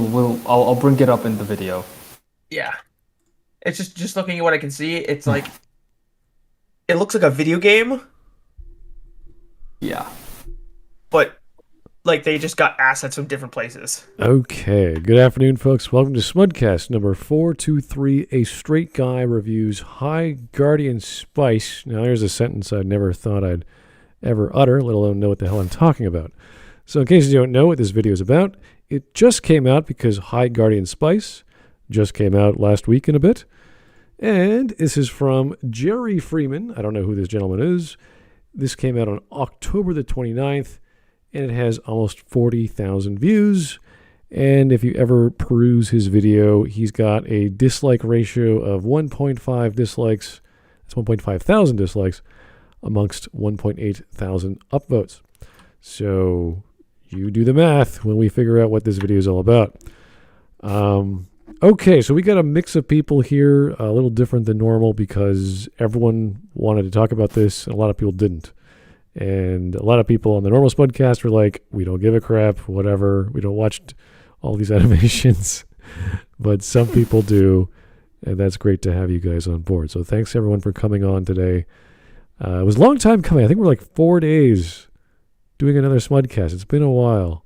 I'll bring it up in the video. Yeah. It's just looking at what I can see, it's like it looks like a video game, Yeah. but like they just got assets from different places. Okay, good afternoon, folks. Welcome to Smudcast number 423. A straight guy reviews High Guardian Spice. Now, there's a sentence I never thought I'd ever utter, let alone know what the hell I'm talking about. So, in case you don't know what this video is about, it just came out because High Guardian Spice just came out last week in a bit. And this is from Jerry Freeman. I don't know who this gentleman is. This came out on October the 29th. And it has almost 40,000 views. And if you ever peruse his video, he's got a dislike ratio of 1.5 dislikes. That's 1.5 thousand dislikes amongst 1.8 thousand upvotes. So you do the math when we figure out what this video is all about. Okay, so we got a mix of people here, a little different than normal because everyone wanted to talk about this and a lot of people didn't. And a lot of people on the normal Smudcast were like, we don't give a crap, whatever. We don't watch all these animations. But some people do. And that's great to have you guys on board. So thanks everyone for coming on today. It was a long time coming. I think we're like 4 days doing another Smudcast. It's been a while.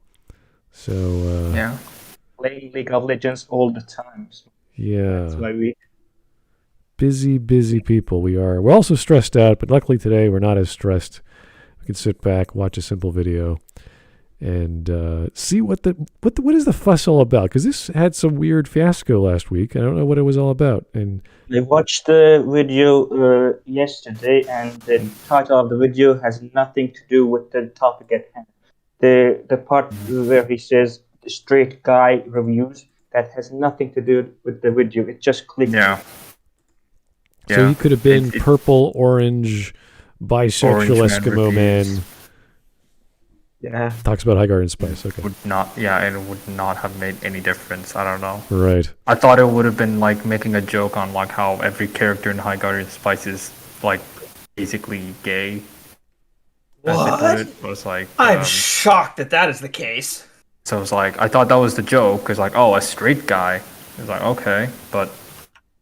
So, Yeah. Playing League of Legends all the time. Yeah. That's why we... Busy people we are. We're also stressed out, but luckily today we're not as stressed. We can sit back, watch a simple video, and see what is the fuss all about. Because this had some weird fiasco last week. I don't know what it was all about. And I watched the video yesterday, and the title of the video has nothing to do with the topic at hand. The part where he says straight guy reviews, that has nothing to do with the video. It just clicked. Yeah. So he could have been purple, orange, bisexual Orange Eskimo man. Yeah. Talks about High Guardian Spice. Okay. It would not have made any difference. I don't know. Right. I thought it would have been like making a joke on like how every character in High Guardian Spice is like basically gay. As they put it. It was like I'm shocked that is the case. so it was like I thought that was the joke because like a straight guy. It's like okay, but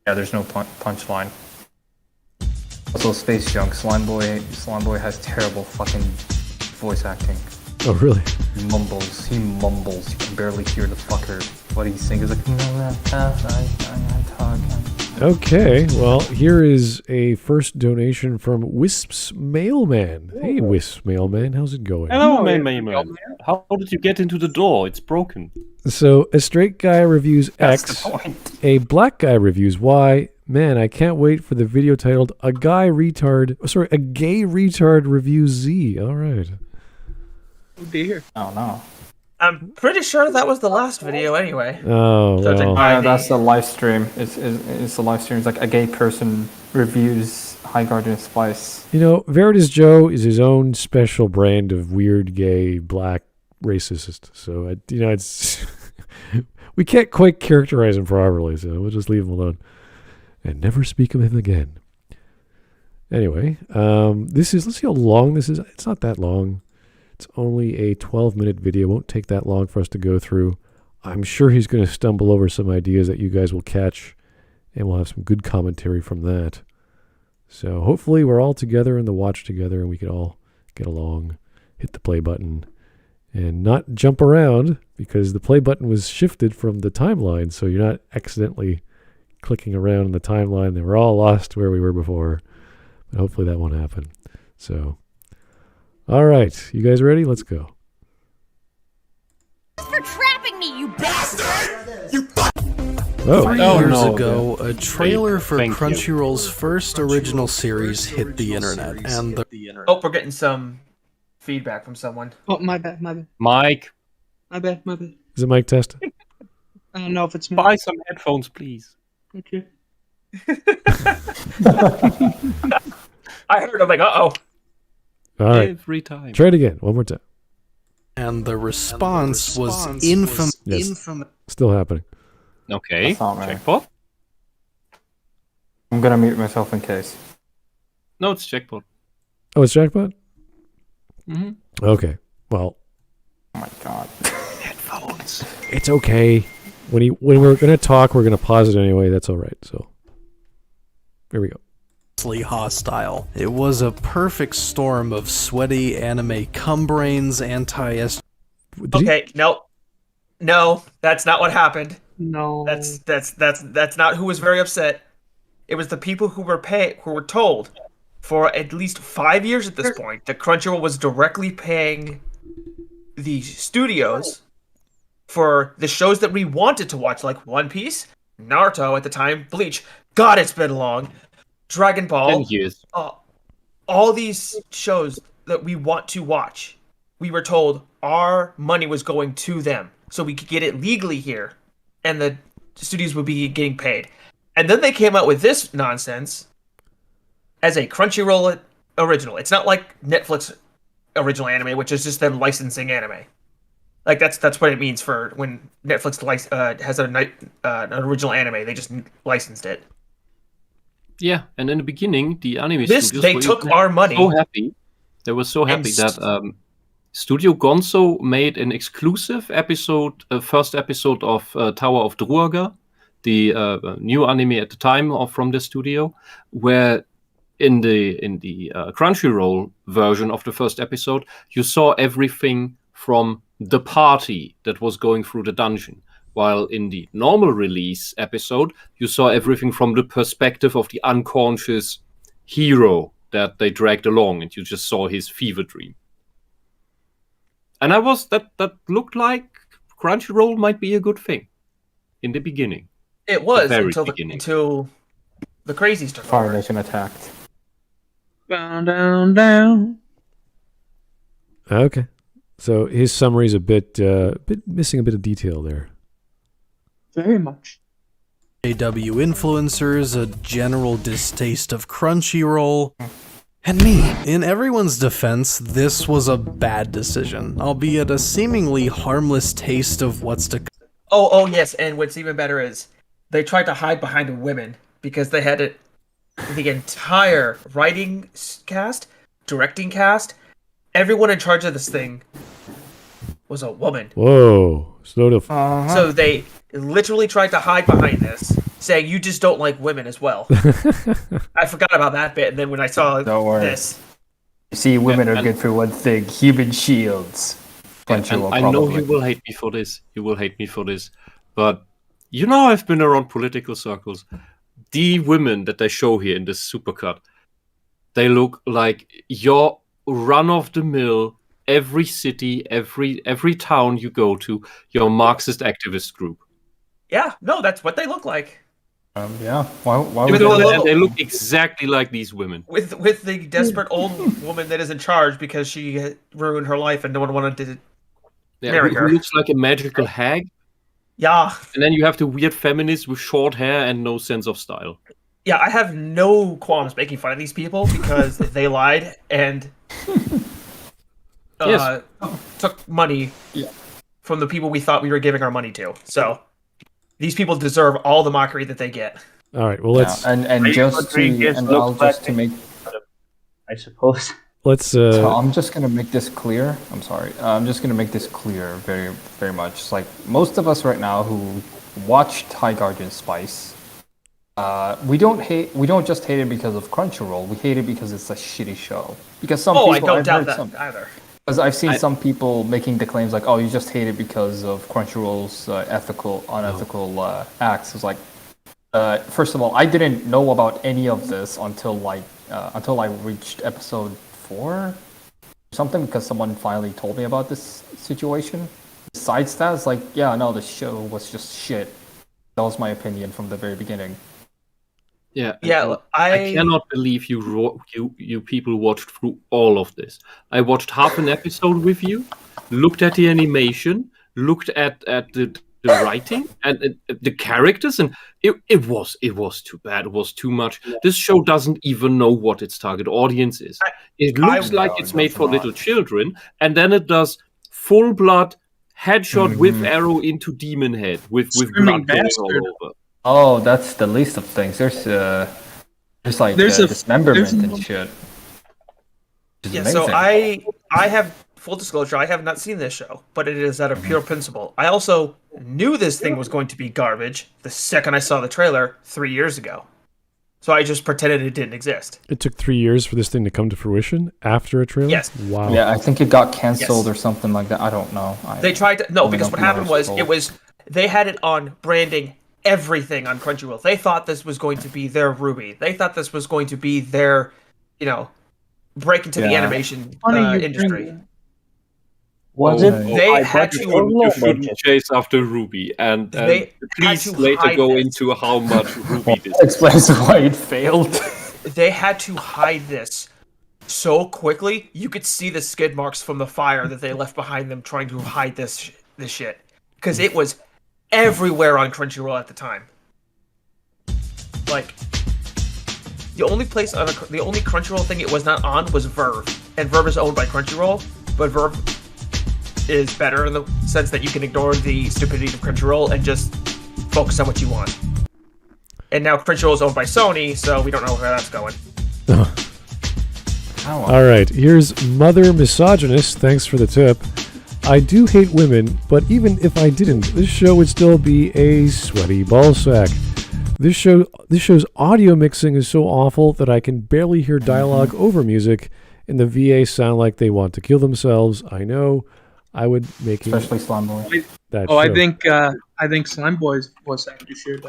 yeah, there's no punchline. Also, Space Junk, Slime Boy has terrible fucking voice acting. Oh, really? He mumbles. You can barely hear the fucker. What he's saying is like, Okay, well, here is a first donation from Wisp's Mailman. Hey, Wisp Mailman, how's it going? Hello, man. How did you get into the door? It's broken. So, a straight guy reviews X, a black guy reviews Y. Man, I can't wait for the video titled A Gay Retard Reviews Z. All right. Oh dear. oh no. I'm pretty sure that was the last video anyway. Oh, So it's well. like- That's the live stream. It's the live stream. It's like a gay person reviews High Guardian Spice. You know, Veritas Joe is his own special brand of weird, gay, black racist. So, it's... we can't quite characterize him properly, so we'll just leave him alone. And never speak of him again. Anyway, let's see how long this is. It's not that long. It's only a 12-minute video. It won't take that long for us to go through. I'm sure he's going to stumble over some ideas that you guys will catch, and we'll have some good commentary from that. So hopefully we're all together in the watch together, and we can all get along, hit the play button, and not jump around, because the play button was shifted from the timeline, so you're not accidentally clicking around in the timeline. They were all lost where we were before, but hopefully that won't happen. So, all right, you guys ready? Let's go. For trapping me, you bastard! Oh, 3 Oh, years no. ago, a trailer for Thank you. Crunchyroll's first original series hit the internet, and the Oh, we're getting some feedback from someone. Oh, my bad. Mike, My bad. is it mic test? I don't know if it's me. buy some headphones, please. Okay. I heard. I'm like, All right, Every time. try it again. One more time. the response was infamous. Yes. Still happening. Okay. That's not right. Jackpot? I'm gonna mute myself in case. No, it's jackpot. Oh, it's Jackpot? Mm-hmm. Okay. Well, Oh my god. Headphones. it's okay. when we're gonna talk, we're gonna pause it anyway. That's all right. So here we go. Hostile. It was a perfect storm of sweaty anime cumbrains, Okay, no, that's not what happened. No. That's not who was very upset. It was the people who were told for at least 5 years at this point that Crunchyroll was directly paying the studios for the shows that we wanted to watch, like One Piece, Naruto at the time, Bleach. God, it's been long. Dragon Ball. 10 years. All these shows that we want to watch, we were told our money was going to them, so we could get it legally here, and the studios would be getting paid. And then they came out with this nonsense as a Crunchyroll original. It's not like Netflix original anime, which is just them licensing anime. Like that's what it means for when Netflix has an original anime. They just licensed it. Yeah, and in the beginning, the anime They took our money. So happy. They were so happy that Studio Gonzo made an exclusive episode, first episode of Tower of Druaga, the new anime at the time from the studio, where in the Crunchyroll version of the first episode, you saw everything from the party that was going through the dungeon. While in the normal release episode, you saw everything from the perspective of the unconscious hero that they dragged along, and you just saw his fever dream. And that looked like Crunchyroll might be a good thing in the beginning. It was The until the crazies took Fire over. Nation attacked. Down. Okay. So his summary's a bit missing a bit of detail there. Very much. AW influencers, a general distaste of Crunchyroll, and me. In everyone's defense, this was a bad decision, albeit a seemingly harmless taste of what's to come. Oh yes, and what's even better is they tried to hide behind the women because they had the entire writing cast, directing cast, everyone in charge of this thing was a woman. Whoa. Slow to... So they literally tried to hide behind this, saying you just don't like women as well. I forgot about that bit, and then when I saw Don't worry. this, You see, women are good for one thing: human shields. And Crunchyroll, I know probably. you will hate me for this. You will hate me for this. But you know I've been around political circles. The women that they show here in this supercut, they look like your run-of-the-mill, every city, every town you go to, your Marxist activist group. yeah, no, that's what they look like. Yeah. Why With would the they? little- And they look exactly like these women. With the desperate old woman that is in charge because she ruined her life and no one wanted to. Yeah, Marry who her. looks like a magical hag. Yeah, And then you have the weird feminist with short hair and no sense of style. yeah, I have no qualms making fun of these people because they lied and Yes. took money from the people we thought we were giving our money to. So these people deserve all the mockery that they get. All right. Well, Yeah, let's and just to Rodriguez and looks I'll just like to make. I suppose. let's So I'm just gonna make this clear. I'm sorry. I'm just gonna make this clear very, very much. It's like most of us right now who watched High Guardian Spice, we don't just hate it because of Crunchyroll. We hate it because it's a shitty show. Because some I people, don't I've doubt heard that some, either. because I've seen some people making the claims like, "Oh, you just hate it because of Crunchyroll's unethical acts." It's like, first of all, I didn't know about any of this until I reached episode 4, or something, because someone finally told me about this situation. Besides that, it's like, yeah, no, the show was just shit. That was my opinion from the very beginning. Yeah. Yeah, I cannot believe you people watched through all of this. I watched half an episode with you, looked at the animation, looked at the writing and the characters, and it was too bad. It was too much. Yeah. This show doesn't even know what its target audience is. It looks like it's made for little children, and then it does full blood headshot with arrow into demon head with blood going all over. Oh, that's the least of things. There's like dismemberment and shit. Yeah, so I have full disclosure, I have not seen this show, but it is out of pure principle. I also knew this thing was going to be garbage the second I saw the trailer 3 years ago. So I just pretended it didn't exist. It took 3 years for this thing to come to fruition after a trailer? Yes. Wow. Yeah, I think it got canceled or something like that. I don't know. They tried to... No, because don't what know happened what's was, told. they had it on branding everything on Crunchyroll. They thought this was going to be their Ruby. They thought this was going to be their, break into the animation industry. Was it? They had to... You shouldn't chase after Ruby, and They please had to later hide go this. into how much Ruby this That explains why it failed. They had to hide this so quickly. You could see the skid marks from the fire that they left behind them trying to hide this shit. Because it was everywhere on Crunchyroll at the time. Like, the only place on the only Crunchyroll thing it was not on was Verve. And Verve is owned by Crunchyroll, but Verve is better in the sense that you can ignore the stupidity of Crunchyroll and just focus on what you want. And now Crunchyroll is owned by Sony, so we don't know where that's going. All right, here's Mother Misogynist. Thanks for the tip. I do hate women, but even if I didn't, this show would still be a sweaty ballsack. This show's audio mixing is so awful that I can barely hear dialogue over music, and the VA sound like they want to kill themselves. I know. I would make it. Especially Slime Boy. That Oh, show. I think Slime Boy's voice actor should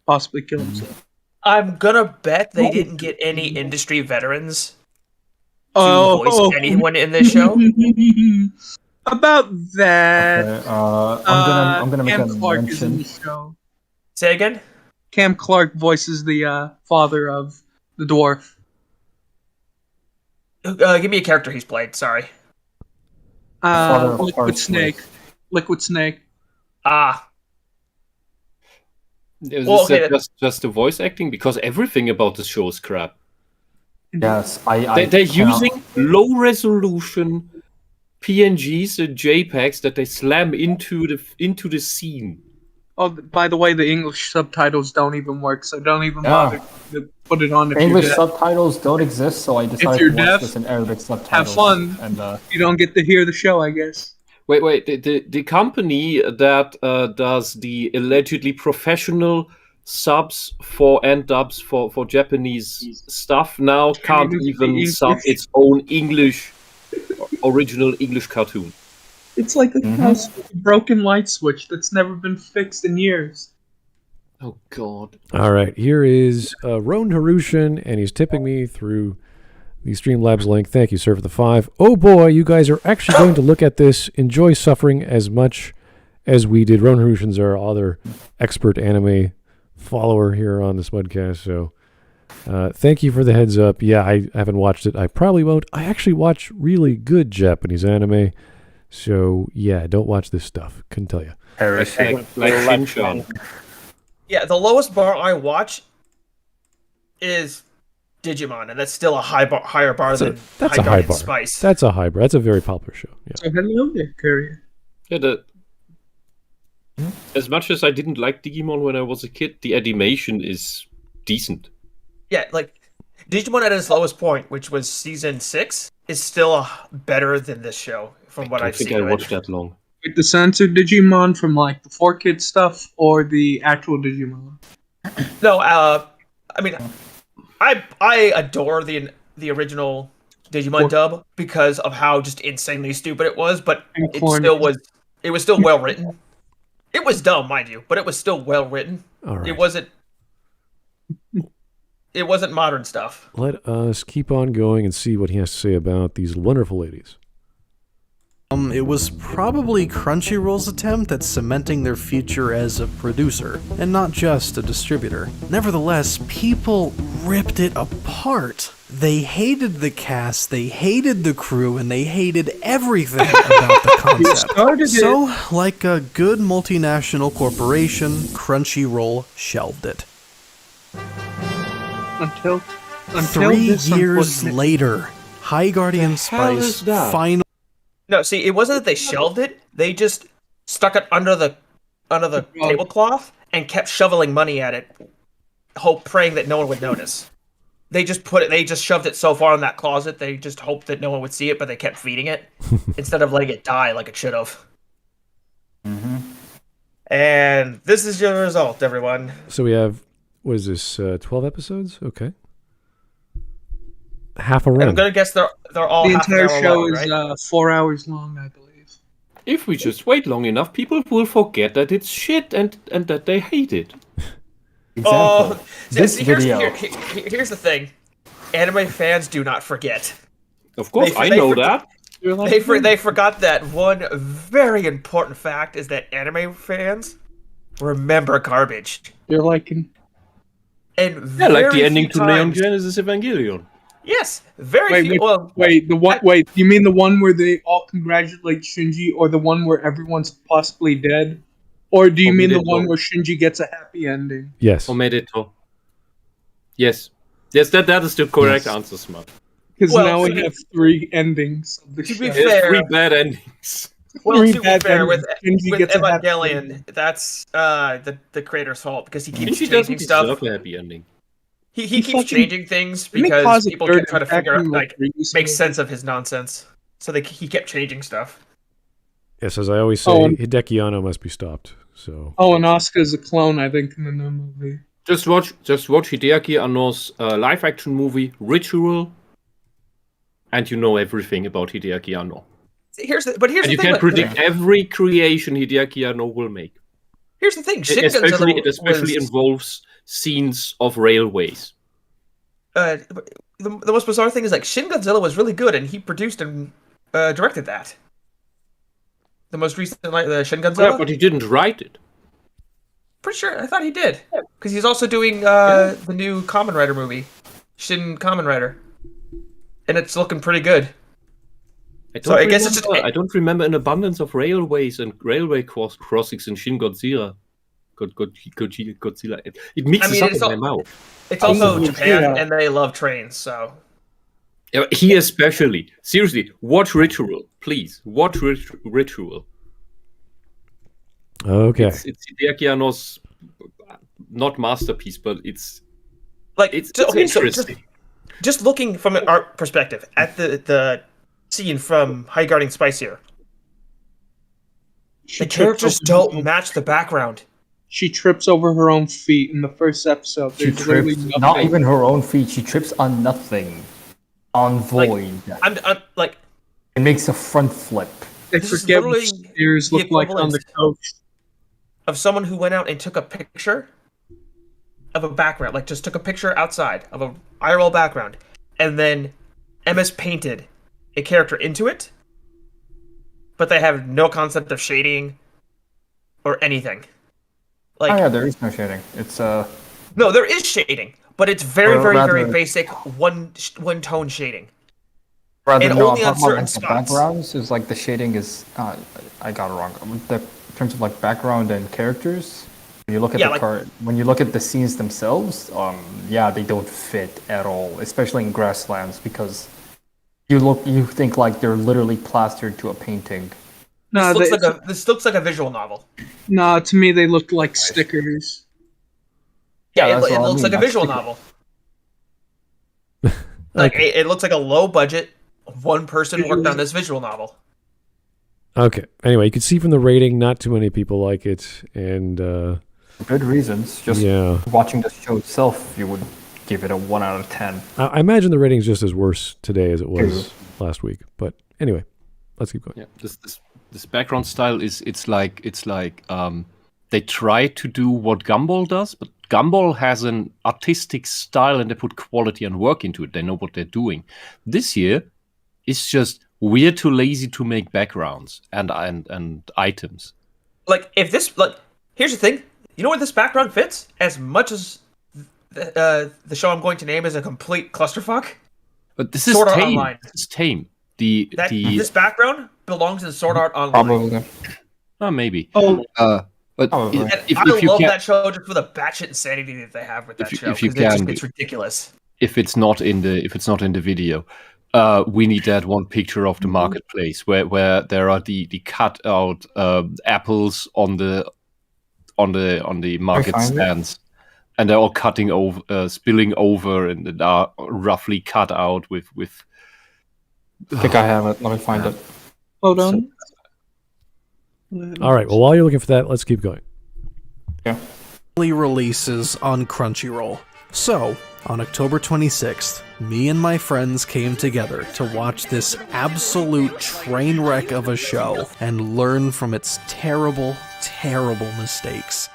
possibly kill himself. I'm gonna bet they didn't get any industry veterans to voice anyone in this show. About that, Okay, I'm gonna make Cam a Clark is in mention. the show. Say again? Cam Clark voices the father of the dwarf. Give me a character he's played, sorry. Father of Liquid Hearts Snake. Liquid Snake. Ah. Is Well, this okay, just the voice acting? Because everything about this show is crap. Yes, They're using low resolution PNGs and JPEGs that they slam into the scene. Oh, by the way, the English subtitles don't even work, so don't even bother to put it on if English you're deaf. subtitles don't exist, so I decided you're to watch deaf, this in Arabic subtitles. Have fun. And You don't get to hear the show, I guess. Wait, the company that does the allegedly professional subs and dubs for Japanese stuff now can't even sub its own original English cartoon. It's like a house with a broken light switch that's never been fixed in years. Oh God! All right, here is Roan Harushan, and he's tipping me through the Streamlabs link. Thank you, sir, for the 5. Oh boy, you guys are actually going to look at this, enjoy suffering as much as we did. Roan Harushan's our other expert anime follower here on the Smudcast, so thank you for the heads up. Yeah, I haven't watched it. I probably won't. I actually watch really good Japanese anime, so yeah, don't watch this stuff. Couldn't tell you. Like Shin-chan. Yeah, the lowest bar I watch is Digimon, and that's still a higher bar than That's a high bar. Spice. That's a high bar. That's a very popular show. Yeah. So hello there, Courier. Yeah, as much as I didn't like Digimon when I was a kid, the animation is decent. Yeah, like Digimon at its lowest point, which was season 6, is still better than this show from what I've seen. I think I watched that long. With the censored Digimon from like the 4Kids stuff or the actual Digimon? No, I mean, I adore the original Digimon dub because of how just insanely stupid it was, but it was still well written. It was dumb, mind you, but it was still well written. All right. It wasn't modern stuff. Let us keep on going and see what he has to say about these wonderful ladies. It was probably Crunchyroll's attempt at cementing their future as a producer, and not just a distributor. Nevertheless, people ripped it apart. They hated the cast, they hated the crew, and they hated everything about the concept. So, like a good multinational corporation, Crunchyroll shelved it. Until 3 this years unfortunate- later, High Guardian Spice finally... No, see, it wasn't that they shelved it. They just stuck it under the tablecloth and kept shoveling money at it, praying that no one would notice. they just shoved it so far in that closet. They just hoped that no one would see it, but they kept feeding it instead of letting it die like it should have. Mm-hmm. And this is your result, everyone. So we have, what is this, 12 episodes? Okay. Half a And run. I'm gonna guess they're all The half an entire hour show long, is right? 4 hours long, I believe. If we just wait long enough, people will forget that it's shit and that they hate it. Example. Oh, This here's, video. here's the thing: anime fans do not forget. Of course, They- I they know forget- that. You're like, They forgot that one very important fact is that anime fans remember garbage. You're like, And yeah, like the very ending few to Neon times- Genesis Evangelion. Yes, very Wait, few. wait, Well, wait. You mean the one where they all congratulate Shinji, or the one where everyone's possibly dead, or do you mean the one where Shinji gets a happy ending? Yes. Omedeto. Yes, that is the correct Yes. answer, Smart. Because Well, now we to- have 3 endings of the to show. be There's fair- 3 bad endings. well, Three to be bad fair, with endings. Shinji gets a happy Evangelion, ending. that's the creator's fault because he keeps She changing doesn't stuff. deserve a happy ending. He He keeps fucking- changing things Didn't he because cause a people third keep trying to attack figure out, in the like, previous make movie? sense of his nonsense. So he kept changing stuff. Yes, as I always say, Oh, and- Hideki Anno must be stopped. So Oh, and Asuka's a clone, I think, in the new movie. Just watch Hideaki Anno's live-action movie Ritual, and you know everything about Hideaki Anno. Here's the And you thing. can with- predict every creation Hideaki Anno will make. Here's the thing. Shin It especially Godzilla was, involves scenes of railways. the most bizarre thing is, like, Shin Godzilla was really good, and he produced and directed that. The most recent, like, the Shin Godzilla. Yeah, but he didn't write it. Pretty sure. I thought he did. Because he's also doing the new Kamen Rider movie, Shin Kamen Rider, and it's looking pretty good. I guess it's just- I don't remember an abundance of railways and railway crossings in Shin Godzilla. Godzilla. It mixes I mean, up it's in my all- mouth. It's also Oh, Japan, yeah. and they love trains, so. Yeah, he especially. Seriously, watch Ritual, please. Watch Ritual. okay. It's Hideaki Anno's not masterpiece, but it's Like, it's so interesting. just looking from an art perspective at the scene from High Guarding Spice here, She the trips characters over her don't own- match the background. She trips over her own feet in the first episode. She There's literally trips, nothing. not even her own feet. She trips on nothing, on void. I'm like, It makes a front flip. They this is forget what literally stairs the look like on the equivalent coach. of someone who went out and took a picture of a background, like just took a picture outside of a IRL background, and then MS painted a character into it, but they have no concept of shading or anything. Like, Oh yeah, there is no shading. It's no, there is shading, but it's very, Or very, rather- very basic one tone shading. rather And no, only I'm on talking about, certain like, the spots. backgrounds is like the shading is. I got it wrong. In terms of like background and characters, when you look at Yeah, the like- when you look at the scenes themselves, yeah, they don't fit at all, especially in grasslands because you think like they're literally plastered to a painting. No, This looks like a visual novel. to me they look like stickers. Yeah, that's it what I looks mean, like a that's visual sticker. novel. Like it looks like a low budget, one person worked on this visual novel. Okay. Anyway, you can see from the rating, not too many people like it, and Good reasons. Just yeah, watching the show itself, you would give it a 1 out of 10. I imagine the rating's just as worse today as it was last week. But anyway, let's keep going. Yeah, this background style is it's like they try to do what Gumball does, but Gumball has an artistic style and they put quality and work into it. They know what they're doing. This year, it's just we're too lazy to make backgrounds and items. Like if this here's the thing, you know where this background fits? As much as the show I'm going to name is a complete clusterfuck. But this is Sword Art tame. Online. This is tame. This background belongs in Sword Art Online. Probably. Maybe. Oh, But Probably. And if I you love can, that show just for the batshit insanity that they have with that show. if you Because it just can gets be. ridiculous. if it's not in the video, we need that one picture of the marketplace where there are the cut out apples on the market find it? stands, and they're all cutting over, spilling over, and are roughly cut out with. I think I have it. Let me find it. Hold on. All right. Well, while you're looking for that, let's keep going. Yeah. Releases on Crunchyroll. So, on October 26th, me and my friends came together to watch this absolute train wreck of a show and learn from its terrible, terrible mistakes.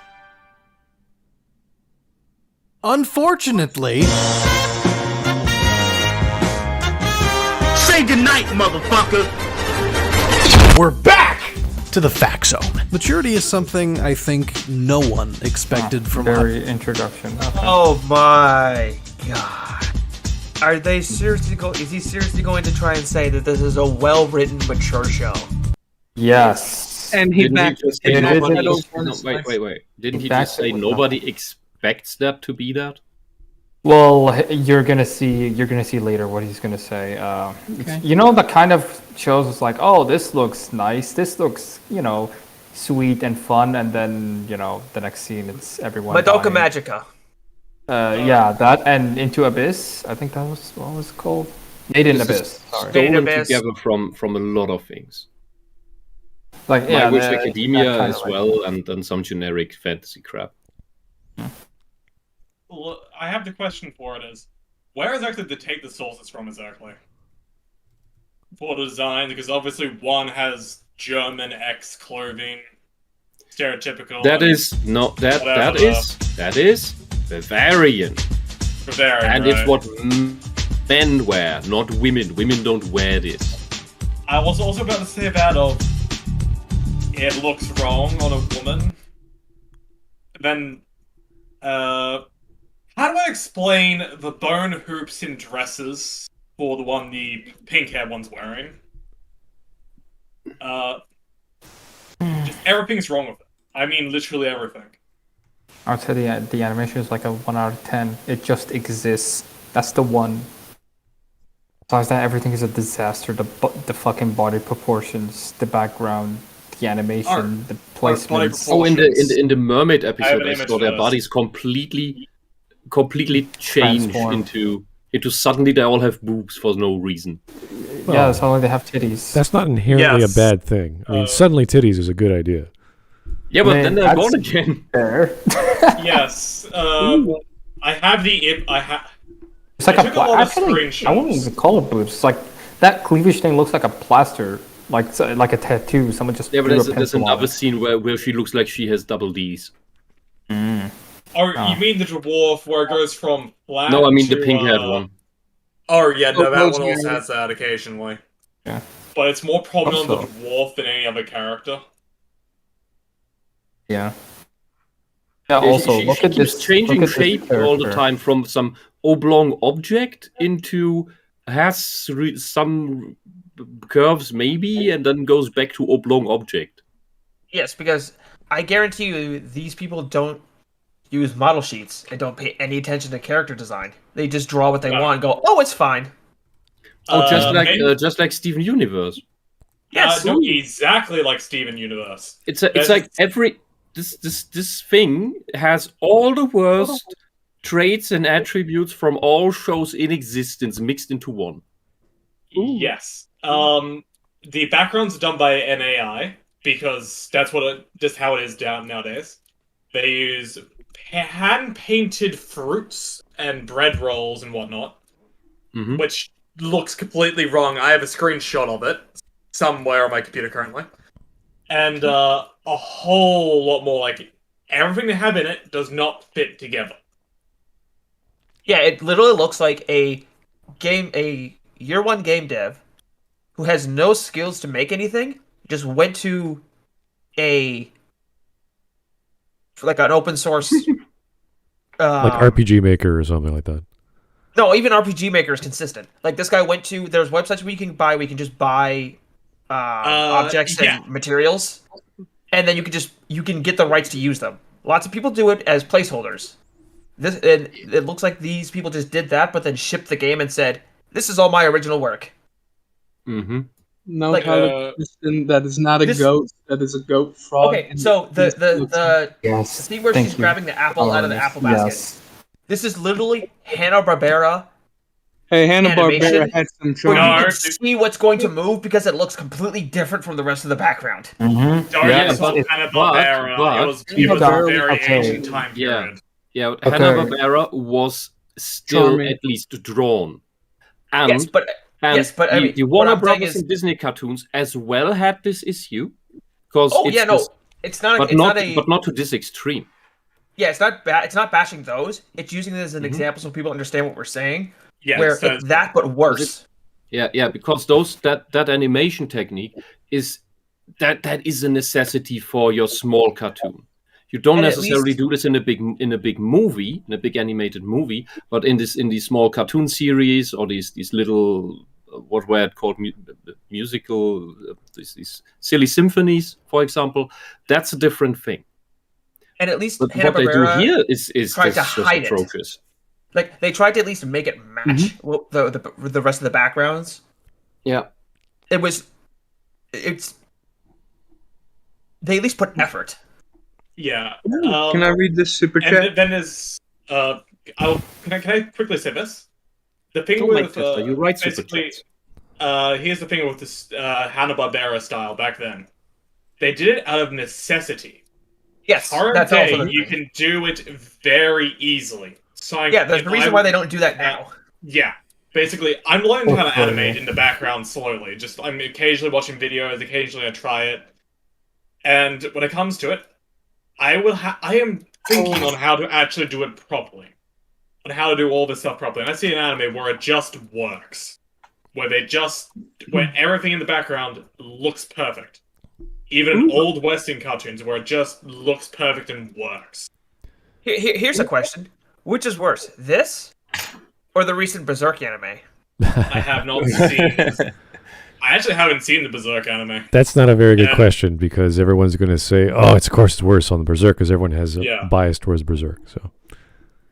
Unfortunately, Say goodnight, motherfucker! we're back to the fact zone. Maturity is something I think no one expected from us. Very introduction. Okay. Oh my god. Are they seriously is he seriously going to try and say that this is a well-written, mature show? Yes. And he Didn't he backed just say it nobody? is- No, wait. Didn't he Back just say it was nobody expects that to be that? Well, you're gonna see later what he's gonna say. You know, the kind of shows is like, oh, this looks nice, this looks, sweet and fun, and then, the next scene it's everyone Madoka dying. Magica. Yeah, that and Into Abyss. I think that was what was it called. Made in This is Abyss. Sorry. Made in Stolen Abyss. together from a lot of things. Like My Wish that Academia kinda as well, and then some generic fantasy crap. Well, I have the question for it is, where exactly did they take the sources from exactly? For the design, because obviously one has German X clothing, stereotypical. That is Bavarian, Bavarian, and right? it's what men wear, not women. Women don't wear this. I was also about to say that of it looks wrong on a woman. Then, how do I explain the bone hoops in dresses for the one the pink hair one's wearing? Just everything's wrong with it. I mean, literally everything. I would say the animation is like a 1 out of 10. It just exists. That's the one. Besides that, everything is a disaster. The fucking body proportions, the background, the animation, the placements. Oh, in the mermaid I have episode, an I image saw of their this. bodies completely change Transform. into suddenly they all have boobs for no reason. Yeah, suddenly they have titties. That's not inherently Yes. a bad thing. I mean, suddenly titties is a good idea. Yeah, but Man, then they're that's- gone again. Fair. Yes. I have the It's like I a took a lot of I wouldn't screenshots. even call it boobs. It's like that cleavage thing looks like a plaster, like a tattoo. Someone just Yeah, but drew a there's pencil on another it. scene where she looks like she has double Ds. Oh, you mean the dwarf where it goes from flat No, I mean to, the pink-haired one. Oh, yeah, no, that those one also are- has that occasionally. Yeah. But it's more prominent on Also- the dwarf than any other character. Yeah. Yeah. Also, she look at keeps this. changing look at this shape all the character. time from some oblong object into some curves maybe, and then goes back to oblong object. Yes, because I guarantee you these people don't use model sheets and don't pay any attention to character design. They just draw what they want and go, oh, it's fine. Oh, and- just like Steven Universe. Yes. No, exactly like Steven Universe. It's That's- like this thing has all the worst traits and attributes from all shows in existence mixed into one. Yes. The backgrounds are done by an AI because that's just how it is down nowadays. They use hand-painted fruits and bread rolls and whatnot, Mhm. which looks completely wrong. I have a screenshot of it somewhere on my computer currently, and a whole lot more. Like everything they have in it does not fit together. Yeah, it literally looks like a year one game dev who has no skills to make anything, just went to an open source Like RPG Maker or something like that. No, even RPG Maker is consistent. Like this guy went to there's websites where you can just buy objects yeah. and materials, and then you can get the rights to use them. Lots of people do it as placeholders. It looks like these people just did that, but then shipped the game and said, "This is all my original work." Mm-hmm. No, Like, Tyler, that is not a this- goat. That is a goat frog. Okay, and so this the looks- Yes. scene where thank she's you. grabbing the apple out of the apple basket. Yes. This is literally Hanna-Barbera, Hey, Hanna-Barbera animation, had some where charm. you No, can see what's going to move because it looks completely different from the rest of the background. Mm-hmm. Dark Yeah, is not it's- Hanna-Barbera. but- It was a Hanna-Barbera, very okay. ancient time Yeah. period. Yeah, Okay. Hanna-Barbera was still Charming. at least drawn. And, Yes, but and yes, but I mean, the what Warner I'm saying Brothers is- and Disney cartoons as well had this issue. Because oh it's yeah, no, this- it's not. but It's not, not a. but not to this extreme. Yeah, it's not. It's not bashing those. It's using it as an Mhm. example so people understand what we're saying. Yeah, where so it's that, but worse. Yeah, because that animation technique is that is a necessity for your small cartoon. You don't And at necessarily least- do this in a big movie, in a big animated movie, but in these small cartoon series or these little what were it called musical these silly symphonies, for example. That's a different thing. And at least But what they do Hanna-Barbera here is tried to just hide it. atrocious. Like they tried to at least make it match the rest of the backgrounds. Yeah. It's they at least put effort. yeah. Can I read this super And chat? then there's can I quickly say this? The thing Don't with like Twister, you write super basically, chats. here's the thing with this Hanna-Barbera style back then. They did it out of necessity. Yes, Current that's day, also the you thing. can do it very easily. So Yeah, there's a reason why they don't do that now. Yeah. Basically, I'm learning how to Okay. animate in the background slowly. Just I'm occasionally watching videos, occasionally I try it. And when it comes to it, I am thinking on how to actually do it properly. On how to do all this stuff properly. And I see an anime where it just works. Where everything in the background looks perfect. Even in old Western cartoons where it just looks perfect and works. Here's a question: which is worse, this or the recent Berserk anime? I have not seen this. I actually haven't seen the Berserk anime. That's not a very good Yeah. question because everyone's going to say, "Oh, of course it's worse on the Berserk," because everyone has a Yeah. bias towards Berserk. So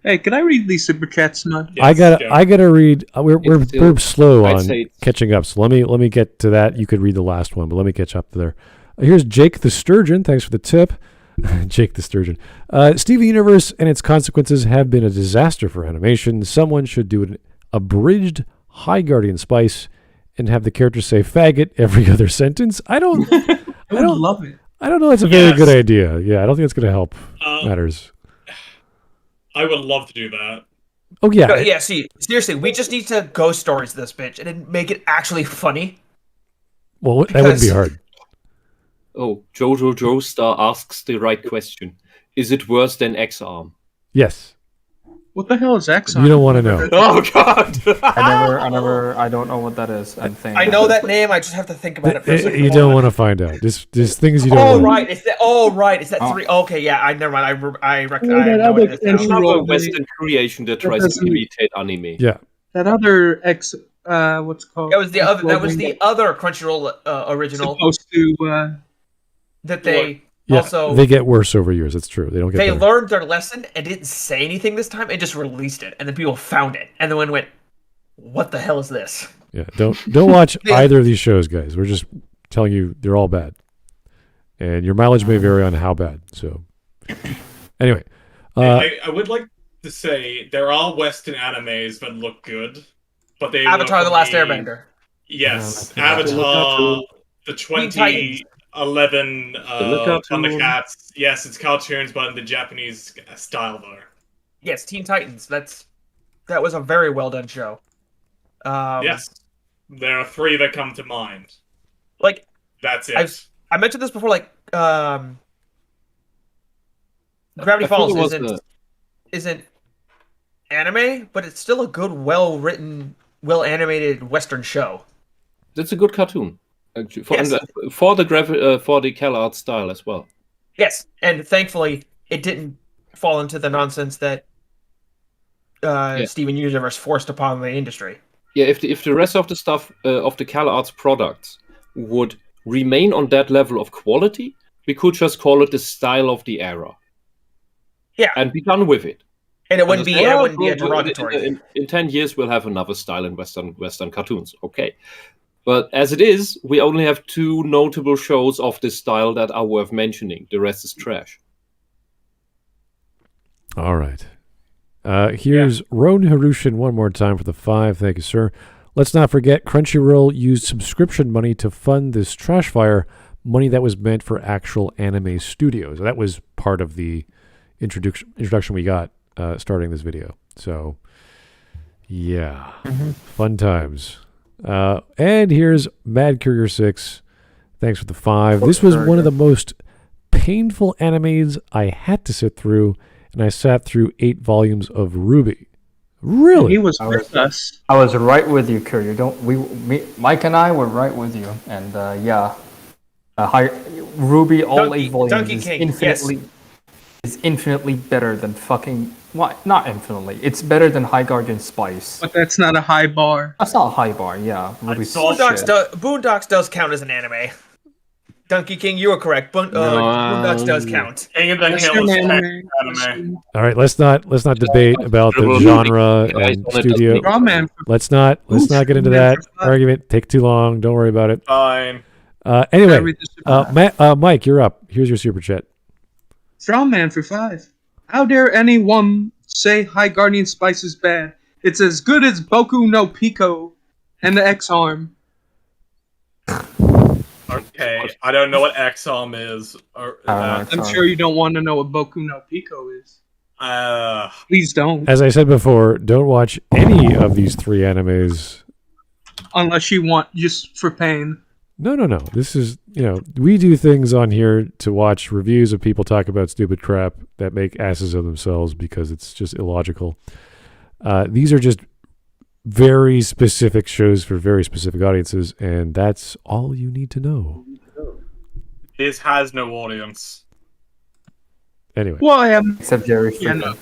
Hey, can I read these super chats, Smud? Yes, I gotta read. We're still- slow I'd on say it's- catching up. So let me get to that. You could read the last one, but let me catch up there. Here's Jake the Sturgeon. Thanks for the tip. Jake the Sturgeon. Steven Universe and its consequences have been a disaster for animation. Someone should do an abridged High Guardian Spice and have the characters say faggot every other sentence. I don't love it. I don't know. That's a very Yes. good idea. Yeah, I don't think it's going to help matters. I would love to do that. Oh yeah, No, yeah, see, seriously, we just need to ghost stories this bitch and then make it actually funny. well that wouldn't be because- hard. Oh, Jojo Joestar asks the right question. Is it worse than X-Arm? Yes, What the hell is X? you don't want to know. Oh god! I don't know what that is. I'm saying. I know that name. I just have to think about it for a second. You don't want to find out. Just things you don't. Oh want. right, it's that. Oh right, it's that Oh. three. Okay, yeah. I never mind. I reckon. Oh, I that know what other it is now. Crunchyroll Another Western creation that tries to doesn't- imitate anime. Yeah. That other X, what's it called? That was the other. That was the other Crunchyroll original supposed to. that they Yeah, also they get worse over years. That's true. They don't get they better. learned their lesson and didn't say anything this time and just released it, and then people found it, and then one went, "What the hell is this?" Yeah, don't watch Yeah. either of these shows, guys. We're just telling you they're all bad, and your mileage may vary on how bad. So, anyway, I would like to say there are Western animes that look good, but they Avatar: were The Last the- Airbender. Yes, Yeah, like Avatar, the Titans. 2011 cartoon. Thundercats. Yes, it's cartoons, but in the Japanese style though. Yes, Teen Titans. That was a very well done show. Yes, there are three that come to mind. Like That's it. I mentioned this before. Like Gravity I thought Falls it was isn't anime, but it's still a good, well written, well animated Western show. That's a good cartoon, actually, for, Yes. for the CalArt style as well. Yes, and thankfully it didn't fall into the nonsense that Steven Universe forced upon the industry. Yeah, if the rest of the stuff of the CalArts products would remain on that level of quality, we could just call it the style of the era. Yeah. And be done with it. And it wouldn't be Understand? it wouldn't be a Well, derogatory. In 10 years, we'll have another style in Western cartoons. Okay. But as it is, we only have 2 notable shows of this style that are worth mentioning. The rest is trash. All right. Here's Ron Harushin one more time for the 5. Thank you, sir. Let's not forget Crunchyroll used subscription money to fund this trash fire, money that was meant for actual anime studios. That was part of the introduction we got starting this video. So, yeah, fun times. And here's Mad Courier 6. Thanks for the 5. This was one of the most painful animes I had to sit through, and I sat through 8 volumes of Ruby. Really? He was with us. I was right with you, Courier. Mike and I were right with you, and Ruby all 8 volumes Donkey is King, infinitely better than fucking. What? Not infinitely. It's better than High Guardian Spice. But that's not a high bar. That's not a high bar. Yeah, Ruby's Boondocks does count as an anime. Donkey King, you are correct. Boondocks does count. King of the Hill is anime. All right, let's not debate about the genre and studio. Let's not get into that argument. Take too long. Don't worry about it. Fine. Anyway, Mike, you're up. Here's your super chat. Strawman for 5. How dare anyone say High Guardian Spice is bad? It's as good as Boku no Pico and the X-Arm. Okay, I don't know what X-Arm is. I'm sure you don't want to know what Boku no Pico is. Please don't. As I said before, don't watch any of these 3 animes. Unless you want just for pain. No. This is, we do things on here to watch reviews of people talk about stupid crap that make asses of themselves because it's just illogical. These are just very specific shows for very specific audiences, and that's all you need to know. This has no audience. Anyway. Well, I am. Except Jerry Freeman. Yeah, no.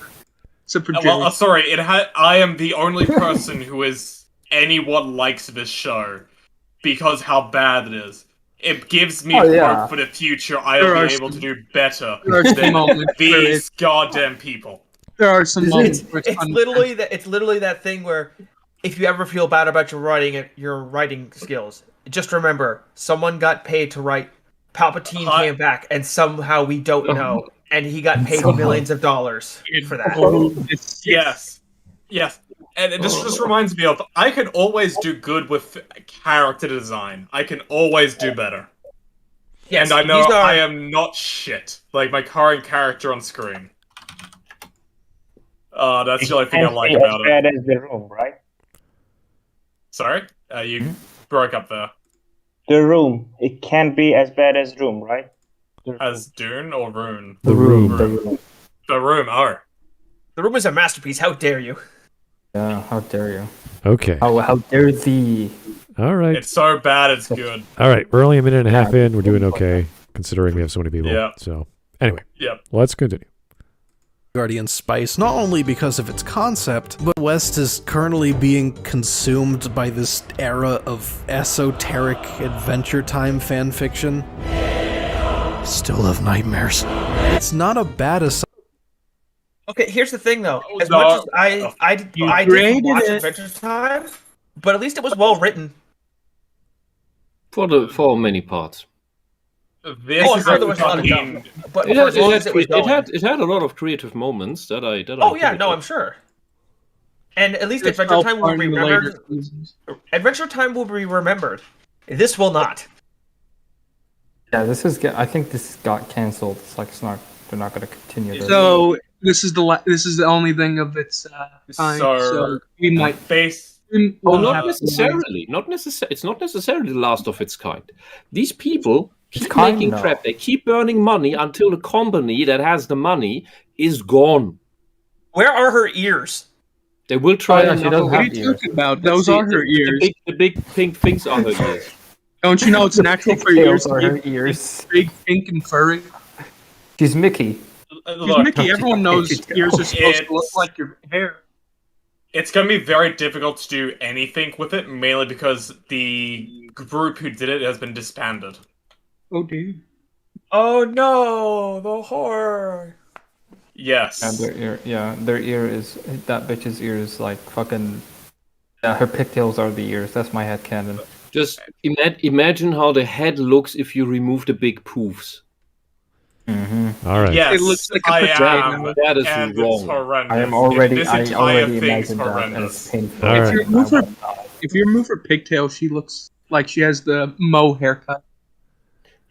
Except for Jerry. Sorry, I am the only person who is anyone likes this show because how bad it is. It gives me hope for the future. I'll be able to do better than these goddamn people. There are some moments where it's literally that thing where if you ever feel bad about your writing skills, just remember someone got paid to write. Palpatine came back, and somehow we don't know, and he got paid millions of dollars for that. Yes, and it just reminds me of I can always do good with character design. I can always do better. Yes, and I know I am not shit like my current character on screen. That's the only thing I like about it. Bad as the Room, right? Sorry, you broke up there. The Room. It can't be as bad as Room, right? As Dune or Rune? The Room. The Room. Oh, The Room is a masterpiece. How dare you? Yeah, how dare you? Okay. How dare thee? All right. It's so bad, it's good. All right, we're only a minute and a half in. We're doing okay, considering we have so many people. Yeah. So, anyway. Yep. Let's continue. Guardian Spice, not only because of its concept, but West is currently being consumed by this era of esoteric Adventure Time fanfiction. Still have nightmares. It's not a bad aside. Okay, here's the thing though. As much as I didn't watch Adventure Time, but at least it was well written. For many parts. This I'm sure there was a lot of dumb, but It had a lot of creative moments that I Oh yeah, no, I'm sure. And at least Adventure Time will be remembered. Adventure Time will be remembered. This will not. Yeah, I think this got canceled. It's like they're not going to continue this. So this is the only thing of its kind. So we might face. Not necessarily. It's not necessarily the last of its kind. These people keep making crap. They keep burning money until the company that has the money is gone. Where are her ears? They will try. What are you talking about? Those are her ears. The big pink things are her ears. Don't you know it's natural for ears are her to ears. be big, pink, and furry? She's Mickey. She's Mickey. Everyone knows ears are supposed to look like your hair. It's going to be very difficult to do anything with it, mainly because the group who did it has been disbanded. Oh, dude. Oh no, the horror. Yes. And their ear is, that bitch's ear is like fucking, yeah, her pigtails are the ears. That's my headcanon. Just imagine how the head looks if you remove the big poofs. All right. Yes, It looks like a I potato. am. That is and wrong. It's horrendous. I already This entire thing's imagined that horrendous. as painful. All If right. you remove her, if you remove her pigtail, she looks like she has the Mo haircut.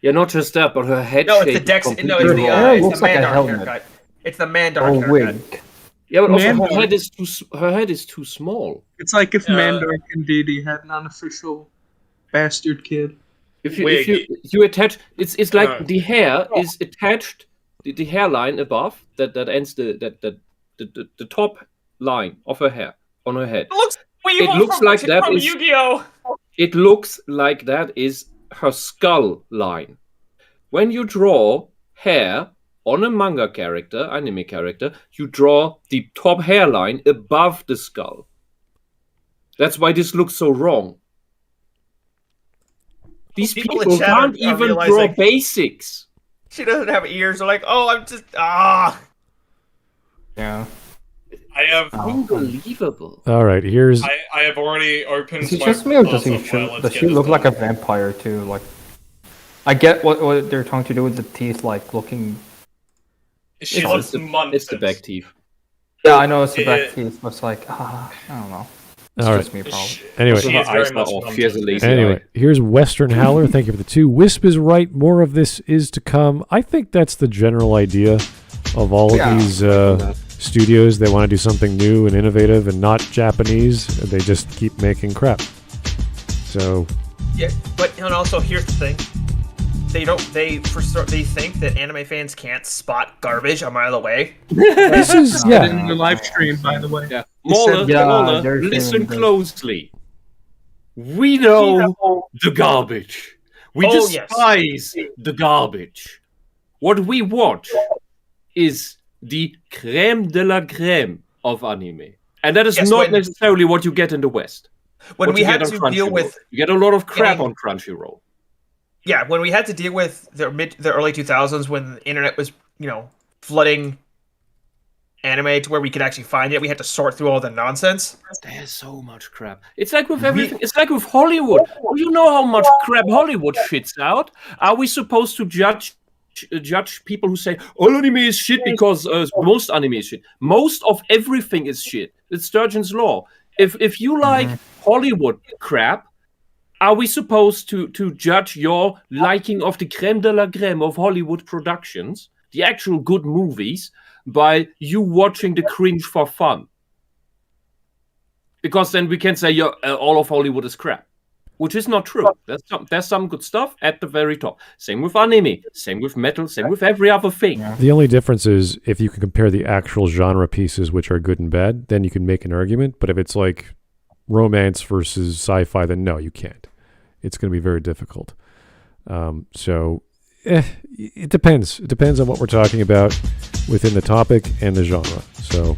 Yeah, not just that, but her head No, it's shape the is Dex. No, completely it's the, wrong. hair it's looks the like a Mandark helmet. haircut. It's the Mandark Or haircut. wig. Yeah, but also Mandark. her head is too small. It's like if Uh, Mandark and Didi had an unofficial bastard kid. If you Wig. you attach, it's like Uh. the hair is attached, the hairline above that ends the top line of her hair on her head. It looks like that from is- Yu-Gi-Oh. It looks like that is her skull line. When you draw hair on a manga character, anime character, you draw the top hairline above the skull. That's why this looks so wrong. These People people in chat can't are even draw realizing- basics. She doesn't have ears. They're like, oh, I'm just Yeah. I have Unbelievable. All right. Here's I have already opened. Is it my just me or does puzzle he file. Let's does get she this look like a done. vampire too? Like, I get what they're trying to do with the teeth, like looking. She It's looks the- months. It's the back teeth. Yeah, I know it's the back It- teeth, but it's like, I don't know. It's all just right. me, probably. Anyway, So She her is very eyes are much off. numbed. She has a lazy Anyway, eye. here's Western Howler. Thank you for the 2. Wisp is right. More of this is to come. I think that's the general idea of all Yeah. of these studios. They want to do something new and innovative and not Japanese. They just keep making crap. So, yeah. But and also here's the thing. They think that anime fans can't spot garbage a mile away. this is, In yeah. the live stream, by the way. Yeah. He said- Mauler, Yeah, Mauler, Jerry listen Freeman did. closely. We know the garbage. We Oh, yes. despise the garbage. What we watch is the creme de la creme of anime. And that is Yes, not when- necessarily what you get in the West. When What we you had get on to deal Crunchyroll. with You get a lot of crap getting- on Crunchyroll. yeah, when we had to deal with the early 2000s when the internet was, flooding anime to where we could actually find it, we had to sort through all the nonsense. There's so much crap. It's like with everything. It's like with Hollywood. Do you know how much crap Hollywood shits out? Are we supposed to judge people who say all anime is shit because most anime is shit? Most of everything is shit. It's Sturgeon's law. If you like Hollywood crap, are we supposed to judge your liking of the creme de la creme of Hollywood productions, the actual good movies, by you watching the cringe for fun? Because then we can say all of Hollywood is crap, which is not true. There's some good stuff at the very top. Same with anime, same with metal, same with every other thing. The only difference is if you can compare the actual genre pieces, which are good and bad, then you can make an argument. But if it's like romance versus sci-fi, then no, you can't. It's going to be very difficult. It depends. It depends on what we're talking about within the topic and the genre. So,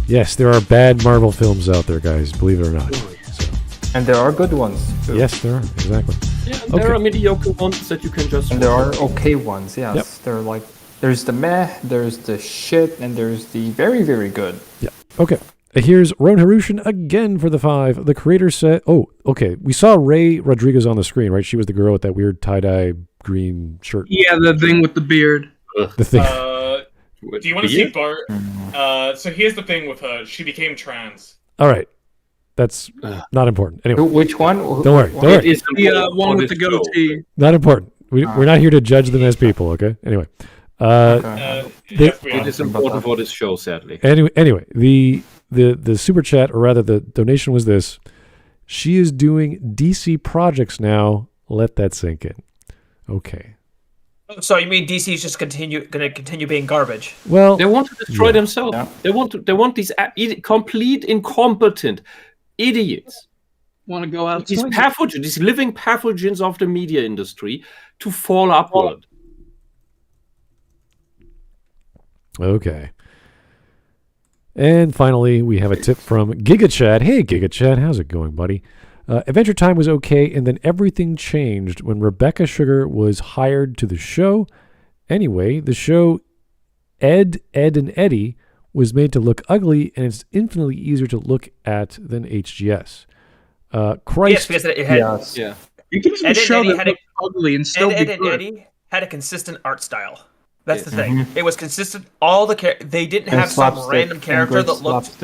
yes, there are bad Marvel films out there, guys, believe it or not. So, And there are good ones too. yes, there are, exactly. Yeah, and there Okay. are mediocre ones that you can just. And there are okay ones, yes. Yep. They're like, there's the meh, there's the shit, and there's the very, very good. Yeah. Okay. Here's Ron Harushin again for the 5. The creator said, oh, okay. We saw Ray Rodriguez on the screen, right? She was the girl with that weird tie-dye green shirt. Yeah, the thing with the beard. The thing. Do you want to see Bart? So here's the thing with her. She became trans. All right. That's not important. Anyway, Which one? don't worry. Don't worry. It is The one with the important for this show. goatee. Not important. We're not here to judge them as people, okay? Anyway. Yes, we It are. is important for this show, sadly. Anyway, the super chat, or rather the donation was this. She is doing DC projects now. Let that sink in. Okay. So you mean DC is just going to continue being garbage? Well, They want to destroy Yeah. themselves. Yeah. They want these complete incompetent idiots, Want to go out? these pathogens, these living pathogens of the media industry, to fall upward. okay. And finally, we have a tip from GigaChad. Hey, GigaChad, how's it going, buddy? Adventure Time was okay, and then everything changed when Rebecca Sugar was hired to the show. Anyway, the show Ed, and Eddie was made to look ugly, and it's infinitely easier to look at than HGS. Christ. Yes, because it had Yes. Yeah. You can even Ed and show Eddie that had look ugly and still Ed be and good. Eddie had a consistent art style. That's the Yes. thing. It was consistent. All the they didn't have some random character that looked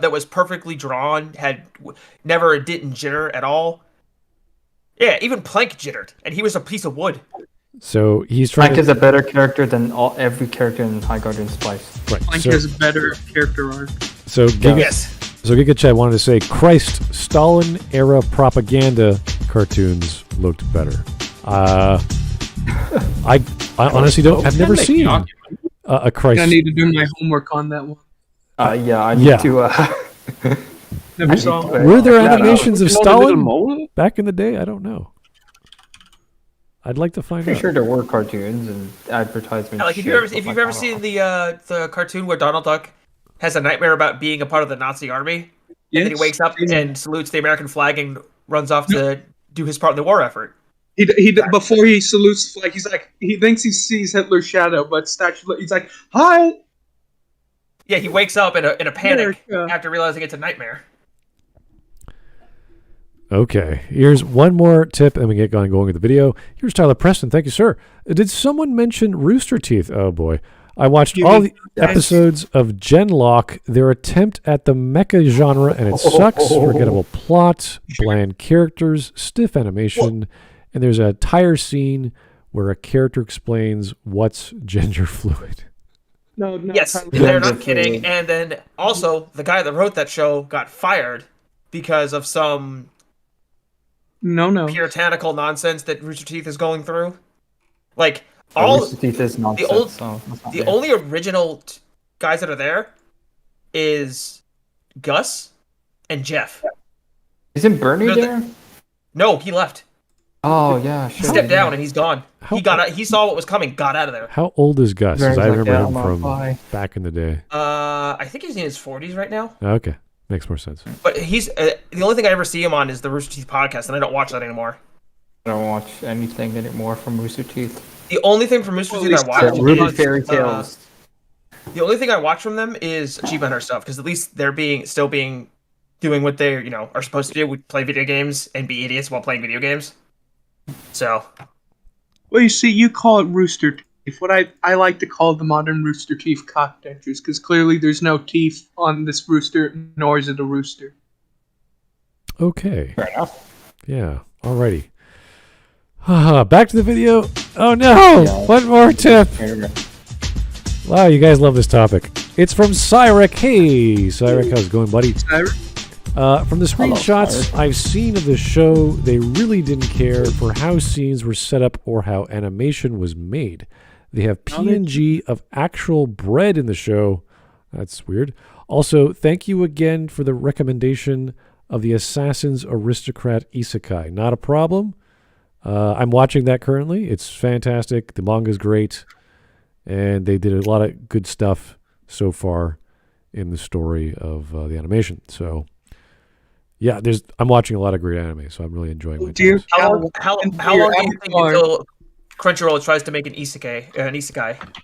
that was perfectly drawn, never didn't jitter at all. Yeah, even Plank jittered, and he was a piece of wood. So he's trying Plank to... is a better character than every character in High Guardian Spice. Right. Plank So, has a better character arc. so Giga, Yes. so Giga Chad wanted to say, Christ, Stalin era propaganda cartoons looked better. I honestly don't. I've never seen a Christ. I need to do my homework on that one. Yeah, I need to. Never saw it. Were there Yeah, animations of You know the little Stalin mole? back in the day? I don't know. I'd like to find Pretty out. sure there were cartoons and advertisements. Like if you've ever seen the cartoon where Donald Duck has a nightmare about being a part of the Nazi army, and then he wakes up and salutes the American flag and runs off to do his part in the war effort. He before he salutes the flag, he's like, he thinks he sees Hitler's shadow, but he's like, hi. Yeah, he wakes up in a panic America. after realizing it's a nightmare. Okay, here's one more tip, and we get going with the video. Here's Tyler Preston. Thank you, sir. Did someone mention Rooster Teeth? Oh boy, I watched all the episodes of Genlock. Their attempt at the mecha genre, and it sucks. Forgettable plot, bland characters, stiff animation, and there's a tire scene where a character explains what's gender fluid. No, Yes, they're not kidding. And then also the guy that wrote that show got fired because of some No. puritanical nonsense that Rooster Teeth is going through. Like Rooster Teeth is nonsense. the only original guys that are there is Gus and Jeff. Isn't Bernie there? No, he left. Oh yeah, He sure. stepped down and he's gone. How- He saw what was coming, got out of there. How old is Gus? 'Cause Very I like, remember yeah, him I'm from bye. back in the day. I think he's in his 40s right now. Okay, makes more sense. But he's the only thing I ever see him on is the Rooster Teeth podcast, and I don't watch that anymore. I don't watch anything anymore from Rooster Teeth. The only thing from Rooster Teeth I watch Ruby is Fairy Tales. the only thing I watch from them is Achievement Hunter stuff, because at least they're doing what they are supposed to do. We play video games and be idiots while playing video games. So Well, you see, you call it Rooster Teeth. What I like to call the modern Rooster Teeth cockdentures, because clearly there's no teeth on this rooster, nor is it a rooster. Okay. Fair enough. Yeah. Alrighty. Back to the video. Oh no! One more tip. Wow, you guys love this topic. It's from Cyrek. Hey, Cyrek, how's it going, buddy? From the screenshots I've seen of the show, they really didn't care for how scenes were set up or how animation was made. They have PNG of actual bread in the show. That's weird. Also, thank you again for the recommendation of the Assassin's Aristocrat Isekai. Not a problem. I'm watching that currently. It's fantastic. The manga's great. And they did a lot of good stuff so far in the story of the animation. So, yeah, I'm watching a lot of great anime, so I'm really enjoying my time. how long do you think until Crunchyroll tries to make an isekai?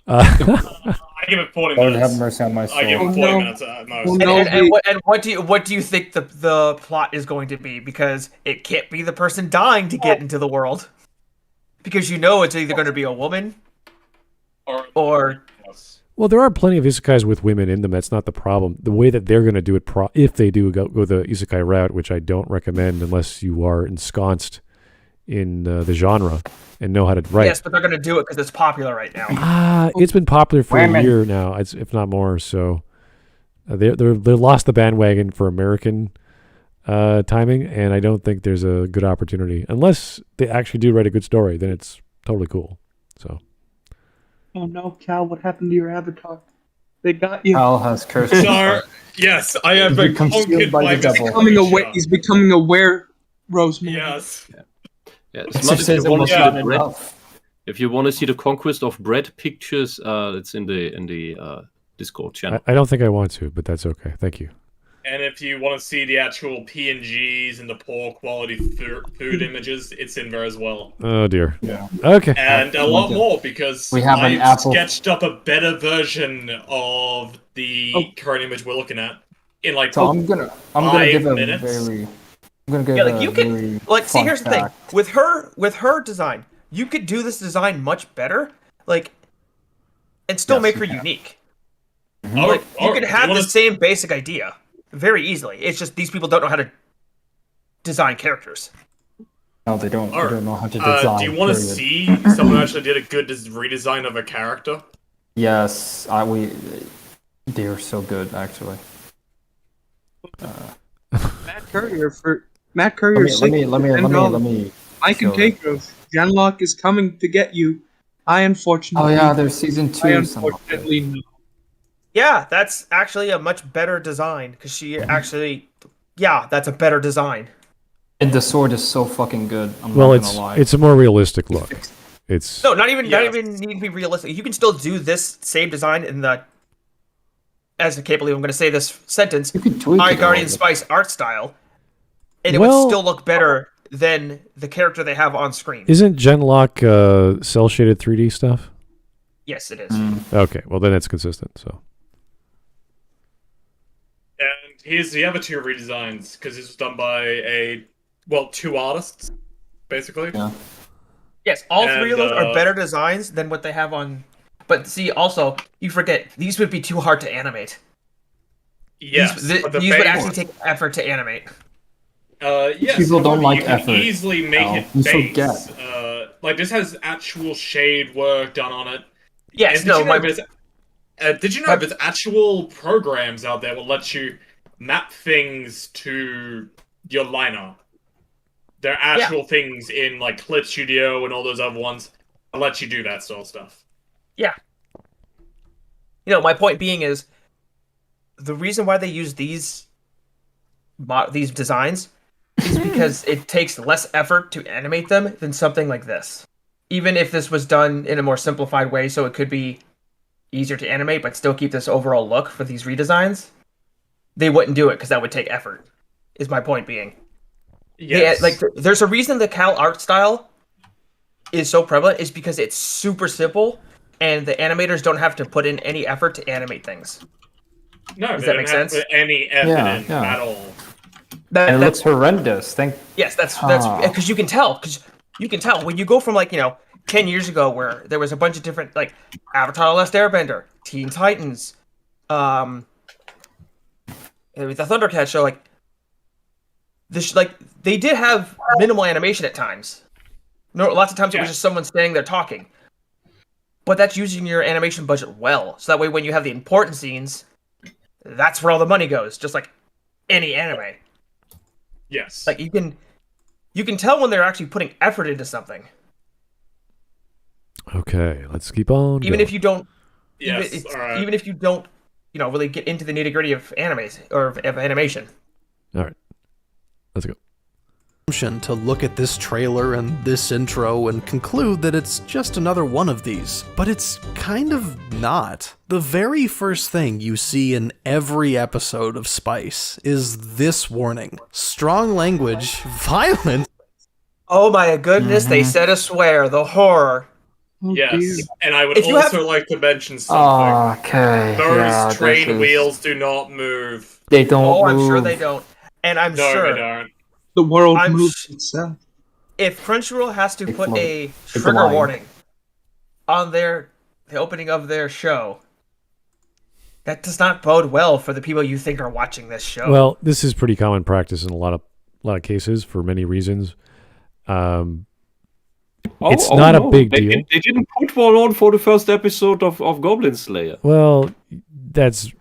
I give it 40 Lord minutes. have mercy on my soul. I give it 40 minutes at most. And what do you think the plot is going to be? Because it can't be the person dying to get into the world, because it's either going to be a woman or Well, there are plenty of isekais with women in them. That's not the problem. The way that they're going to do it, if they do go the isekai route, which I don't recommend unless you are ensconced in the genre and know how to write. Yes, but they're going to do it because it's popular right now. It's been popular for Women. a year now, if not more. So they lost the bandwagon for American timing, and I don't think there's a good opportunity unless they actually do write a good story. Then it's totally cool. So. Oh no, Cal, what happened to your avatar? They got you. Cal has cursed. Yes, I have been conquered by the devil. He's becoming a Rosemary. Yes. Yeah, if you want to see the conquest of bread pictures, it's in the Discord channel. I don't think I want to, but that's okay. Thank you. And if you want to see the actual PNGs and the poor quality food images, it's in there as well. Oh dear. Yeah. Okay. And a lot more, because we have an I've Apple sketched up a better version of the current image we're looking at in like So I'm gonna give a minutes. very I'm gonna give Yeah, like you can really see. fun Here's the thing fact. with her design, you could do this design much better, like, and still Yes, make you her can. unique. Or- Like you or could do have the wanna- same basic idea very easily. It's just these people don't know how to design characters. No, they don't. Or, They don't know how to design. do you want to period. see someone actually did a good redesign of a character? Yes, they are so good actually. Matt Courier for Matt Let Courier. me. I can show take those. Genlock is coming to get you. I unfortunately. Oh yeah, there's season I 2. unfortunately no. Yeah, that's actually a much better design because she actually, yeah, that's a better design. And the sword is so fucking good. I'm Well, not gonna lie. it's a more realistic look. It's No, not even need to be realistic. You can still do this same design in the, as I can't believe I'm going to say this sentence, You can tweak Iron it a Guardian little bit. Spice art style, and it Well- would still look better than the character they have on screen. Isn't Genlock cell shaded 3D stuff? Yes, it is. Okay, well then it's consistent. So And here's the other 2 redesigns, because this was done by 2 artists, basically. Yeah. Yes, all 3 of those And, are better designs than what they have on. But see, also you forget these would be too hard to animate. Yes, these but the would base- actually take effort to animate. Yes, People don't however, like you can effort, easily make Al. it You base. forget. Like this has actual shade work done on it. Yes, And no, did you know there's actual programs out there that will let you map things to your liner? There are actual things in like Clip Studio and all those other ones that let you do that sort of stuff. Yeah. You know, my point being is the reason why they use these designs is because it takes less effort to animate them than something like this. Even if this was done in a more simplified way, so it could be easier to animate, but still keep this overall look for these redesigns, they wouldn't do it because that would take effort. Is my point being? Yes. There's a reason the Cal art style is so prevalent is because it's super simple, and the animators don't have to put in any effort to animate things. No, Does they that don't make have sense? to put any effort Yeah, in yeah. at all. And it That's looks horrendous. yes, that's because you can tell when you go from 10 years ago where there was a bunch of different Avatar: The Last Airbender, Teen Titans, the Thundercats show they did have minimal animation at times. No, lots of times it was just someone standing there talking. But that's using your animation budget well, so that way when you have the important scenes, that's where all the money goes, just like any anime. Yes. Like you can tell when they're actually putting effort into something. okay, let's keep on. Even going. if you don't Yes. All right. even if you don't, really get into the nitty-gritty of animes or of animation. All right, let's go. To look at this trailer and this intro and conclude that it's just another one of these. But it's kind of not. The very first thing you see in every episode of Spice is this warning. Strong language, violence. Oh my goodness, they said a swear, the horror. Yes, and I would If you also like to mention something. Okay. Those train wheels do not move. They don't Oh, move. I'm sure they don't. And I'm No, sure they don't. The world I'm moves sh- itself. if Crunchyroll has to put float. a It's trigger blind. warning on the opening of their show, that does not bode well for the people you think are watching this show. Well, this is pretty common practice in a lot of cases for many reasons. It's not a big deal. They didn't put one on for the first episode of Goblin Slayer. Well, that's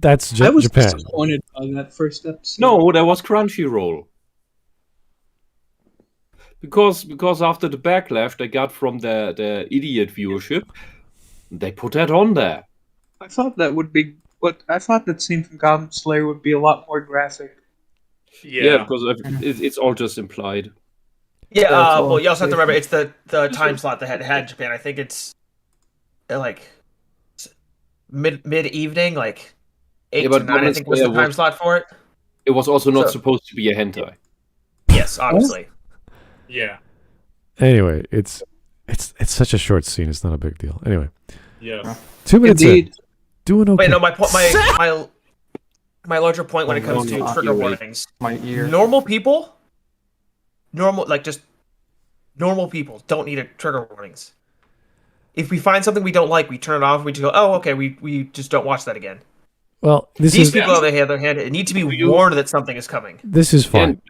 I was Japan. disappointed by that first episode. No, there was Crunchyroll. Because after the backlash they got from the idiot viewership, they put that on there. I thought that would be. But I thought that scene from Goblin Slayer would be a lot more graphic. Yeah, because it's all just implied. yeah, all well, you also have to remember it's the time slot that had in Japan. I think it's mid evening, 8 Yeah, to but 9. I think was the Goblin Slayer time slot for it. It was also not So- supposed to be a hentai. Yes, obviously. Yeah. Anyway, it's such a short scene. It's not a big deal. Anyway, Yeah. 2 minutes in, Indeed. doing okay. Wait, no, my point, my my larger point when it comes to no, trigger ear rape. warnings. My ear. Normal people, just normal people don't need trigger warnings. If we find something we don't like, we turn it off. We just go, oh, okay, we just don't watch that again. Well, These people, on the other hand, need to be warned that something is coming. This is fine. And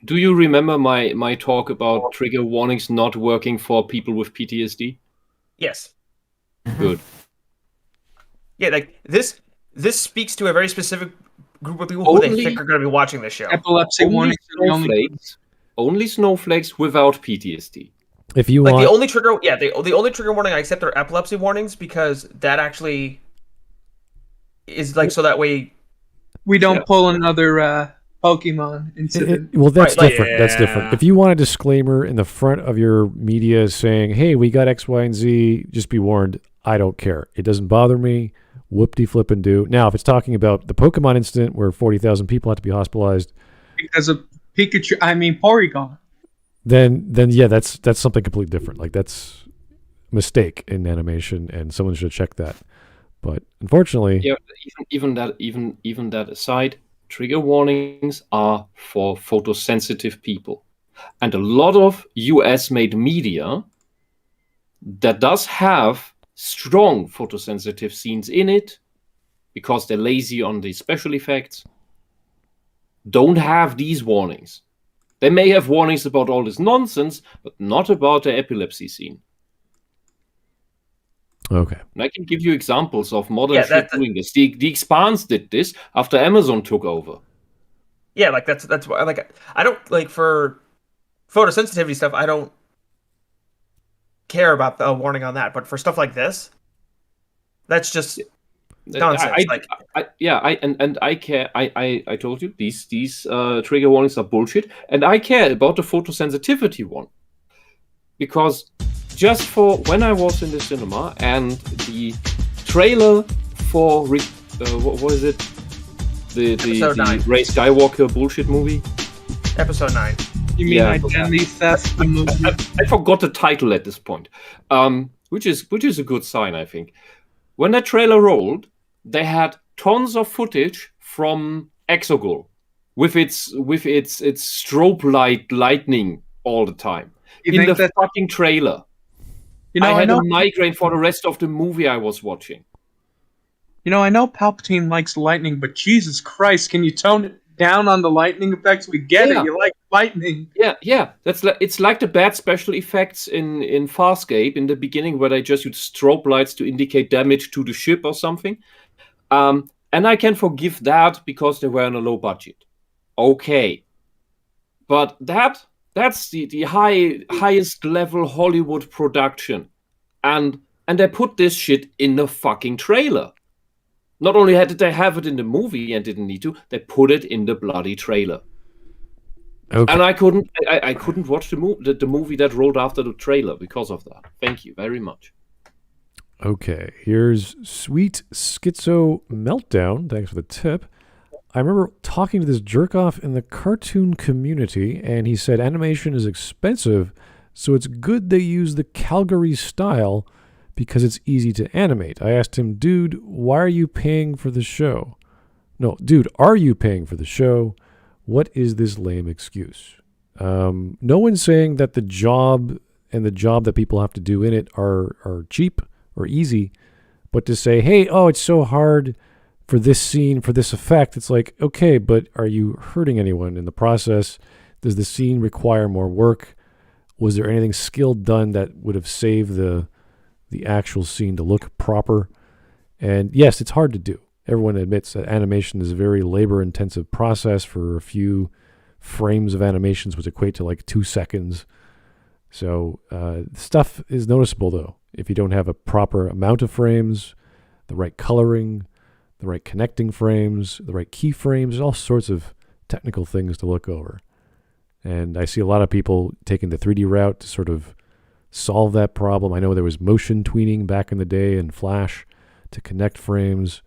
do you remember my talk about trigger warnings not working for people with PTSD? Yes. Good. Yeah, like this speaks to a very specific group of people who they think are going to be watching this show. Epilepsy warnings. Only snowflakes without PTSD. If you like want, the only trigger warning I accept are epilepsy warnings, because that actually is like, so that way we don't pull another Pokemon incident. well, that's Right, different. That's different. If you want a disclaimer in the front of your media saying, "Hey, we got X, Y, and Z," just be warned. I don't care. It doesn't bother me. Whoop-de-flip and do. Now, if it's talking about the Pokemon incident where 40,000 people had to be hospitalized because of Pikachu, Porygon. Then yeah, that's something completely different. Like, that's a mistake in animation, and someone should check that. But unfortunately, yeah, even that aside, trigger warnings are for photosensitive people, and a lot of US-made media that does have strong photosensitive scenes in it, because they're lazy on the special effects, don't have these warnings. They may have warnings about all this nonsense, but not about the epilepsy scene. okay. And I can give you examples of modern shit doing this. The Expanse did this after Amazon took over. Yeah, like that's why, like, I don't, like, for photosensitivity stuff, I don't care about the warning on that. But for stuff like this, that's just nonsense. I care. I told you these trigger warnings are bullshit, and I care about the photosensitivity one, because just for when I was in the cinema and the trailer for what is it? The Ray Skywalker bullshit movie. Episode 9. You mean Identity Theft? The movie? I forgot the title at this point, which is a good sign, I think. When that trailer rolled, they had tons of footage from Exogol with its strobe lightning all the time in the fucking trailer. I had a migraine for the rest of the movie I was watching. I know Palpatine likes lightning, but Jesus Christ, can you tone it down on the lightning effects? We get it. You like lightning. Yeah. It's like the bad special effects in Farscape in the beginning, where they just used strobe lights to indicate damage to the ship or something. And I can forgive that because they were on a low budget. Okay. But that's the highest level Hollywood production. And they put this shit in the fucking trailer. Not only did they have it in the movie and didn't need to, they put it in the bloody trailer. Okay. And I couldn't watch the movie that rolled after the trailer because of that. Thank you very much. Okay, here's Sweet Schizo Meltdown. Thanks for the tip. I remember talking to this jerk-off in the cartoon community, and he said animation is expensive, so it's good they use the Calgary style because it's easy to animate. I asked him, dude, why are you paying for the show? No, dude, are you paying for the show? What is this lame excuse? No one's saying that the job and the job that people have to do in it are cheap or easy, but to say, hey, it's so hard for this scene, for this effect, it's like, okay, but are you hurting anyone in the process? Does the scene require more work? Was there anything skilled done that would have saved the actual scene to look proper? And yes, it's hard to do. Everyone admits that animation is a very labor-intensive process. For a few frames of animations which equate to like 2 seconds. So stuff is noticeable, though, if you don't have a proper amount of frames, the right coloring, the right connecting frames, the right keyframes, all sorts of technical things to look over. And I see a lot of people taking the 3D route to sort of solve that problem. I know there was motion tweening back in the day in Flash to connect frames.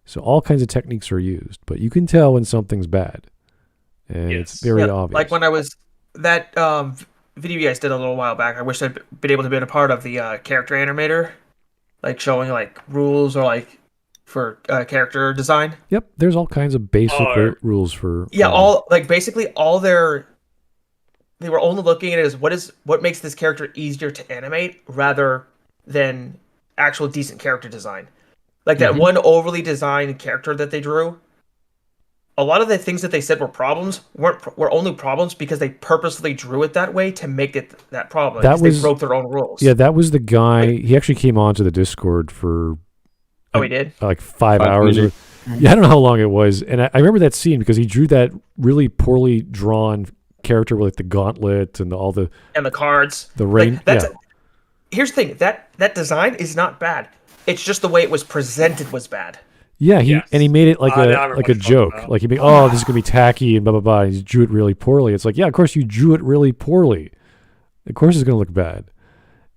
So all kinds of techniques are used, but you can tell when something's bad. And it's very obvious. Like when I was, that video you guys did a little while back, I wish I'd been able to be a part of the character animator, like showing like rules or like for character design. Yep, there's all kinds of basic rules for. Yeah, basically all they were only looking at it as what makes this character easier to animate rather than actual decent character design. Like that one overly designed character that they drew. A lot of the things that they said were problems were only problems because they purposely drew it that way to make it that problem. They broke their own rules. Yeah, that was the guy. He actually came onto the Discord for. Oh, he did? Like 5 hours. Yeah, I don't know how long it was. And I remember that scene because he drew that really poorly drawn character with like the gauntlet and all the cards. The rain. Here's the thing. That design is not bad. It's just the way it was presented was bad. Yeah, he made it like a joke. Like he made, this is gonna be tacky and blah blah blah. And he drew it really poorly. It's like, yeah, of course you drew it really poorly. Of course it's gonna look bad.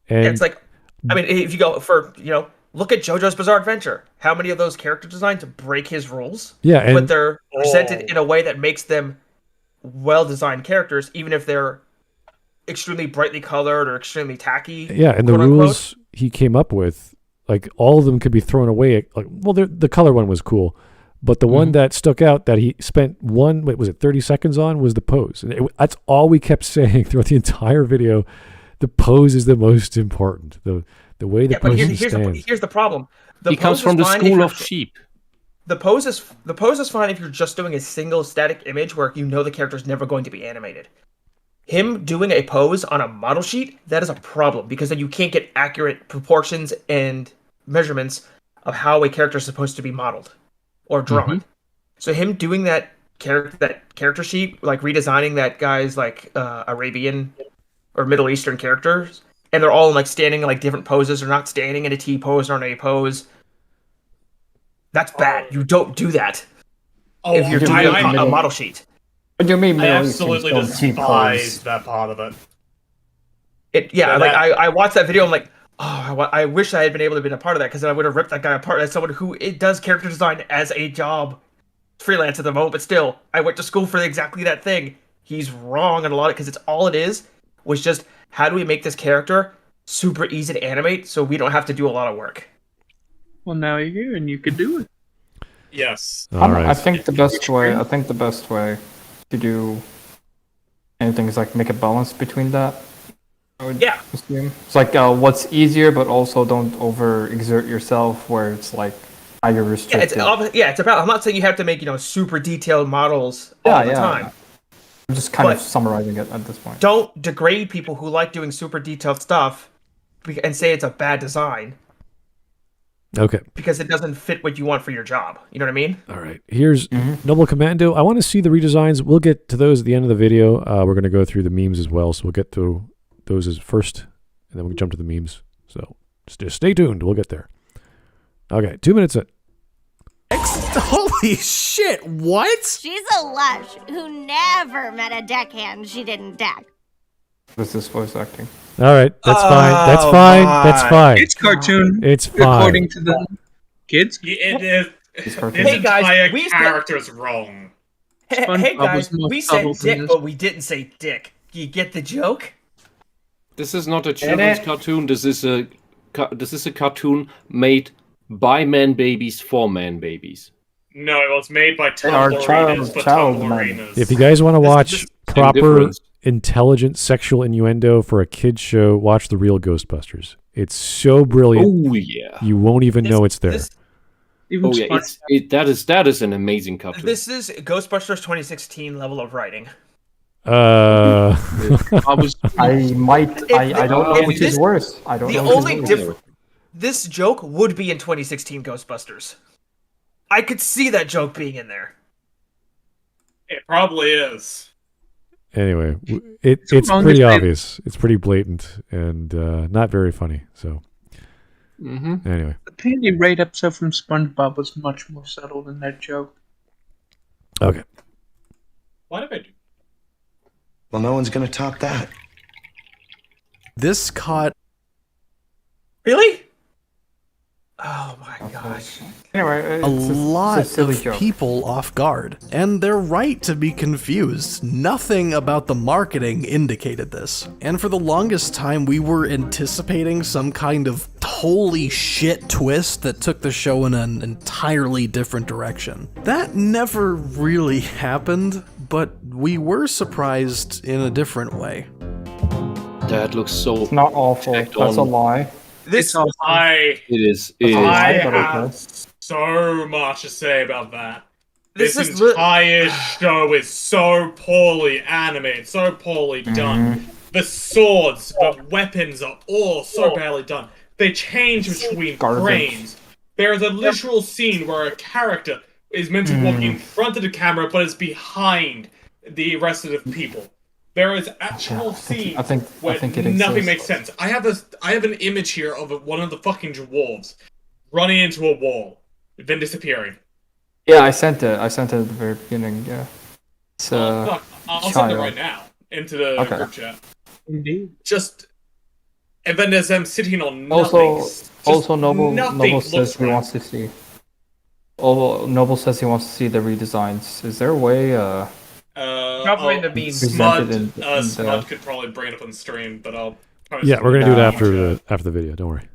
And it's like, I mean, if you go for look at JoJo's Bizarre Adventure. How many of those character designs break his rules? Yeah, but they're presented in a way that makes them well-designed characters, even if they're extremely brightly colored or extremely tacky. Yeah, and the rules he came up with, like all of them could be thrown away. Like, well, the color one was cool, but the one that stuck out that he spent 30 seconds on was the pose, and that's all we kept saying throughout the entire video. The pose is the most important. The way the person stands. Here's the problem. He comes from the school of sheep. The pose is fine if you're just doing a single static image where the character is never going to be animated. Him doing a pose on a model sheet, that is a problem because then you can't get accurate proportions and measurements of how a character is supposed to be modeled or drawn. So him doing that character sheet, like redesigning that guy's like Arabian or Middle Eastern characters, and they're all like standing in like different poses. They're not standing in a T pose or an A pose. That's bad. You don't do that if you're doing a model sheet. What do you mean? I absolutely despise that part of it. I watched that video. I'm like, I wish I had been able to be a part of that because then I would have ripped that guy apart as someone who does character design as a job, freelance at the moment. But still, I went to school for exactly that thing. He's wrong on a lot of because it's all it is was just how do we make this character super easy to animate so we don't have to do a lot of work. Well, now you're here and you can do it. Yes. I think the best way to do anything is like make a balance between that. I would assume. It's like what's easier, but also don't overexert yourself. Where it's like you're restricted. It's about. I'm not saying you have to make super detailed models all the time. I'm just kind of summarizing it at this point. Don't degrade people who like doing super detailed stuff and say it's a bad design. Okay. Because it doesn't fit what you want for your job. You know what I mean? All right. Here's Noble Commando. I want to see the redesigns. We'll get to those at the end of the video. We're going to go through the memes as well, so we'll get to those as first, and then we'll jump to the memes. So just stay tuned. We'll get there. Okay, 2 minutes in. Holy shit, what? She's a lush who never met a deckhand she didn't deck. This is voice acting. All right, that's fine. That's fine. That's fine. It's cartoon. It's fine. According to the kids. It is. Hey guys, character's wrong. Hey guys, we said dick, but we didn't say dick. You get the joke? This is not a children's cartoon. This is a cartoon made by man babies for man babies. No, it was made by Tumblr arenas for Tumblr arenas. If you guys want to watch proper intelligent sexual innuendo for a kid's show, watch The Real Ghostbusters. It's so brilliant. Oh yeah. You won't even know it's there. That is an amazing cartoon. This is Ghostbusters 2016 level of writing. I don't know which is worse. I don't know. The only difference. This joke would be in 2016 Ghostbusters. I could see that joke being in there. It probably is. Anyway, it's pretty obvious. It's pretty blatant and not very funny. So, anyway. The Pandy Raid episode from SpongeBob was much more subtle than that joke. Okay. What did I do? Well, no one's going to top that. This caught... Really? Oh my gosh. Anyway, a lot it's a silly of joke. people off guard, and they're right to be confused. Nothing about the marketing indicated this. And for the longest time, we were anticipating some kind of holy shit twist that took the show in an entirely different direction. That never really happened, but we were surprised in a different way. That looks so. It's not awful. tacked That's a on. lie. This I It is. It is. I but have okay. so much to say about that. This This is entire show is so poorly animated, so poorly done. The swords, the weapons are all so badly done. They change between Garbage. frames. There is a literal scene where a character is meant to walk in front of the camera, but is behind the rest of the people. There is actual scenes where nothing makes sense. I have an image here of one of the fucking dwarves running into a wall, then disappearing. Yeah, I sent it. I sent it at the very beginning. Yeah. It's Fuck, I'll send it child. right now into the Okay. group chat. Indeed. Just, and then there's them sitting on nothing. Also, Noble nothing says looks he right. wants to see. Noble says he wants to see the redesigns. Is there a way? Probably in the memes. Presented in Smud the- could probably bring it up on stream, but I'll. post Yeah, it we're gonna in do it the after the video. Don't worry.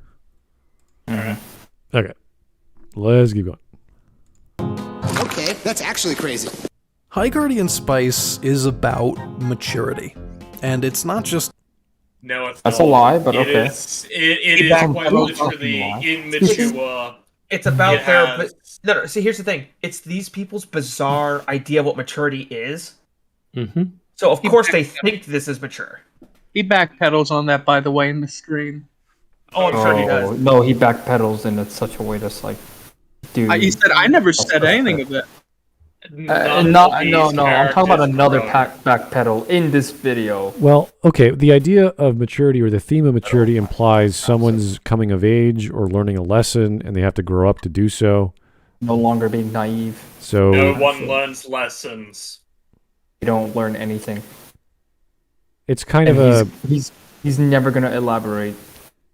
Alright. Okay, let's keep going. Okay, that's actually crazy. High Guardian Spice is about maturity, and it's not just No, it's That's not. a lie, but It okay. is- It is That's quite a literally lie. immature. It's about It their. has- No. See, here's the thing. It's these people's bizarre idea of what maturity is. Mm-hmm. So of course they think this is mature. He backpedals on that, by the way, in the stream. Oh, I'm sure he does. No, he backpedals in such a way that's like, dude. He said, I never said anything of that. No. I'm talking about another backpedal in this video. Well, okay, the idea of maturity or the theme of maturity implies someone's coming of age or learning a lesson, and they have to grow up to do so. No longer being naive. So No one learns lessons. You don't learn anything. it's kind And of a he's never gonna elaborate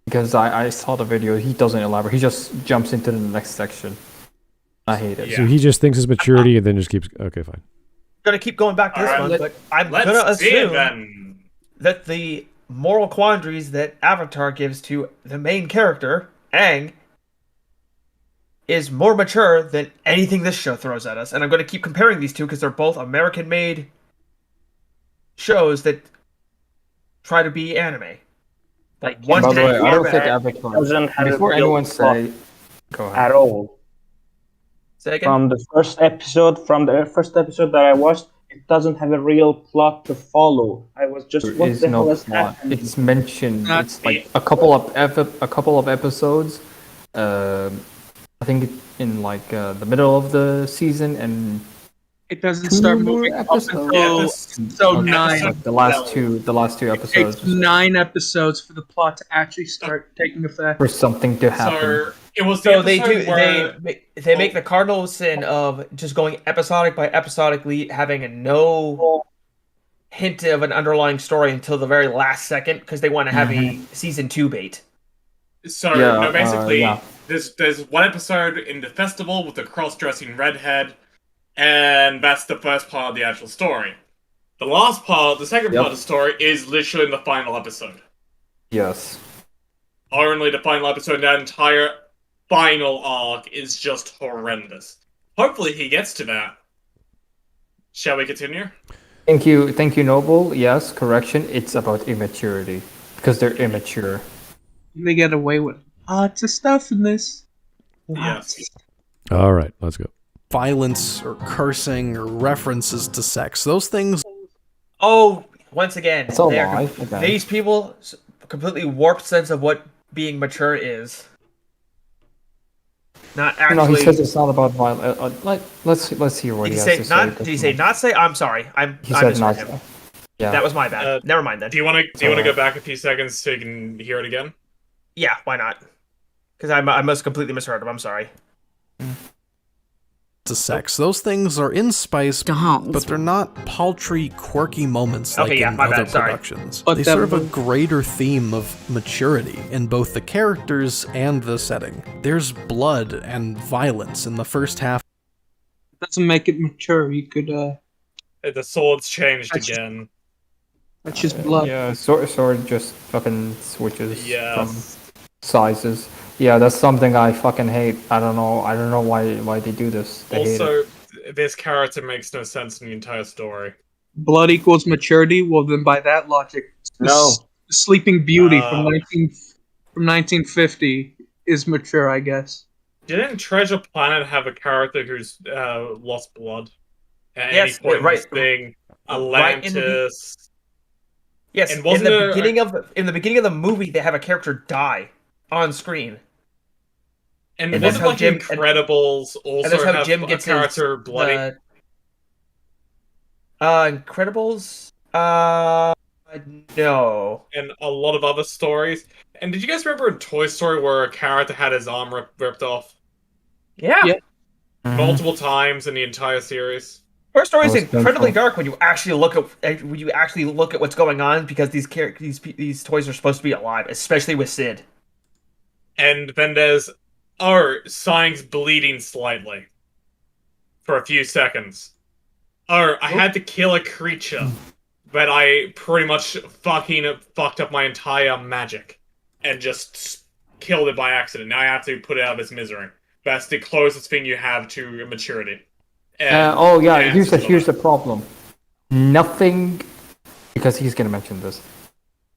because I saw the video. He doesn't elaborate. He just jumps into the next section. I hate it. so he just thinks it's maturity and then just keeps. Okay, fine. Gonna keep going back to this Alright, one, but I'm let's gonna see it assume then. that the moral quandaries that Avatar gives to the main character, Aang, is more mature than anything this show throws at us. And I'm going to keep comparing these two because they're both American-made shows that try to be anime. Like one By the way, I don't think doesn't Avatar. have a Before real anyone plot say, go ahead. at all. Say again? From the first episode that I watched, it doesn't have a real plot to follow. I was just, There what is the hell no is plot. happening? It's mentioned. Not It's like a couple of episodes. I think in like the middle of the season and It doesn't start two moving up episodes. until episode 9. Like the last two It episodes takes 9 episodes for the plot to actually start taking effect. for something to happen. So it was the So they episode do. where They make the cardinal sin of just going episodic by episodically, having no hint of an underlying story until the very last second because they want to have a season 2 bait. So Yeah, no, basically, yeah. there's one episode in the festival with the cross-dressing redhead, and that's the first part of the actual story. The last part, the second part of the story, is literally in the final episode. Yes. Only the final episode, that entire final arc is just horrendous. Hopefully he gets to that. Shall we continue? Thank you, Noble. Yes, correction. It's about immaturity because they're immature. They get away with lots of stuff in this. Yes. All right, let's go. violence or cursing or references to sex. Those things. Oh, once again, It's a they are lie, com- okay. these people completely warped sense of what being mature is. Not actually. No, he says it's not about violence. Let's hear what Did he he has say to say. not? Did he say not say? I'm sorry. He I said misheard not. him. Yeah. That was my bad. Never mind then. Do you want to go back a few seconds so you can hear it again? Yeah, why not? Because I must completely misheard him. I'm sorry. to sex. Those things are in Spice, but they're not paltry, quirky moments like in other productions. But They serve a greater theme of maturity in both the characters and the setting. There's blood and violence in the first half. Doesn't make it mature. You could The sword's changed again. That's just blood. Yeah, sword just fucking switches Yes. from sizes. Yeah, that's something I fucking hate. I don't know why they do this. They hate it. Also, this character makes no sense in the entire story. Blood equals maturity. Well, then by that logic, No. Sleeping Beauty from 1950 is mature, I guess. Didn't Treasure Planet have a character who's lost blood at Yes, any point in right. this thing? Right in the Atlantis. Yes, And in wasn't the there beginning of the movie, they have a character die on screen. And that's wasn't how like Jim- Incredibles and that's also how have Jim a gets character his, bloody? Incredibles? No. And a lot of other stories. And did you guys remember in Toy Story where a character had his arm ripped off? Yeah. Multiple times in the entire series. Toy Story is That was incredibly painful. dark when you actually look at what's going on, because these toys are supposed to be alive, especially with Sid. And then there's Sign's bleeding slightly. For a few seconds. I had to kill a creature. But I pretty much fucking fucked up my entire magic. And just killed it by accident. Now I have to put it out of its misery. That's the closest thing you have to maturity. And Here's the problem. Nothing, because he's gonna mention this.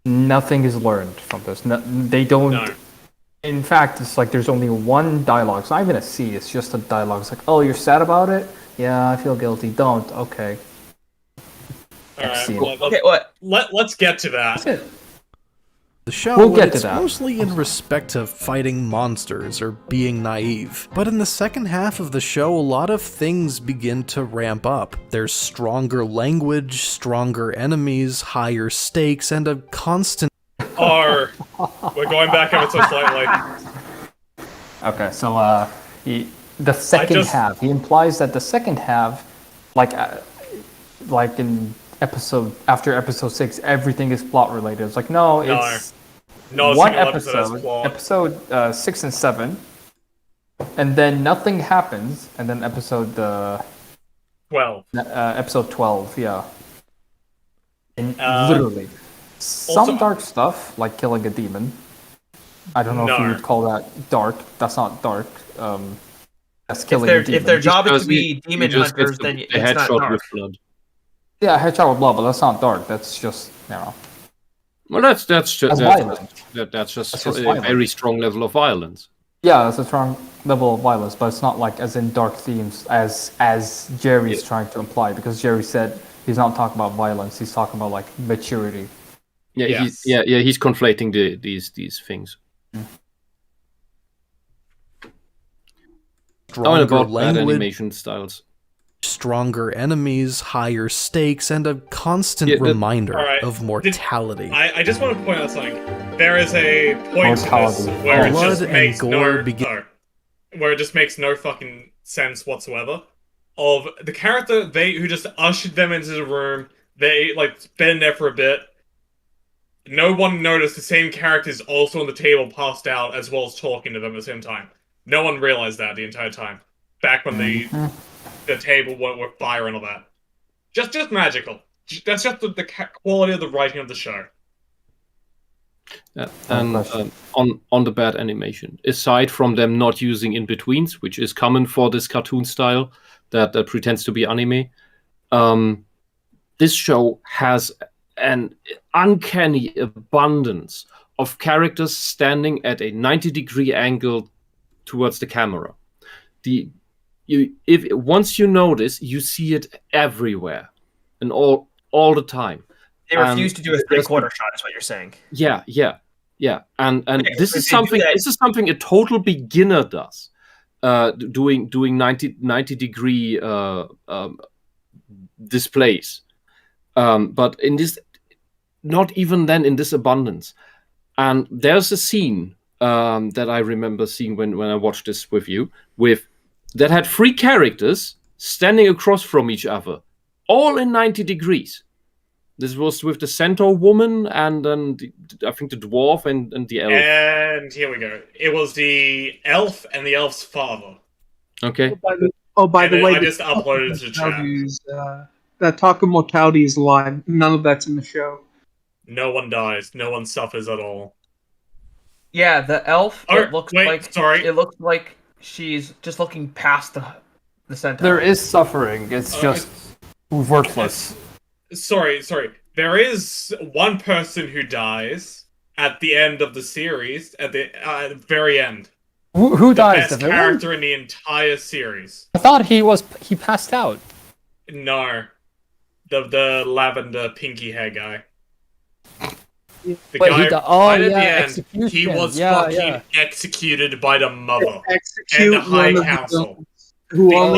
Nothing is learned from this. They don't. No. In fact, it's like there's only one dialogue. It's not even a C. It's just a dialogue. It's like, oh, you're sad about it? Yeah, I feel guilty. Don't. Okay. Alright, scene. let's get to that. The show, We'll get to it's that. mostly in respect to fighting monsters or being naive. But in the second half of the show, a lot of things begin to ramp up. There's stronger language, stronger enemies, higher stakes, and a constant... We're going back ever so slightly. Okay, so the second half. He implies that the second half, like in after episode 6, everything is plot related. It's like it's No one single episode has episode, plot. episode 6 and 7, and then nothing happens, and then episode 12. Episode 12, yeah. And Uh, literally, some also- dark stuff like killing a demon. I don't know if you No. would call that dark. That's not dark. That's killing a demon. If their job is Just- to be he demon just hunters, gets then the it's not headshot dark. with blood. Yeah, headshot with blood, but that's not dark. That's just Well, that's violent. That's just That's a just violent. very strong level of violence. Yeah, it's a strong level of violence, but it's not like as in dark themes as Jerry's trying to imply, because Jerry said he's not talking about violence. He's talking about like maturity. Yeah, Yes. he's conflating these things. Stronger About bad language, animation styles. stronger enemies, higher stakes, and a constant reminder Alright. of mortality. I just want to point out something. There is a point to this Mortality. where it Blood just and makes gore where it just makes no fucking sense whatsoever. Of the character who just ushered them into the room, they been there for a bit. No one noticed the same character is also on the table, passed out, as well as talking to them at the same time. No one realized that the entire time. Back when the table went with fire and all that. Just magical. That's just the quality of the writing of the show. And on the bad animation, aside from them not using in-betweens, which is common for this cartoon style that pretends to be anime, this show has an uncanny abundance of characters standing at a 90-degree angle towards the camera. Once you notice, you see it everywhere and all the time. They refuse to do a three-quarter shot, is what you're saying. Yeah. And Okay, this so is if they do something. that- This is something a total beginner does. Doing 90-degree displays, but in this, not even then in this abundance. And there's a scene that I remember seeing when I watched this with you, with that had 3 characters standing across from each other, all in 90 degrees. This was with the centaur woman and then I think the dwarf and the elf. And here we go. It was the elf and the elf's father. Okay. By the way, I just uploaded to chat. That talk of mortality is a lie. None of that's in the show. No one dies. No one suffers at all. Yeah, the elf. Oh, It looks like she's just looking past the centaur. There is suffering. It's just worthless. Sorry. There is one person who dies at the end of the series, at the very end. Who dies? The best character in the entire series. I thought he passed out. No. The lavender pinky hair guy. The Wait, guy right at the end, execution. he was fucking executed by the mother Execute and the High one of the Council. villains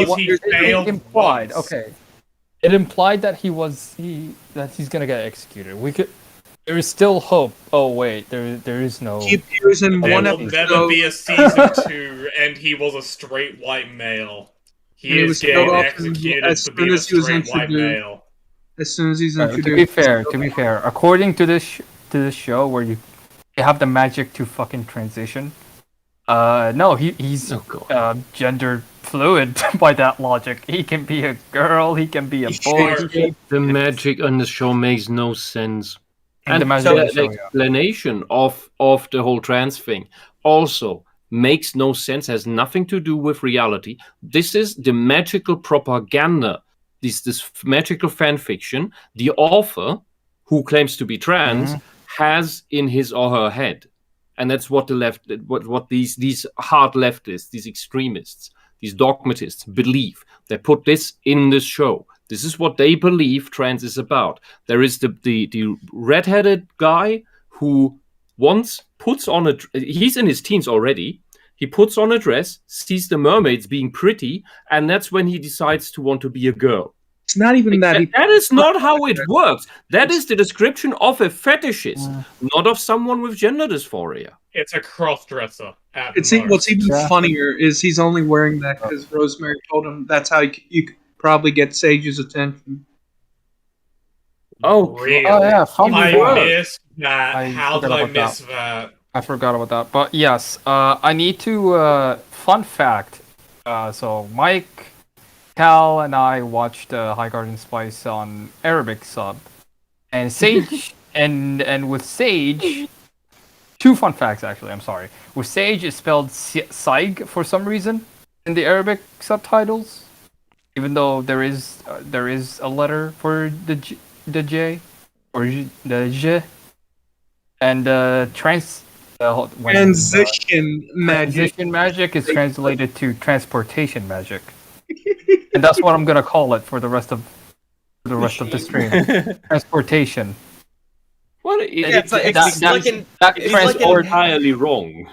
who Because he failed implied. once. Okay, it implied that that he's gonna get executed. There is still hope. Oh wait, there is no. He appears in There one will episode. never be a season 2, and he was a straight white male. He And he is was getting killed off executed as for soon being a as he was straight white introduced. male. As soon as he's To introduced. be fair, according to this show where you have the magic to fucking transition, no, he's gender fluid by that logic. He can be a girl, he can be a boy. The magic on the show makes no sense. And the magic the on the show, yeah. explanation of the whole trans thing also makes no sense, has nothing to do with reality. This is the magical propaganda, this magical fan fiction the author, who claims to be trans, has in his or her head. And that's what what these hard leftists, these extremists, these dogmatists believe. They put this in the show. This is what they believe trans is about. There is the red-headed guy who once puts on he's in his teens already. He puts on a dress, sees the mermaids being pretty, and that's when he decides to want to be a girl. It's not even that. That is not how it works. That is the description of a fetishist, not of someone with gender dysphoria. It's a cross-dresser. What's even funnier is he's only wearing that because Rosemary told him that's how you could probably get Sage's attention. Oh, really? Oh yeah, I missed that. How did I miss that? I forgot about that. But yes, I need to. Fun fact. So Mike, Cal, and I watched High Garden Spice on Arabic sub, and Sage, and with Sage. 2 fun facts, actually. I'm sorry. With Sage, it's spelled Saig for some reason in the Arabic subtitles, even though there is a letter for the J or the J, and transition magic is translated to transportation magic, and that's what I'm gonna call it for the rest of the stream. Transportation. Well, it's entirely wrong.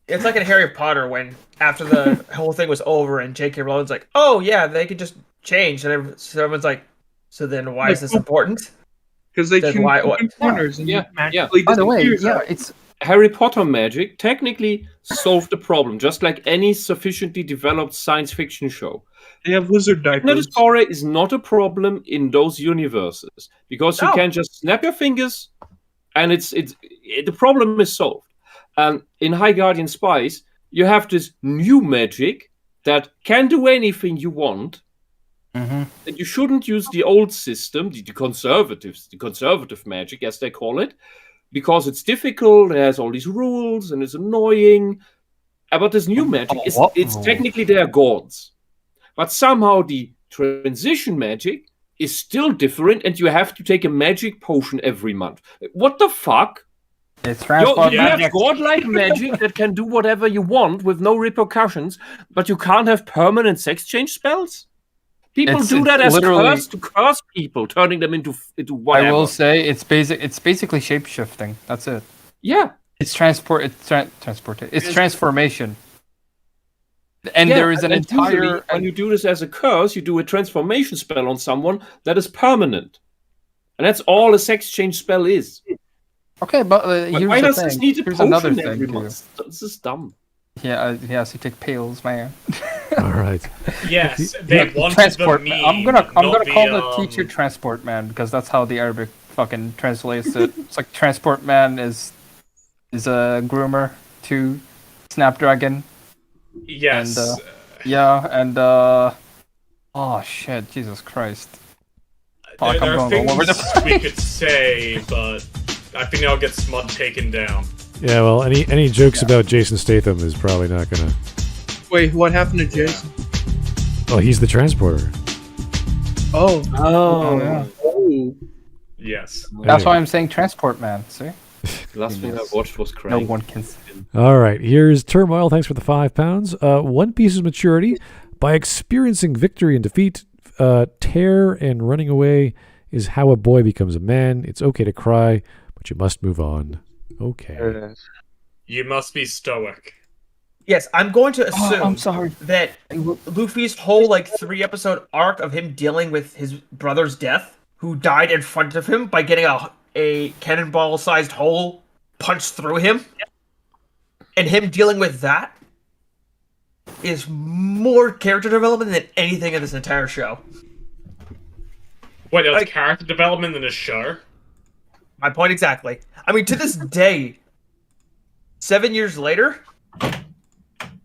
It's like in Harry Potter when after the whole thing was over and J.K. Rowling's like, "Oh yeah, they could just change," and everyone's like, "So then why is this important?" Because they can corners and magically By the way, disappears. It's Harry Potter magic technically solved the problem, just like any sufficiently developed science fiction show. They have wizard diapers. Gender dysphoria is not a problem in those universes because you can just snap your fingers, and the problem is solved. And in High Guardian Spice, you have this new magic that can do anything you want. And you shouldn't use the old system, the conservative magic, as they call it, because it's difficult. It has all these rules and it's annoying. But this new magic, it's technically they are gods. But somehow the transition magic is still different, and you have to take a magic potion every month. What the fuck? It's transport you magic. have godlike magic that can do whatever you want with no repercussions, but you can't have permanent sex change spells? People do that as curse to curse people, turning them into whatever. I will say it's basically shape-shifting. That's it. Yeah. It's transformation. And there is an entire... When you do this as a curse, you do a transformation spell on someone that is permanent. And that's all a sex change spell is. Okay, but here's why the does thing. this need a Here's potion another every thing, month? This is dumb. Yeah, so you take pills, man. All right. Yes, they wanted transport the man. meme. I'm gonna not call the teacher transport man because that's how the Arabic fucking translates it. It's like transport man is a groomer to Snapdragon. Yes. And oh shit, Jesus Christ. Fuck, there I'm are going all over things the we could say, but I think I'll get Smud taken down. Yeah, well, any jokes about Jason Statham is probably not gonna. Wait, what happened to Jason? Oh, he's the transporter. Oh. yeah. Oh. Yes. That's why I'm saying transport man, see? Last thing I watched was Craig. No one can. All right, here's Turmoil. Thanks for the £5. One Piece's maturity. By experiencing victory and defeat, terror and running away is how a boy becomes a man. It's okay to cry, but you must move on. Okay. You must be stoic. Yes, I'm going to assume I'm sorry. that Luffy's whole 3-episode arc of him dealing with his brother's death, who died in front of him by getting a cannonball-sized hole punched through him, and him dealing with that is more character development than anything in this entire show. Wait, there's character development in the show? My point exactly. I mean, to this day, 7 years later,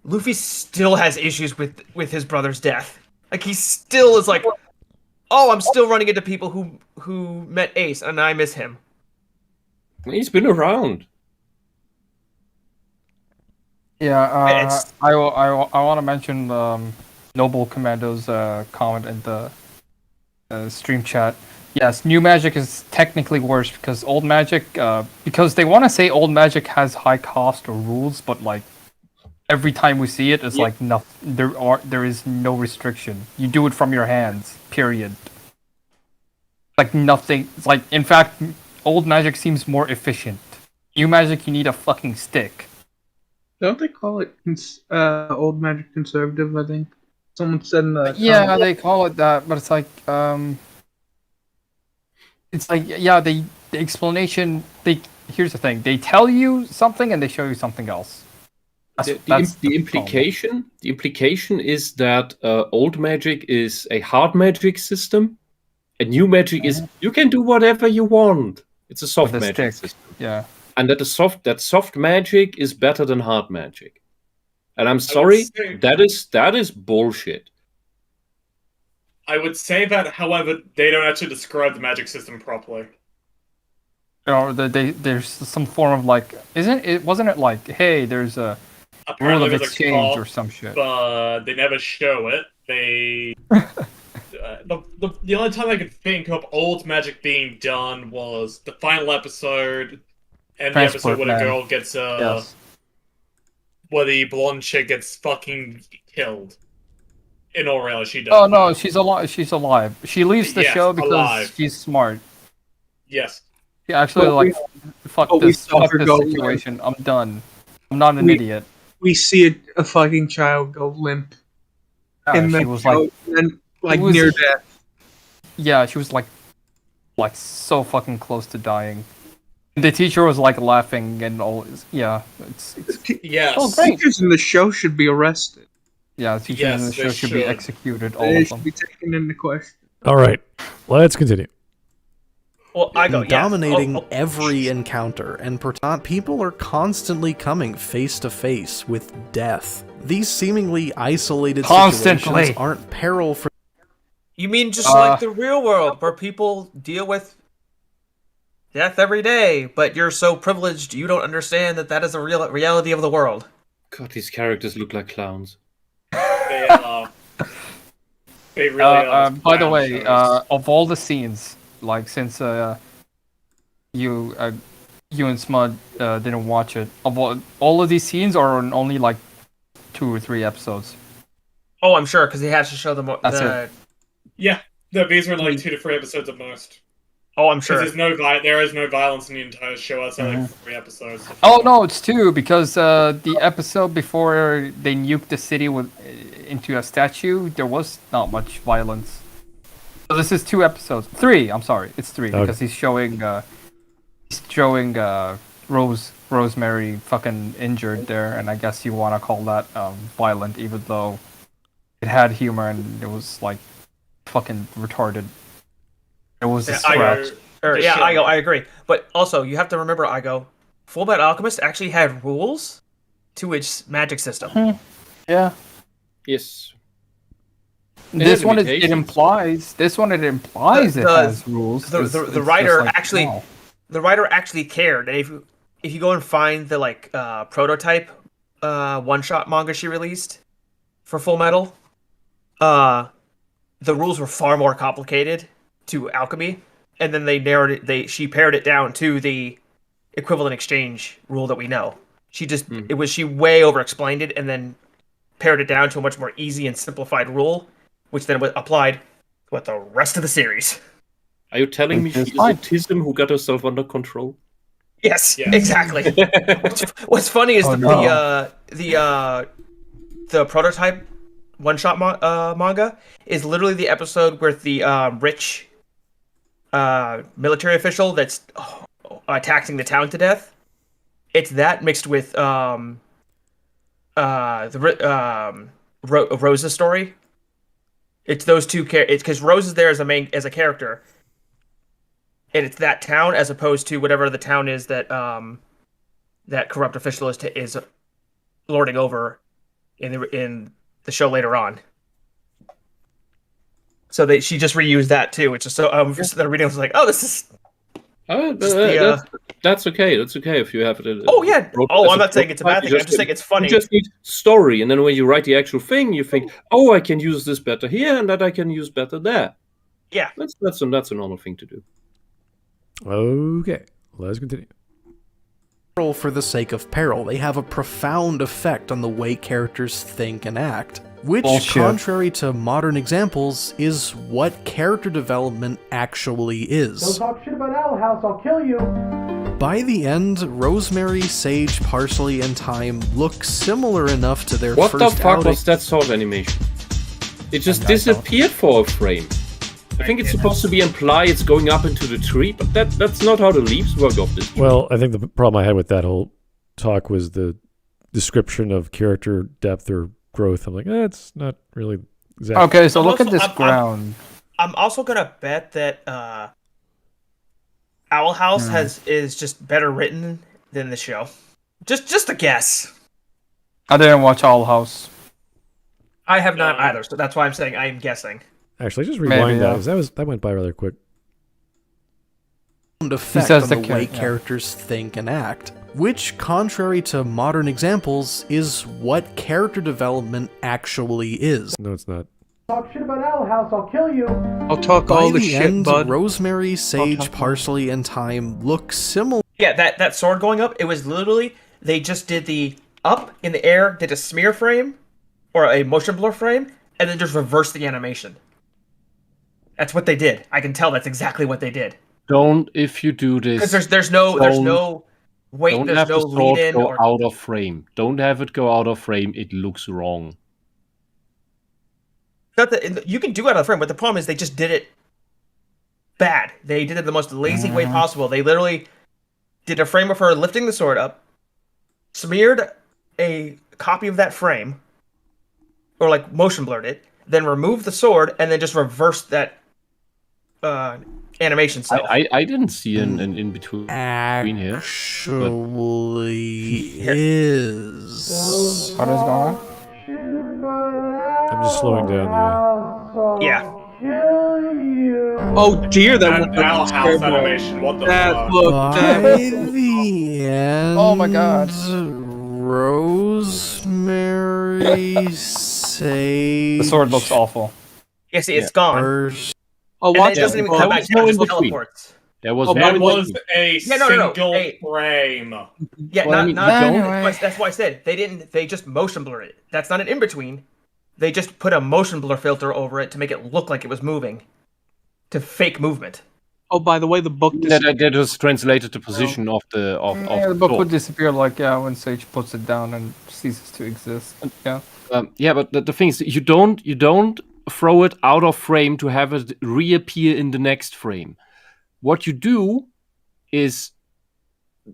Luffy still has issues with his brother's death. Like, he still is like, oh, I'm still running into people who met Ace, and I miss him. He's been around. Yeah, I want to mention Noble Commando's comment in the stream chat. Yes, new magic is technically worse because old magic, because they want to say old magic has high cost or rules, but every time we see it, it's like there is no restriction. You do it from your hands. Period. Like nothing. It's like, in fact, old magic seems more efficient. New magic, you need a fucking stick. Don't they call it old magic conservative? I think someone said in the Yeah, they call it that, but it's like the explanation. Here's the thing: they tell you something and they show you something else. The implication is that old magic is a hard magic system, and new magic is you can do whatever you want. It's a soft magic system. Yeah. And that soft magic is better than hard magic. And I'm sorry, that is bullshit. I would say that, however, they don't actually describe the magic system properly. Or there's some form of wasn't it hey, there's a rule of exchange or some shit. But they never show it. They the only time I could think of old magic being done was the final episode. And the episode where the girl gets where the blonde chick gets fucking killed. In all reality, she does. Oh no, she's alive. She's alive. She leaves the show because she's smart. Yes. She actually fuck this situation. I'm done. I'm not an idiot. We see a fucking child go limp. Yeah, she was near death. Yeah, she was like so fucking close to dying. The teacher was laughing and all. Yeah, it's yes. Oh, teachers in the show should be arrested. Yeah, teachers in the show should be executed. All they of should them. be taken into question. All right, let's continue. Well, I go dominating every encounter, and people are constantly coming face to face with death. These seemingly isolated situations aren't peril for. You mean just like the real world, where people deal with death every day, but you're so privileged you don't understand that is a real reality of the world. God, these characters look like clowns. They are. They really are. By the way, of all the scenes, since you and Smud didn't watch it, of all of these scenes are on only 2 or 3 episodes. Oh, I'm sure, because he has to show them. That's it. Yeah, these are 2 to 3 episodes at most. Oh, I'm sure. There is no violence in the entire show outside 3 episodes. Oh no, it's 2 because the episode before they nuked the city into a statue, there was not much violence. So this is 2 episodes. 3. I'm sorry, it's 3 because he's showing Rosemary fucking injured there, and I guess you want to call that violent, even though it had humor and it was like fucking retarded. It was a Yeah, stretch. I agree. But also, you have to remember, Fullmetal Alchemist actually had rules to its magic system. Yeah. Yes. This one it implies. This one it implies it has rules. The writer actually cared. And if you go and find the prototype one-shot manga she released for Full Metal, the rules were far more complicated to alchemy, and then she pared it down to the equivalent exchange rule that we know. She way over explained it and then pared it down to a much more easy and simplified rule, which then applied to the rest of the series. Are you telling me she's a Tism who got herself under control? Yes. Exactly. What's funny is the prototype one-shot manga is literally the episode where the rich military official that's taxing the town to death. It's that mixed with Rose's story. It's those two it's because Rose is there as a character, and it's that town as opposed to whatever the town is that that corrupt official is lording over in the show later on. So she just reused that too. It's just so the reading was like, oh, this is. That's okay. That's okay if you have it. I'm not saying it's a bad thing. I'm just saying it's funny. You just need story, and then when you write the actual thing, you think, "Oh, I can use this better here, and that I can use better there." Yeah, that's a normal thing to do. Okay, let's continue. For the sake of peril, they have a profound effect on the way characters think and act, which, contrary to modern examples, is what character development actually is. Don't talk shit about Owl House, I'll kill you! By the end, Rosemary, Sage, Parsley, and Thyme look similar enough to their first outing. What the fuck was that sword animation? It just disappeared for a frame. I think it's supposed to be implied it's going up into the tree, but that's not how the leaves work off this tree. Well, I think the problem I had with that whole talk was the description of character depth or growth. I'm like, it's not really exactly. Okay, so look at this ground. I'm also gonna bet that Owl House is just better written than the show. Just a guess. I didn't watch Owl House. I have not either, so that's why I'm saying I am guessing. Actually, just rewind that. That went by rather quick. Effect on the way characters think and act, which, contrary to modern examples, is what character development actually is. No, it's not. Talk shit about Owl House, I'll kill you! I'll talk all the shit, bud. Rosemary, Sage, Parsley, and Thyme look similar. Yeah, that sword going up, it was literally, they just did the up in the air, did a smear frame, or a motion blur frame, and then just reversed the animation. That's what they did. I can tell that's exactly what they did. If you do this, because there's no wait, don't there's have no the sword lead in go or out of frame. Don't have it go out of frame. It looks wrong. not that you can do it out of frame, but the problem is they just did it bad. They did it the most lazy way possible. They literally did a frame of her lifting the sword up, smeared a copy of that frame, or like motion blurred it, then removed the sword, and then just reversed that animation stuff. I didn't see an in between here. Actually, is. What is going on? I'm just slowing down. Yeah. Oh dear, that Owl House animation. What the fuck? By the end, oh my god. Rosemary say the sword looks awful. Yeah, see, it's gone. Oh, and it doesn't even come back down, it just teleports. There was a single frame. Yeah, that's why I said they just motion blur it. That's not an in-between. They just put a motion blur filter over it to make it look like it was moving. To fake movement. Oh, by the way, the book that was translated to position of the the book would disappear when Sage puts it down and ceases to exist. Yeah. But the thing is, you don't throw it out of frame to have it reappear in the next frame. What you do is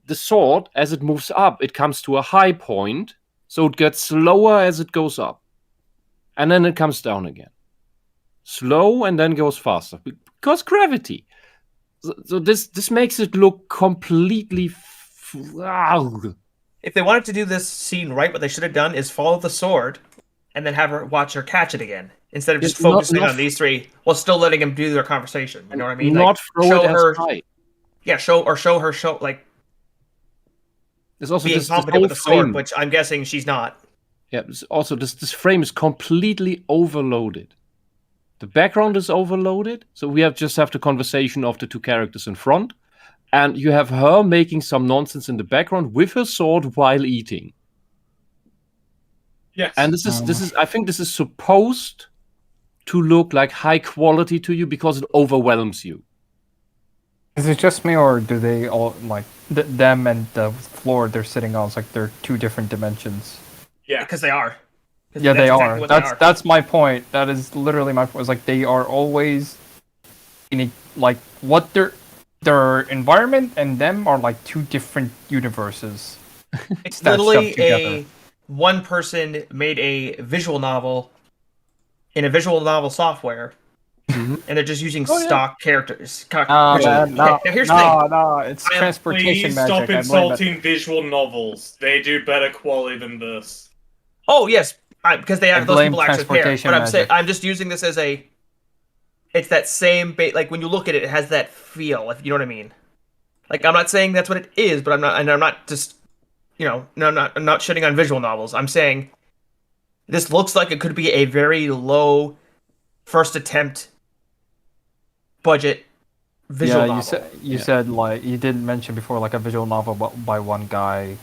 the sword, as it moves up, it comes to a high point, so it gets slower as it goes up. and then it comes down again. Slow and then goes faster because gravity. So this makes it look completely. If they wanted to do this scene right, what they should have done is follow the sword, and then have her watch her catch it again instead of just focusing on these three while still letting them do their conversation. You know what I mean? Not like, show her. As high. Yeah, show her like. There's also being this competent with the sword, frame. which I'm guessing she's not. Yeah. Also, this frame is completely overloaded. The background is overloaded, so we just have the conversation of the two characters in front, and you have her making some nonsense in the background with her sword while eating. Yes. And this is I think this is supposed to look like high quality to you because it overwhelms you. Is it just me, or do they all like them and the floor they're sitting on? It's like they're two different dimensions. Yeah, because they are. Yeah, they are. Exactly That's my point. That is literally my point. It's like they are always in like what their environment and them are like two different universes. It's literally one person made a visual novel in a visual novel software, and they're just using stock characters. No, here's the thing. It's transportation Please magic. stop insulting visual novels. They do better quality than this. Oh yes, because they have those people actually care. But I'm just using this as it's that same like when you look at it, it has that feel. If you know what I mean. Like I'm not saying that's what it is, but I'm not just, I'm not shitting on visual novels. I'm saying this looks like it could be a very low first attempt budget visual novel. You said like you didn't mention before like a visual novel by one guy,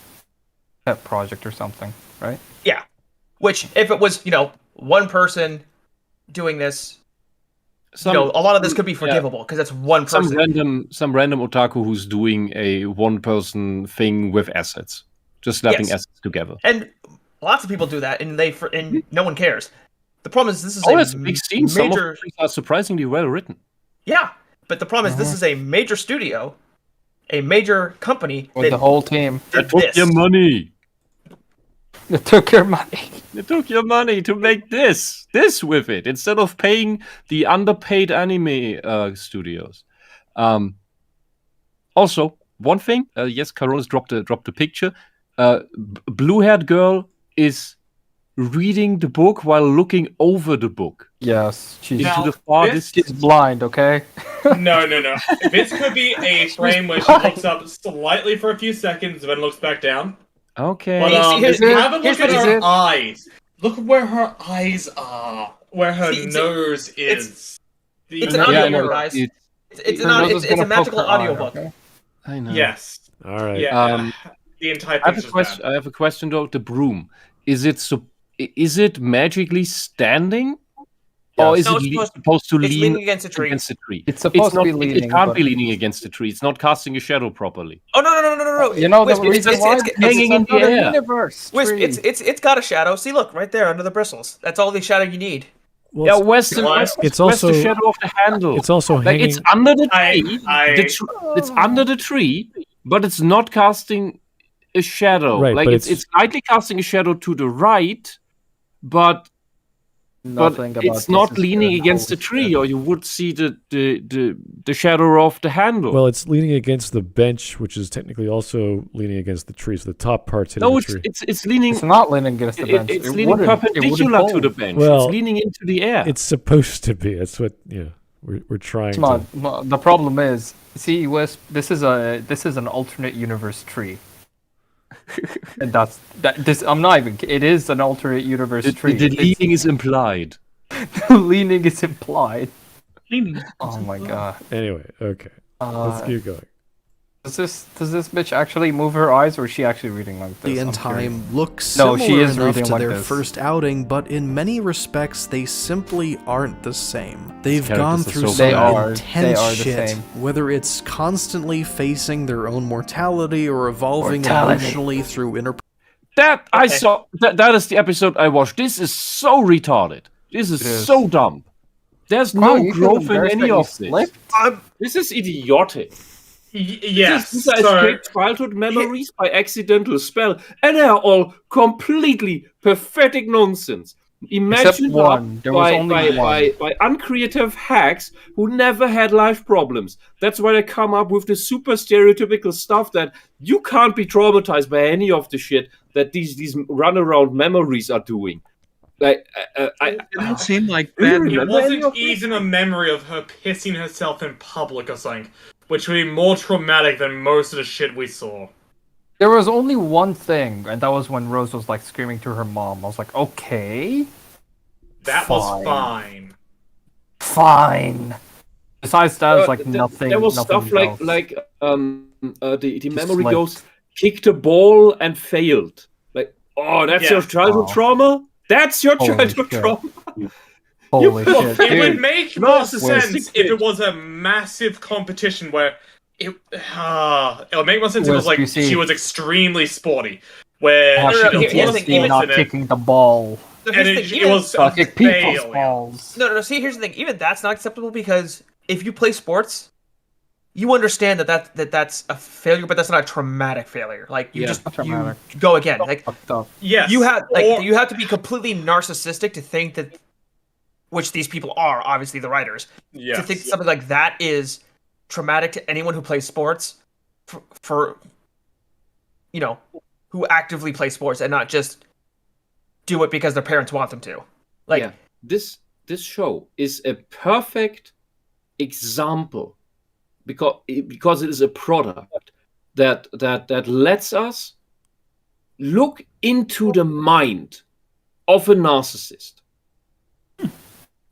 pet project or something, right? Yeah. Which, if it was, one person doing this, a lot of this could be forgivable because that's one person. Some random otaku who's doing a one-person thing with assets, just slapping assets together. And lots of people do that, and no one cares. The problem is this is it's a big scene. Some of the things are surprisingly well written. Yeah, but the problem is this is a major studio, a major company with the whole team. They took your money. They took your money. They took your money to make this with it instead of paying the underpaid anime studios. Also, one thing. Yes, Carol's dropped a picture. Blue-haired girl is reading the book while looking over the book. Yes, she's she's blind. Okay. No. This could be a frame where she looks up slightly for a few seconds, then looks back down. Okay. But have a look at her eyes. Look where her eyes are. Where her nose is. It's an audiobook, guys. It's a magical audiobook. Okay? I know. Yes. All right. Yeah. The entire I have a question though. The broom, is it magically standing? Or is it supposed to lean against a tree? It's supposed to be leaning. It can't be leaning against a tree. It's not casting a shadow properly. Oh no! You know the reason why? It's hanging in the air. Universe. Wisp, it's got a shadow. See, look right there under the bristles. That's all the shadow you need. Well, where's the shadow of the handle? It's also hanging. It's under the tree. It's under the tree, but it's not casting a shadow. Right, like it's slightly casting a shadow to the right, but it's not leaning against the tree, or you would see the shadow of the handle. Well, it's leaning against the bench, which is technically also leaning against the tree. So the top part's hitting the tree. It's leaning. It's not leaning against the bench. It's leaning perpendicular to the bench. Well, it's leaning into the air. It's supposed to be. That's what we're trying to. The problem is, see, Wisp, this is an alternate universe tree. And I'm not even. It is an alternate universe tree. The leaning is implied. Leaning is implied. Leaning. Oh my god. Anyway, okay. Let's keep going. Does this bitch actually move her eyes, or is she actually reading like this? The end time looks No, similar she is enough reading to like their this. first outing, but in many respects, they simply aren't the same. They've gone through some intense shit, whether it's constantly facing their own mortality or evolving emotionally through That is the episode I watched. This is so retarded. This is so dumb. There's no growth in any of this. This is idiotic. Yes. These are escaped childhood memories by accidental spell, and they are all completely pathetic nonsense. Imagine one. There was only one. by uncreative hacks who never had life problems. That's why they come up with the super stereotypical stuff that you can't be traumatized by any of the shit that these runaround memories are doing. Like, It didn't seem like Do you bad. remember It any wasn't of this? even a memory of her pissing herself in public or something, which would be more traumatic than most of the shit we saw. There was only one thing, and that was when Rose was like screaming to her mom. I was like, okay. That was fine. Fine. Besides that, it's like nothing. There was nothing stuff else. the memory like- goes, kicked a ball and failed. Like, oh, that's Yeah. your childhood Oh. trauma? That's your Holy childhood shit. trauma? Holy shit, It would dude. make more sense Narcissistic if it bitch. was a massive competition where it would make more sense if it was Wisp, like you see- she was extremely sporty, where Oh, she shit, here's the was thing, Wisp even- not in it, kicking the ball. So and here's the thing, it even- was a Kick people's failure. balls. No. See, here's the thing. Even that's not acceptable because if you play sports, you understand that's a failure, but that's not a traumatic failure. Like you Yeah. just Not traumatic. you go again. Like Fucked up. Yes, you have or- you have to be completely narcissistic to think that, which these people are, obviously the writers, yes. to think something like that is traumatic to anyone who plays sports, for you know, who actively play sports and not just do it because their parents want them to. Like, Yeah. This show is a perfect example because it is a product that lets us look into the mind of a narcissist.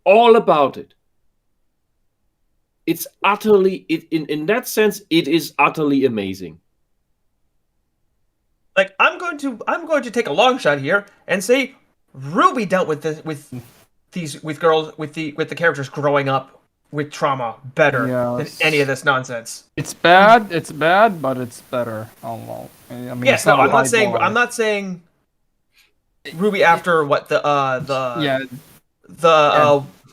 All about it. It's utterly in that sense it is utterly amazing. like I'm going to take a long shot here and say Ruby dealt with this with the characters growing up with trauma better than Yes. any of this nonsense. It's bad, but it's better. Oh well. I mean, Yes, it's no, not a I'm not high saying bar. I'm not saying Ruby after what the Yeah,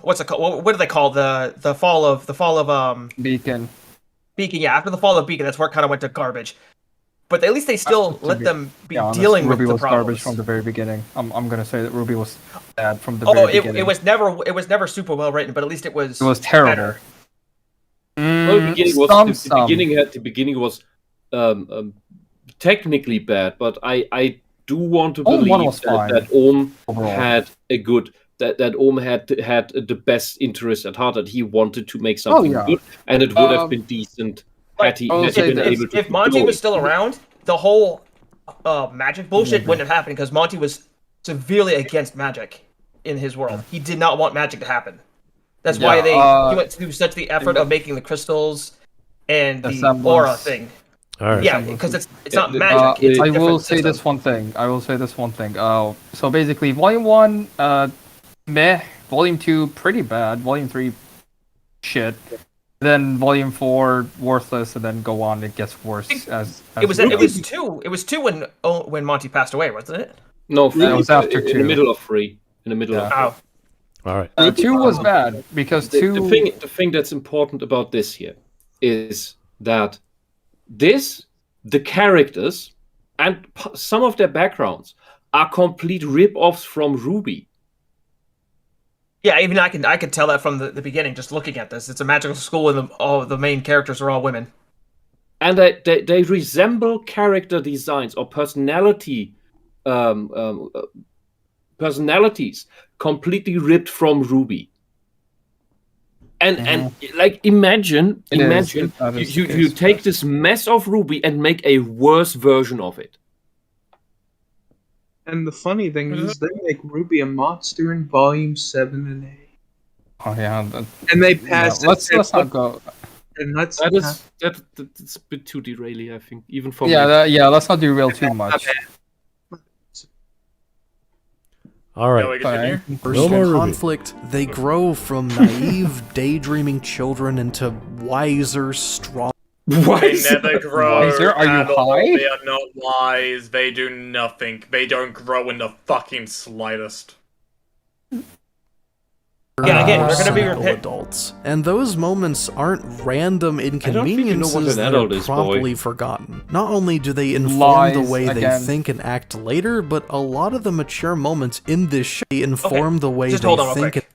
what's it called? What do they call the fall of Beacon. Beacon? Yeah, after the fall of Beacon, that's where it kind of went to garbage. But at least they still let them be honest, dealing Ruby with the was problems. garbage from the very beginning. I'm gonna say that Ruby was bad from the Oh, very beginning. it was never super well written, but at least it was. It was terrible. better. Well, the beginning was technically bad, but I do want to Ohm one believe was fine, that Ohm overall. had a good that Ohm had the best interest at heart, that he wanted to make something yeah. good, and it would have been decent had he, I will had he say been this. able to If Monty do was it. still around, the whole magic bullshit wouldn't have happened because Monty was severely against magic in his world. He did not want magic to happen. That's why he went through such the effort of making the crystals and the semblance. aura thing. All right. Yeah, because it's not the- magic. It's a I will different say system. this one thing. So basically, Volume 1, meh. Volume 2, pretty bad. Volume 3, shit. Then Volume 4, worthless, and then go on. It gets worse as It was two when Monty passed away, wasn't it? No, It was after in the 2. middle of 3. In the middle Yeah. of Oh, All right. 2 was bad because 2. the thing that's important about this here is that the characters and some of their backgrounds are complete rip-offs from Ruby. yeah. Even I could tell that from the beginning, just looking at this. It's a magical school, and all the main characters are all women. And they resemble character designs or personalities completely ripped from Ruby. And like imagine That is the you case. take this mess of Ruby and make a worse version of it. And the funny thing is, they make Ruby a monster in Volume 7 and 8. Oh yeah. And they pass it. Let's not go. And that's That's a bit too derailing, I think, even for me. Let's not derail too much. All Shall right. we continue? No more Ruby. conflict, they grow from naive, daydreaming children into wiser, strong. They never grow. Wiser? Are you at all. high? They are not wise. They do nothing. They don't grow in the fucking slightest. Yeah, again, we're gonna be cynical adults, and those moments aren't random inconveniences that are promptly forgotten. Not only do they inform the way they think and act later, but a lot of the mature moments in this show inform the way just they hold on real think. quick.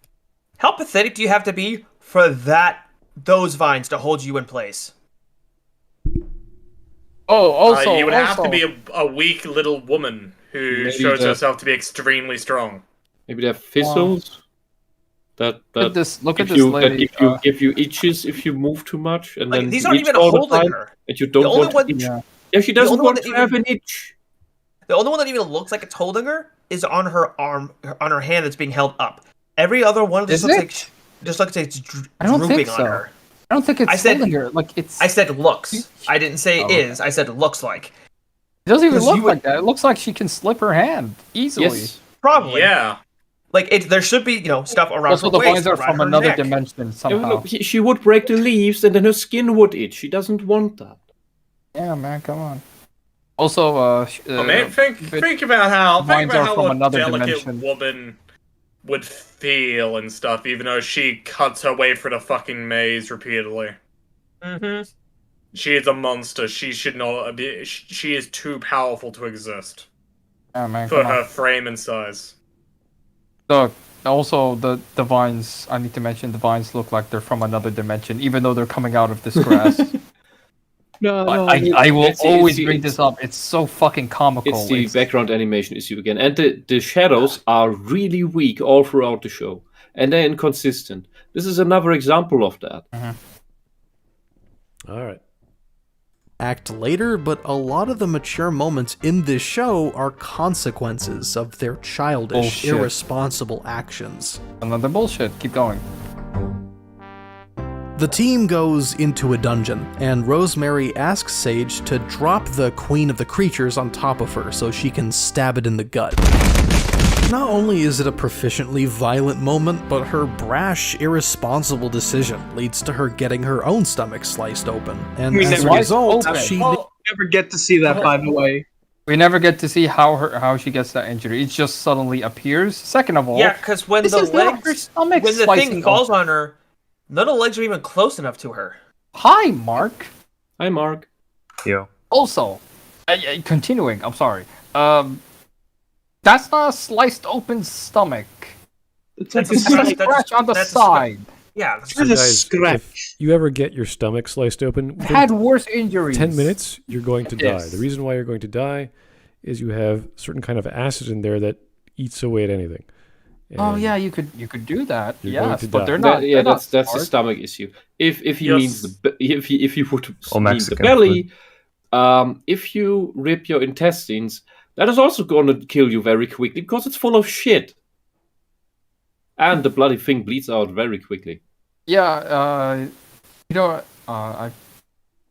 How pathetic do you have to be for those vines to hold you in place? Oh, also, you would have to be a weak little woman who Maybe shows herself to be extremely strong. Maybe they have thistles. That Look at if this you, lady, that give you itches if you move too much, and Like, then these you aren't itch even all the holding time, her. and you don't The only want one- to itch. Yeah. Yeah, she The doesn't only one want that to even- have an itch. The only one that even looks like it's holding her is on her arm, on her hand that's being held up. Every other one just looks like it's I don't drooping think so. on her. I don't think it's I said- holding her. Like it's. I said looks. I didn't say okay. is. I said looks like. It doesn't even 'Cause look you would- like that. It looks like she can slip her hand easily. Yes. Probably. Yeah. Like there should be stuff around Also, her the waist, vines are around from her another neck. dimension Yeah, somehow. look, she would break the leaves, and then her skin would itch. She doesn't want that. Yeah, man, come on. Also, Man, think about how vines are from a another delicate dimension. woman would feel and stuff, even though she cuts her way through the fucking maze repeatedly. Mm-hmm. She is a monster. She should not be. She is too powerful to exist yeah, man, for come her on. frame and size. Look, also the vines. I need to mention the vines look like they're from another dimension, even though they're coming out of this grass. No, I will it's- always it's- bring this up. It's so fucking comical. It's the background animation issue again, and the shadows are really weak all throughout the show, and they're inconsistent. This is another example of that. All right. Act later, but a lot of the mature moments in this show are consequences of their childish, Bullshit. irresponsible actions. Another bullshit. Keep going. The team goes into a dungeon, and Rosemary asks Sage to drop the Queen of the Creatures on top of her so she can stab it in the gut. Not only is it a proficiently violent moment, but her brash, irresponsible decision leads to her getting her own stomach sliced open. And We as a never- result, open. she never get to see that, by the way. We never get to see how she gets that injury. It just suddenly appears. Second of all, Yeah, because when this the is not her legs, stomach when the slicing thing falls open. on her, none of the legs are even close enough to her. Hi, Mark. Hi, Mark. Also, continuing. I'm sorry. That's not a sliced open stomach. It's That's like a a scratch. Scratch on the that's a side. Yeah, It's So just a guys, scratch. if you ever get your stomach sliced open, within Had worse injuries. 10 minutes, you're going to die. Yes. The reason why you're going to die is you have certain kind of acid in there that eats away at anything. Oh And yeah, you could do that. You're going Yes, to but die. they're not. Yeah, they're not that's the smart. stomach issue. If he Yes. means if he would Or mean the Mexican belly, if you rip your intestines, that is also going to kill you very quickly because it's full of shit, and the bloody thing bleeds out very quickly. Yeah,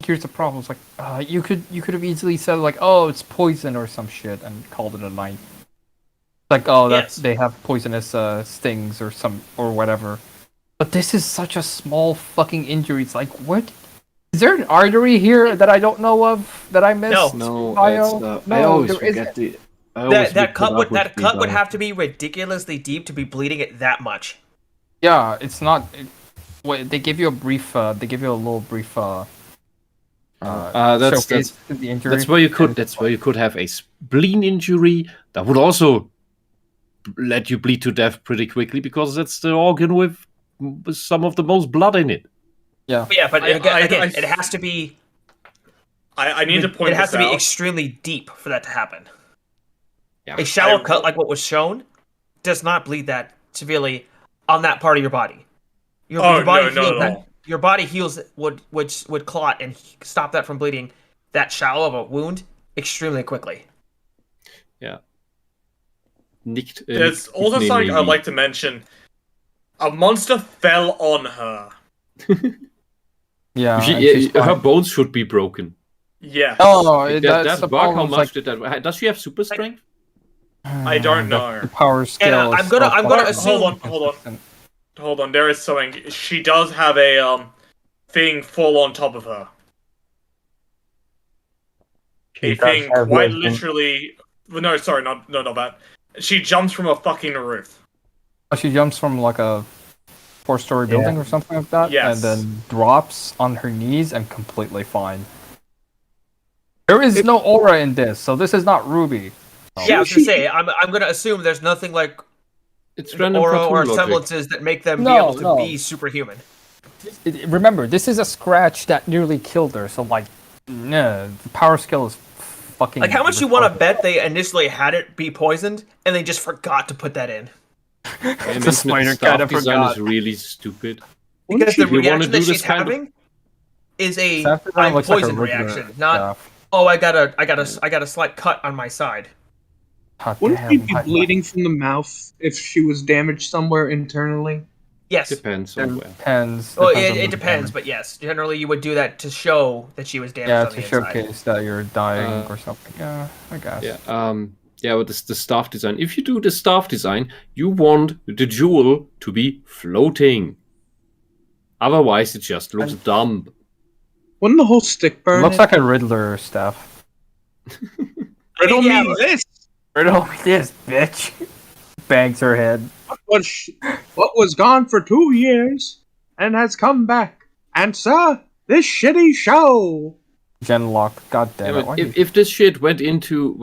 here's the problem. It's like you could have easily said like, oh, it's poison or some shit, and called it a night. Like, oh, Yes. they have poisonous stings or whatever. But this is such a small fucking injury. It's like, what? Is there an artery here that I don't know of that I missed? No, Bio? I always there forget isn't. the. I always that mix cut it would up with the bio. have to be ridiculously deep to be bleeding it that much. Yeah, it's not. They give you a brief. They give you a little brief. Showcase to the injury. That's where you could. and- That's where you could have a spleen injury that would also let you bleed to death pretty quickly because that's the organ with some of the most blood in it. Yeah. But yeah, but I- again, I- it has to be. I need to point It has this to be out. extremely deep for that to happen. Yeah. A shallow cut like what was shown does not bleed that severely on that part of your body. Your body no, not heals at that. all. Your body heals would clot and stop that from bleeding that shallow of a wound extremely quickly. Yeah. Nicked. There's also something I'd like to mention. A monster fell on her. Yeah. and she's her fine. bones should be broken. Yes. Oh, That's that's the bug. How problem. much did that? Does she have super strength? I don't know. The power scale. I'm is gonna so assume. fucking Hold on. There is something. She does have a thing fall on top of her. She A does thing have quite wisdom. literally. No, sorry, not that. She jumps from a fucking roof. She jumps from like a 4-story building or something like that, Yes. and then drops on her knees and completely fine. There is no aura in this, so this is not Ruby. Yeah, I was gonna say, I'm gonna assume there's nothing like It's random aura cartoon or logic. semblances that make them be No, able to no. be superhuman. Remember, this is a scratch that nearly killed her, so like, nah, the power skill is fucking... Like, how much you want to bet they initially had it be poisoned, and they just forgot to put that in? The spider kind of design forgot. is really stupid. Because the If you wanna reaction that do this she's kind of- having is a Staff design I'm looks like a poisoned regular reaction, not staff. oh I got a slight cut on my side. Wouldn't she be bleeding from the mouth if she was damaged somewhere internally? Yes. Depends on where. Depends. Well, depends on it the depends, damage. but yes, generally you would do that to show that she was damaged Yeah, on to the inside. showcase that you're dying or something. Yeah, I guess. Yeah, but the staff design. If you do the staff design, you want the jewel to be floating. Otherwise, it just looks dumb. Wouldn't the whole stick burn? Looks like a Riddler staff. Riddle yeah, me this. Riddle me this, bitch. Bangs her head. What was gone for 2 years and has come back? Answer this shitty show. Genlock. God damn Yeah, it. but if this shit went into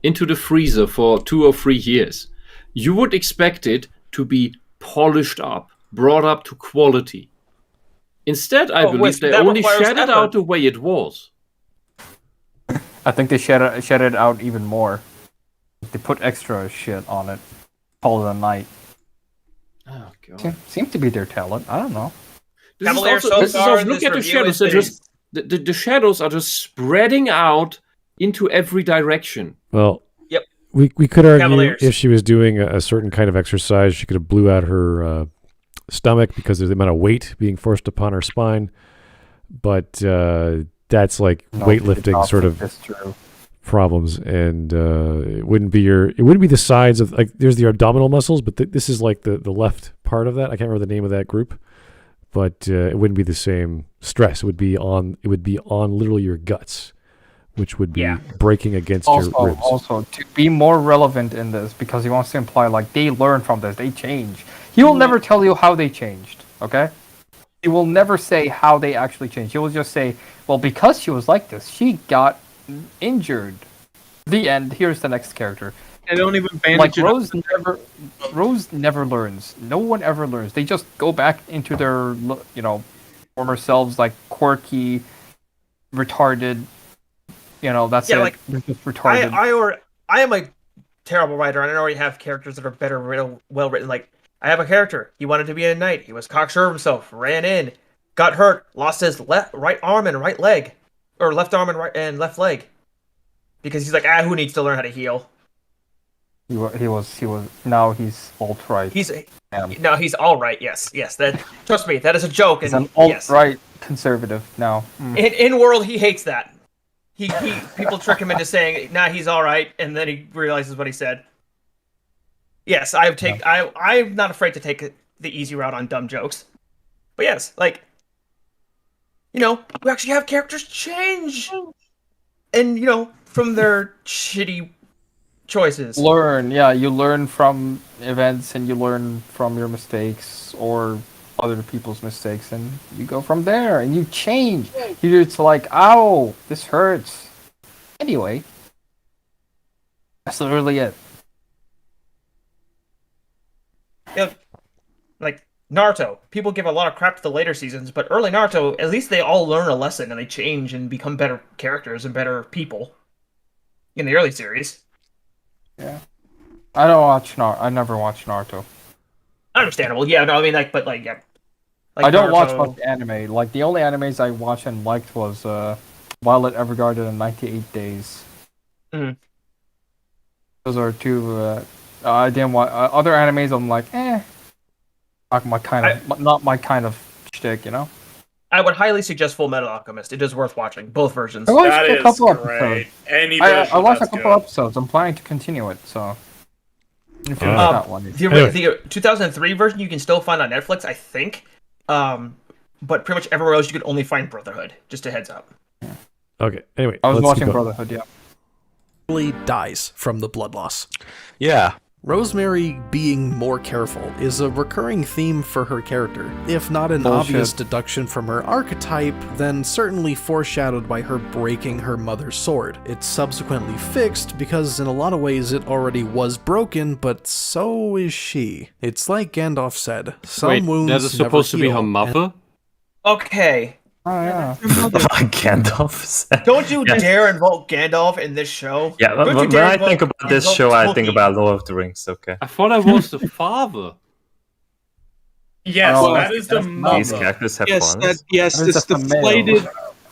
the freezer for 2 or 3 years, you would expect it to be polished up, brought up to quality. Instead, I believe Wisp, they that only requires shed it effort. out the way it was. I think they shed it out even more. They put extra shit on it. Call it a night. Oh god. Seems to be their talent. I don't know. Cavalier This is also, in look this at the review shadows. is They're that just the shadows are just spreading out into every direction. Well, Yep. we could argue Cavaliers. if she was doing a certain kind of exercise, she could have blew out her stomach because of the amount of weight being forced upon her spine. But that's like weightlifting sort of problems, and it wouldn't be the sides of, like, there's the abdominal muscles, but this is like the left part of that. I can't remember the name of that group, but it wouldn't be the same stress. It would be on literally your guts, which would be breaking against your ribs. Also, to be more relevant in this, because he wants to imply like they learn from this, they change. He will never tell you how they changed. Okay. He will never say how they actually changed. He will just say, well, because she was like this, she got injured. The end. Here's the next character. I don't even bandage Like it up. Rose never learns. No one ever learns. They just go back into their, former selves, like quirky, retarded. That's it. like They're just retarded. I am a terrible writer, and I already have characters that are better, well written. Like, I have a character. He wanted to be a knight. He was cocksure of himself. Ran in, got hurt, lost his right arm and right leg, or left arm and left leg, because he's like, who needs to learn how to heal? He was. Now he's alt-right. He's all right. Yes. That, trust me, that is a joke. He's and an alt-right conservative now. In world, he hates that. He people trick him into saying, nah, he's all right, and then he realizes what he said. Yes, I'm not afraid to take the easy route on dumb jokes. But yes, like, we actually have characters change, and from their shitty choices. You learn from events, and you learn from your mistakes or other people's mistakes, and you go from there, and you change. It's like, ow, this hurts. Anyway, that's literally it. Like Naruto, people give a lot of crap to the later seasons, but early Naruto, at least they all learn a lesson and they change and become better characters and better people. In the early series. Yeah, I don't watch I never watched Naruto. Understandable, yeah. No, I mean, yeah. Like I don't watch Naruto. much anime. Like, the only animes I watched and liked was Violet Evergarden and 98 Days. Mhm. Those are two. I didn't watch other animes. I'm like, not my kind of shtick, I would highly suggest Full Metal Alchemist. It is worth watching, both versions. I watched a couple episodes. I watched a couple good. episodes. I'm planning to continue it. So. If you The, one. the 2003 version you can still find on Netflix, I think. But pretty much everywhere else you could only find Brotherhood. Just a heads up. Okay. Anyway, I was let's watching keep going. Brotherhood. Yeah. Dies from the blood loss. Yeah, Rosemary being more careful is a recurring theme for her character. If not an obvious deduction from her archetype, then certainly foreshadowed by her breaking her mother's sword. It's subsequently fixed because in a lot of ways it already was broken, but so is she. It's like Gandalf said, some wounds that is supposed to be her mother? Okay. Oh yeah. Gandalf said. Don't you dare invoke Gandalf in this show. Yeah, when I think about this show, I think about Lord of the Rings. Okay. I thought I was the father. Yes, that is the mother. These characters have Yes, fathers.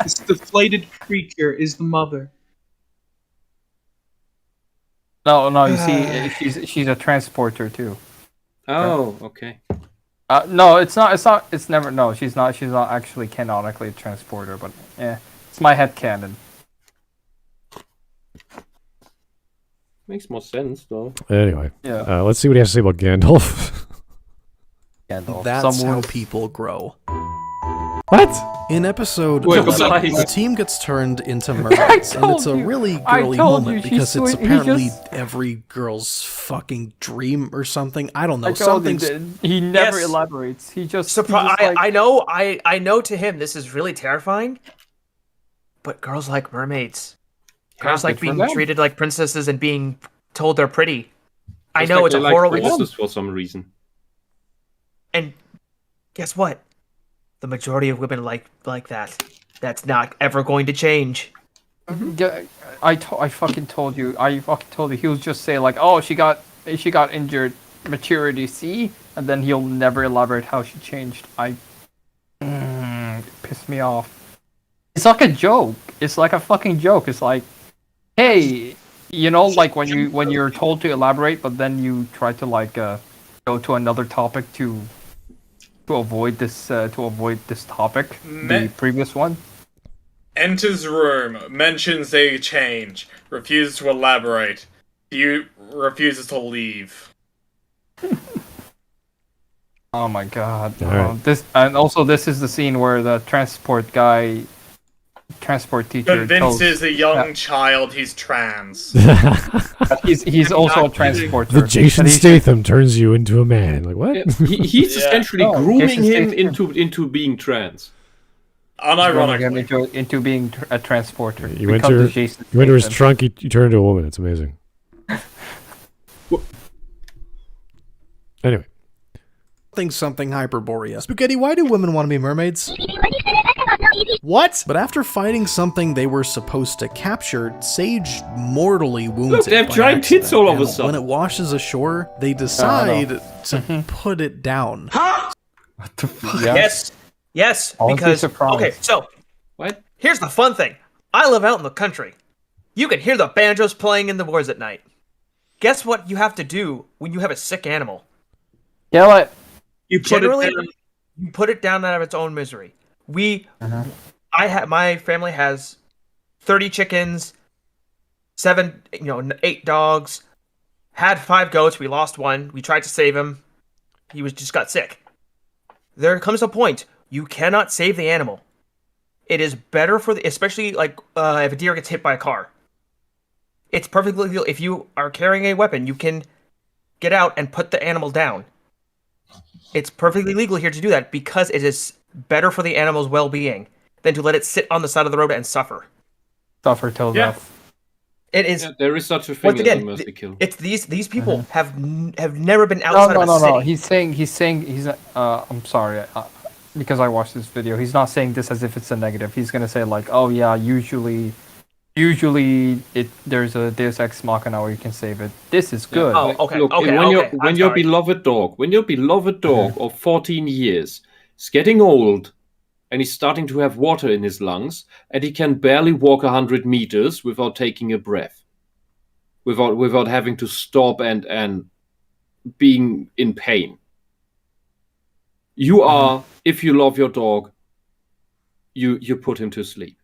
it's the flayed creature is the mother. No, you see, she's a transporter too. Oh, okay. No, it's not. It's never. No, she's not. She's not actually canonically a transporter, but it's my headcanon. Makes more sense though. Anyway, Yeah. let's see what he has to say about Gandalf. That's how people grow. What? In episode Wait, 11, the team gets turned into mermaids, and it's a really girly moment because it's apparently every girl's fucking dream or something. I don't know. He never elaborates. He just. I know to him this is really terrifying, but girls like mermaids. Girls like being treated like princesses and being told they're pretty. I know it's a horrible thing for some reason. And guess what? The majority of women like that. That's not ever going to change. Yeah, I fucking told you. He will just say like, "Oh, she got injured, maturity C," and then he'll never elaborate how she changed. Piss me off. It's like a joke. It's like a fucking joke. It's like, hey, like when you're told to elaborate, but then you try to like go to another topic to avoid this topic, the previous one. Enters room, mentions they change, refuses to elaborate. Refuses to leave. Oh my god! Right. This is the scene where the transport teacher Convinces a young child he's trans. he's also a transporter. The Jason Statham turns you into a man. Like what? He's essentially grooming him into being trans. Unironically. Into being a transporter. You went to his trunk. You turned into a woman. It's amazing. Anyway. Something Hyperborea. Spaghetti, why do women want to be mermaids? What? But after fighting something they were supposed to capture, Sage mortally wounds Look, they have giant tits all of a sudden. When it washes ashore, they decide to put it down. What the fuck? Yes, because okay, so what? Here's the fun thing. I live out in the country. You can hear the banjos playing in the woods at night. Guess what you have to do when you have a sick animal? Kill it. You put it down out of its own misery. My family has 30 chickens, 8 dogs, had 5 goats. We lost one. We tried to save him. He just got sick. There comes a point you cannot save the animal. It is better especially like if a deer gets hit by a car. It's perfectly legal. If you are carrying a weapon, you can get out and put the animal down. It's perfectly legal here to do that because it is better for the animal's well-being than to let it sit on the side of the road and suffer. Suffer till death. It is. Yeah, there is such a thing as a mercy kill. It's these people have never been outside of a city. No. He's saying I'm sorry, because I watched this video. He's not saying this as if it's a negative. He's gonna say like, oh yeah, usually there's a Deus Ex Machina where you can save it. This is good. Oh, okay. Look, when your beloved dog of 14 years is getting old and he's starting to have water in his lungs and he can barely walk 100 meters without taking a breath, without having to stop and being in pain. You are, if you love your dog, you put him to sleep.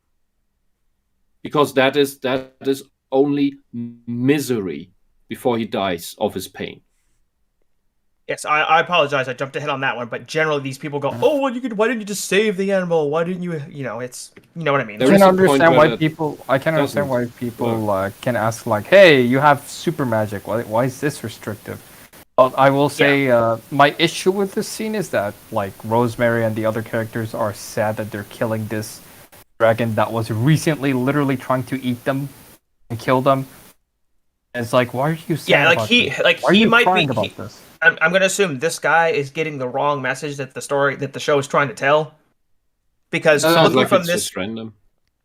Because that is only misery before he dies of his pain. Yes, I apologize. I jumped ahead on that one, but generally these people go, "Oh, well, why didn't you just save the animal? Why didn't you? You know, it's you know what I mean." I can understand why people. I can understand why people can ask like, "Hey, you have super magic. Why is this restrictive?" I will say my issue with this scene is that like Rosemary and the other characters are sad that they're killing this dragon that was recently literally trying to eat them and kill them. It's like, why are you sad? Yeah, like about he this? like Why are he you might crying be. about this? I'm gonna assume this guy is getting the wrong message that the show is trying to tell, because looking from this, random.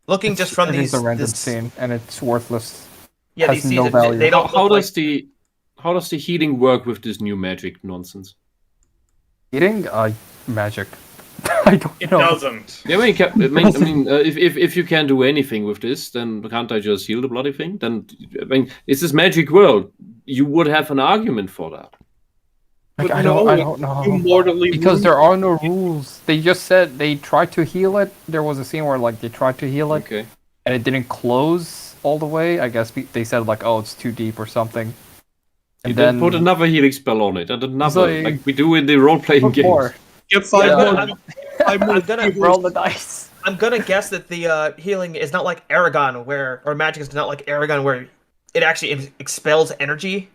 looking just from It these, is a random scene and it's worthless. Yeah, has these scenes, no value. they don't. How does the healing work with this new magic nonsense? Healing, magic. I don't It know. doesn't. Yeah, I mean, if you can do anything with this, then can't I just heal the bloody thing? Then, I mean, it's this magic world. You would have an argument for that. Like, I don't know. Because there are no rules. They just said they tried to heal it. There was a scene where like they tried to heal it, and it didn't close all the way. I guess they said like, oh, it's too deep or something. And then put another healing spell on it, and another, like we do in the role-playing games. Get 5 more. I'm gonna roll the dice. I'm gonna guess that the healing is not like Aragon, or magic is not like Aragon, where it actually expels energy.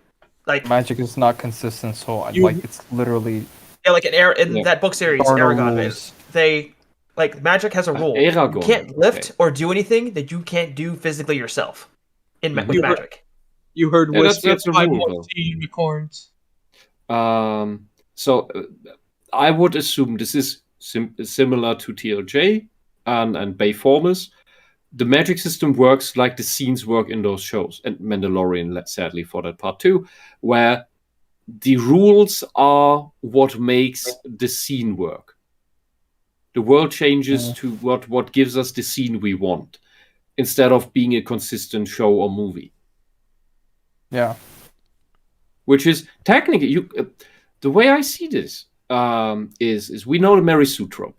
Like magic is not consistent, so like it's literally like in that book series, Aragon is they like magic has a rule. Aragon. You can't lift or do anything that you can't do physically yourself with magic. You heard Whisp, that's a 5 rule, more though. unicorns. So I would assume this is similar to TLJ and Bayformers. The magic system works like the scenes work in those shows, and Mandalorian, sadly, for that part too, where the rules are what makes the scene work. The world changes to what gives us the scene we want, instead of being a consistent show or movie. Yeah. Which is technically the way I see this is we know the Mary Sue trope,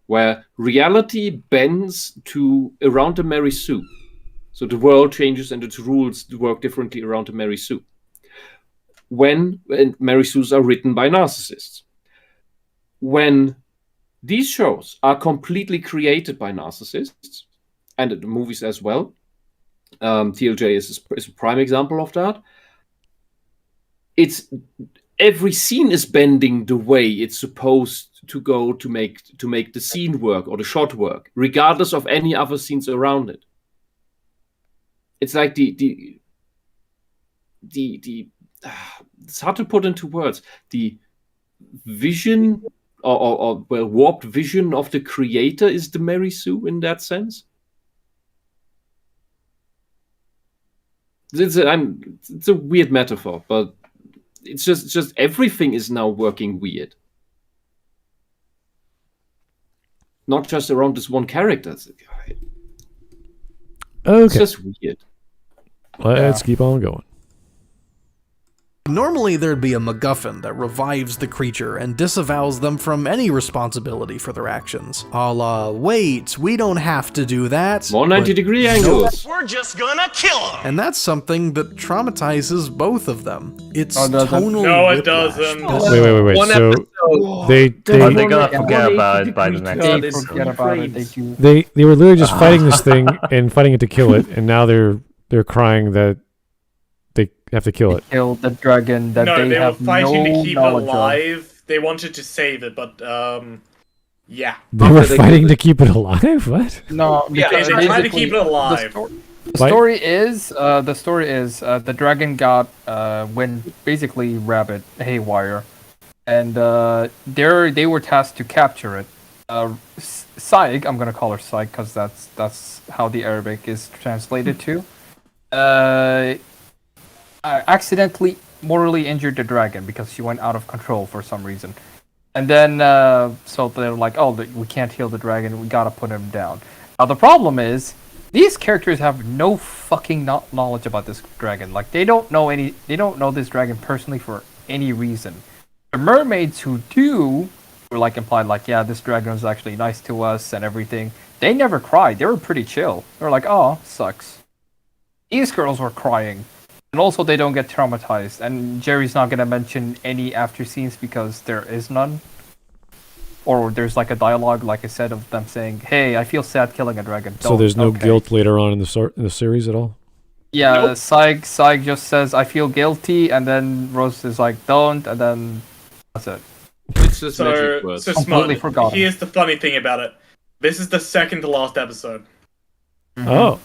where reality bends to around the Mary Sue. So the world changes and its rules work differently around the Mary Sue. When Mary Sues are written by narcissists. When these shows are completely created by narcissists, and the movies as well, TLJ is a prime example of that. It's every scene is bending the way it's supposed to go to make the scene work or the shot work, regardless of any other scenes around it. It's like the it's hard to put into words. The vision or warped vision of the creator is the Mary Sue in that sense. It's a weird metaphor, but it's just everything is now working weird. Not just around this one character. It's just weird. Let's keep on going. Normally, there'd be a MacGuffin that revives the creature and disavows them from any responsibility for their actions. A la, wait, we don't have to do that. 190-degree angles. We're just gonna kill him. And that's something that traumatizes both of them. It's tonal No, it whiplash. doesn't. Wait. One So episode. They're gonna forget about it by the next They episode. forget about it. they were literally just fighting this thing and fighting it to kill it, and now they're crying that they have to kill it. Kill the dragon that No, they were have fighting no to keep it knowledge of. alive. They wanted to save it, but yeah. They were fighting to keep it alive? What? No, Yeah, because they tried to basically keep it alive. The story is the dragon got went basically rabbit haywire, and they were tasked to capture it. Saig, I'm gonna call her Saig because that's how the Arabic is translated to. Accidentally mortally injured the dragon because she went out of control for some reason. And then, so they're like, oh, we can't heal the dragon, we gotta put him down. Now, the problem is, these characters have no fucking knowledge about this dragon. Like, they don't know this dragon personally for any reason. The mermaids who do were, like, implied, like, yeah, this dragon was actually nice to us and everything. They never cried, they were pretty chill. They were like, oh, sucks. These girls were crying. And also, they don't get traumatized. And Jerry's not gonna mention any after scenes because there is none. Or there's like a dialogue, like I said, of them saying, "Hey, I feel sad killing a dragon." So there's no guilt later on in the series at all. Yeah, Nope. Saig just says, "I feel guilty," and then Rose is like, "Don't," and then that's it. It's just magic So, words. so Completely Smud, forgotten. here's the funny thing about it. This is the second to last episode. Oh.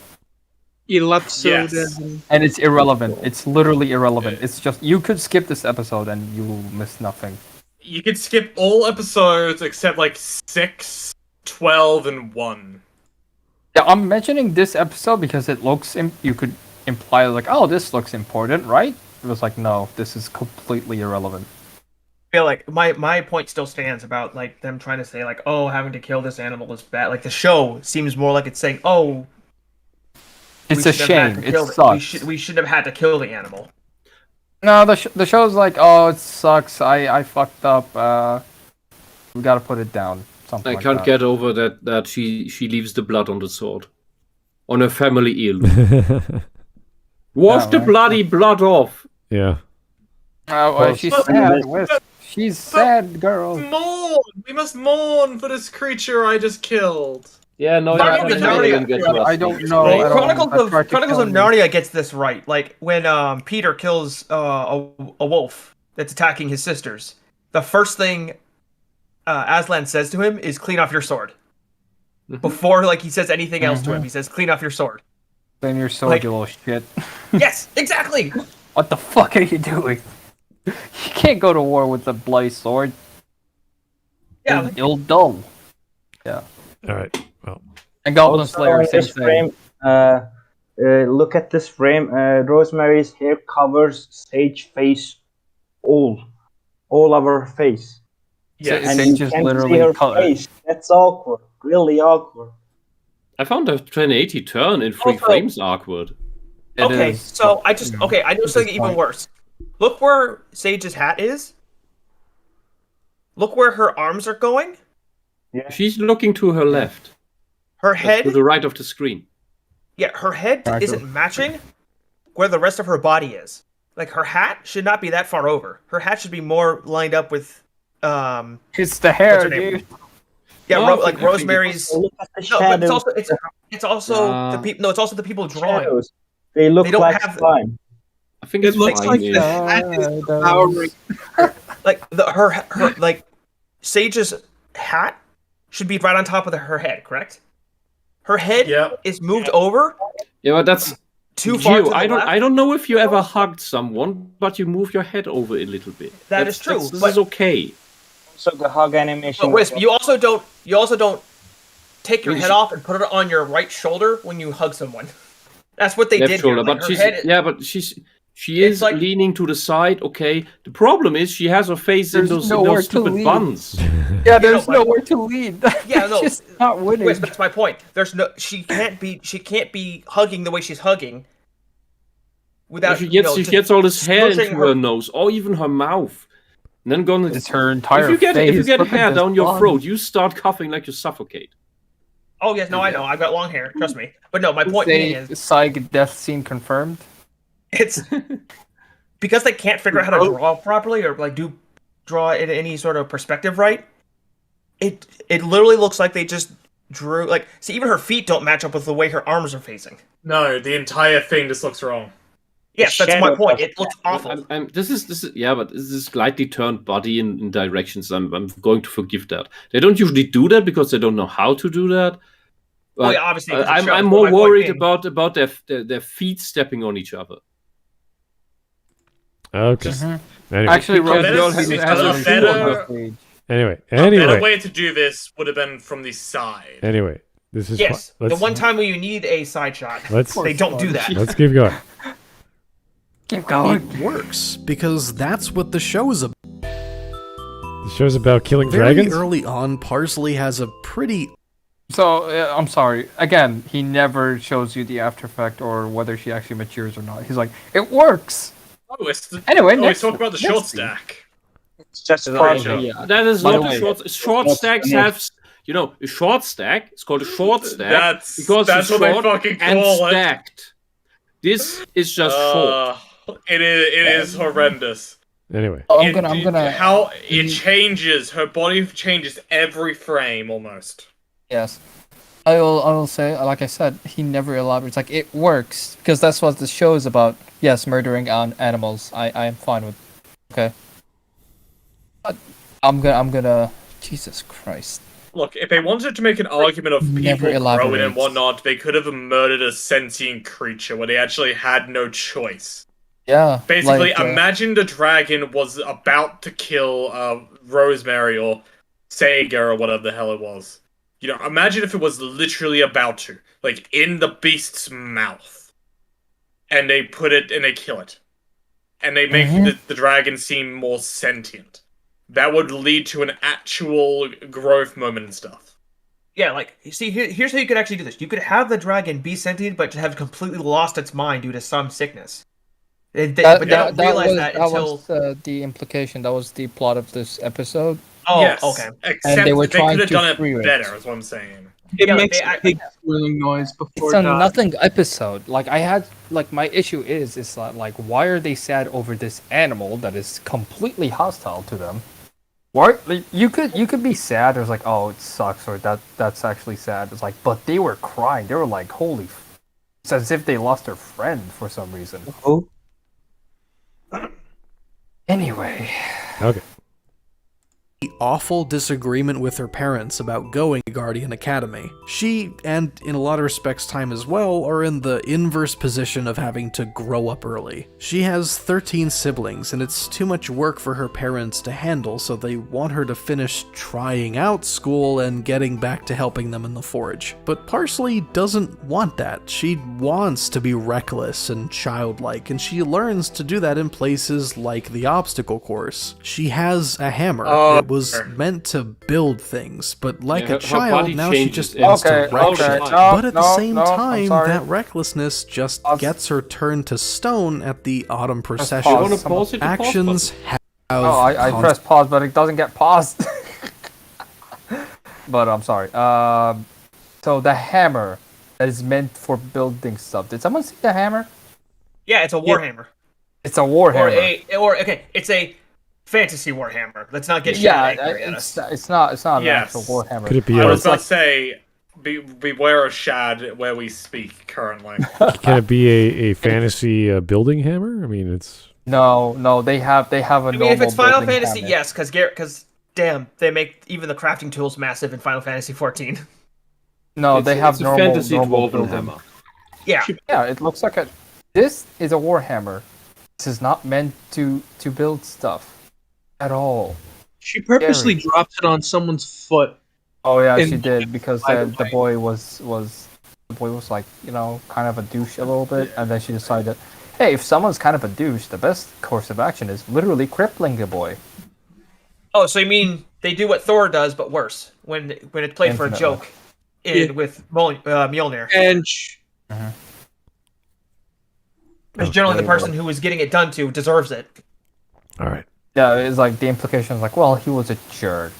LiteratureDevil. And it's irrelevant. It's literally irrelevant. It's just you could skip this episode and you will miss nothing. You could skip all episodes except like 6, 12, and 1. Yeah, I'm mentioning this episode because it looks. You could imply like, "Oh, this looks important, right?" It was like, no, this is completely irrelevant. I feel like my point still stands about like them trying to say like, oh, having to kill this animal is bad. Like the show seems more like it's saying, oh, It's we a should have had shame. to It kill sucks. we shouldn't have had to kill the animal. No, the show's like, "Oh, it sucks. I fucked up. We gotta put it down." Something I like can't that. get over that she leaves the blood on the sword. On her family heirloom. Wash the right. bloody blood off. Yeah. Well, she's sad. Wisp. She's sad, girl. Mourn! We must mourn for this creature I just killed. Yeah, no, Chronicles of Narnia. I don't know. at all. Chronicles I of tried to Chronicles kill of him. Narnia gets this right. Like when Peter kills a wolf that's attacking his sisters, the first thing Aslan says to him is "Clean off your sword." Before like he says anything else to him, he says "Clean off your sword." Clean your sword, Like- you little shit. Yes, exactly. What the fuck are you doing? You can't go to war with a bloody sword. Yeah, You'll dull. Yeah. All right. Well. And Goblin Also, Slayer, in same this thing. frame, look at this frame. Rosemary's hair covers Sage's face, all of her face. Yes. And Sage you is can't literally see her colored. face. That's awkward. Really awkward. I found a 1080 turn in 3 Also- frames awkward. It okay, is, so but, I just you know, okay. I know this something is even fine. worse. Look where Sage's hat is. Look where her arms are going. She's looking to her left. Her To head, the right of the screen. yeah, her head Right. isn't matching where the rest of her body is. Like her hat should not be that far over. Her hat should be more lined up with It's the hair, what's her name? dude. Yeah, No, I think- like I think Rosemary's. Look at the No, but shadows. it's also the people. No, it's also the people drawing. Shadows. They look They don't like have- slime. I think It it's looks fine, like yeah. the hat is devouring. Like her like Sage's hat should be right on top of her head. Correct. Her head Yeah. is moved over Yeah, but that's too far to Gio, the I don't left. I don't know if you ever hugged someone, but you move your head over a little bit. That is true, This but- is okay. So the hug animation. But Wisp, you also don't take your Well, head she- off and put it on your right shoulder when you hug someone. That's what they Left did shoulder, here. Like, but her she's head, yeah, but she It's is like- leaning to the side. Okay, the problem is she has her face in There's those nowhere to stupid lean. buns. Yeah, there's but- nowhere to lead. Yeah, no. She's not winning. Wisp, that's my point. There's no. She can't be hugging the way she's hugging. Without She gets just all this hair into smushing her nose, or even her mouth. And then gonna It's her entire if you get face. hair Look at down this your bun. throat, you start coughing like you suffocate. Oh yes, no, I know. I've got long hair. Trust me. But no, my point being is, Saig death scene confirmed. it's because they can't figure out how to draw properly or like draw in any sort of perspective right. It literally looks like they just drew like see even her feet don't match up with the way her arms are facing. No, the entire thing just looks wrong. Yes, that's my shadow point. does It looks awful. This is yeah, but this is slightly turned body in directions. I'm going to forgive that. They don't usually do that because they don't know how to do that. But Well, yeah, obviously, 'cause it shows, I'm but more my point worried being- about their feet stepping on each other. Okay. Mm-hmm. Anyway. Actually, A Rose better- Girl has a a shoe better- on her page. Anyway. A better Anyway. way to do this would have been from the side. Anyway. This is Yes, fun. the one time where you need a side shot, Let's- they don't do that. Let's keep going. Keep going. It works because that's what the show is about. The show's about killing Very dragons. early on, Parsley has a pretty So, I'm sorry. Again, he never shows you the after effect or whether she actually matures or not. He's like, it works. Oh, it's the, Anyway, oh, next- let's talk about the next short scene. stack. It's just a Yeah, that is By not the a way- short stacks have. You know, a short stack. It's called a short stack That's because that's it's what they short fucking and call it. stacked. This is just short. It is horrendous. Anyway, I'm gonna. How it changes. Her body changes every frame almost. Yes. I will say, like I said, he never elaborates. Like, it works because that's what the show is about. Yes, murdering on animals. I am fine with. Okay. But I'm gonna. Jesus Christ. Look, if they wanted to make an argument of Never people growing and elaborates. whatnot, they could have murdered a sentient creature where they actually had no choice. Yeah. Basically, like, imagine the dragon was about to kill Rosemary or Sega or whatever the hell it was. You know, imagine if it was literally about to, like in the beast's mouth, and they put it and they kill it, and they make the dragon seem more sentient. That would lead to an actual growth moment and stuff. Yeah, like, see, here's how you could actually do this. You could have the dragon be sentient, but to have completely lost its mind due to some sickness. But they don't realize that until... was the implication. That was the plot of this episode. Oh, yes, okay. Except And they were they trying could have to done free it it. better, is what I'm saying. It Yeah, makes like, a big squealing noise before It's a it dies. nothing episode. Like, I had, like, my issue is like, why are they sad over this animal that is completely hostile to them? Why? Like, you could be sad. It's like, oh, it sucks, or that's actually sad. It's like, but they were crying. They were like, holy. It's as if they lost their friend for some reason. Oh. Anyway. okay. The awful disagreement with her parents about going to Guardian Academy. She, and in a lot of respects time as well, are in the inverse position of having to grow up early. She has 13 siblings, and it's too much work for her parents to handle, so they want her to finish trying out school and getting back to helping them in the forge. But Parsley doesn't want that. She wants to be reckless and childlike, and she learns to do that in places like the obstacle course. She has a hammer. It was meant to build things, but like Yeah, a her child, body now she changes just in- wants to Okay, wreck okay, shit. no, But at the no, same no, I'm time, sorry. that recklessness just gets her turned to stone at the autumn procession. pause. You wanna pause it? The pause Actions have Oh, I pressed pause, but it doesn't get paused. But I'm sorry. So the hammer that is meant for building stuff. Did someone see the hammer? Yeah, it's a warhammer. It's a warhammer. Okay, it's a fantasy warhammer. Let's not get Yeah, it's not an Yes. actual warhammer. Could it be I a, was about to say, beware of Shad where we speak currently. can it be a fantasy building hammer? I mean, it's No, they have a I normal. mean, if it's Final building Fantasy, hammer. yes, because damn, they make even the crafting tools massive in Final Fantasy 14. No, they have it's a normal fantasy normal dwarven building. hammer. Yeah. Yeah, it looks like a. This is a warhammer. This is not meant to build stuff at all. She purposely Scary. drops it on someone's foot. Oh yeah, And- she did because the boy was like, you know, kind of a douche a little bit, and then she decided, hey, if someone's kind of a douche, the best course of action is literally crippling the boy. Oh, so you mean they do what Thor does, but worse when it's played for a Infinitely. joke with Mjolnir. And Because generally the person who is getting it done to deserves it. all right. Yeah, it's like the implication is like, well, he was a jerk,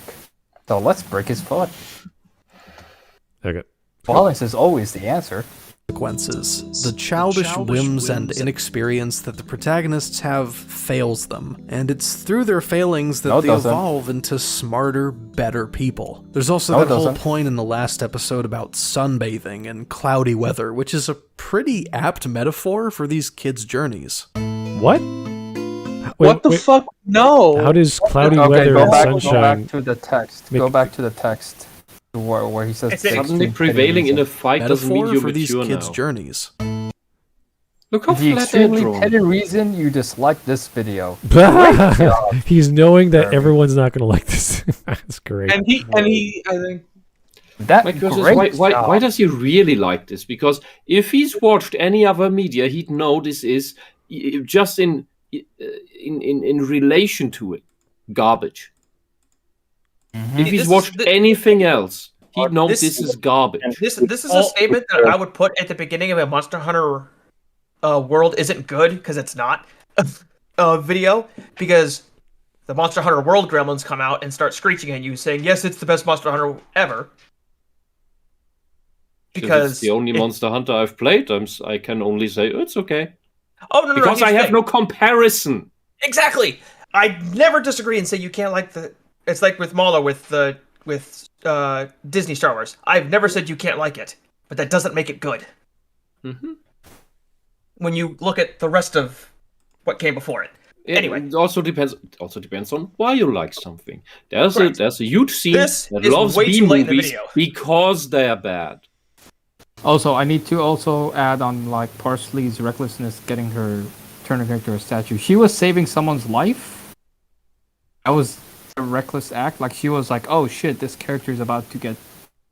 so let's break his foot. Okay. Violence is always the answer. Consequences. The childish whims and inexperience that the protagonists have fails them, and it's through their failings that No, it they doesn't. evolve into smarter, better people. There's also No, it that whole doesn't. point in the last episode about sunbathing and cloudy weather, which is a pretty apt metaphor for these kids' journeys. What? what the fuck? No. How does cloudy Okay, weather go and back sunshine? to the text. make- Go back to the text where he says Suddenly extreme prevailing in a petty fight doesn't mean Metaphor you're for these mature kids' now. journeys. Look how reason. The flat they're extremely drawn. petty reason you dislike this video. He's knowing that everyone's not going to like this. That's great. And he, I think. That My question great is, why job. does he really like this? Because if he's watched any other media, he'd know this is just in relation to it, garbage. If he's watched anything else, he'd know this is garbage. This is a statement that I would put at the beginning of a Monster Hunter World isn't good, because it's not video, because the Monster Hunter World gremlins come out and start screeching at you saying, yes, it's the best Monster Hunter ever. Because it's the only Monster Hunter I've played, I can only say it's okay. Oh no, because I here's the have thing. no comparison. Exactly. I never disagree and say you can't like the. It's like with Mala with Disney Star Wars. I've never said you can't like it, but that doesn't make it good. Mm-hmm. When you look at the rest of what came before it. Anyway, it also depends. On why you like something. There's a huge scene This that is loves way B too late in the movies video. because they're bad. Also, I need to also add on like Parsley's recklessness getting her turning her into a statue. She was saving someone's life. That was a reckless act. Like she was like, "Oh shit, this character is about to get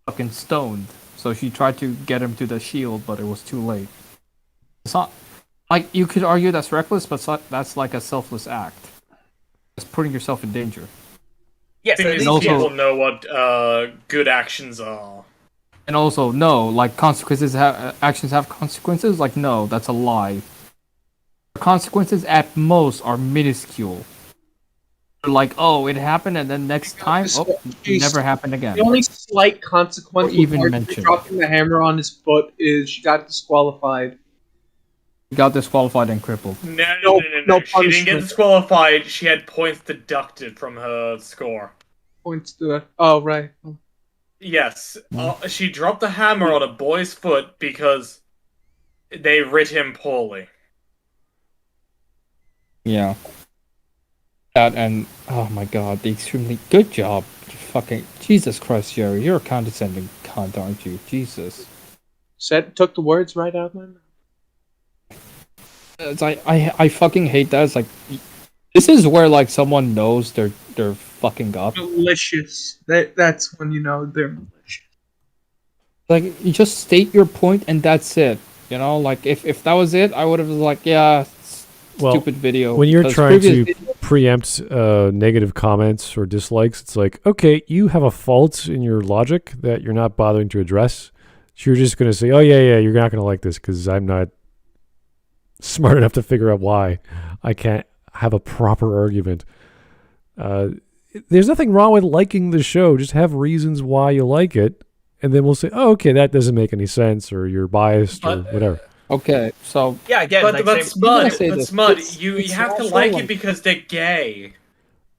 fucking stoned." So she tried to get him to the shield, but it was too late. It's not like you could argue that's reckless, but that's like a selfless act. It's putting yourself in danger. Yes, thing is, people know what good actions are. And also, no, like actions have consequences. Like, no, that's a lie. The consequences at most are minuscule. Like, oh, it happened, and then next time, it never happened again. The only slight consequence Or even of mentioned. dropping the hammer on his foot is she got disqualified. He got disqualified and crippled. No. She didn't get disqualified. She had points deducted from her score. Points to oh right. Yes, she dropped the hammer on a boy's foot because they writ him poorly. Yeah. That and oh my god, the extremely good job. Fucking Jesus Christ, Jerry, you're a condescending cunt, aren't you? Jesus. Took the words right out of my mouth. It's like I fucking hate that. It's like this is where like someone knows they're fucking up. Malicious. That's when you know they're malicious. Like you just state your point and that's it. You know, like if that was it, I would have like, yeah, stupid video. When you're Because trying to previous preempt negative comments or dislikes, it's like, okay, you have a fault in your logic that you're not bothering to address. So you're just going to say, oh yeah, you're not going to like this because I'm not smart enough to figure out why. I can't have a proper argument. There's nothing wrong with liking the show. Just have reasons why you like it, and then we'll say, oh, okay, that doesn't make any sense, or you're biased, or whatever. Okay, so yeah, again, but like Smud, you have to like it because they're gay.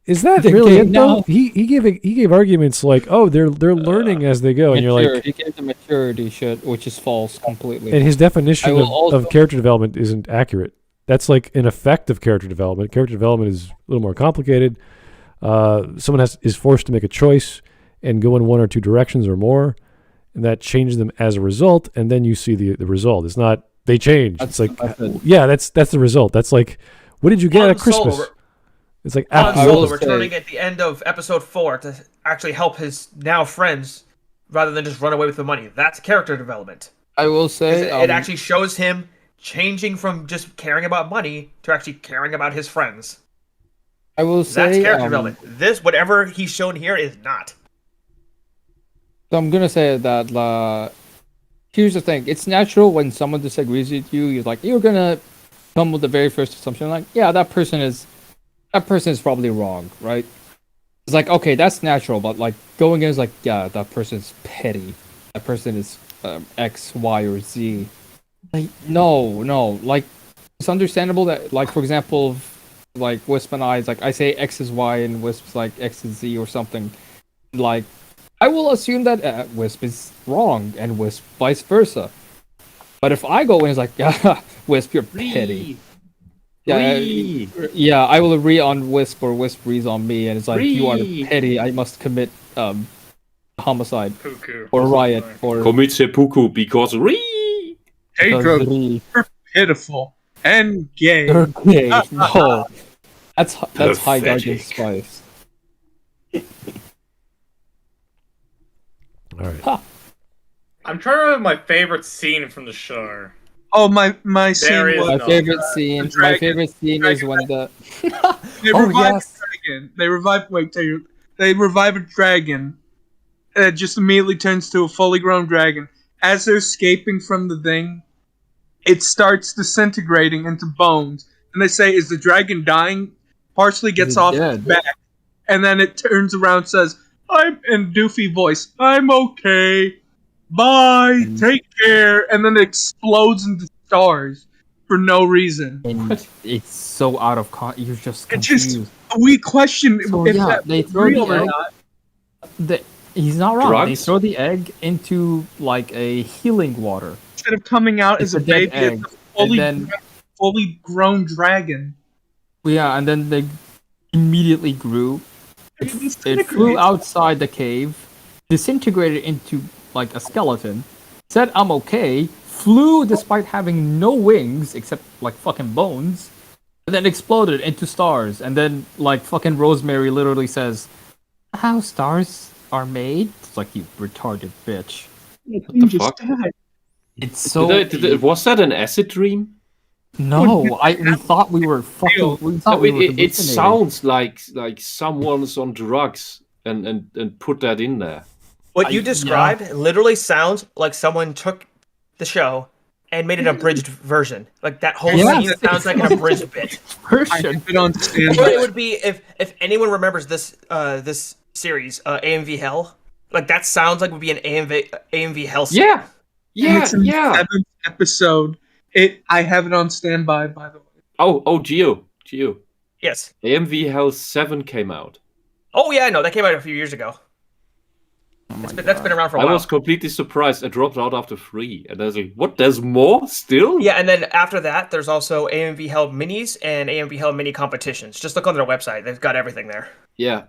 Is that They're really gay it though? now. He gave arguments like, oh, they're learning as they go, and you're like, he gave the maturity shit, which is false completely. and his definition I will of character development isn't accurate. That's like an effect of character development. Character development is a little more complicated. Someone is forced to make a choice and go in one or two directions or more, and that changes them as a result. And then you see the result. It's not they change. That's it's like that's the result. That's like, what did you get at Christmas? Solo, It's like Han apple. Solo returning at the end of episode 4 to actually help his now friends rather than just run away with the money. That's character development. I will say It actually shows him changing from just caring about money to actually caring about his friends. I will say That's character development. This, whatever he's shown here, is not. So I'm gonna say that here's the thing. It's natural when someone disagrees with you. You're gonna come with the very first assumption, like, yeah, that person is probably wrong, right? It's like, okay, that's natural, but like going in is like, yeah, that person's petty. That person is X, Y, or Z. Like, no, like it's understandable that, like, for example, like Wisp and I, like I say X is Y and Wisp's like X is Z or something. Like, I will assume that Wisp is wrong and Wisp vice versa. But if I go in, it's like, yeah, Wisp, you're petty. Yeah, I will agree on Wisp or Wisp agrees on me, and it's like, you are petty. I must commit homicide or riot or commit seppuku because Jacob, you're pitiful and gay. You're gay. No, that's high guardian spice. All right. Ha. I'm trying to remember my favorite scene from the show. Oh, my scene There is was none. My favorite scene is when the they Oh, revive yes. a dragon. They revive a dragon. And it just immediately turns to a fully grown dragon. As they're escaping from the thing, it starts disintegrating into bones. And they say, "Is the dragon dying?" Parsley gets off its back, and then it turns around and says, "I'm in doofy voice. I'm okay. Bye. Take care." And then it explodes into stars. for no reason. And it's so out of you're just It confused. just we question So, if yeah, that's they throw real the or egg. not. He's not wrong. Drugs? They throw the egg into like a healing water. Instead of coming out It's as a a dead baby, egg, it's a and then- fully grown dragon. Yeah, and then they immediately grew. It flew outside the cave, disintegrated into like a skeleton, said I'm okay, flew despite having no wings except like fucking bones, and then exploded into stars. And then like fucking Rosemary literally says, "How stars are made?" It's like, you retarded bitch. What the fuck? It's so. Was that an acid dream? No, we thought we were fucking. We thought we were It hallucinating. sounds like someone's on drugs and put that in there. What you described literally sounds like someone took the show and made an abridged version. Like that whole scene sounds like an abridged bit. Version. It would be if anyone remembers this this series, AMV Hell. Like that sounds like would be an AMV Hell scene. And it's in the 7th episode. I have it on standby, by the way. Oh, Geo. Yes. AMV Hell 7 came out. Oh yeah, I know that came out a few years ago. That's been around for a while. I was completely surprised. I dropped out after 3, and I was like, "What? There's more still?" Yeah, and then after that, there's also AMV Hell minis and AMV Hell mini competitions. Just look on their website; they've got everything there. Yeah.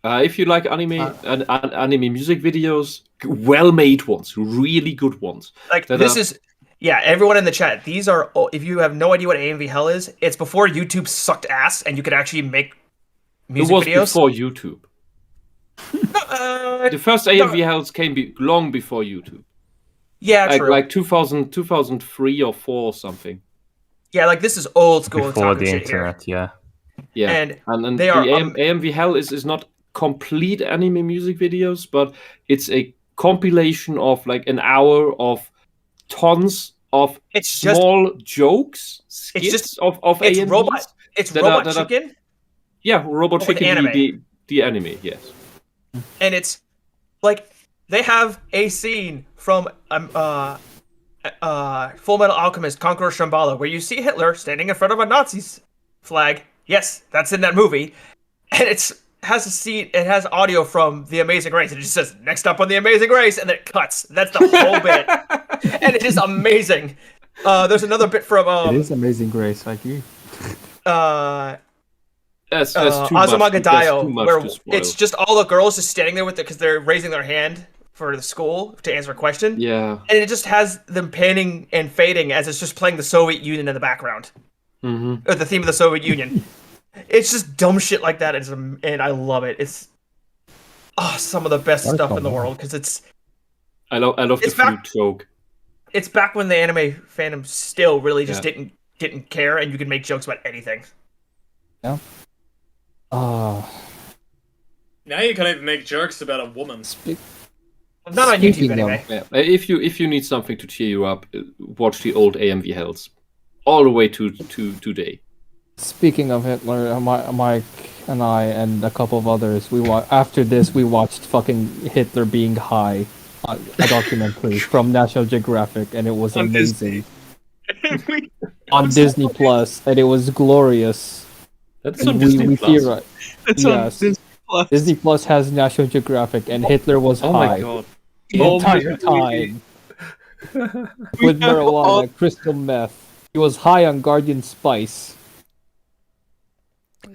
If you like anime music videos, well-made ones, really good ones. Like everyone in the chat. These are, if you have no idea what AMV Hell is, it's before YouTube sucked ass and you could actually make music videos. It was before YouTube. The first AMV Hells came long before YouTube. Yeah, true. Like 2003 or 4 or something. Yeah, like this is old school. Before the shit internet, here. Yeah. And they they are AMV Hell is not complete anime music videos, but it's a compilation of like an hour of tons of small jokes, skits of AMVs. Robot Chicken. Robot Chicken, anime. The anime, yes. And it's like they have a scene from Full Metal Alchemist Conqueror Shambhala where you see Hitler standing in front of a Nazi flag. Yes, that's in that movie. And it has audio from The Amazing Race. And it just says, "Next up on The Amazing Race," and then it cuts. That's the whole bit. And it is amazing. There's another bit from it is Amazing Grace, I agree. That's too much. Azumagadayo, where it's just all the girls just standing there with it because they're raising their hand for the school to answer a question. Yeah. And it just has them panning and fading as it's just playing the Soviet Union in the background. Mm-hmm. Or the theme of the Soviet Union. It's just dumb shit like that, and I love it. It's some of the best stuff in the world because it's. I love the flute joke. It's back when the anime fandom still really just didn't care, and you could make jokes about anything. Yeah. Now you can't even make jokes about a woman. Not on YouTube anyway. Yeah. If you need something to cheer you up, watch the old AMV Hells, all the way to today. Speaking of Hitler, Mike and I and a couple of others, after this we watched fucking Hitler being high, a documentary from National Geographic, and it was amazing. On Disney Plus, and it was glorious. That's on Disney Plus. That's on Disney Plus. Disney Plus has National Geographic, and Hitler was high. Oh my god! The entire time with marijuana, crystal meth. He was high on Guardian Spice.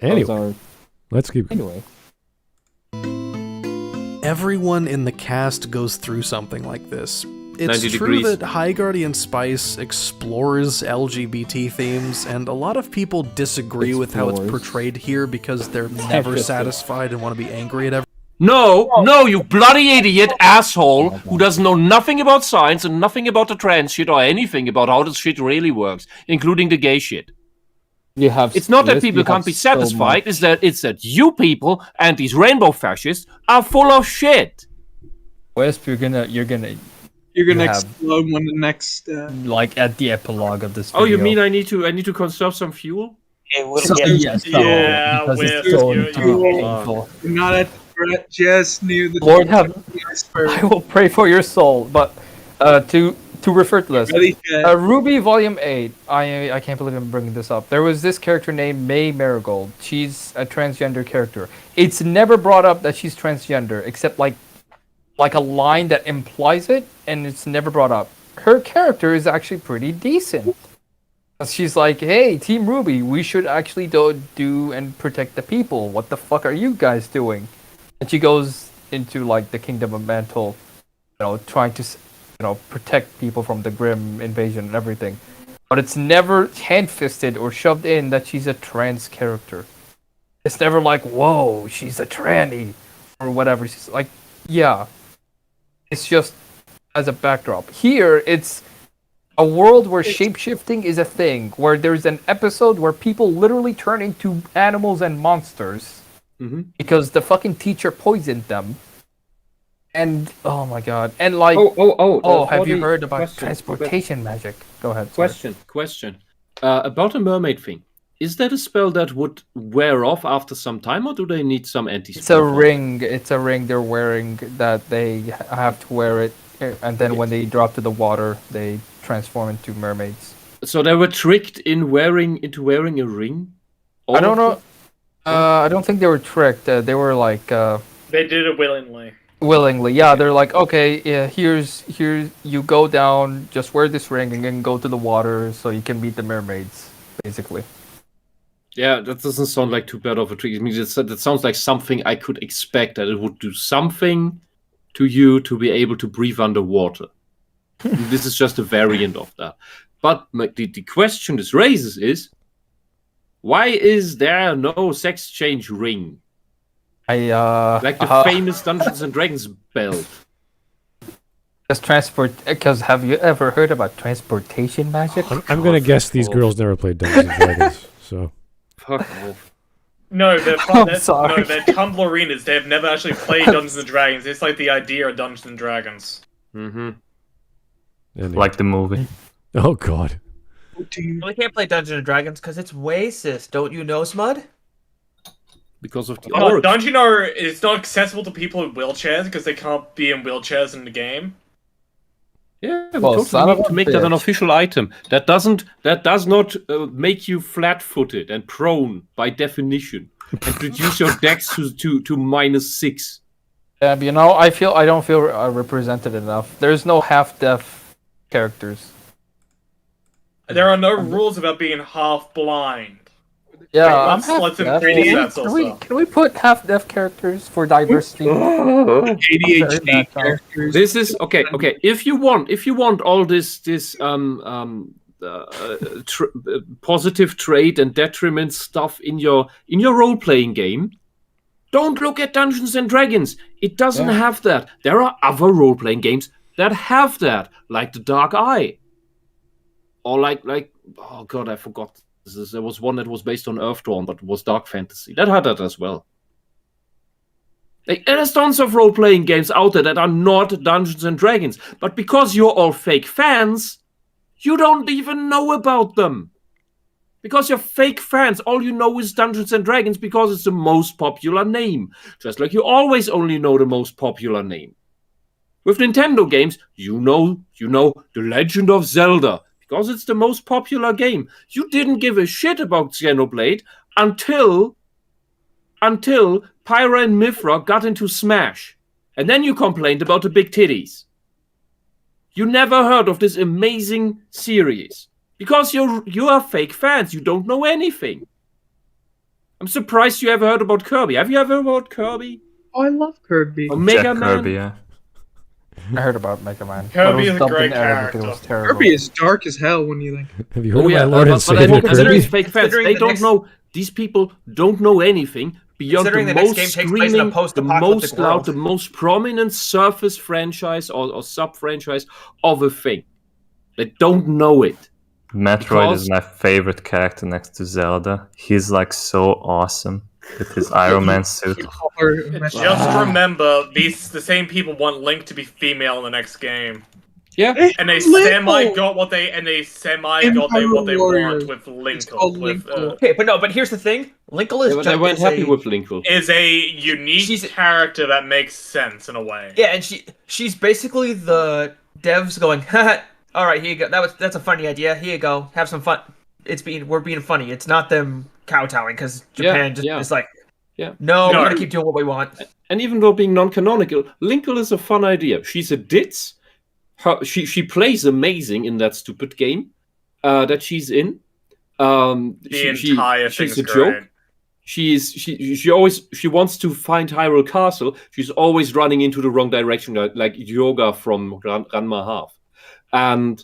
Anyway, let's keep. Anyway. Everyone in the cast goes through something like this. It's 90 true degrees. that High Guardian Spice explores LGBT themes, and a lot of people disagree with how it's portrayed here because they're never satisfied and want to be angry at everything. No, you bloody idiot asshole who doesn't know nothing about science and nothing about the trans shit or anything about how this shit really works, including the gay shit. It's not that people can't be satisfied, it's that you people and these rainbow fascists are full of shit. Whisp, you're gonna explode when the next like at the epilogue of this video. video. Oh, you mean I need to conserve some fuel? Because it's so painful. You're not at the just near the Lord have I will pray for your soul, but to to refer to this. Really good. Ruby Volume 8. I can't believe I'm bringing this up. There was this character named May Marigold. She's a transgender character. It's never brought up that she's transgender, except like a line that implies it, and it's never brought up. Her character is actually pretty decent. She's like, hey, Team Ruby, we should actually do and protect the people. What the fuck are you guys doing? And she goes into like the Kingdom of Mantle, trying to, protect people from the Grim invasion and everything. But it's never hand-fisted or shoved in that she's a trans character. It's never like, whoa, she's a tranny, or whatever. She's like, yeah. It's just as a backdrop. Here, it's a world where shapeshifting is a thing, where there's an episode where people literally turn into animals and monsters because the fucking teacher poisoned them. And oh my god! And like, have you heard about transportation magic? Go ahead. Question. About a mermaid thing. Is that a spell that would wear off after some time, or do they need some anti-spell? It's a ring. It's a ring they're wearing that they have to wear it, and then when they drop to the water, they transform into mermaids. So they were tricked into wearing a ring? I don't know. I don't think they were tricked. They were like. They did it willingly. Willingly, yeah. They're like, okay, yeah. Here's you go down. Just wear this ring and then go to the water so you can meet the mermaids, basically. Yeah, that doesn't sound like too bad of a trick. I mean, that sounds like something I could expect, that it would do something to you to be able to breathe underwater. This is just a variant of that. But the question this raises why is there no sex change ring? Like the famous Dungeons and Dragons belt. Because have you ever heard about transportation magic? I'm gonna guess these girls never played Dungeons and Dragons, so. Fuck off. No, they're sorry. they're Tumblr arenas. They've never actually played Dungeons and Dragons. It's like the idea of Dungeons and Dragons. Like the movie. Oh god. We can't play Dungeons and Dragons because it's racist. Don't you know, Smud? Because of the it's not accessible to people in wheelchairs because they can't be in wheelchairs in the game. Yeah, we totally need to make that an official item. That does not make you flat-footed and prone by definition, and reduce your dex to -6. Yeah, but I don't feel represented enough. There's no half-deaf characters. There are no rules about being half-blind. Yeah, I'm half-deaf. Can we put half-deaf characters for diversity? ADHD characters. This is okay. If you want all this positive trait and detriment stuff in your role-playing game, don't look at Dungeons and Dragons. It doesn't have that. There are other role-playing games that have that, like the Dark Eye, or like oh god, I forgot. There was one that was based on Earthdawn, but was dark fantasy. That had that as well. There's tons of role-playing games out there that are not Dungeons and Dragons, but because you're all fake fans, you don't even know about them. Because you're fake fans, all you know is Dungeons and Dragons because it's the most popular name. Just like you always only know the most popular name. With Nintendo games, you know The Legend of Zelda, because it's the most popular game. You didn't give a shit about Xenoblade until Pyra and Mithra got into Smash. And then you complained about the big titties. You never heard of this amazing series. Because you are fake fans. You don't know anything. I'm surprised you ever heard about Kirby. Have you ever heard about Kirby? Oh, I love Kirby. Or Mega Man? Kirby, yeah. I heard about Mega Man. Kirby is a great character. Kirby is dark as hell when you think. Have you heard of my Lord and Savior Considering Kirby? fake fans, they don't know. These people don't know anything beyond the most screaming, the most loud, the most prominent surface franchise or sub-franchise of a thing. They don't know it. Metroid is my favorite character next to Zelda. He's like so awesome with his Iron Man suit. Just remember, the same people want Link to be female in the next game. Yeah, and they semi got what they want with Linkle. Okay, but here's the thing: Linkle is they weren't happy with Linkle. Is a unique character that makes sense in a way. Yeah, and she's basically the devs going, All right, here you go. That's a funny idea. Here you go. Have some fun. We're being funny. It's not them kowtowing because Japan is like, no, we're gonna keep doing what we want. And even though being non-canonical, Linkle is a fun idea. She's a ditz. She plays amazing in that stupid game that she's in. Entire she's thing's a great. joke. She wants to find Hyrule Castle. She's always running into the wrong direction, like Yoga from Ranma Half. And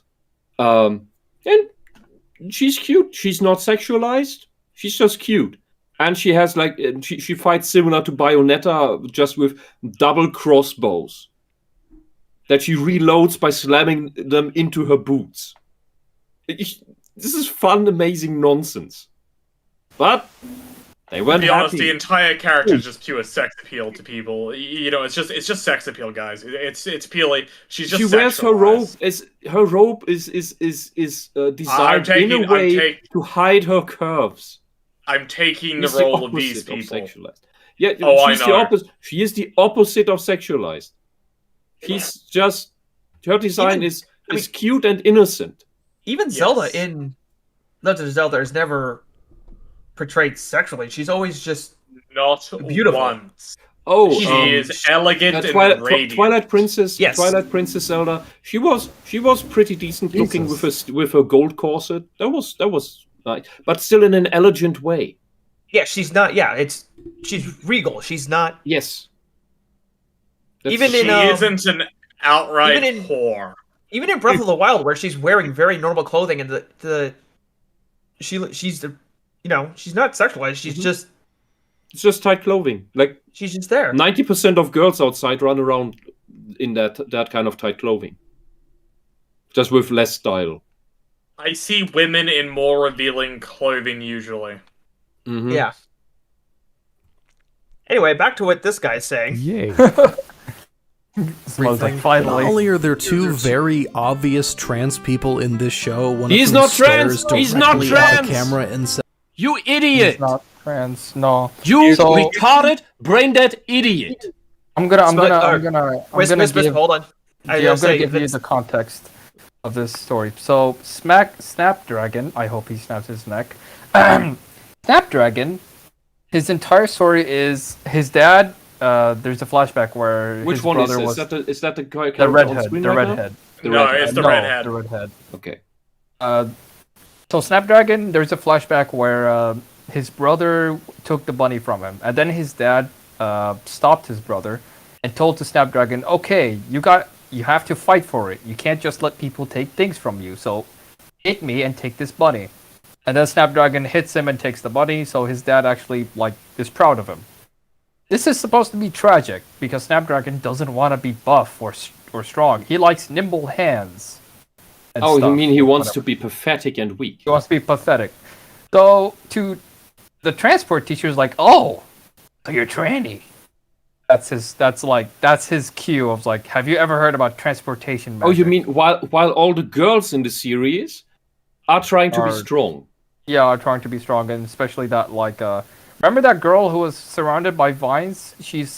she's cute. She's not sexualized. She's just cute. And she has she fights similar to Bayonetta, just with double crossbows that she reloads by slamming them into her boots. This is fun, amazing nonsense. But they weren't To be honest, happy. the entire character is just pure sex appeal to people. You know, it's just sex appeal, guys. It's purely she wears her robe. Her robe is designed in a way to hide her curves. I'm taking She's the role of opposite these people. Sexualized. Yeah, I she's know. the opposite. She is the opposite of sexualized. She's just her design is cute and innocent. Even Zelda in Legend of Zelda is never portrayed sexually. She's always just not beautiful. Once. Oh, she is elegant and radiant. Twilight Princess. Yes. Twilight Princess Zelda. She was pretty decent looking with her gold corset. That was nice, but still in an elegant way. Yeah, she's not. Yeah, she's regal. She's not. Yes. She isn't an outright whore. Even in Breath of the Wild, where she's wearing very normal clothing, and she's she's not sexualized. She's just. It's just tight clothing. Like she's just there. 90% of girls outside run around in that kind of tight clothing, just with less style. I see women in more revealing clothing usually. Mm-hmm. Yeah. Anyway, back to what this guy's saying. Yay. Not only are there two very obvious trans people in this show, one He's of whom not trans! stares He's not directly at trans! the camera and says, You idiot! He's not trans. No. You retarded, brain dead idiot! I'm gonna Whisp, give, hold on. I'm gonna give you the context of this story. So Snapdragon, I hope he snaps his neck. Snapdragon, his entire story is his dad. There's a flashback where Which his one brother is was that? Is that the character the on redhead? screen The right now? redhead. It's the redhead. The redhead. Okay. So Snapdragon, there's a flashback where his brother took the bunny from him, and then his dad stopped his brother and told to Snapdragon, "Okay, you have to fight for it. You can't just let people take things from you. So hit me and take this bunny." And then Snapdragon hits him and takes the bunny. So his dad actually is proud of him. This is supposed to be tragic because Snapdragon doesn't want to be buff or strong. He likes nimble hands. Oh, you mean he wants to be pathetic and weak? He wants to be pathetic. So to the transport teacher's like, "Oh, so you're tranny." That's his cue of like, "Have you ever heard about transportation magic?" Oh, you mean while all the girls in the series are trying to be strong? Yeah, are trying to be strong, and especially that remember that girl who was surrounded by vines? She's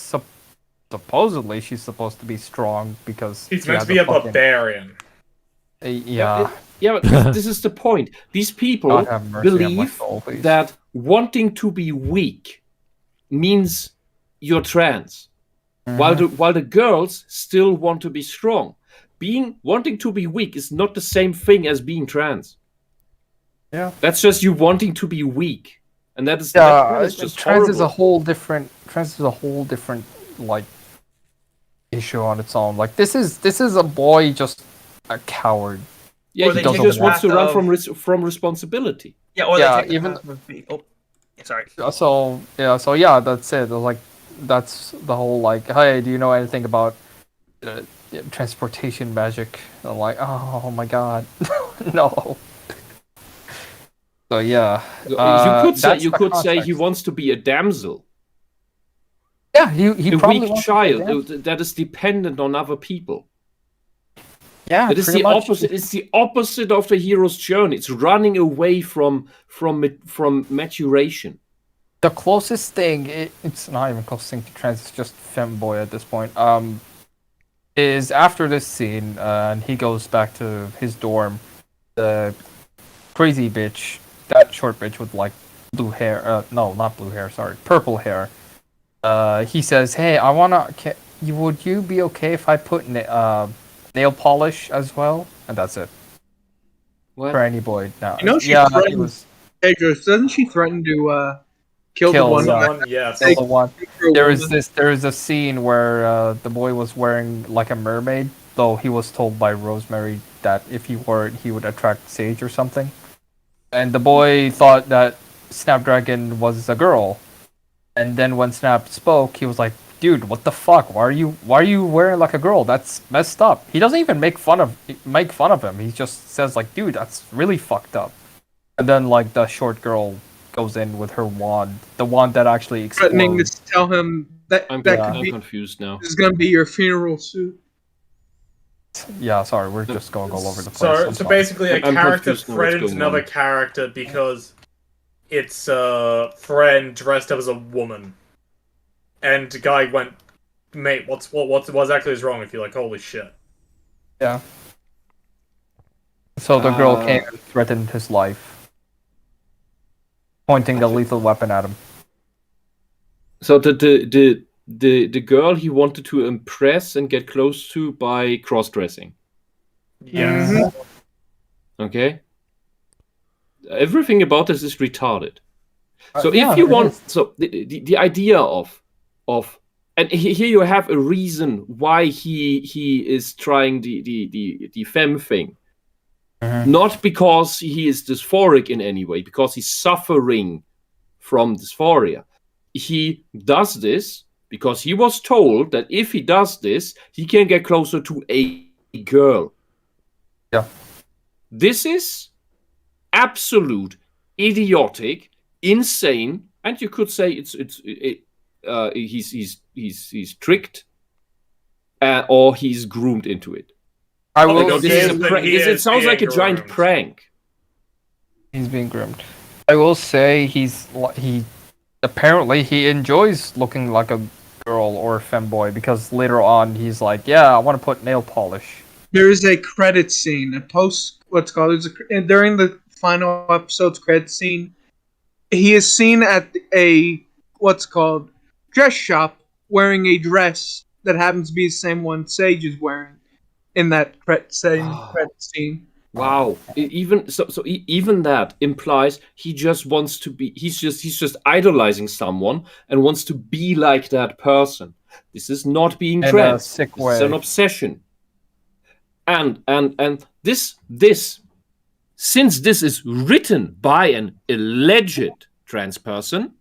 supposedly she's supposed to be strong because He's meant to be a barbarian. Yeah. Yeah, but this is the point. These people God have mercy on my believe soul, please. that wanting to be weak means you're trans, while the girls still want to be strong. Wanting to be weak is not the same thing as being trans. Yeah, that's just you wanting to be weak, and that is just trans is horrible. a whole different issue on its own. Like this is a boy just a coward. Yeah, he just wants to run from responsibility. Yeah, or yeah, they take even sorry. So that's it. Like that's the whole hey, do you know anything about transportation magic? I'm like, oh my god, no. So yeah, you could say he wants to be a damsel. Yeah, he a probably weak wants child that is dependent on other people. Yeah, it is the opposite. It's the opposite of the hero's journey. It's running away from maturation. The closest thing, it's not even closest thing to trans. It's just femboy at this point. is after this scene, and he goes back to his dorm. The crazy bitch, that short bitch with like blue hair. No, not blue hair. Sorry, purple hair. He says, "Hey, I wanna. Would you be okay if I put nail polish as well?" And that's it. What? For any boy now. You know she yeah, threatened. he was Pedro, doesn't she threaten to kill the one? Someone, yes. kill the one. There is a scene where the boy was wearing like a mermaid, though he was told by Rosemary that if he wore it, he would attract Sage or something. And the boy thought that Snapdragon was a girl. And then when Snap spoke, he was like, "Dude, what the fuck? Why are you wearing like a girl? That's messed up." He doesn't even make fun of him. He just says like, "Dude, that's really fucked up." And then like the short girl goes in with her wand, the wand that actually explodes. Threatening to tell him that I'm confused now. This is gonna be your funeral suit. Yeah, sorry, we're just going all over the place. So basically, a I'm character confused now what's threatens going another on. character because its friend dressed up as a woman, and the guy went, "Mate, what exactly is wrong with you?" Like, holy shit. Yeah. So the girl came and threatened his life, pointing a lethal weapon at him. So the girl he wanted to impress and get close to by cross-dressing. Yes. Okay. Everything about this is retarded. So yeah, if you it want, is. so the idea of, and here you have a reason why he is trying the femme thing, not because he is dysphoric in any way, because he's suffering from dysphoria. He does this because he was told that if he does this, he can get closer to a girl. Yeah. This is absolute, idiotic, insane, and you could say he's tricked, or he's groomed into it. I will. It sounds like a giant prank. He's being groomed. I will say he apparently he enjoys looking like a girl or a femboy because later on he's like, "Yeah, I want to put nail polish." There is a credit scene, during the final episode's credit scene. He is seen at a dress shop wearing a dress that happens to be the same one Sage is wearing in that credit scene. Wow! Even that implies he just wants to be. He's just idolizing someone and wants to be like that person. This is not being In a trans. sick This is way. an obsession. And this since this is written by an alleged trans person,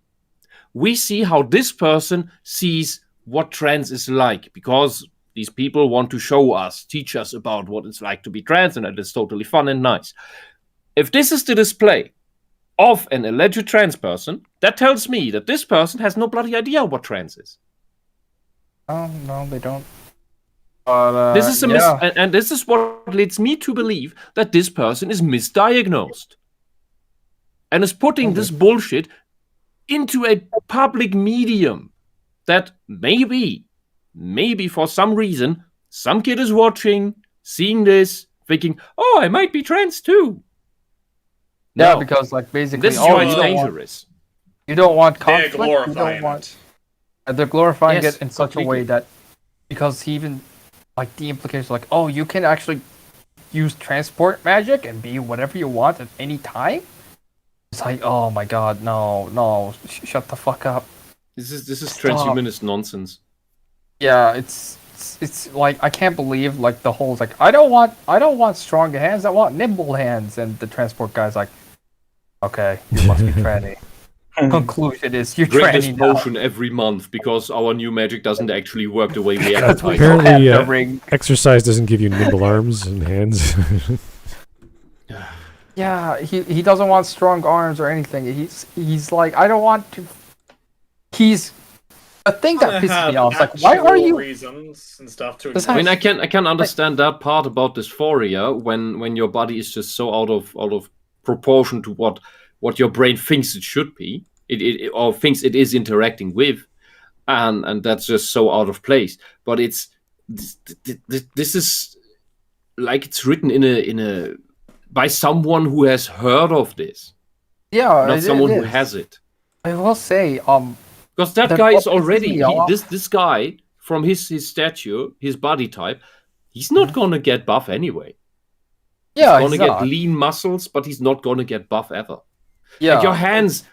we see how this person sees what trans is like, because these people want to teach us about what it's like to be trans, and that is totally fun and nice. If this is the display of an alleged trans person, that tells me that this person has no bloody idea what trans is. Oh no, they don't. But, This is and this is what leads me to believe that this person is misdiagnosed and is putting this bullshit into a public medium that maybe for some reason some kid is watching, seeing this, thinking, "Oh, I might be trans too." Yeah, No. because like basically This is all why you it's don't want- dangerous. You don't want They're conflict. You glorifying don't want. it. They're glorifying Yes, it in such a way completely. that because he even like the implications like, oh, you can actually use transport magic and be whatever you want at any time. It's like, oh my god, no, shut the fuck up. This is Stop. transhumanist nonsense. Yeah, it's like I can't believe like the whole like I don't want strong hands, I want nimble hands, and the transport guy's like, okay, you must be tranny. Conclusion is you're Drink this tranny now. potion every month because our new magic doesn't actually work the way we That's advertise. apparently, The ring. exercise doesn't give you nimble arms and hands. Yeah, he doesn't want strong arms or anything. He's like, I don't want to. He's the thing that pisses me off. Is like, why are you? reasons and stuff to Besides- I mean, I can understand that part about dysphoria when your body is just so out of proportion to what your brain thinks it should be, or thinks it is interacting with, and that's just so out of place. But it's this is like it's written in a by someone who has heard of this. Yeah, not someone who has it. I will say, because that the- guy is what pisses already me off- this guy from his stature, his body type, he's not gonna get buff anyway. Yeah, he's he's gonna get not. lean muscles, but he's not gonna get buff ever. Yeah. Like your hands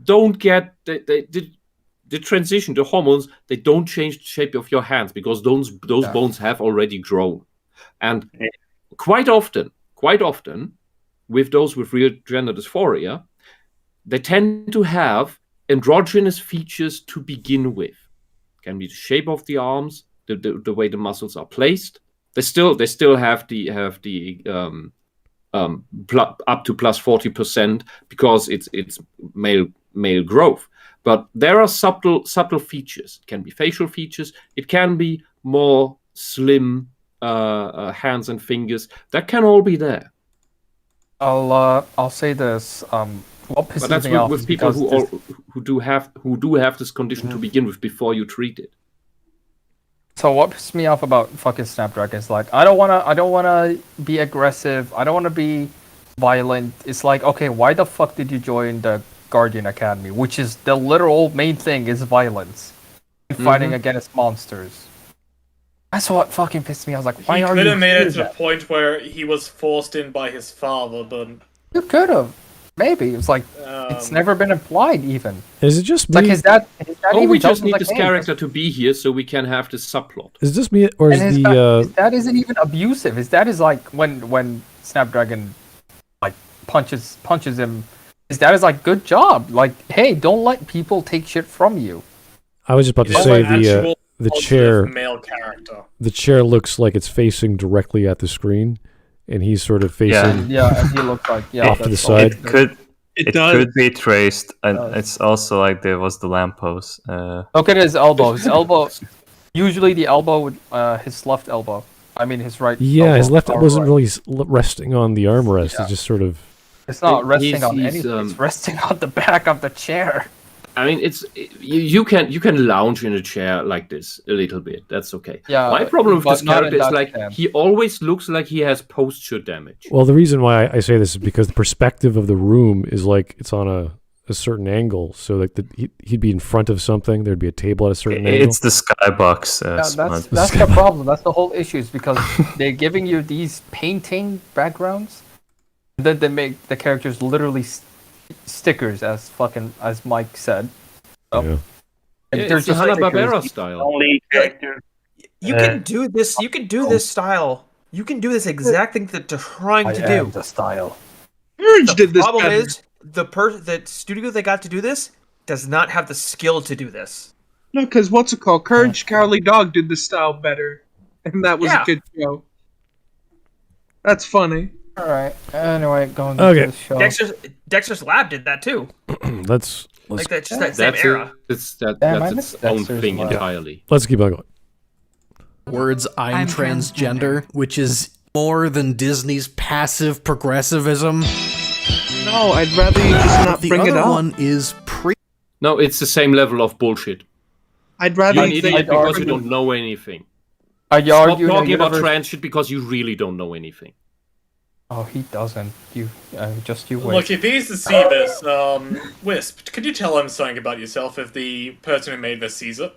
don't get the transition, the hormones, they don't change the shape of your hands because those bones have already grown. And quite often, with those with real gender dysphoria, they tend to have androgynous features to begin with. Can be the shape of the arms, the way the muscles are placed. They still have the up to plus 40% because it's male growth. But there are subtle features. It can be facial features. It can be more slim hands and fingers. That can all be there. I'll say this. What pisses But that's me off with is people because who do have this condition to begin with before you treat it. So what pisses me off about fucking Snapdragon is like I don't wanna be aggressive. I don't wanna be violent. It's like, okay, why the fuck did you join the Guardian Academy? Which is the literal main thing is violence and fighting against monsters. That's what fucking pissed me. I was like, why are you? He could have made it doing to the that? point where he was forced in by his father, but You could have. Maybe. It's like it's never been implied even. Is it just It's like me? his dad Oh, even we tells just him, need like, this hey, character to be here so we can have this subplot. Is this me or is And his the dad isn't even abusive. His dad is like when Snapdragon like punches him. His dad is like, "Good job! Like, hey, don't let people take shit from you." I was just about to He's say an actual the positive chair. male character. The chair looks like it's facing directly at the screen, and he's sort of facing Yeah, and he looks like off to the that's side. It does. could be traced, and it's also like there was the lamppost. Look at his elbow. His elbow. Usually the elbow would his left elbow. I mean his right. Yeah, elbow, his left or wasn't right. really resting on the armrest. Yeah. It's just sort of. It's not resting He's- on he's, anything. It's resting on the back of the chair. I mean, you can lounge in a chair like this a little bit. That's okay. Yeah, My problem with but this not in character is that like stand. he always looks like he has posture damage. Well, the reason why I say this is because the perspective of the room is like it's on a certain angle, so like he'd be in front of something. There'd be a table at a certain angle. It's the skybox. That's the problem. That's the whole issue. Is because they're giving you these painting backgrounds, and then they make the characters literally stickers, as Mike said. So, Yeah. and Yeah, they're it's the just Hanna-Barbera stickers. style. Only character. You can do this. You can do this style. You can do this exact thing that they're trying I to am do. the style. Urge did this Problem better. is the studio they got to do this does not have the skill to do this. No, because what's it called? Courage Cowardly Dog did the style better, and that was Yeah. a good show. That's funny. All right. Anyway, going Okay. to the show. Dexter's Lab did that too. let's Like that's just that same That's era. Damn, I that's missed its own Dexter's thing Lab. entirely. let's keep on going. Words I'm transgender, which is more than Disney's passive progressivism. No, I'd rather you just not The bring it other up. one is No, it's the same level of bullshit. I'd You're rather an you idiot think because you don't know anything. Are you Stop arguing talking the about universe- trans shit because you really don't know anything. Oh, he doesn't. You just you wait. Look, if he's to see this, Wisp, could you tell him something about yourself if the person who made this sees it?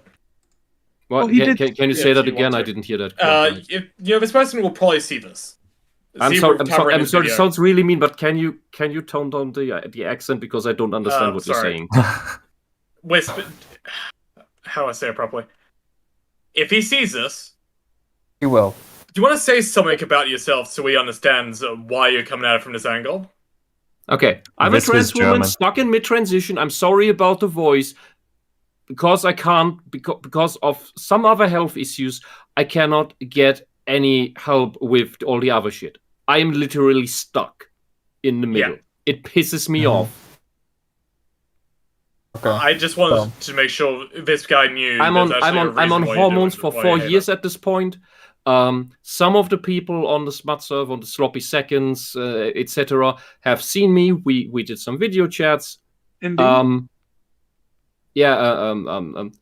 What? Well, he Can, did- can you Yeah, say if that you again? want I to. didn't hear that. correctly. If, you know, this person will probably see this. I'm See sorry. we're I'm sorry. covering I'm this sorry. It video. sounds really mean, but can you tone down the accent because I don't understand what sorry. you're saying. Wisp, how do I say it properly? If he sees this, You will. do you want to say something about yourself so he understands why you're coming at it from this angle? Okay, I'm This a is trans woman German. stuck in mid-transition. I'm sorry about the voice. Because I can't, because of some other health issues, I cannot get any help with all the other shit. I am literally stuck in the middle. It pisses me off. Okay. I just wanted to make sure this guy knew. I'm there's on actually a reason why you're hormones doing- for why 4 you hate years it. at this point. Some of the people on the Smut server, on the Sloppy Seconds, etc., have seen me. We did some video chats. Indeed. Yeah.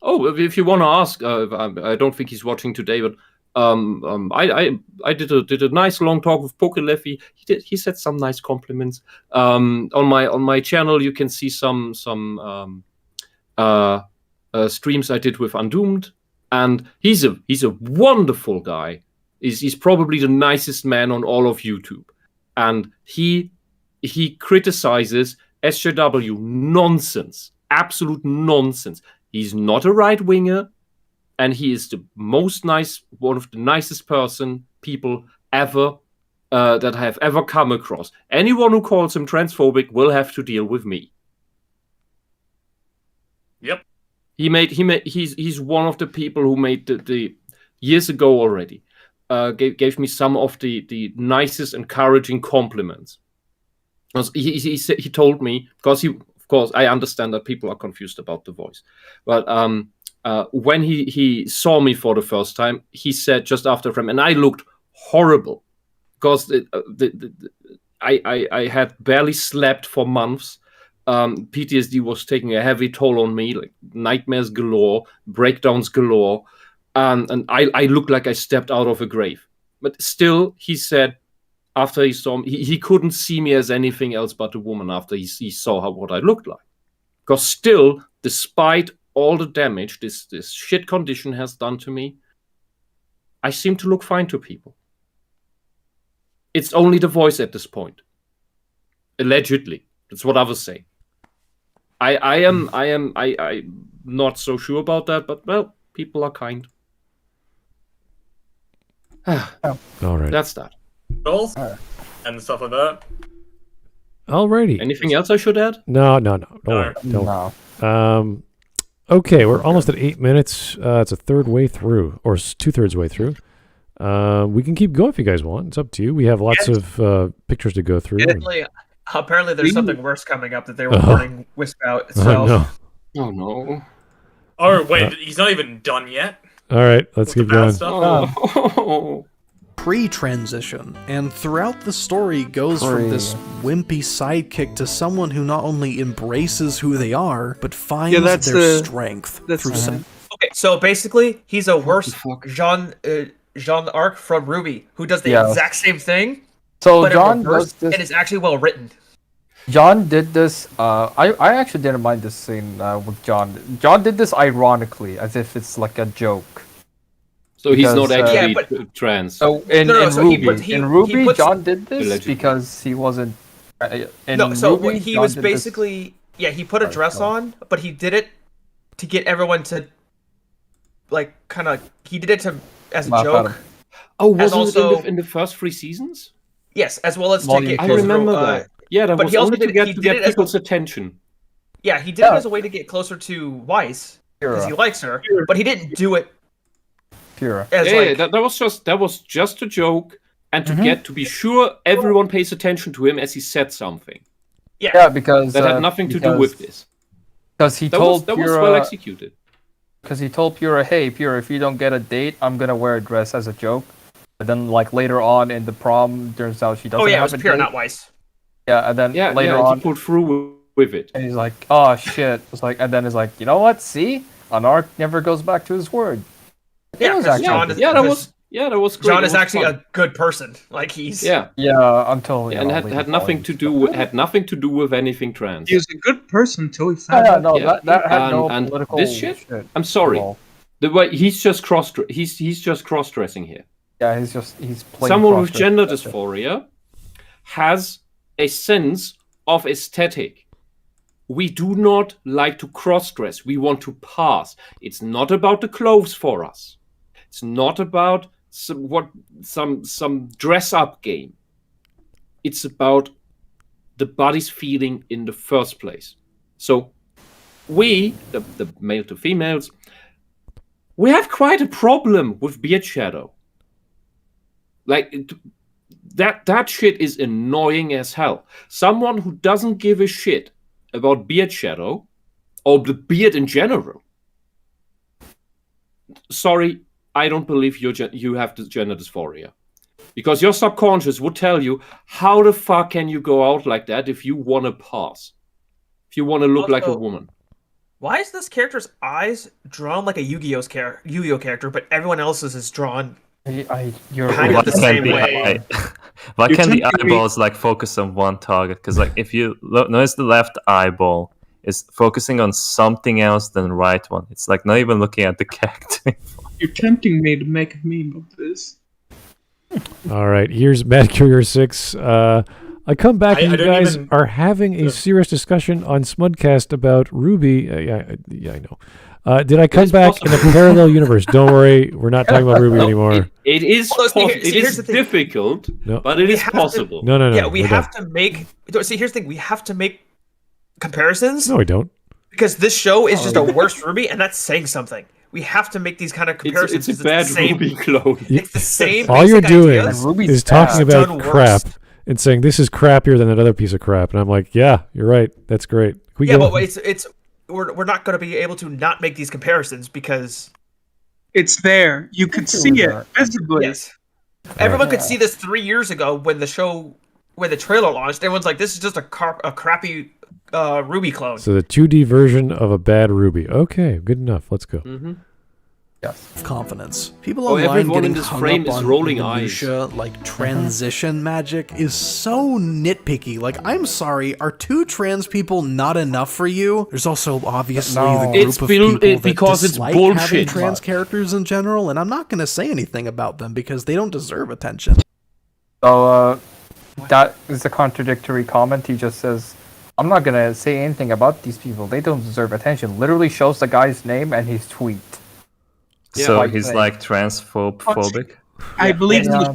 Oh, if you want to ask, I don't think he's watching today, but I did a nice long talk with Pokeleffy. He said some nice compliments. On my channel, you can see some streams I did with Undoomed, and he's a wonderful guy. He's probably the nicest man on all of YouTube, and he criticizes SJW nonsense, absolute nonsense. He's not a right winger, and he is one of the nicest people ever that I have ever come across. Anyone who calls him transphobic will have to deal with me. Yep. He's one of the people who made the years ago already gave me some of the nicest encouraging compliments. He told me, because of course I understand that people are confused about the voice, but when he saw me for the first time, he said just after frame, and I looked horrible because I had barely slept for months. PTSD was taking a heavy toll on me, like nightmares galore, breakdowns galore, and I looked like I stepped out of a grave. But still, he said, after he saw me, he couldn't see me as anything else but a woman after he saw what I looked like. Because still, despite all the damage this shit condition has done to me, I seem to look fine to people. It's only the voice at this point. Allegedly. That's what others say. I'm not so sure about that, but well, people are kind. All right. That's that. Goals and stuff like that. Alrighty. Anything else I should add? No. Don't worry. Don't. Okay, we're almost at 8 minutes. It's a third way through, or 2/3 way through. We can keep going if you guys want. It's up to you. We have lots of pictures to go through. Apparently, there's something worse coming up that they were warning Whisp out itself. Oh no. Oh wait, he's not even done yet. All right, let's keep going. Pre-transition, and throughout the story goes from this wimpy sidekick to someone who not only embraces who they are, but finds their strength through Okay, so basically, he's a worse Jean d'Arc from Ruby, who does the exact same thing, so but John in reverse, does this, and it's actually well written. John did this. I actually didn't mind this scene with John. John did this ironically, as if it's like a joke. So he's not actually trans. So in Ruby, John did this allegedly. Because he wasn't. Ruby, he was basically he put a dress on, but he did it to get everyone to he did it as a joke. Oh, wasn't it in the first 3 seasons? Yes, as well as to get. I remember that. Yeah, that was only to get people's attention. Yeah, he did it as a way to get closer to Weiss because he likes her, but he didn't do it. That was just a joke, and to be sure everyone pays attention to him as he said something. Yeah, because that had nothing to do with this. Because he told that was well executed. Because he told Pura, "Hey, Pura, if you don't get a date, I'm gonna wear a dress as a joke." But then, later on in the prom, turns out she doesn't. It have was a Pura, date. not Weiss. Yeah, and then later on, he pulled through with it. And he's like, "Oh shit!" It's like, and then it's like, you know what? See, an arc never goes back to his word. That was great. John is actually a good person. He's until had nothing to do with anything trans. He was a good person until he found out. That had no political this shit. I'm sorry. The way he's just cross-dressing here. Yeah, he's playing. Someone with gender dysphoria has a sense of aesthetic. We do not like to cross-dress. We want to pass. It's not about the clothes for us. It's not about some dress-up game. It's about the body's feeling in the first place. So we, the male to females, we have quite a problem with beard shadow. That shit is annoying as hell. Someone who doesn't give a shit about beard shadow or the beard in general. Sorry, I don't believe you have the gender dysphoria. Because your subconscious would tell you, how the fuck can you go out like that if you want to pass? If you want to look like a woman? why is this character's eyes drawn like a Yu-Gi-Oh character, but everyone else's is drawn You're kind of the same way? Why You're can't the tempting me- eyeballs like focus on one target? Because like if you notice the left eyeball is focusing on something else than the right one. It's like not even looking at the character. You're tempting me to make a meme of this. All right, here's Mad Courier 6. I come back and I you don't guys even- are having a serious discussion on Smudcast about Ruby. Yeah, I know. Did I come back in a parallel universe? Don't worry, we're not talking about Ruby anymore. It is Well, see, it here's is the thing. difficult, No. but it We is have to- possible. No, Yeah, we we're have done. to make. See, here's the thing: we have to make comparisons No, we don't. because this show is just a worse Ruby, and that's saying something. We have to make these kind of comparisons. It's a 'cause bad the same, Ruby clone. It's the same. All you're basic doing ideas, Ruby's is bad. talking about Done worse. crap and saying this is crappier than that other piece of crap. And I'm like, yeah, you're right. That's great. Can we Yeah, go? but we're not going to be able to not make these comparisons because It's there. You could see it visibly. yes, everyone could see this 3 years ago when the trailer launched. Everyone's like, "This is just a crappy Ruby clone." So the 2D version of a bad Ruby. Okay, good enough. Let's go. Mm-hmm. Confidence. People Oh, online everyone in getting this hung frame up is on rolling eyes. minutia, like transition magic is so nitpicky. Like, I'm sorry, are 2 trans people not enough for you? There's also obviously No. the group It's of built- people that because it's dislike having bullshit. trans characters in general, and I'm not going to say anything about them because they don't deserve attention. So that is a contradictory comment. He just says, "I'm not gonna say anything about these people. They don't deserve attention." Literally shows the guy's name and his tweet. Yeah, So like he's saying- like transphobic. I believe Yeah.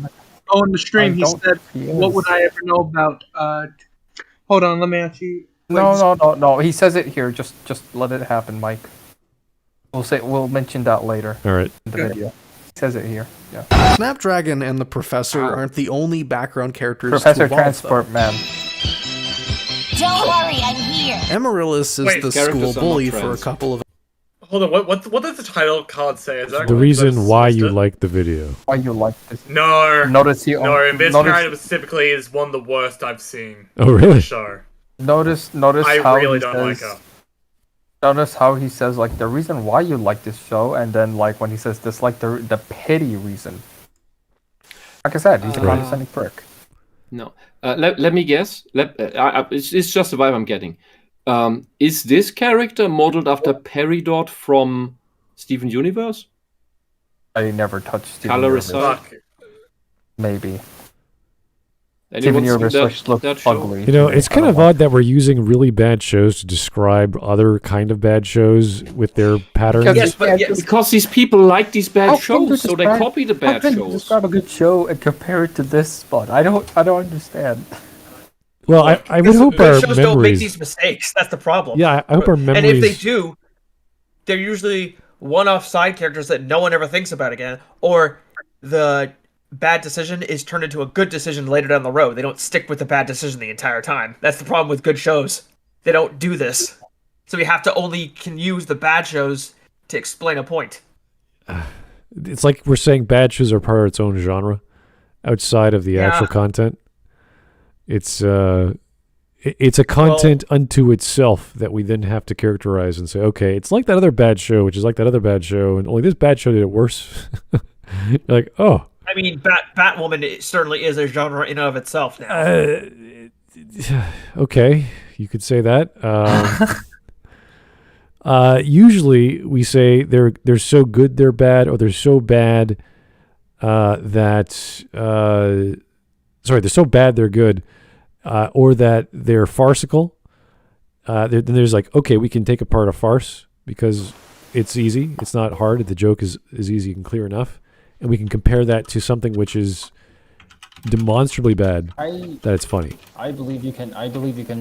on the stream he don't said, think he "What is. would I ever know about?" Hold on, let me actually. No. He says it here. Just let it happen, Mike. We'll mention that later All right. in the video. He says it here. Yeah. Snapdragon and the Professor aren't the only background characters Professor to evolve, Transport Man. Don't worry, I'm here. Amaryllis is Wait, the characters school are not bully for a trans. couple of Hold on, what does the title card say exactly? The reason Because why it's you the- like the video. Why you like this? No, Notice he no. This notice, kind specifically is one of the worst I've seen. Oh, really? Show. notice I how really he don't says, like her. Notice how he says like the reason why you like this show, and then like when he says this, like the petty reason. Like I said, he's a Right. condescending prick. No. Let me guess. It's just the vibe I'm getting. Is this character modeled after Peridot from Steven Universe? I never touched Steven Colorist Universe. Fuck. Maybe. Anyone Steven seen Universe looks that show? ugly. You know, it's kind of odd that we're using really bad shows to describe other kind of bad shows with their patterns. Yes, but yes. Because these people like these bad How can you shows, so they describe- copy the How bad can you shows. describe a good show and compare it to this spot? I don't understand. Well, I would Because hope good our shows don't make memories. these mistakes. That's the problem. Yeah, I hope our memories. And if they do, they're usually one-off side characters that no one ever thinks about again, or the bad decision is turned into a good decision later down the road. They don't stick with the bad decision the entire time. That's the problem with good shows. They don't do this. So we have to can use the bad shows to explain a point. It's like we're saying bad shows are part of its own genre, outside of the Yeah. actual content. It's a content unto itself that we then have to characterize and say, okay, it's like that other bad show, which is like that other bad show, and only this bad show did it worse. You're like, oh, I mean, Batwoman it certainly is a genre in and of itself now. okay, you could say that. Usually we say they're so good they're bad, or they're so bad they're so bad they're good, or that they're farcical. Then there's like, okay, we can take apart a farce because it's easy. It's not hard. The joke is easy and clear enough, and we can compare that to something which is demonstrably bad that it's funny. I believe you can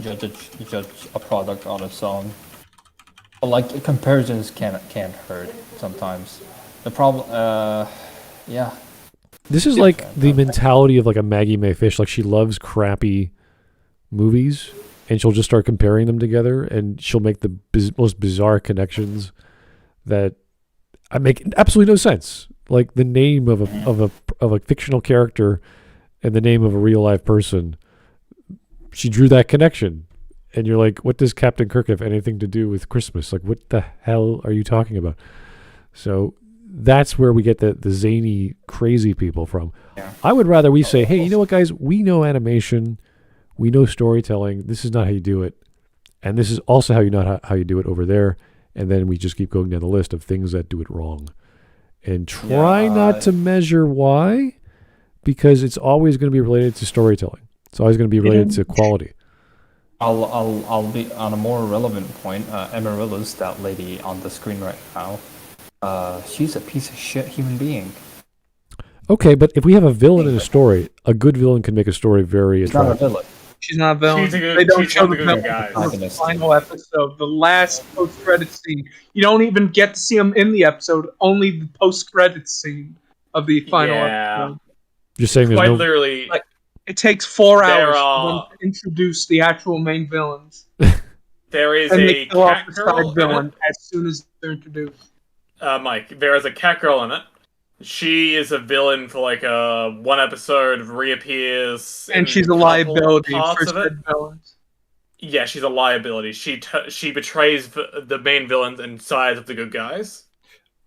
judge a product on its own. But like comparisons can't hurt sometimes. The problem, yeah. This is like the mentality of like a Maggie Mae Fish. Like she loves crappy movies, and she'll just start comparing them together, and she'll make the most bizarre connections that make absolutely no sense. Like the name of a fictional character and the name of a real life person. She drew that connection, and you're like, what does Captain Kirk have anything to do with Christmas? Like, what the hell are you talking about? So that's where we get the zany, crazy people from. Yeah. I would rather we say, hey, you know what, guys? We know animation. We know storytelling. This is not how you do it. And this is also how you do it over there. And then we just keep going down the list of things that do it wrong. And try not to measure why, because it's always going to be related to storytelling. It's always going to be related to quality. I'll be on a more relevant point. Amaryllis, that lady on the screen right now, she's a piece of shit human being. Okay, but if we have a villain in a story, a good villain can make a story very attractive. Not a villain. She's not a villain. They don't show the good villain guy. in the final episode, the last post-credit scene. You don't even get to see him in the episode. Only the post-credit scene of the final episode. You're saying there's Quite no... literally. Like, it takes 4 There hours are- for them to introduce the actual main villains, There is and a they kill off cat the girl side in villain it. as soon as they're introduced. Mike, there is a cat girl in it. She is a villain for like one episode, reappears, And in she's a couple liability parts for of it. said villains. Yeah, she's a liability. She betrays the main villains and sides of the good guys.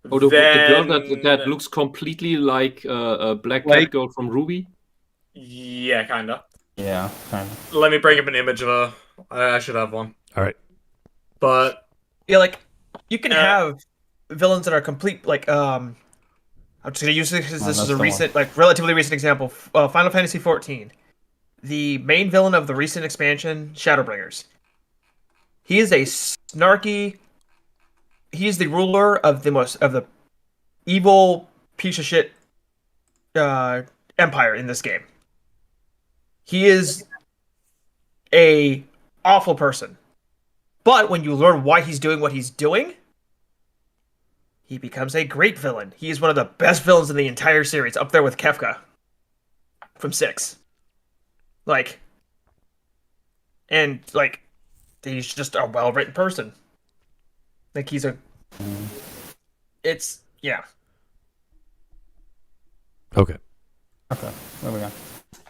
Oh, the girl Then- that looks completely like a black cat Like- girl from Ruby. Yeah, kinda. Yeah, kind of. Let me bring up an image of her. I should have one. All right. But Yeah, like you can have villains that are complete. Like I'm just gonna use this because this that's is a the recent, like relatively recent example. Final Fantasy XIV. The main villain of the recent expansion, Shadowbringers. He is a snarky. He is the ruler of the evil piece of shit empire in this game. He is a awful person. But when you learn why he's doing what he's doing, he becomes a great villain. He is one of the best villains in the entire series, up there with Kefka from 6. He's just a well-written person. It's, yeah. Okay. Okay, there we go.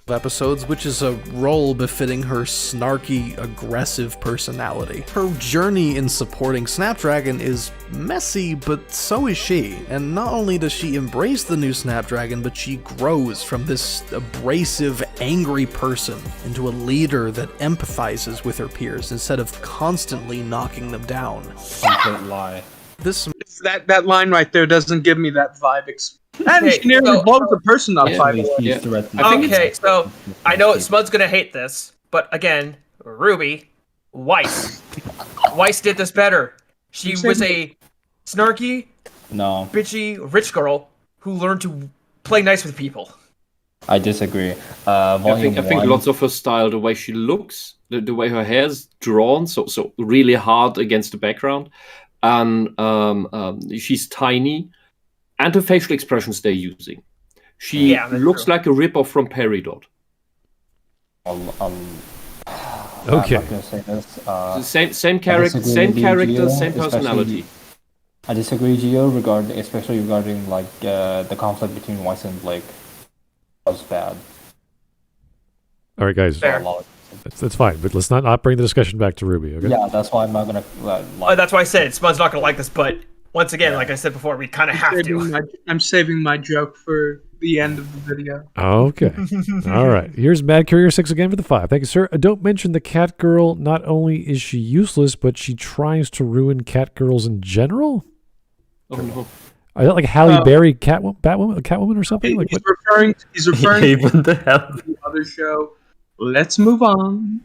Episodes, which is a role befitting her snarky, aggressive personality. Her journey in supporting Snapdragon is messy, but so is she. And not only does she embrace the new Snapdragon, but she grows from this abrasive, angry person into a leader that empathizes with her peers instead of constantly knocking them down. Complete lie. That line right there doesn't give me that vibe. And Okay, she nearly so- blows the person up, by the way. Okay, so I know Smud's gonna hate this, but again, Ruby, Weiss. Weiss did this better. She was a snarky, bitchy, rich girl who learned to play nice with people. I disagree. I think lots of her style, the way she looks, the way her hair's drawn, so really hard against the background, and she's tiny, and the facial expressions they're using. She looks like a rip-off from Peridot. Okay. I'm not gonna say this. Same character, same personality. I disagree, Gio, especially regarding the conflict between Weiss and Blake. Was bad. All right, guys. That's fine, but let's not bring the discussion back to Ruby, okay? Yeah, that's why I'm not gonna. That's why I said Smud's not gonna like this, but once again, like I said before, we kind of have to. I'm saving my joke for the end of the video. Okay. All right. Here's Mad Courier 6 again for the 5. Thank you, sir. Don't mention the cat girl. Not only is she useless, but she tries to ruin cat girls in general? Oh, no. Is that like Halle Berry Catwoman or something? Like He's referring Even to the hell. the other show. Let's move on.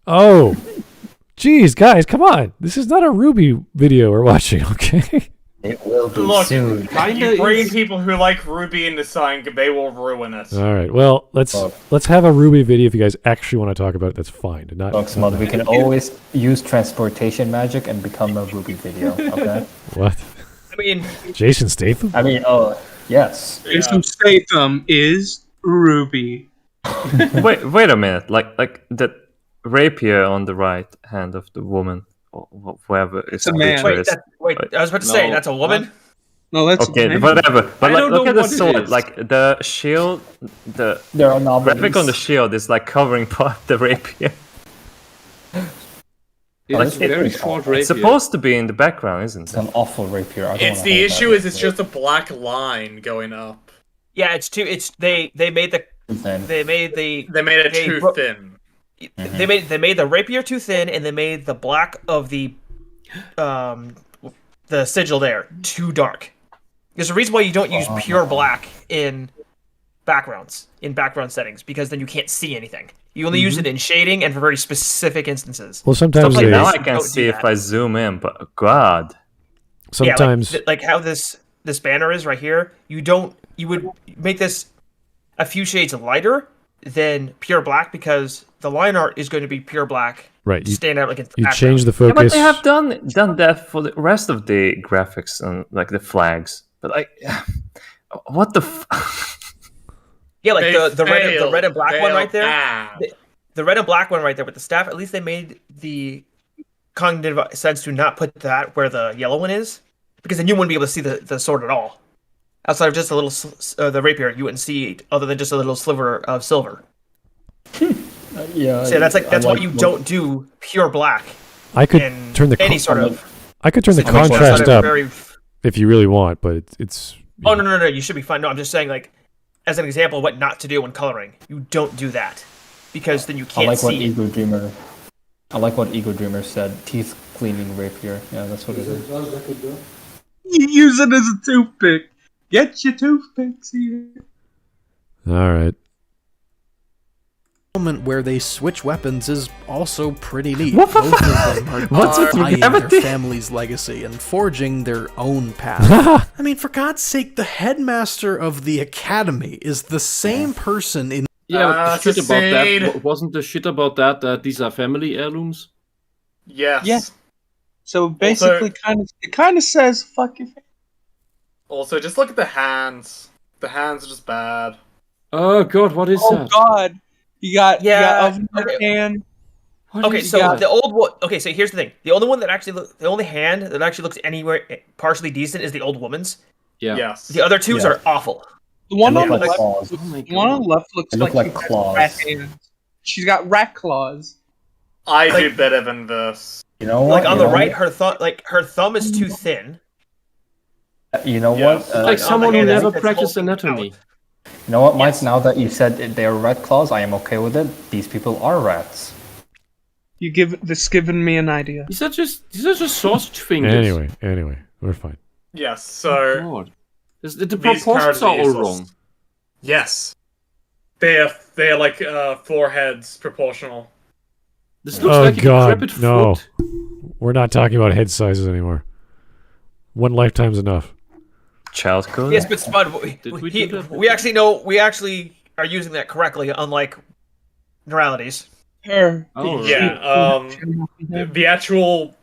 Oh. Jeez, guys, come on. This is not a Ruby video we're watching, okay? It will be Look, soon. you bring people who like Ruby into something, they will ruin it. All right. Well, let's have a Ruby video if you guys actually want to talk about it. That's fine. Not, Look, Smud, we can always use transportation magic and become a Ruby video, okay? What? I mean, Jason Statham? I mean, yes. Jason Statham is Ruby. Wait a minute. Like the rapier on the right hand of the woman, or whoever is a man. Wait, I was about to say, that's a woman? No, that's okay, a man. whatever. But I don't look know at the what it sword. is. Like the shield, the There are anomalies. graphic on the shield is like covering part of the rapier. It's very short rapier. It's supposed to be in the background, isn't it? It's an awful rapier. It's the issue is it's just a black line going up. Yeah, it's too. It's they made the they made it too thin. They made the rapier too thin, and they made the black of the sigil there too dark. There's a reason why you don't use pure black in background settings, because then you can't see anything. You only use it in shading and for very specific instances. Well, sometimes like now I can see if I zoom in, but God. Sometimes, like how this banner is right here, you would make this a few shades lighter than pure black, because the line art is going to be pure black. Right, to stand out against the you background. change the focus. Yeah, but they have done that for the rest of the graphics and like the flags. But like, what the? Yeah, like the red and black one right there. The red and black one right there with the staff. At least they made the cognitive sense to not put that where the yellow one is, because then you wouldn't be able to see the sword at all. Outside of just a little the rapier, you wouldn't see it other than just a little sliver of silver. Yeah. So that's why you don't do pure black. I could turn the I could turn the contrast up if you really want, but it's. Oh no! You should be fine. No, I'm just saying, like, as an example of what not to do when coloring. You don't do that, because then you can't see. I like what Ego Dreamer said. Teeth cleaning rapier. Yeah, that's what it is. You use it as a toothpick. Get your toothpicks here. All right. Moment where they switch weapons is also pretty neat. What? Both of them are What's with dying gravity? their family's legacy and forging their own path. I mean, for God's sake, the headmaster of the academy is the same person in. Yeah, but the shit about that wasn't the shit about that these are family heirlooms. Yes. Yeah. So basically, it kind of says "fuck your." Also, just look at the hands. The hands are just bad. Oh God, what is that? Oh God. You got oven hand. Okay, so the old one. Okay, so here's the thing: the only one that actually the only hand that actually looks anywhere partially decent is the old woman's. Yeah. Yes. The other twos are awful. The one on the like left. claws. The one on the left looks like claws. rat hands. She's got rat claws. I do better than this. You know what? Like on the right, her thumb is too thin. You know what? Like someone who never practiced anatomy. You know what, Mike? Now that you said they are rat claws, I am okay with it. These people are rats. This giving me an idea. These are just sausage fingers. Anyway, we're fine. Yes. So the proportions are all wrong. Yes. They are like foreheads proportional. This looks like a decrepit no. foot. We're not talking about head sizes anymore. One lifetime's enough. Child code? Yes, but Spud, we actually know we actually are using that correctly, unlike neuralities. Oh, yeah. The actual.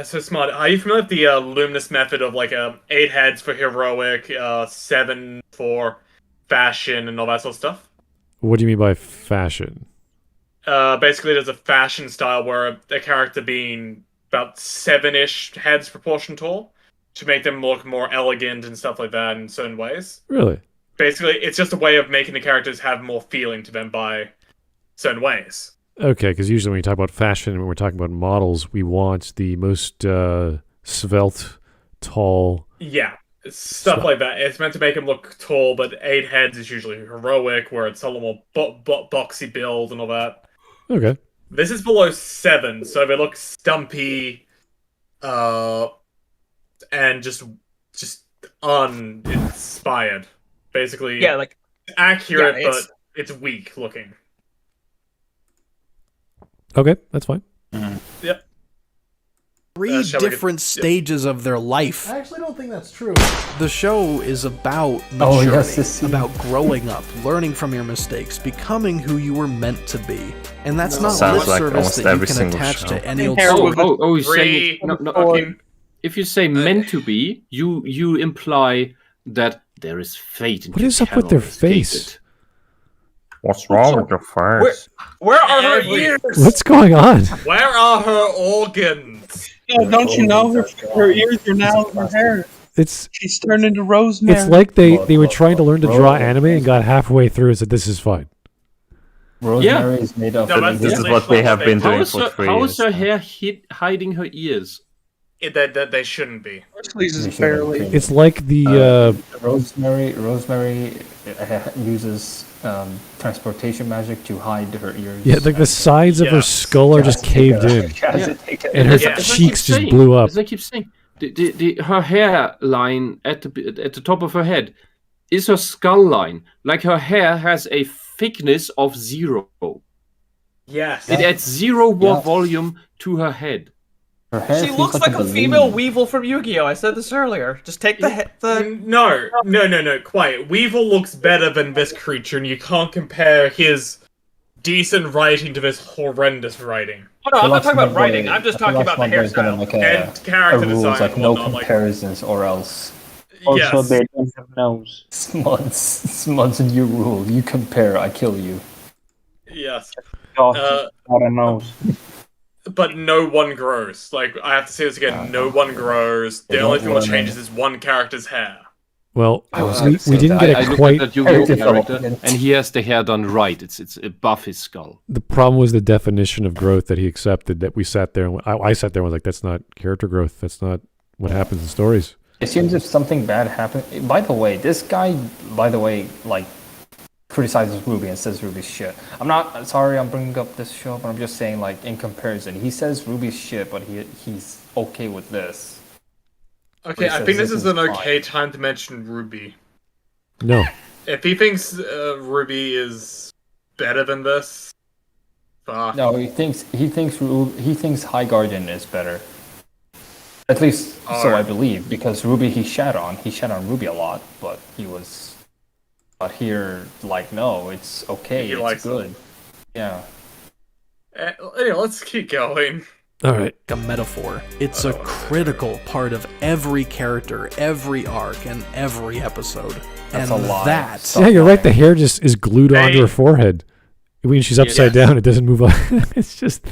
So Smud, are you familiar with the luminous method of like 8 heads for heroic, 7 for fashion, and all that sort of stuff? What do you mean by fashion? Basically, there's a fashion style where a character being about 7-ish heads proportion tall to make them look more elegant and stuff like that in certain ways. Really? Basically, it's just a way of making the characters have more feeling to them by certain ways. Okay, because usually when we talk about fashion, when we're talking about models, we want the most svelte, tall. Yeah, stuff like that. It's meant to make them look tall, but 8 heads is usually heroic, where it's a little more boxy build and all that. Okay. This is below 7, so they look stumpy, and just uninspired. Basically, Yeah, like accurate, yeah, but it's weak looking. Okay, that's fine. Yep. Three different stages of their life. I actually don't think that's true. The show is about Oh, maturity, yes, this scene. about growing up, learning from your mistakes, becoming who you were meant to be. And that's not Sounds lip like service almost that you every can single attach show. to any old You're saying no. If you say meant to be, you imply that there is fate. What is up with their face? What's wrong with your face? Where are her ears? What's going on? Where are her organs? Yeah, don't you know her ears are now her hair? She's turned into rosemary. It's like they were trying to learn to draw anime and got halfway through and said, "This is fine." Rosemary is made of. No, but This is what we have been doing for 3 How years. is her hair hiding her ears? That they shouldn't be. It's like the Rosemary uses transportation magic to hide her ears. yeah, like the sides of her skull are just caved in, and her cheeks just blew up. As I keep saying, her hair line at the top of her head is her skull line. Like her hair has a thickness of 0. Yes. It adds 0 more volume to her head. She looks like a female Weevil from Yu-Gi-Oh! I said this earlier. Just take the No, quiet. Weevil looks better than this creature, and you can't compare his decent writing to this horrendous writing. Oh, no, I'm not talking about writing. I'm just talking about the hairstyle. And character rules, design like and no whatnot, comparisons or else. Also, they don't have nose. Smuds, and you rule. You compare, I kill you. Yes. Not a nose. But no one grows. Like, I have to say this again, no one grows. The only thing that changes is one character's hair. Well, we didn't get I it quite. looked at Yu-Gi-Oh character, and he has the hair done right. It's above his skull. The problem was the definition of growth that he accepted. That we sat there, and I sat there and was like, "That's not character growth. That's not what happens in stories." It seems if something bad happened. By the way, this guy, like, criticizes Ruby and says Ruby's shit. I'm not sorry I'm bringing up this show, but I'm just saying, like, in comparison, he says Ruby's shit, but he's okay with this. Okay, I think this is an okay time to mention Ruby. No. If he thinks Ruby is better than this, fuck. No, he thinks High Guardian is better. At least so I believe, because Ruby he shat on Ruby a lot, but here, like, no, it's okay, it's good. Yeah. Anyway, let's keep going. All right. A metaphor. It's a critical part of every character, every arc, and every episode. That's and a lot. Yeah, you're right. The hair just is glued onto her forehead. When she's upside down, it doesn't move on. It's just.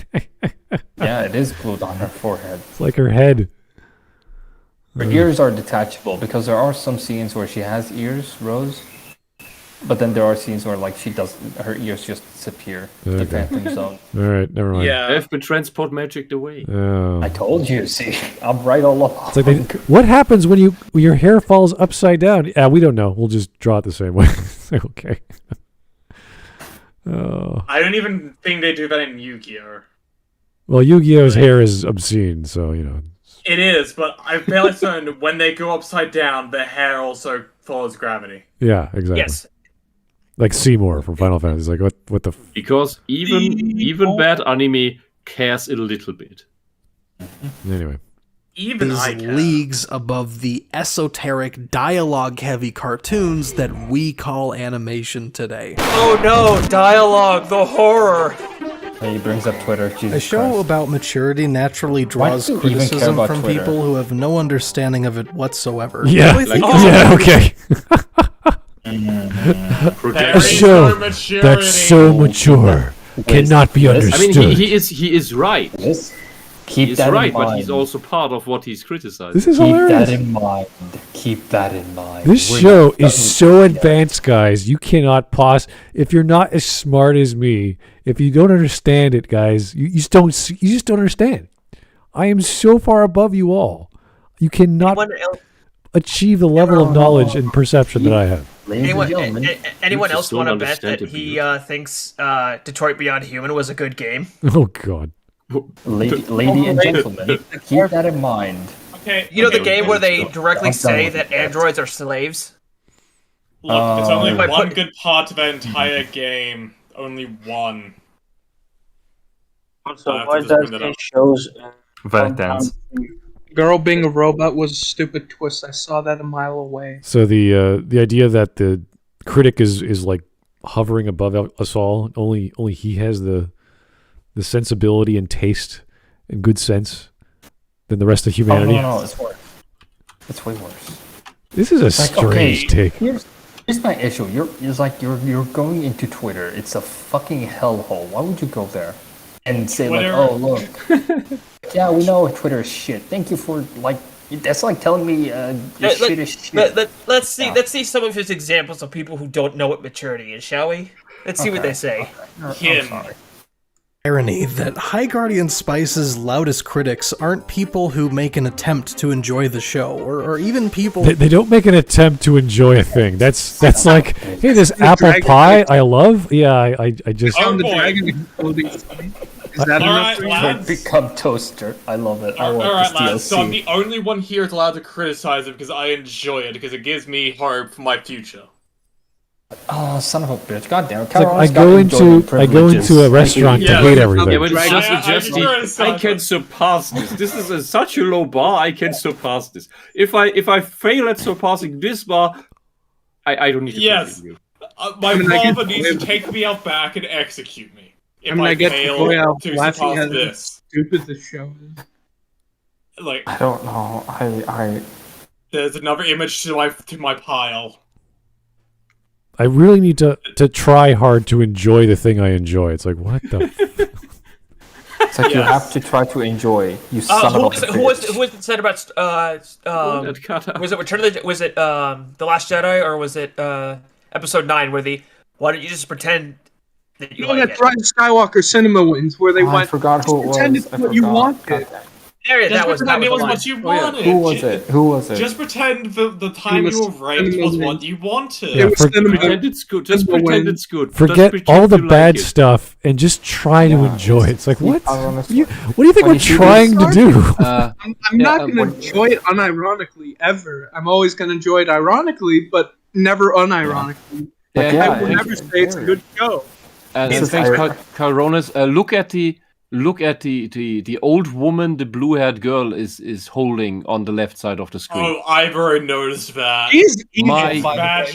Yeah, it is glued on her forehead. It's like her head. Her ears are detachable because there are some scenes where she has ears, Rose. But then there are scenes where, like, her ears just disappear. Okay. The Phantom Zone. All right, never mind. Yeah. They've been transport magicked away. Oh. I told you. See, I'm right all along. It's like what happens when your hair falls upside down? We don't know. We'll just draw it the same way. Okay. Oh. I don't even think they do that in Yu-Gi-Oh! Well, Yu-Gi-Oh's hair is obscene, so you know. It is, but I feel like when they go upside down, their hair also follows gravity. Yeah, exactly. Yes. Like Seymour from Final Fantasy. Like what the? Because even bad anime cares a little bit. Anyway. Even is leagues above the esoteric, dialogue-heavy cartoons that we call animation today. Oh no, dialogue, the horror. He brings up Twitter. Jesus A show Christ. about maturity naturally draws Why do you even care criticism about from Twitter? people who have no understanding of it whatsoever. Yeah. Really think Yeah. Okay. A show that's so mature cannot be understood. I mean, he is right. Keep He's that right, in mind. but he's also part of what he's criticizing. This is Keep hilarious. that in mind. Keep that in mind. This show is so advanced, guys. You cannot pause. If you're not as smart as me, if you don't understand it, guys, you just don't understand. I am so far above you all. You cannot achieve the level of knowledge and perception that I have. Anyone else don't want to bet understand that it, he thinks Detroit Beyond Human was a good game? Oh God. Lady and gentlemen, keep that in mind. Okay. You know the game where they directly say that androids are slaves? Look, it's only By one put- good part of the entire game. Only one. Also, I have why to just bring does that it up. shows Very dense. Girl being a robot was a stupid twist. I saw that a mile away. So the idea that the critic is like hovering above us all. Only he has the sensibility and taste and good sense than the rest of humanity. No, it's worse. It's way worse. This is a strange take. Here's my issue. You're going into Twitter. It's a fucking hellhole. Why would you go there and say Twitter. like, oh look, yeah, we know Twitter is shit. Thank you for like That's like telling me this shit is shit. Let's see some of his examples of people who don't know what maturity is, shall we? Let's see what they say. Him. Irony that High Guardian Spice's loudest critics aren't people who make an attempt to enjoy the show, or even people... They don't make an attempt to enjoy a thing. That's like, hey, this apple pie I love. Yeah, I just... On the dragon exploding. Is that enough? Lads. Become toaster. I love it. I want Alright, this lads. DLC. So I'm the only one here that's allowed to criticize it because I enjoy it, because it gives me hope for my future. Oh, son of a bitch! God damn it! It's like I go into a restaurant to hate everything. Yeah, but it's I can surpass this. This is such a low bar. I can surpass this. If I fail at surpassing this bar, I don't need to continue. My father needs to take me out back and execute me. If I get fail to laughing surpass at this. how stupid this show is. Like, I don't know. I there's another image to my pile. I really need to try hard to enjoy the thing I enjoy. It's like, what the... It's like you have to try to enjoy. You son of a bitch. Who was it said about was it Return of the was it The Last Jedi, or was it Episode 9 where why don't you just pretend that you like that Rise of Skywalker Cinema Wins where they went. I forgot who it was. Pretend it's what you wanted. There, that was what you wanted. Who was it? Who was it? Just pretend the time you were raped was what you wanted. Yeah, pretend it's good. Just pretend it's good. Forget Just all the pretend you bad like it. stuff and just try to enjoy it. It's like, what? What do you think When we're you do trying to do? I'm not going to enjoy it unironically, ever. I'm always going to enjoy it ironically, but never unironically. I will never say it's a good show. Thanks, Caronis. Look at the old woman the blue-haired girl is holding on the left side of the screen. Oh, I've already noticed that. She's evil. My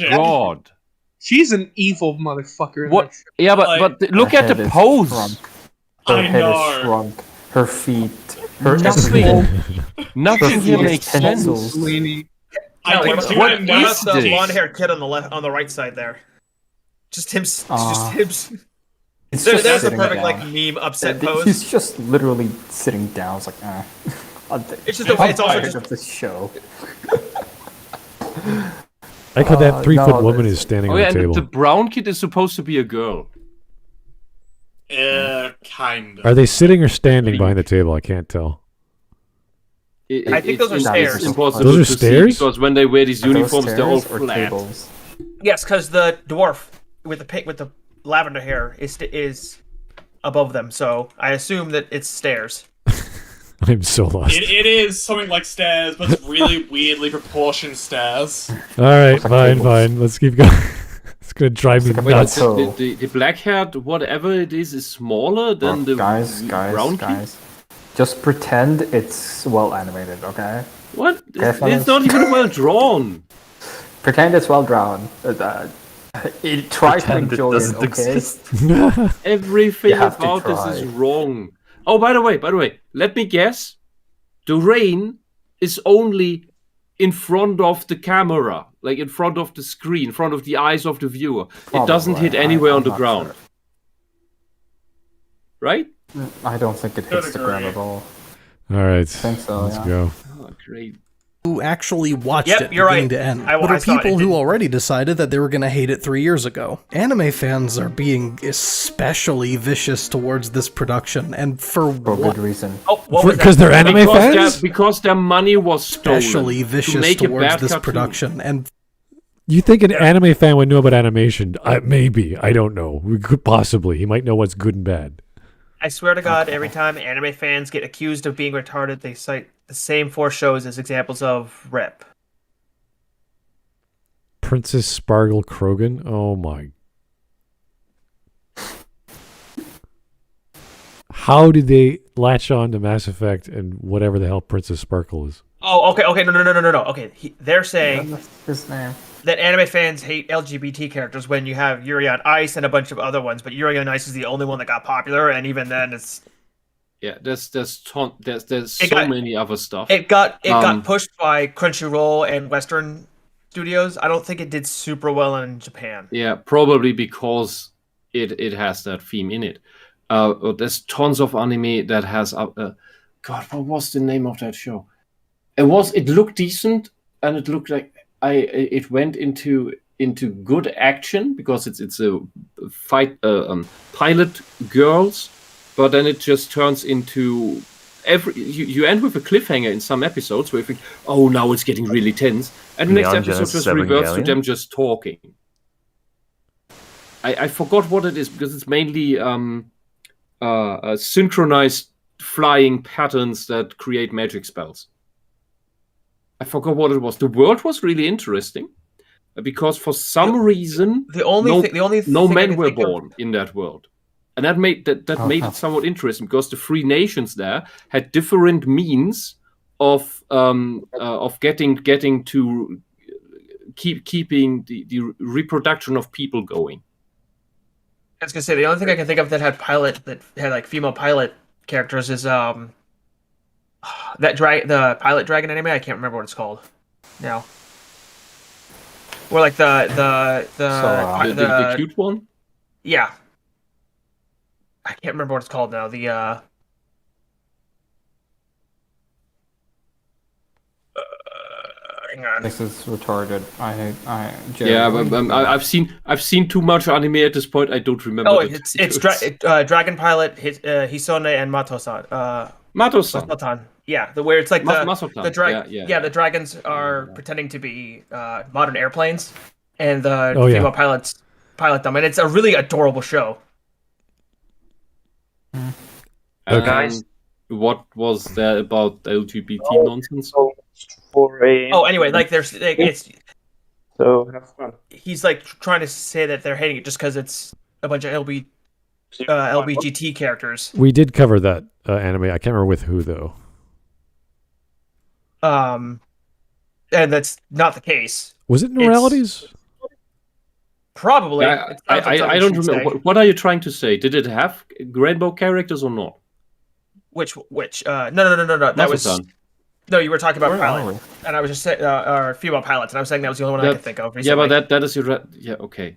God. She's an evil motherfucker. In What? That show. Yeah, but look at the pose. Her head is shrunk. Her feet. Her Nothing here makes sense. What is the blonde-haired kid on the right side there? Just him. Just him. There's the perfect meme upset pose. He's just literally sitting down. It's like, It's just it's also just of this show. I could that 3-foot woman is standing on the and table. the brown kid is supposed to be a girl. Kind of. Are they sitting or standing behind the table? I can't tell. I think those are stairs. It's impossible those are to stairs? see because when they wear these uniforms, they're all flat. Yes, because the dwarf with the lavender hair is above them, so I assume that it's stairs. I'm so lost. It is something like stairs, but it's really weirdly proportioned stairs. All right, fine. Let's keep going. It's gonna drive me nuts. The black-haired whatever it is smaller than the brown kid. Just pretend it's well animated, okay? What? It's not even well drawn. Pretend it's well drawn. It tries to enjoy it, okay? Everything about this is wrong. Oh, by the way, let me guess. The rain is only in front of the camera, like in front of the screen, in front of the eyes of the viewer. It doesn't hit anywhere on the ground. Sure. Right? I don't think it hits the ground at all. All right, I think so, let's go. Oh, great. Who actually watched Yep, it you're beginning right. to end, I but are saw it. people who already decided that they were going to hate it 3 years ago. Anime fans are being especially vicious towards this production, and for good reason. Because they're anime fans? Because their money was stolen. Especially vicious towards this production, and You think an anime fan would know about animation? Maybe. I don't know. We could possibly. He might know what's good and bad. I swear to God, every time anime fans get accused of being retarded, they cite the same 4 shows as examples of rep. Princess Sparkle Krogan? Oh my. How did they latch on to Mass Effect and whatever the hell Princess Sparkle is? Oh, okay, no. Okay, they're saying his name. That anime fans hate LGBT characters when you have Yuri on Ice and a bunch of other ones, but Yuri on Ice is the only one that got popular, and even then, it's there's so many other stuff. It got pushed by Crunchyroll and Western studios. I don't think it did super well in Japan. Yeah, probably because it has that theme in it. There's tons of anime that has God, what was the name of that show? It looked decent, and it looked like it went into good action because it's a fight pilot girls, but then it just turns into you end with a cliffhanger in some episodes where you think, oh, now it's getting really tense, and the next episode just reverts to them just talking. I forgot what it is because it's mainly synchronized flying patterns that create magic spells. I forgot what it was. The world was really interesting because for some reason no men were born in that world, and that made it somewhat interesting because the 3 nations there had different means of getting to keeping the reproduction of people going. I was gonna say the only thing I can think of that had like female pilot characters is the pilot dragon anime. I can't remember what it's called now. Or like the cute one. Yeah, I can't remember what it's called now. The hang on. This is retarded. I've seen too much anime at this point. I don't remember. Oh, it's Dragon Pilot, Hisone, and Mato-san. Mato-san. Yeah, where it's like the dragons are pretending to be modern airplanes, and the female pilots pilot them, and it's a really adorable show. Guys, what was there about LGBT nonsense? Anyway, like it's so have fun. He's like trying to say that they're hating it just because it's a bunch of LBGT characters. We did cover that anime. I can't remember with who though. And that's not the case. Was it Neuralities? Probably. I don't remember. What are you trying to say? Did it have rainbow characters or not? Which? No. That was. No, you were talking about pilot, and I was just saying, or female pilots, and I was saying that was the only one I could think of recently. Yeah, but that is your. Yeah, okay.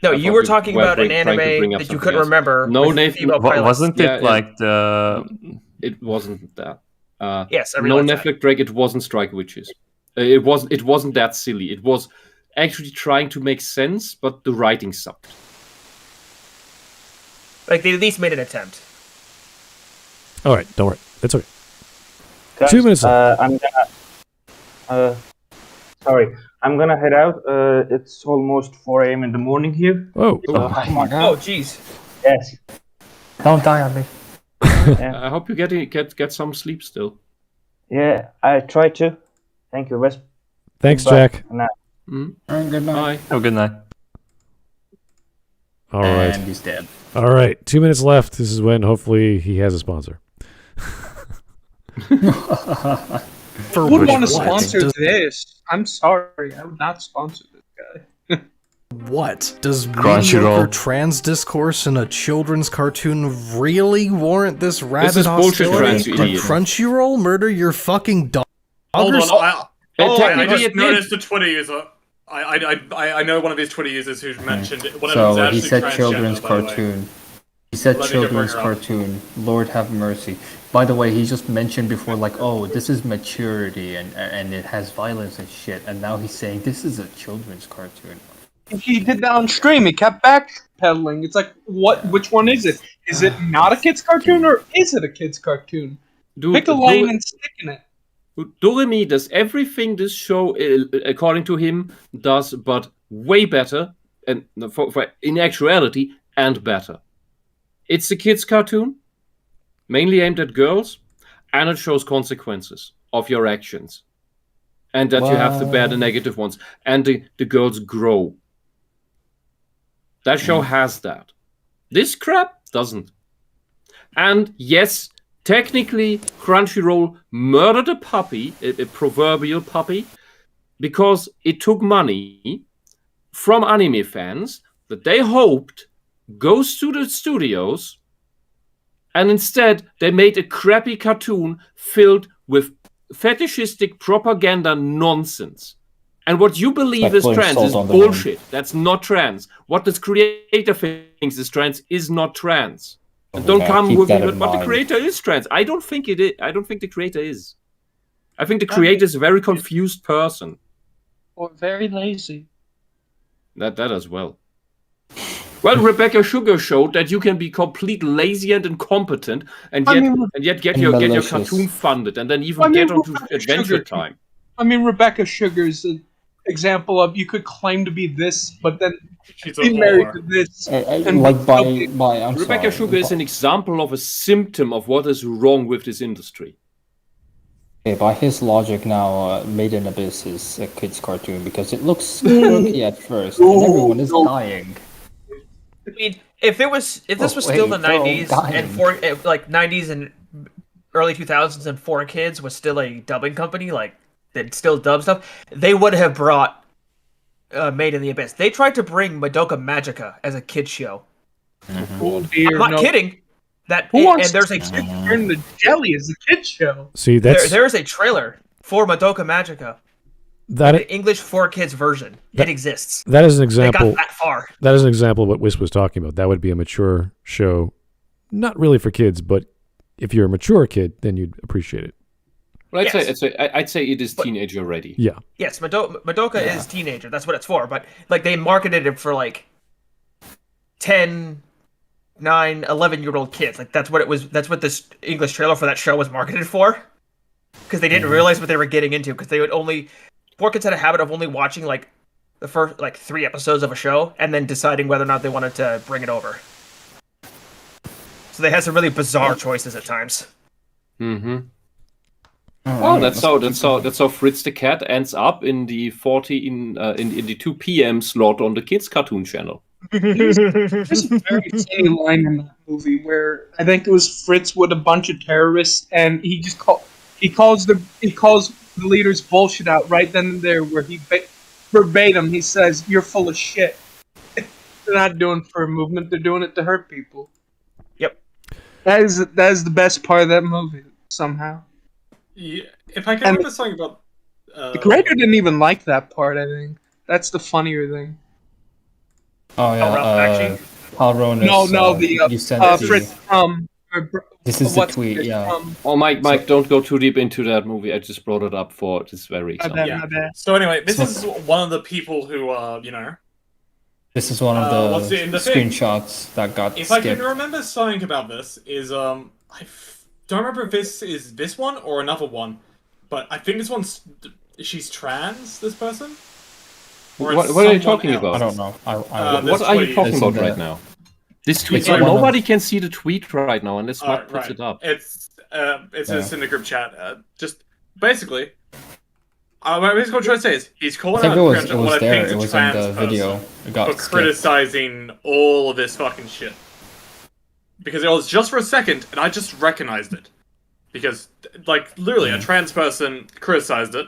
No, you were talking about an anime that you couldn't remember. No, female pilots. Wasn't it like the? It wasn't that. Yes, I no realized Netflix Drag. It wasn't Strike Witches. It wasn't that silly. It was actually trying to make sense, but the writing sucked. Like they at least made an attempt. All right, don't worry. That's okay. Guys, 2 minutes left. I'm gonna head out. It's almost 4 a.m. in the morning here. Oh my God. Oh, jeez. Yes. Don't die on me. I hope you get some sleep still. Yeah, I try to. Thank you, Whisp. Thanks, Goodbye. Jack. All right, good night. Oh, good night. All right. And he's dead. All right, 2 minutes left. This is when hopefully he has a sponsor. Who would want to sponsor this? I'm sorry, I would not sponsor this guy. What? Does Crunchyroll. mediocre trans discourse in a children's cartoon really warrant this rabid is bullshit, hostility? trans, you Did idiot. Crunchyroll murder your fucking dog? Hold on, I technically just it noticed the Twitter user. I know one of his Twitter users who's mentioned it. One of So them's he actually said transgender, children's by the way. cartoon. He said Let me go children's bring her up. cartoon. Lord have mercy. By the way, he just mentioned before, like, oh, this is maturity and it has violence and shit. And now he's saying this is a children's cartoon. He did that on stream. He kept backpedaling. It's like, which one is it? Is it not a kid's cartoon or is it a kid's cartoon? Pick a lane and stick in it. Doremi does everything this show, according to him, does, but way better, and for in actuality, and better. It's a kids' cartoon, mainly aimed at girls, and it shows consequences of your actions, and that you have to bear the negative ones, and the girls grow. That show has that. This crap doesn't. And yes, technically, Crunchyroll murdered a puppy, a proverbial puppy, because it took money from anime fans that they hoped goes to the studios, and instead they made a crappy cartoon filled with fetishistic propaganda nonsense. And what you believe is trans is bullshit. That's not trans. What this creator thinks is trans is not trans. Don't Yeah, come keep with that me, in but the mind. creator is trans. I don't think it is. I don't think the creator is. I think the creator is a very confused person. Or very lazy. That as well. Well, Rebecca Sugar showed that you can be complete lazy and incompetent, and yet get your cartoon funded, and then even get onto Adventure Time. I mean, Rebecca Sugar's an example of you could claim to be this, but then be married to this. And Like by I'm Rebecca sorry. Sugar is an example of a symptom of what is wrong with this industry. Okay, by his logic now, Made in Abyss is a kid's cartoon because it looks spooky at first, and everyone is dying. I mean, if this was still the 90s and like 90s and early 2000s and 4Kids was still a dubbing company, like that still dub stuff, they would have brought Made in the Abyss. They tried to bring Madoka Magica as a kids show. Oh dear, I'm not kidding. Who wants to turn the jelly as a kids show? See, that's there is a trailer for Madoka Magica. The English 4Kids version. It exists. That is an example. They got that far. That is an example of what Whisp was talking about. That would be a mature show, not really for kids, but if you're a mature kid, then you'd appreciate it. Well, I'd say it is teenager ready. Yeah. Yes, Madoka is teenager. That's what it's for. But like they marketed it for like 10, 9, 11-year-old kids. Like that's what it was. That's what this English trailer for that show was marketed for. Because they didn't realize what they were getting into. Because they would only 4Kids had a habit of only watching like the first like 3 episodes of a show and then deciding whether or not they wanted to bring it over. So they had some really bizarre choices at times. Mm-hmm. Well, that's how Fritz the Cat ends up in the in the 2 p.m. slot on the kids cartoon channel. There's a very funny line in that movie where I think it was Fritz with a bunch of terrorists, and he just calls the leaders bullshit out right then and there. Where he verbatim he says, "You're full of shit." They're not doing it for a movement; they're doing it to hurt people. Yep, that is the best part of that movie somehow. Yeah, if I can remember something about the creator didn't even like that part. I think that's the funnier thing. Oh yeah, Halron is Fritz. This is the tweet. Yeah. Oh, Mike, don't go too deep into that movie. I just brought it up for this very example. My bad. So anyway, this is one of the people who, This is one of the screenshots that got If skipped. I can remember something about this, is I don't remember if this is this one or another one, but I think this one's she's trans. This person. What are you talking about? I don't know. What are you talking about right now? This tweet. Nobody can see the tweet right now, unless Matt puts it up. It's just in the group chat. Just basically, what I'm trying to say is he's calling out what I think is a trans video. for criticizing all of this fucking shit. Because it was just for a second, and I just recognized it. Because, like, literally, a trans person criticized it,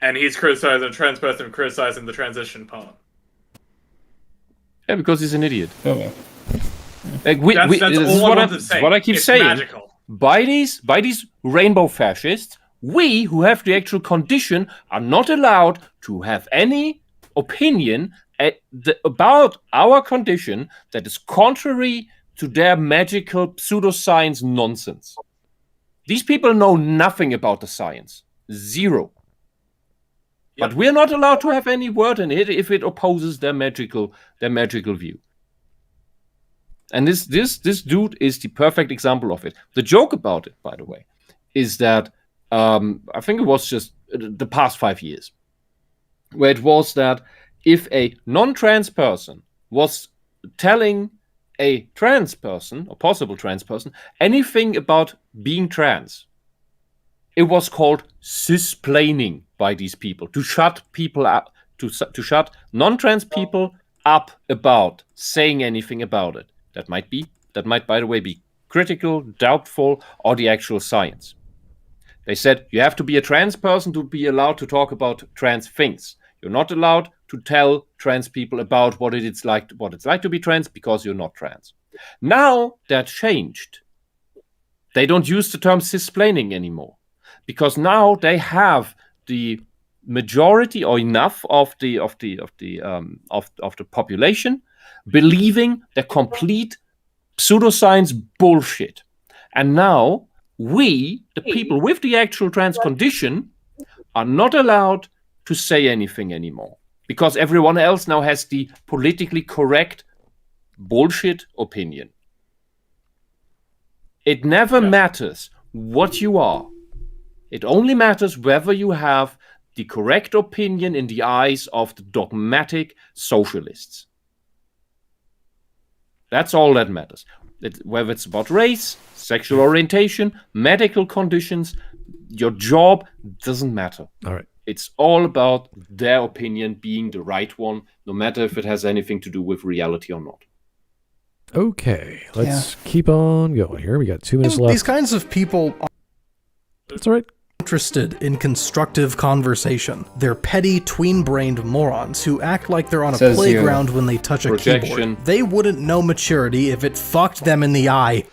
and he's criticizing a trans person criticizing the transition part. Yeah, because he's an idiot. Okay. Like, That's this is all what I I wanted to say. what I keep It's saying. magical. By these rainbow fascists, we who have the actual condition are not allowed to have any opinion about our condition that is contrary to their magical pseudoscience nonsense. These people know nothing about the science. Zero. But we're not allowed to have any word in it if it opposes their magical view. And this dude is the perfect example of it. The joke about it, by the way, is that I think it was just the past 5 years, where it was that if a non-trans person was telling a trans person, or possible trans person, anything about being trans, it was called cisplaining by these people, to shut people up, to shut non-trans people up about saying anything about it. That might, by the way, be critical, doubtful, or the actual science. They said you have to be a trans person to be allowed to talk about trans things. You're not allowed to tell trans people about what it's like to be trans because you're not trans. Now that changed. They don't use the term cisplaining anymore because now they have the majority or enough of the population believing the complete pseudoscience bullshit. And now we, the people with the actual trans condition, are not allowed to say anything anymore because everyone else now has the politically correct bullshit opinion. It never matters what you are. It only matters whether you have the correct opinion in the eyes of the dogmatic socialists. That's all that matters. Whether it's about race, sexual orientation, medical conditions, your job, doesn't matter. All right. It's all about their opinion being the right one, no matter if it has anything to do with reality or not. Okay, let's keep on going here. We got 2 minutes left. These kinds of people are That's all right. interested in constructive conversation. They're petty, tween-brained morons who act like they're on a Says you. playground when they touch a Projection. keyboard. They wouldn't know maturity if it fucked them in the eye.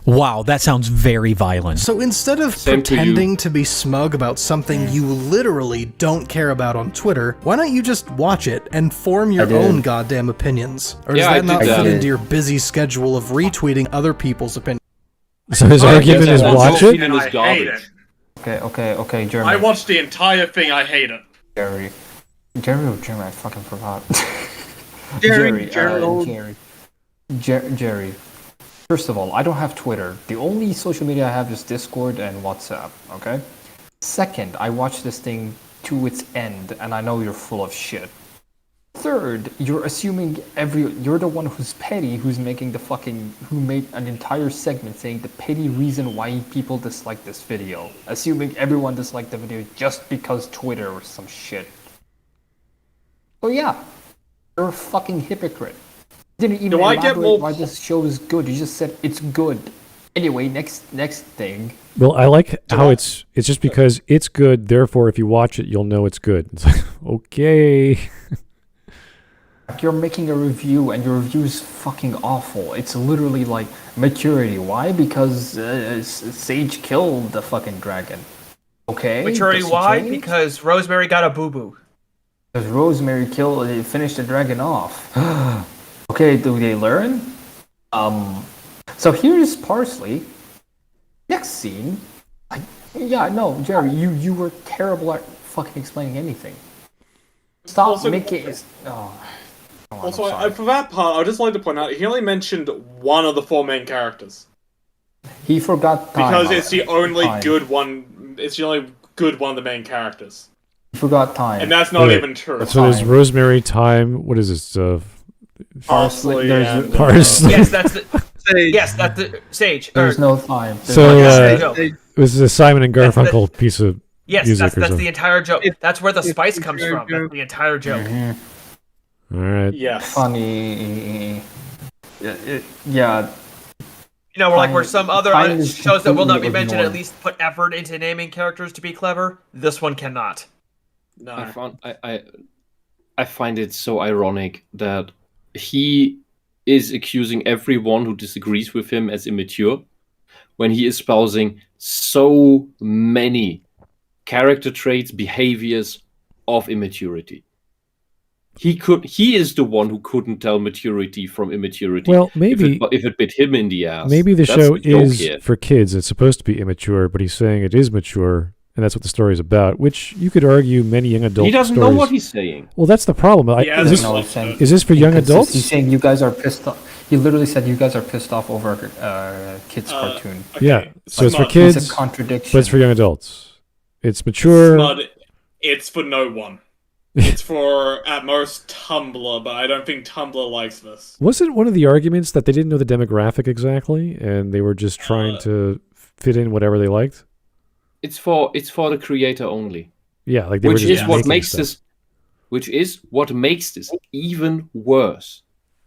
Wow, that sounds very violent. So instead of Same to you. pretending to be smug about something you literally don't care about on Twitter, why don't you just watch it and form your did. own goddamn opinions? Or does Yeah, I that not did fit that. into your busy schedule of retweeting other people's opinions? So his argument is watch it? And I hate it. Okay, Jeremy. I watched the entire thing. I hate it. Jerry, I fucking forgot. Jerry. Jerry. First of all, I don't have Twitter. The only social media I have is Discord and WhatsApp, okay? Second, I watched this thing to its end, and I know you're full of shit. Third, you're assuming you're the one who's petty, who made an entire segment saying the petty reason why people dislike this video. Assuming everyone disliked the video just because Twitter or some shit. So yeah, you're a fucking hypocrite. You didn't even elaborate why this show is good. You just said it's good. Anyway, next thing. Well, I like how it's just because it's good, therefore if you watch it, you'll know it's good. It's like, okay. You're making a review and your review is fucking awful. It's literally like maturity. Why? Because Sage killed the fucking dragon. Okay. Maturity, does it why? change? Because Rosemary got a boo-boo. Because Rosemary finished the dragon off. Okay, do they learn? So here's Parsley. Next scene. Jerry, you were terrible at fucking explaining anything. Stop making it. Also, for that part, I would just like to point out he only mentioned one of the 4 main characters. He forgot time. Because it's the only Time. good one. It's the only good one of the main characters. He forgot time. And that's not even true. So there's Rosemary, Time. What is this? Parsley. And, Parsley. Yes, that's the. Yes, that's the Sage. There's no time. It was a Simon and Garfunkel piece of yes, music that's or something. the entire joke. That's where the spice comes from. That's the entire joke. All right. Yes. Funny. Yeah. You know, where some other Time is shows that will not be completely mentioned at ignored. least put effort into naming characters to be clever. This one cannot. No. I find it so ironic that he is accusing everyone who disagrees with him as immature when he is espousing so many character traits, behaviors of immaturity. He is the one who couldn't tell maturity from immaturity. Well, maybe if it bit him in the ass. Maybe the That's show joke is here. for kids. It's supposed to be immature, but he's saying it is mature, and that's what the story is about. Which you could argue many young adult. He doesn't stories. know what he's saying. Well, that's the problem. Is this for young adults? He's saying you guys are pissed off. He literally said you guys are pissed off over a kids' cartoon. Yeah, so it's for kids, It's a contradiction. but it's for young adults. It's mature. Smud, it's for no one. It's for, at most, Tumblr, but I don't think Tumblr likes this. Wasn't one of the arguments that they didn't know the demographic exactly, and they were just trying to fit in whatever they liked? It's for the creator only. Yeah, like they which were just is what making makes stuff. this, which is what makes this even worse.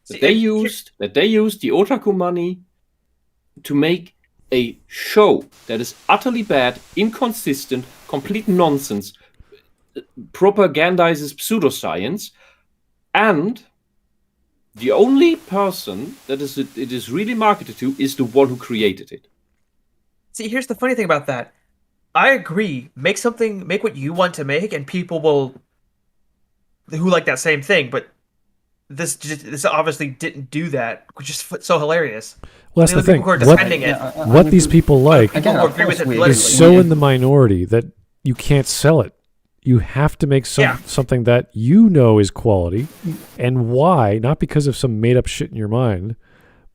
That they used the otaku money to make a show that is utterly bad, inconsistent, complete nonsense, propagandizes pseudoscience, and the only person that it is really marketed to is the one who created it. See, here's the funny thing about that. I agree. Make what you want to make, and people will who like that same thing. But this obviously didn't do that, which is so hilarious. Well, that's the thing. People who are defending it. What these people like People who agree with it is politically. so in the minority that you can't sell it. You have to make something that you know is quality, and why? Not because of some made up shit in your mind,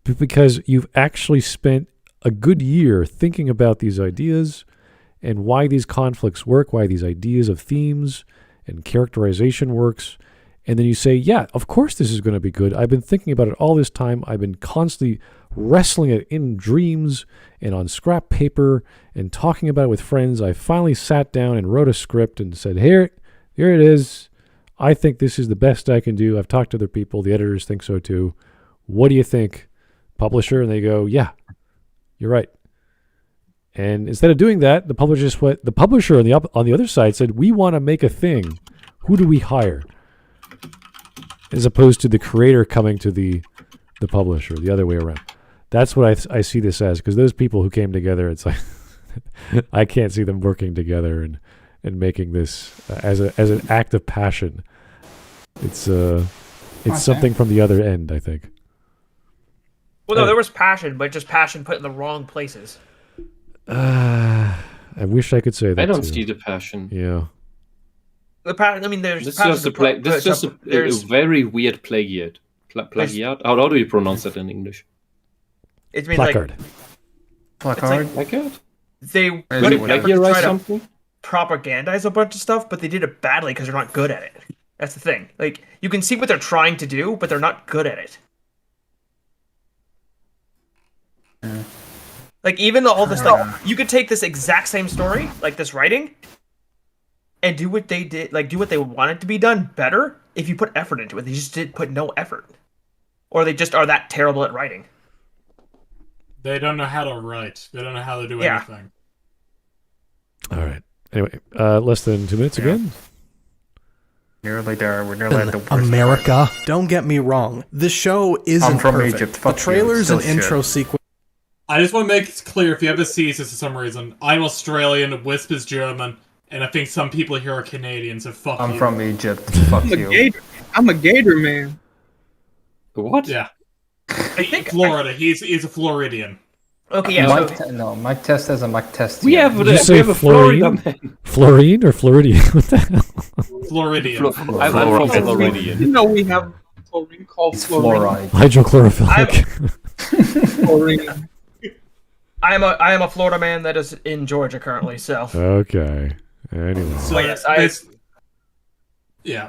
but because you've actually spent a good year thinking about these ideas and why these conflicts work, why these ideas of themes and characterization works. And then you say, yeah, of course this is going to be good. I've been thinking about it all this time. I've been constantly wrestling it in dreams and on scrap paper and talking about it with friends. I finally sat down and wrote a script and said, here it is. I think this is the best I can do. I've talked to other people. The editors think so too. What do you think, publisher? And they go, yeah, you're right. And instead of doing that, the publisher on the other side said, we want to make a thing. Who do we hire? As opposed to the creator coming to the publisher, the other way around. That's what I see this as, because those people who came together, it's like I can't see them working together and making this as an act of passion. It's something from the other end, I think. Well, no, there was passion, but just passion put in the wrong places. I wish I could say that. I don't too. see the passion. Yeah. I mean, there's This is just a very weird plagiate. Plagiate? How do you pronounce that in English? It means placard. Placard? Placard? They plagiarize something? Propagandize a bunch of stuff, but they did it badly because they're not good at it. That's the thing. Like, you can see what they're trying to do, but they're not good at it. Like, even all this stuff, you could take this exact same story, like this writing, and do what they did, like do what they wanted to be done better if you put effort into it. They just did put no effort, or they just are that terrible at writing. They don't know how to write. They don't know how to do Yeah. anything. All right. Anyway, less than 2 minutes again. Nearly there. We're nearly at the worst. America. Don't get me wrong. The show isn't I'm from perfect. Egypt. The Fuck you. trailers Still and intro shit. sequence. I just want to make it clear, if you ever see this for some reason, I'm Australian, Whisp is German, and I think some people here are Canadian, so fuck you. I'm from Egypt. Fuck you. I'm a gator man. What? Yeah. I think Florida. He's a Floridian. Okay, yeah. Mike Test has a Mike Test. We have Did you say Florine? Florine or Floridian? What the hell? Floridian. I'm from Floridian. You know we have chlorine called fluoride. Hydrochlorophilic. Fluorine. I am a Florida man that is in Georgia currently, so. Okay. Anyway. So, yes,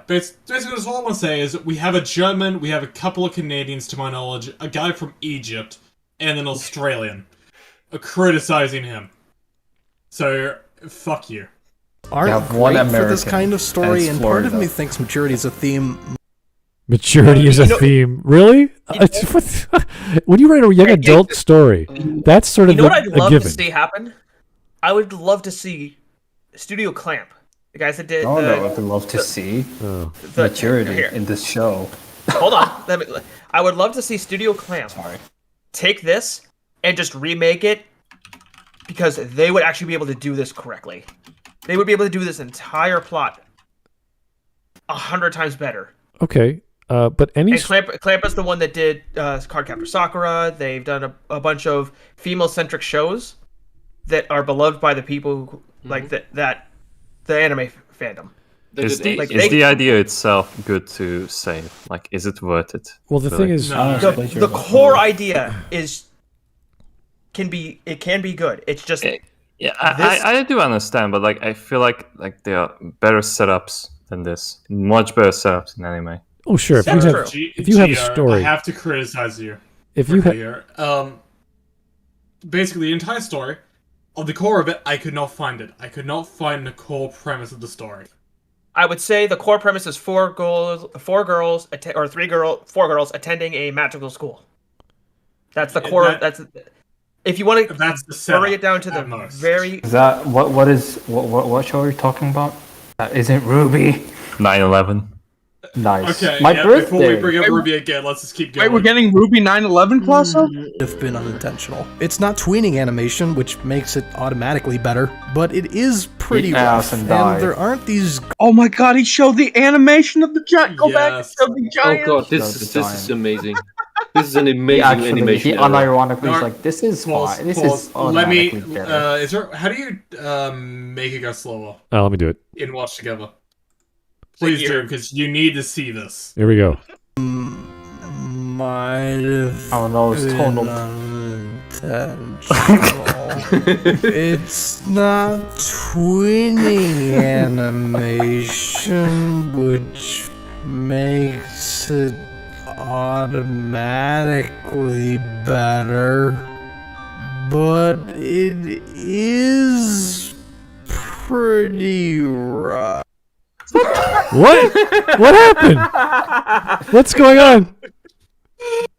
basically, all I want to say is we have a German, we have a couple of Canadians, to my knowledge, a guy from Egypt, and an Australian criticizing him. So, fuck you. Aren't one great for this American, kind of story, and and part of Florida. me thinks maturity is a theme. Maturity is a theme. Really? When you write a young adult story, that's sort of You know what I'd a love given. to see happen? I would love to see Studio Clamp, the guys that did. Oh, no, I would love to see maturity here. in this show. Hold on, I would love to see Studio Clamp take this and just remake it, because they would actually be able to do this correctly. They would be able to do this entire plot 100 times better. Okay. But any And Clamp is the one that did Cardcaptor Sakura. They've done a bunch of female-centric shows that are beloved by the people who, like the anime fandom. Is the idea itself good to save? Like, is it worth it? Well, the thing is, the core idea can be good. It's just I do understand, but like I feel like there are better setups than this, much better setups in anime. Oh sure, if you have a story, I have to criticize you. If you basically the entire story, of the core of it, I could not find it. I could not find the core premise of the story. I would say the core premise is four girls attending a magical school. That's the core. That's if you want to bury it down to the very. Is that what show are you talking about? That isn't Ruby. 9/11. Nice. Okay, My yeah, birthday. before we bring up Ruby again, let's just keep going. Wait, we're getting Ruby 911 plus up? Have been unintentional. It's not tweening animation, which makes it automatically better, but it is pretty Eat rough. ass and And die. there aren't these. Oh my god, he showed the animation of the giant. Go back and show the Oh giant. god, this is amazing. This is an amazing Actually, animation. he error. unironically is like, this is Pause, fine. This pause. is Let me. automatically better. Is there? How do you make it go slower Oh, let me do it. in Watch Together? Please do, because you need to see this. Here we go. Might have. I don't know, it's tonal. It's not tweening animation, which makes it automatically better, but it is pretty rough. What? What happened? What's going on?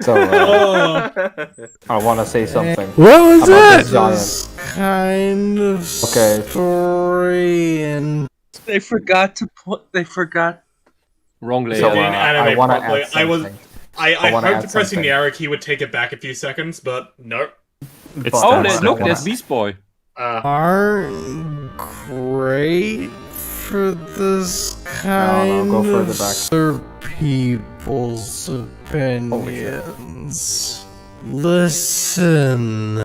So, I want to say something. What was about that? this giant. Kind of Okay. story and They forgot to put. They forgot. Wrong layer. So, Didn't I animate wanna properly. add I was. something. I I wanna hoped add pressing something. the arrow key would take it back a few seconds, but nope. It's Oh, that look, simple. there's Beast Boy. aren't great for this kind go further of back. other people's opinions. Listen.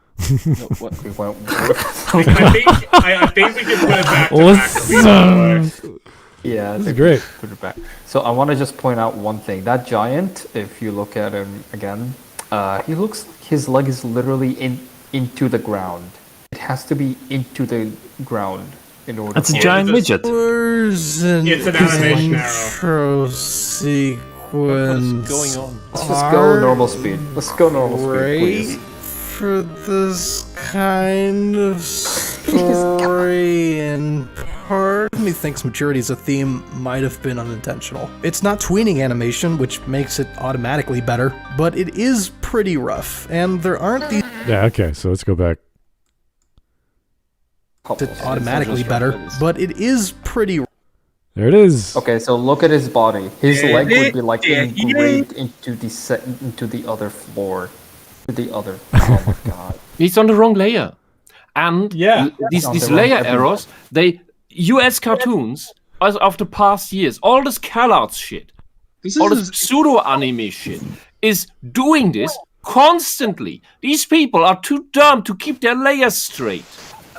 What we went. I think we can put it back to Listen. Yeah, This is great. Put it back. So I want to just point out one thing. That giant, if you look at him again, his leg is literally into the ground. It has to be into the ground in order. That's a for giant midget. It's an animation intro sequence. What's going on? Let's just go normal speed. Let's go normal speed, Great please. for this kind of story and part of me thinks maturity as a theme might have been unintentional. It's not tweening animation, which makes it automatically better, but it is pretty rough, and there aren't these Yeah, okay, so let's go back. automatically better, but it is pretty. There it is. Okay, so look at his body. His Yeah, leg would be like yeah, engraved into the other floor. To the other. Oh my god. He's on the wrong layer. And Yeah. these On the layer wrong- errors, US cartoons of the past years, all this CalArts shit, all this pseudo anime shit, is doing this constantly. These people are too dumb to keep their layers straight.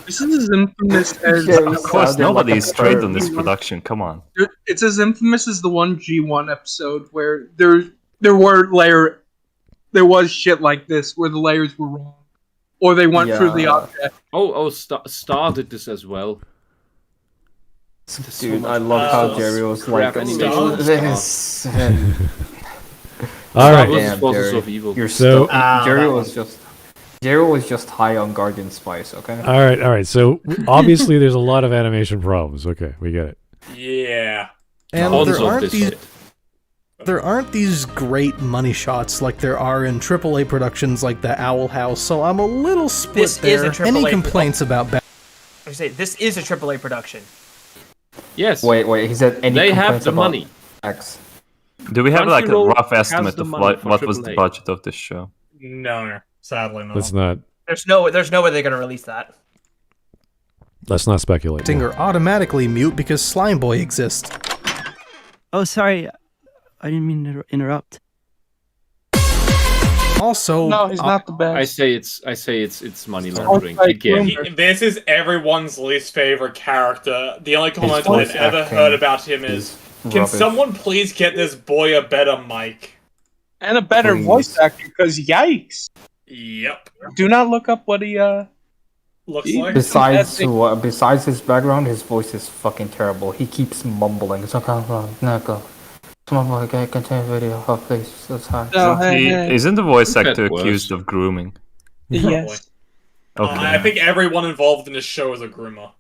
This is as infamous as. Of course, nobody is straight on this production. Come on. It's as infamous as the one G1 episode where there was shit like this where the layers were wrong, or they went through the object. Star did this as well. Dude, I love how Jerry was like, crap this. All right. Damn, Forces Jerry. of evil. You're So- so. Jerry was just high on Guardian Spice, okay? All right. So obviously, there's a lot of animation problems. Okay, we get it. Yeah. And Tons there of aren't this these. shit. There aren't these great money shots like there are in AAA productions like the Owl House, so I'm a little split This is there. a AAA Any complaints about I say this is a AAA production. Yes. Wait, he said any They have complaints the about money. X. Do we have like a Crunchyroll rough has estimate the of money for what was the AAA. budget of this show? No, sadly not. Let's not. There's no way they're gonna release that. Let's not speculate. are automatically mute because Slime Boy exists. Oh, sorry. I didn't mean to interrupt. Also, No, he's not the best. I say it's money laundering again. This is everyone's least favorite character. The only comment voice I've ever acting heard about him is, "Can rubbish. someone please get this boy a better mic?" And a better Please. voice actor, because yikes. Yep. Do not look up what he Looks like. Besides his background, his voice is fucking terrible. He keeps mumbling. It's like, go. Come on, boy, continue video. Oh, please, that's hard. Isn't the voice Look at actor worse. accused of grooming? Yes. Okay. I think everyone involved in this show is a groomer.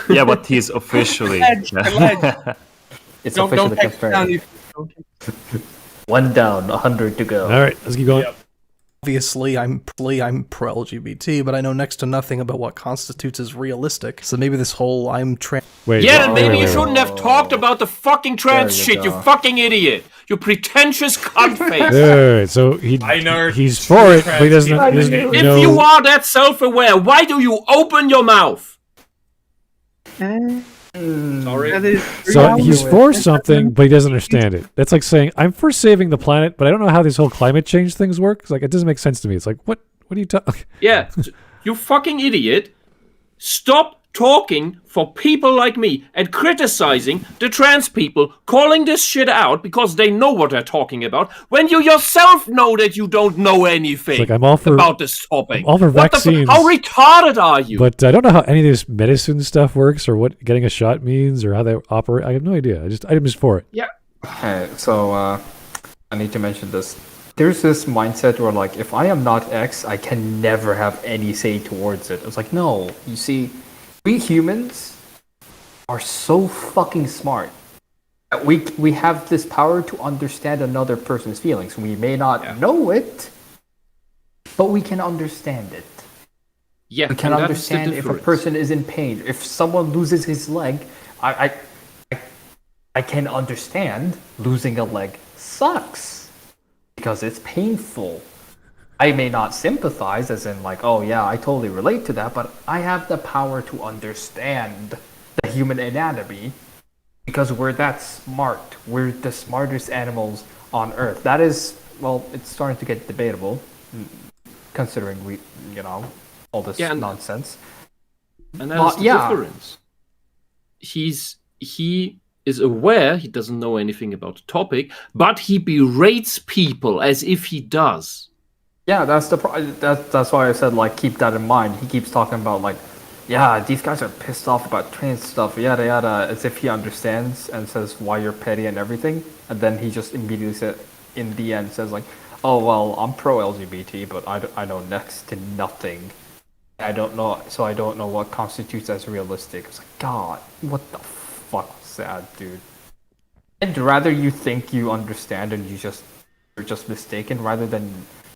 Yeah, but he's officially. Alleged. It's Don't officially take it down. confirmed. One down, 100 to go. All right, let's keep going. Yep. Obviously, I'm pro LGBT, but I know next to nothing about what constitutes as realistic. So maybe this whole then maybe you shouldn't have talked about the fucking trans shit, you fucking idiot. You pretentious cunt face. Wait, so he's for it, but he doesn't know. If you are that self-aware, why do you open your mouth? Sorry. So he's for something, but he doesn't understand it. That's like saying, I'm for saving the planet, but I don't know how this whole climate change things work. It's like, it doesn't make sense to me. It's like, what are you talking? Yeah, you fucking idiot. Stop talking for people like me and criticizing the trans people, calling this shit out because they know what they're talking about, when you yourself know that you don't know anything Like, I'm all for, about this topic. I'm all for vaccines. How retarded are you? But I don't know how any of this medicine stuff works, or what getting a shot means, or how they operate. I have no idea. I'm just for it. Yeah. Okay, so I need to mention this. There's this mindset where, like, if I am not X, I can never have any say towards it. It's like, no, you see, we humans are so fucking smart. We have this power to understand another person's feelings. We may not know it, but we can understand it. Yeah, we can understand if a person is in pain. If someone loses his leg, I can understand losing a leg sucks because it's painful. I may not sympathize, as in like, oh yeah, I totally relate to that, but I have the power to understand the human anatomy because we're that smart. We're the smartest animals on Earth. That is, well, it's starting to get debatable, considering all this nonsense. And that's the difference. He is aware he doesn't know anything about the topic, but he berates people as if he does. Yeah, that's why I said, like, keep that in mind. He keeps talking about, like, yeah, these guys are pissed off about trans stuff, yada yada, as if he understands and says why you're petty and everything, and then he just immediately said, in the end, says like, oh well, I'm pro LGBT, but I know next to nothing. I don't know what constitutes as realistic. It's like, God, what the fuck was that, dude? I'd rather you think you understand and you're just mistaken, rather than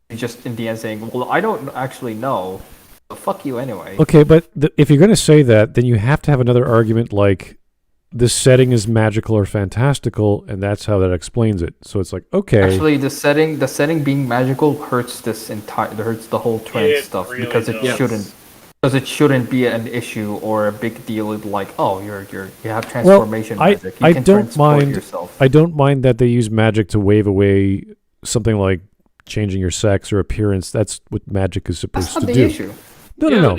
you just in the end saying, well, I don't actually know. So fuck you anyway. Okay, but if you're going to say that, then you have to have another argument like this setting is magical or fantastical, and that's how that explains it. So it's like, okay. Actually, the setting being magical hurts hurts the whole trans stuff, really, because it shouldn't be an issue or a big deal. Like, oh, you have transformation magic. You can transport yourself. I don't mind that they use magic to wave away something like changing your sex or appearance. That's what magic is supposed to do. That's not the issue. No.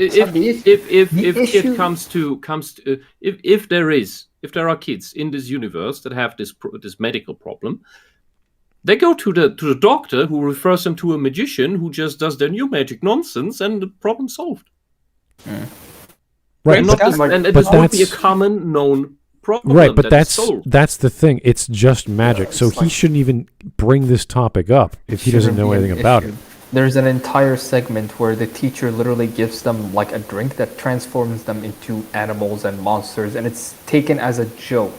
If there are kids in this universe that have this medical problem, they go to the doctor, who refers them to a magician who just does their new magic nonsense, and the problem solved. Right, and it won't be a common known problem. Right, but that's solved. the thing. It's just magic, so he shouldn't even bring this topic up if he doesn't know anything about it. There's an entire segment where the teacher literally gives them like a drink that transforms them into animals and monsters, and it's taken as a joke.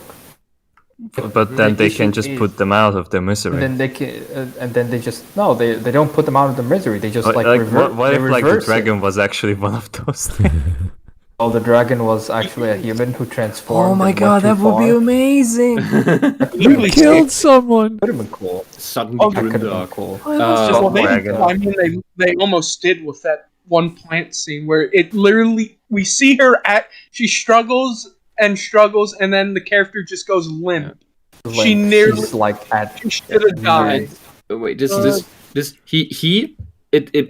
But then they can just put them out of their misery. And then they just they don't put them out of the misery. They just what if the dragon was actually one of those things? Oh, the dragon was actually a human who transformed. Oh my god, that would be amazing! You killed someone. Could have been cool. Suddenly, that could have been cool. They almost did with that one plant scene where it literally we see her she struggles, and then the character just goes limp. She nearly she should have died. Wait,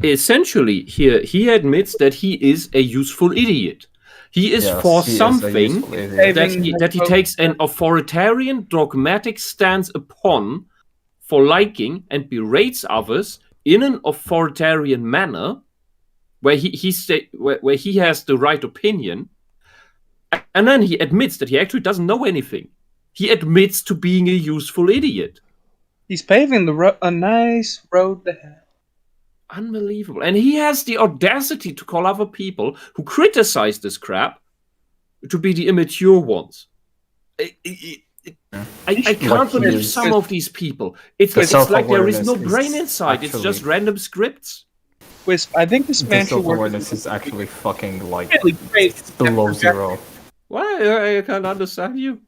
essentially here he admits that he is a useful idiot. He is for something that he takes an authoritarian, dogmatic stance upon for liking and berates others in an authoritarian manner, where he has the right opinion, and then he admits that he actually doesn't know anything. He admits to being a useful idiot. He's paving a nice road to hell. Unbelievable. And he has the audacity to call other people who criticize this crap to be the immature ones. I can't believe some of these people. It's like there is no brain inside. It's just random scripts. Wisp, I think this man This should work. self-awareness is actually fucking like Really great. below zero. Why? I can't understand you.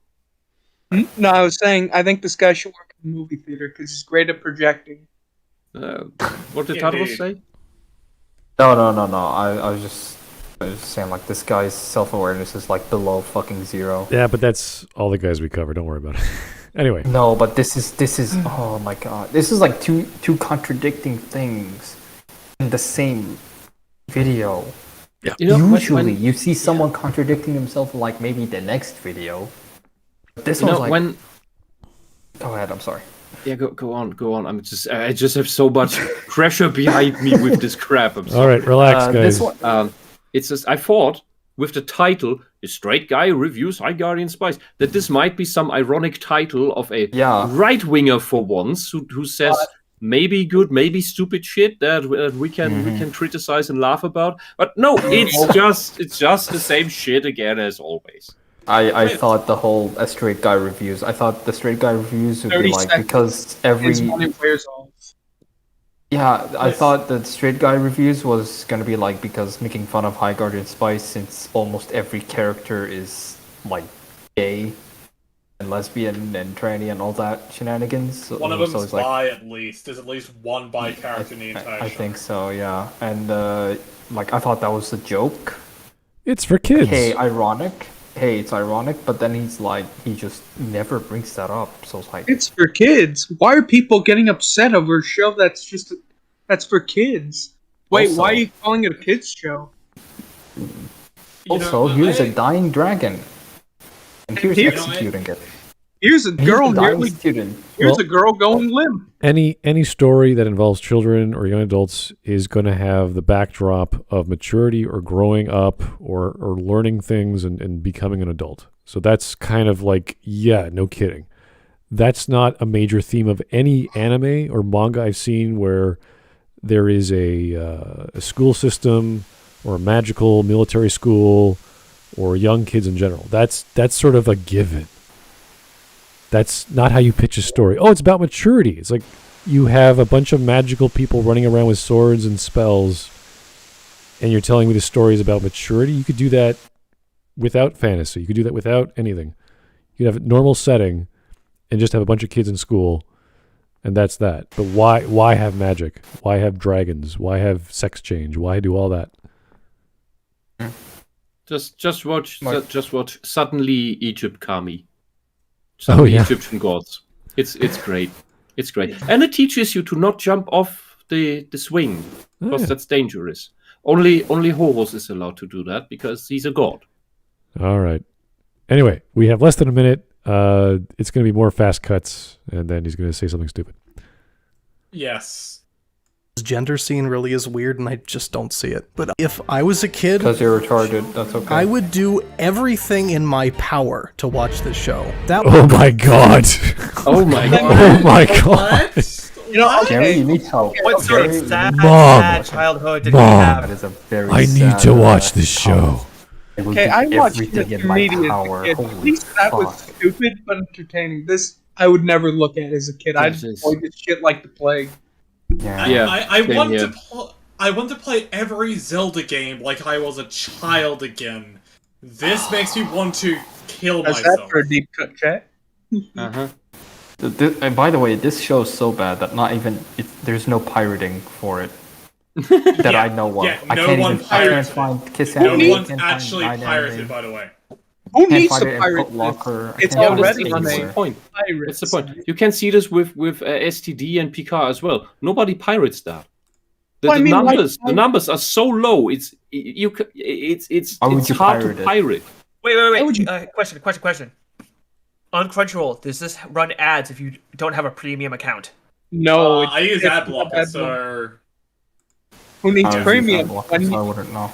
No, I was saying I think this guy should work in the movie theater because he's great at projecting. What did Tadros say? No. I was just saying like this guy's self-awareness is like below fucking zero. Yeah, but that's all the guys we cover. Don't worry about it. Anyway. No, but this is oh my god. This is like two contradicting things in the same video. Yeah. Usually you see someone contradicting himself like maybe the next video. But this one's like Go ahead, I'm sorry. Yeah, go on. I just have so much pressure behind me with this crap. I'm sorry. All right, relax, guys. This one, it's just I thought with the title "A Straight Guy Reviews High Guardian Spies" that this might be some ironic title of a right winger for once who says maybe good, maybe stupid shit that we can criticize and laugh about. But no, it's just the same shit again as always. I thought the whole A Straight Guy Reviews. I thought the Straight Guy Reviews would be like because every I thought the Straight Guy Reviews was gonna be like because making fun of High Guardian Spice since almost every character is like gay and lesbian and tranny and all that shenanigans. One of them is like, bi at least. There's at least one bi character in the entire show. I think so, yeah. And like I thought that was a joke. It's for kids. Hey, it's ironic, but then he's like, he just never brings that up. So it's like, it's for kids. Why are people getting upset over a show that's for kids? Wait, Also- why are you calling it a kids show? also, here's a dying dragon, and here's executing it. Here's a girl He's a dying nearly. student. Here's a girl going limp. Any story that involves children or young adults is going to have the backdrop of maturity or growing up or learning things and becoming an adult. So that's kind of like, yeah, no kidding. That's not a major theme of any anime or manga I've seen where there is a school system or a magical military school or young kids in general. That's sort of a given. That's not how you pitch a story. Oh, it's about maturity. It's like you have a bunch of magical people running around with swords and spells, and you're telling me the stories about maturity. You could do that without fantasy. You could do that without anything. You could have a normal setting and just have a bunch of kids in school, and that's that. But why have magic? Why have dragons? Why have sex change? Why do all that? Just watch Suddenly Egypt Kami. Oh, yeah. Egyptian gods. It's great. It's great. And it teaches you to not jump off the swing, because that's dangerous. Only Horus is allowed to do that because he's a god. All right. Anyway, we have less than a minute. It's going to be more fast cuts, and then he's going to say something stupid. Yes. This gender scene really is weird, and I just don't see it. But if I was a kid, Because you're retarded, that's okay. I would do everything in my power to watch this show. Oh my god! Oh my god! Oh my god! You know, Jerry, you need help. What sort of Jerry, sad, Mom. sad childhood did we Mom. have? That is a very I need sad, to watch this show. It would Okay, be I watched everything the in my comedian power. as a kid. At Holy least that was fuck. stupid but entertaining. This I would never look at as a kid. I'd avoid this shit like the plague. I want to play every Zelda game like I was a child again. This makes me want to kill Is myself. that for a deep cut chat? And by the way, this show is so bad that there's no pirating for it that I know of. Yeah, I no can't one even. I can't pirated find Kiss No Anime. one's can't find actually Nine pirated, Anime. by the way. Who Can't needs find to it in pirate Foot Locker. It's I can't find it already anywhere. That's the point. That's the point. You can see this with STD and PK as well. Nobody pirates that. The numbers are so low. It's Why would you hard to pirate it? pirate. Wait. Question. On Crunchyroll, does this run ads if you don't have a premium account? No, I use ad blocker, so who needs I use premium? Adblocker, so I wouldn't know.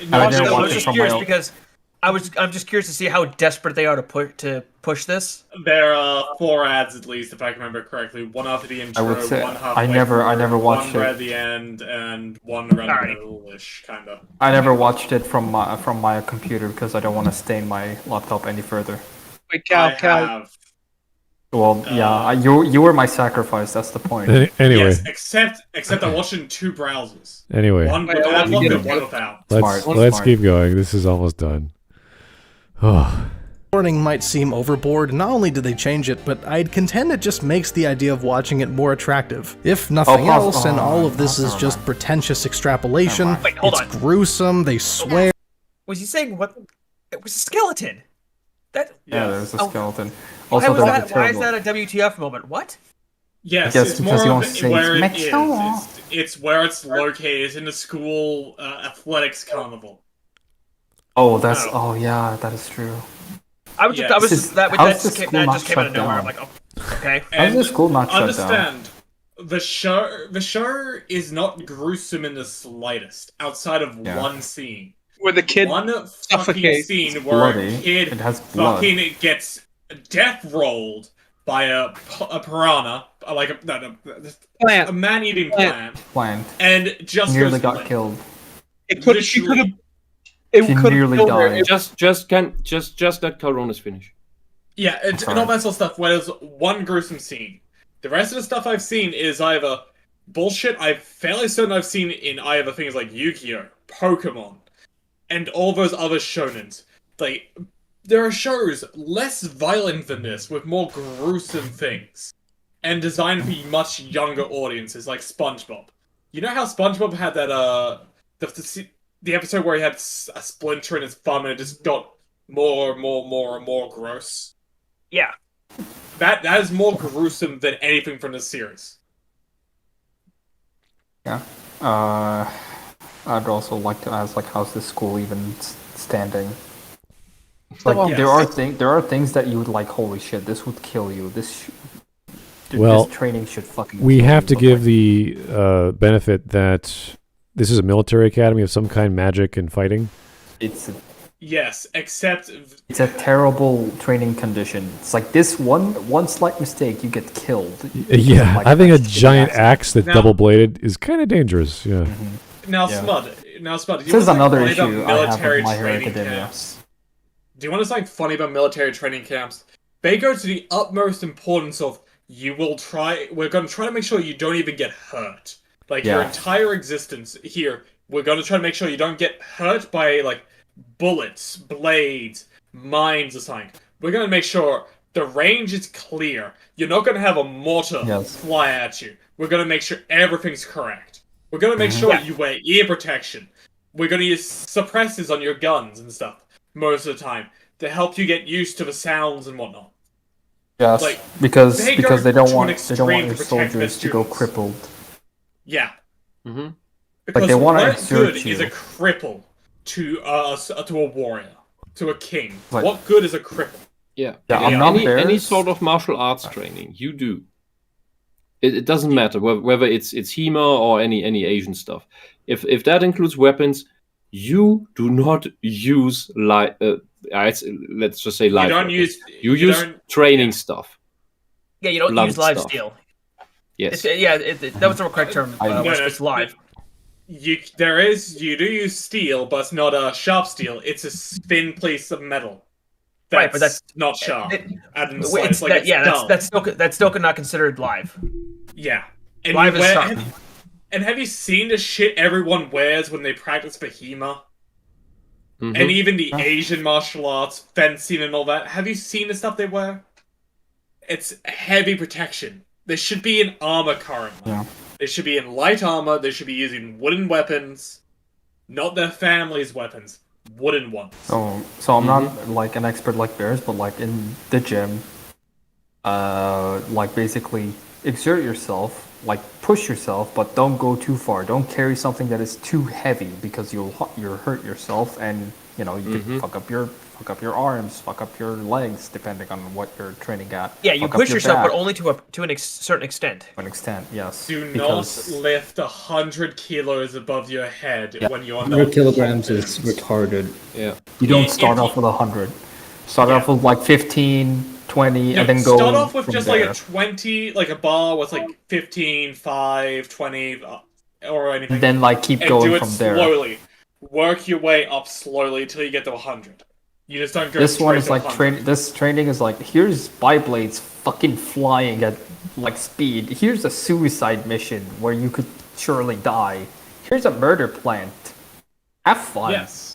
No, I didn't I watch was it just from curious my own. because I'm just curious to see how desperate they are to push this. there are 4 ads at least, if I can remember correctly. One after the intro, would say- one I halfway never through, watched one it. at the end, and one around the middle-ish, kind of. I never watched it from my computer because I don't want to stain my laptop any further. Wait, I Cal. have. Well, yeah, you were my sacrifice. That's the point. Anyway, Yes, except I watched it in 2 browsers. Anyway. One with adblock and one without. let's keep going. This is almost done. Oh. Warning might seem overboard. Not only did they change it, but I'd contend it just makes the idea of watching it more attractive. If nothing else, and all of this is just pretentious extrapolation, Wait, hold it's on. gruesome, they swear. Was he saying what? It was a skeleton. That. Yeah, there's a skeleton. Why Also, was there's that? Why is that a WTF moment? What? Yes, I guess it's because more you of want to say where it's it mature. is. It's where it's located. It's in the school athletics carnival. Oh, that's. Oh, yeah, that is true. I was just. Yeah. I was This just is- that how's the just came school that not just came out of shut nowhere. down? I'm like, oh, okay. How's the school not shut down? Understand, the show is not gruesome in the slightest, outside of one scene. Where the kid One fucking suffocates. scene It's where bloody. a kid It has blood. fucking gets death rolled by a piranha, like a man-eating plant, and just nearly goes got limp. killed. It could. She could have. She nearly died. Just let Coronas finish. Yeah, and all that sort of stuff. Where there's one gruesome scene. The rest of the stuff I've seen is either bullshit. I'm fairly certain I've seen in either things like Yu-Gi-Oh, Pokemon, and all those other shonens. Like, there are shows less violent than this with more gruesome things, and designed for much younger audiences, like SpongeBob. You know how SpongeBob had that the episode where he had a splinter in his thumb and it just got more and more gross? Yeah. That is more gruesome than anything from this series. Yeah. I'd also like to ask, like, how's this school even standing? Like, Well, there are things that you would like. Holy shit! This would kill you. This Well, training should fucking. We kill have you, to but, give like, the benefit that this is a military academy of some kind, magic and fighting. Yes, except it's a terrible training condition. It's like this one slight mistake, you get killed. Yeah, Like, having a that's giant accident. axe that's Now- double bladed is kind of dangerous. Yeah. now Yeah. Spud. Do This you is want another something funny issue about I have military with My Hero training Academia. camps? Do you want to something funny about military training camps? They go to the utmost importance of we're going to try to make sure you don't even get hurt. Like, your Yeah. entire existence here, we're going to try to make sure you don't get hurt by, like, bullets, blades, mines or something. We're going to make sure the range is clear. You're not going to have a mortar Yes. fly at you. We're going to make sure everything's correct. We're going to make sure you wear ear protection. We're going to use suppressors on your guns and stuff most of the time to help you get used to the sounds and whatnot. Yes, Like, because they they go don't to an want extreme your to protect soldiers their to go students. crippled. Yeah. Mm-hmm. Because they wanna what exert good is you. a cripple to a warrior, to a king? Like- What good is a cripple? Yeah. Yeah, I'm not any bears. sort of martial arts training you do. It doesn't matter whether it's HEMA or any Asian stuff. If that includes weapons, you do not use let's just say live. don't weapons. use- You you use don't- training stuff. Yeah, you don't Blunt use live stuff. steel. Yes. That was the correct term. No, It's live. You do use steel, but it's not a sharp steel. It's a thin piece of metal. Right, but that's not sharp. And it's It's, like it's dull. that's still not considered live. Yeah. And Live you is wear- sharp. have you seen the shit everyone wears when they practice for HEMA? Mhm. And even the Asian martial arts, fencing and all that. Have you seen the stuff they wear? It's heavy protection. They should be in armor currently. Yeah. They should be in light armor. They should be using wooden weapons. Not their family's weapons. Wooden ones. So I'm not like an expert like bears, but like in the gym, like basically exert yourself, like push yourself, but don't go too far. Don't carry something that is too heavy because you'll hurt yourself, and you can fuck up your arms, fuck up your legs, depending on what you're training at. Yeah, you Fuck up push your yourself, back but only to a certain extent. to an extent. Yes. Do because not lift 100 kilos above your head when you're on 100 kilograms is retarded. Yeah. You don't If start off with 100. Start off with like 15, 20, and then go. Start off with from just there. like a 20, like a bar with like 15, 5, 20, or anything. Then, like, keep and going do it from there. slowly. Work your way up slowly till you get to 100. You just don't go. This one is straight like to hunting. this training is like, here's Beyblades fucking flying at like speed. Here's a suicide mission where you could surely die. Here's a murder plant. Have fun. Yes.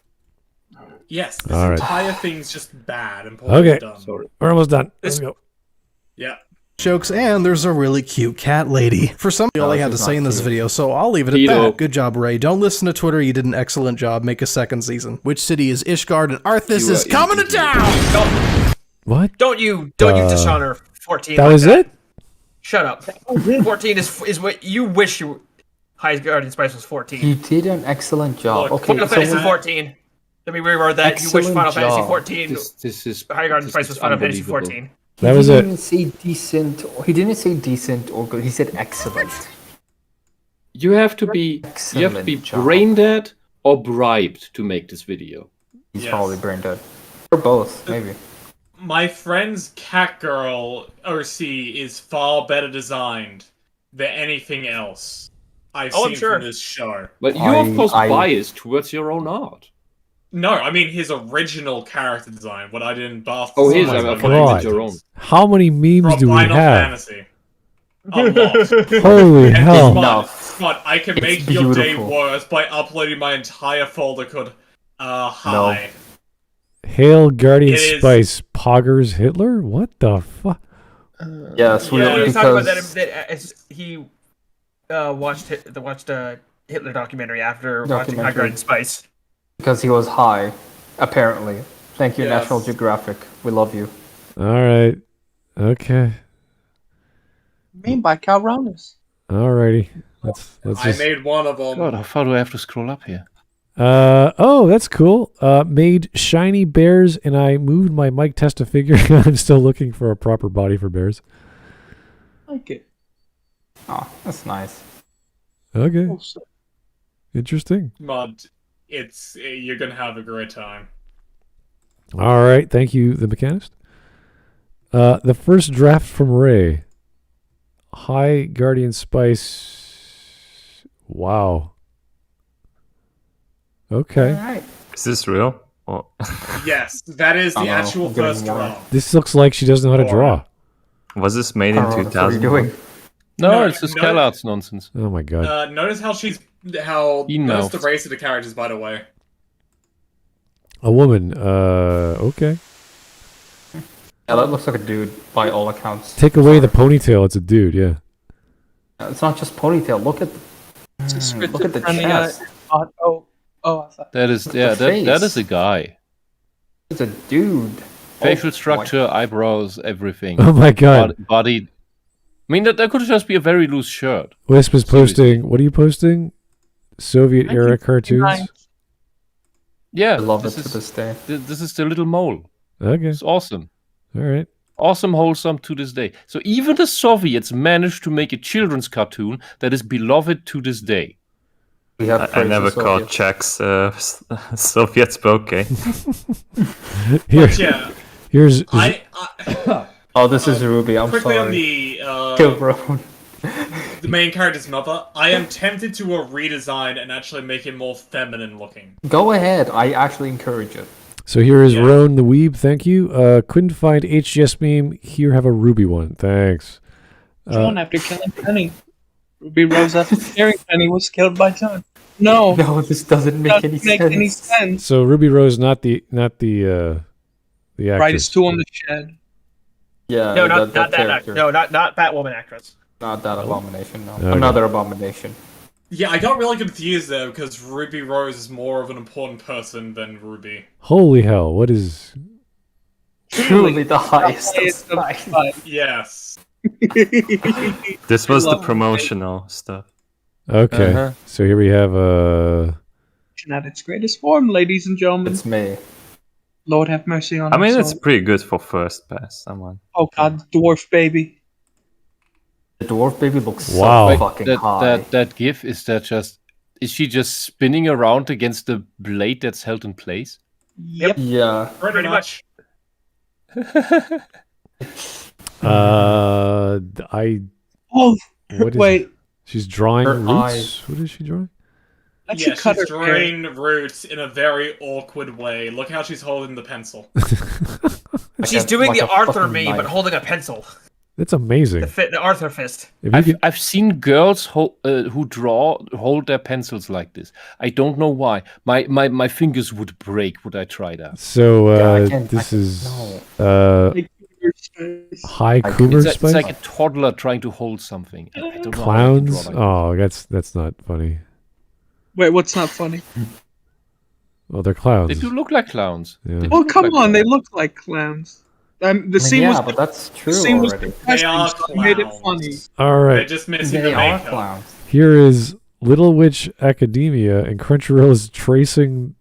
Yes. This All right. entire thing's just bad and poorly Okay, done. we're almost done. Let's go. Yeah. Jokes, and there's a really cute cat lady. For some, all I had to say in this video, so I'll leave it at Tito. that. Good job, Ray. Don't listen to Twitter. You did an excellent job. Make a second season. Which city is Ishgard? And Arthas is coming to town! What? Don't you dishonor 14. That like was it? Shut up. 14 is what you wish you. Highest Guardian Spice was 14. You did an excellent job. Look, Okay, Final so Fantasy when- 14. Let me reword that. You wish Excellent Final Fantasy job. 14. This is High Guardian Spice was Final Fantasy unbelievable. 14. That was he it. didn't say decent. He didn't say decent or good. He said excellent. You have to be Excellent job. brain dead or bribed to make this video. He's Yes. probably brain dead. Or both, maybe. My friend's cat girl OC is far better designed than anything else I've Oh, I'm seen sure. from this show. But you're of course biased towards your own art. No, I mean his original character design, what I did in Bath. Oh, his, my I thought you God. meant your own. How many memes From do we Final have? Fantasy. A lot. Holy And hell. Scott, I can It's make your day beautiful. worse by uploading my entire folder called hi. Hail Guardian It is- Spice Poggers Hitler? What the fuck? Yes, we Yeah, he was talking about because that as he watched Hitler documentary after watching High Documentary. Guardian Spice. because he was high, apparently. Thank you, Yes. National Geographic. We love you. Alright. Okay. Made by Calronis. Alrighty. Let's I just made one of them. God, how far do I have to scroll up here? oh, that's cool. Made shiny bears and I moved my Mike Testa figure. I'm still looking for a proper body for bears. Like it. Oh, that's nice. Okay. Interesting. Mud, you're gonna have a great time. All right, thank you, the mechanist. The first draft from Ray. High Guardian Spice. Wow. Okay. Alright. Is this real? Oh. Yes, that is the Uh-oh, actual I'm getting first more. draft. This looks like she doesn't know how to draw. Was this made in What are you 2000? doing? No, No, it's this no. CalArts nonsense. Oh my god. Notice how He notice the knows. race of the characters, by the way. A woman. Okay. Yeah, that looks like a dude by all accounts. Take away the ponytail. It's a dude. Yeah. It's not just ponytail. Look at look at the chest. I thought. That is, Look yeah, at the that face. is a guy. It's a dude. Facial Oh, structure, eyebrows, everything. Oh my god. Body. I mean, that could just be a very loose shirt. Wisp is posting. What are you posting? Soviet era cartoons. Yeah, I love it this to is this day. this is the little mole. Okay. It's awesome. All right. Awesome, wholesome to this day. So even the Soviets managed to make a children's cartoon that is beloved to this day. We have I praised never the called Soviets. Czechs Soviets, but okay. Here, But yeah, here's Oh, this is Ruby. I'm quickly on sorry. the Kill Road. the main character's mother. I am tempted to redesign and actually make it more feminine looking. Go ahead. I actually encourage it. so here is Roan the Weeb. Thank you. Couldn't find HGS meme. Here have a Ruby one. Thanks. John after killing Penny. Ruby Rose after scaring Penny was killed by John. No. No, this doesn't make any sense. any sense. So Ruby Rose, not the actress. Brightest two on the shed. Yeah, No, not that character. no, not Batwoman actress. Not that abomination, no. Okay. Another abomination. Yeah, I got really confused there because Ruby Rose is more of an important person than Ruby. Holy hell! What is? Truly the highest of Highest of spice. spice. Yes. This was the Love it. promotional stuff. Okay. Uh-huh. So here we have At its greatest form, ladies and gentlemen. It's me. Lord have mercy on I mean, us it's all. pretty good for first pass. Someone. Oh god, dwarf baby. The dwarf baby looks Wow. so fucking high. That gif, is she just spinning around against the blade that's held in place? Yep. Yeah. Pretty much. I. Oh, What is wait. She's drawing Her roots. eyes. What is she drawing? Yeah, cut she's her hair. drawing roots in a very awkward way. Look how she's holding the pencil. She's doing the Arthur meme, but holding a pencil. That's amazing. The Arthur fist. I've seen girls who hold their pencils like this. I don't know why. My fingers would break would I try that. So this is high cougar It's spice. like a toddler trying to hold something. I don't know how to draw Clowns. like Oh, that's not funny. Wait, what's not funny? Well, they're clowns. They do look like clowns. Yeah. Oh, come on, they look like clowns. The scene was. but that's true The scene was already. They are so it made it clowns. funny. All right. They're just missing the makeup. Here is Little Witch Academia, and Crunchyroll is tracing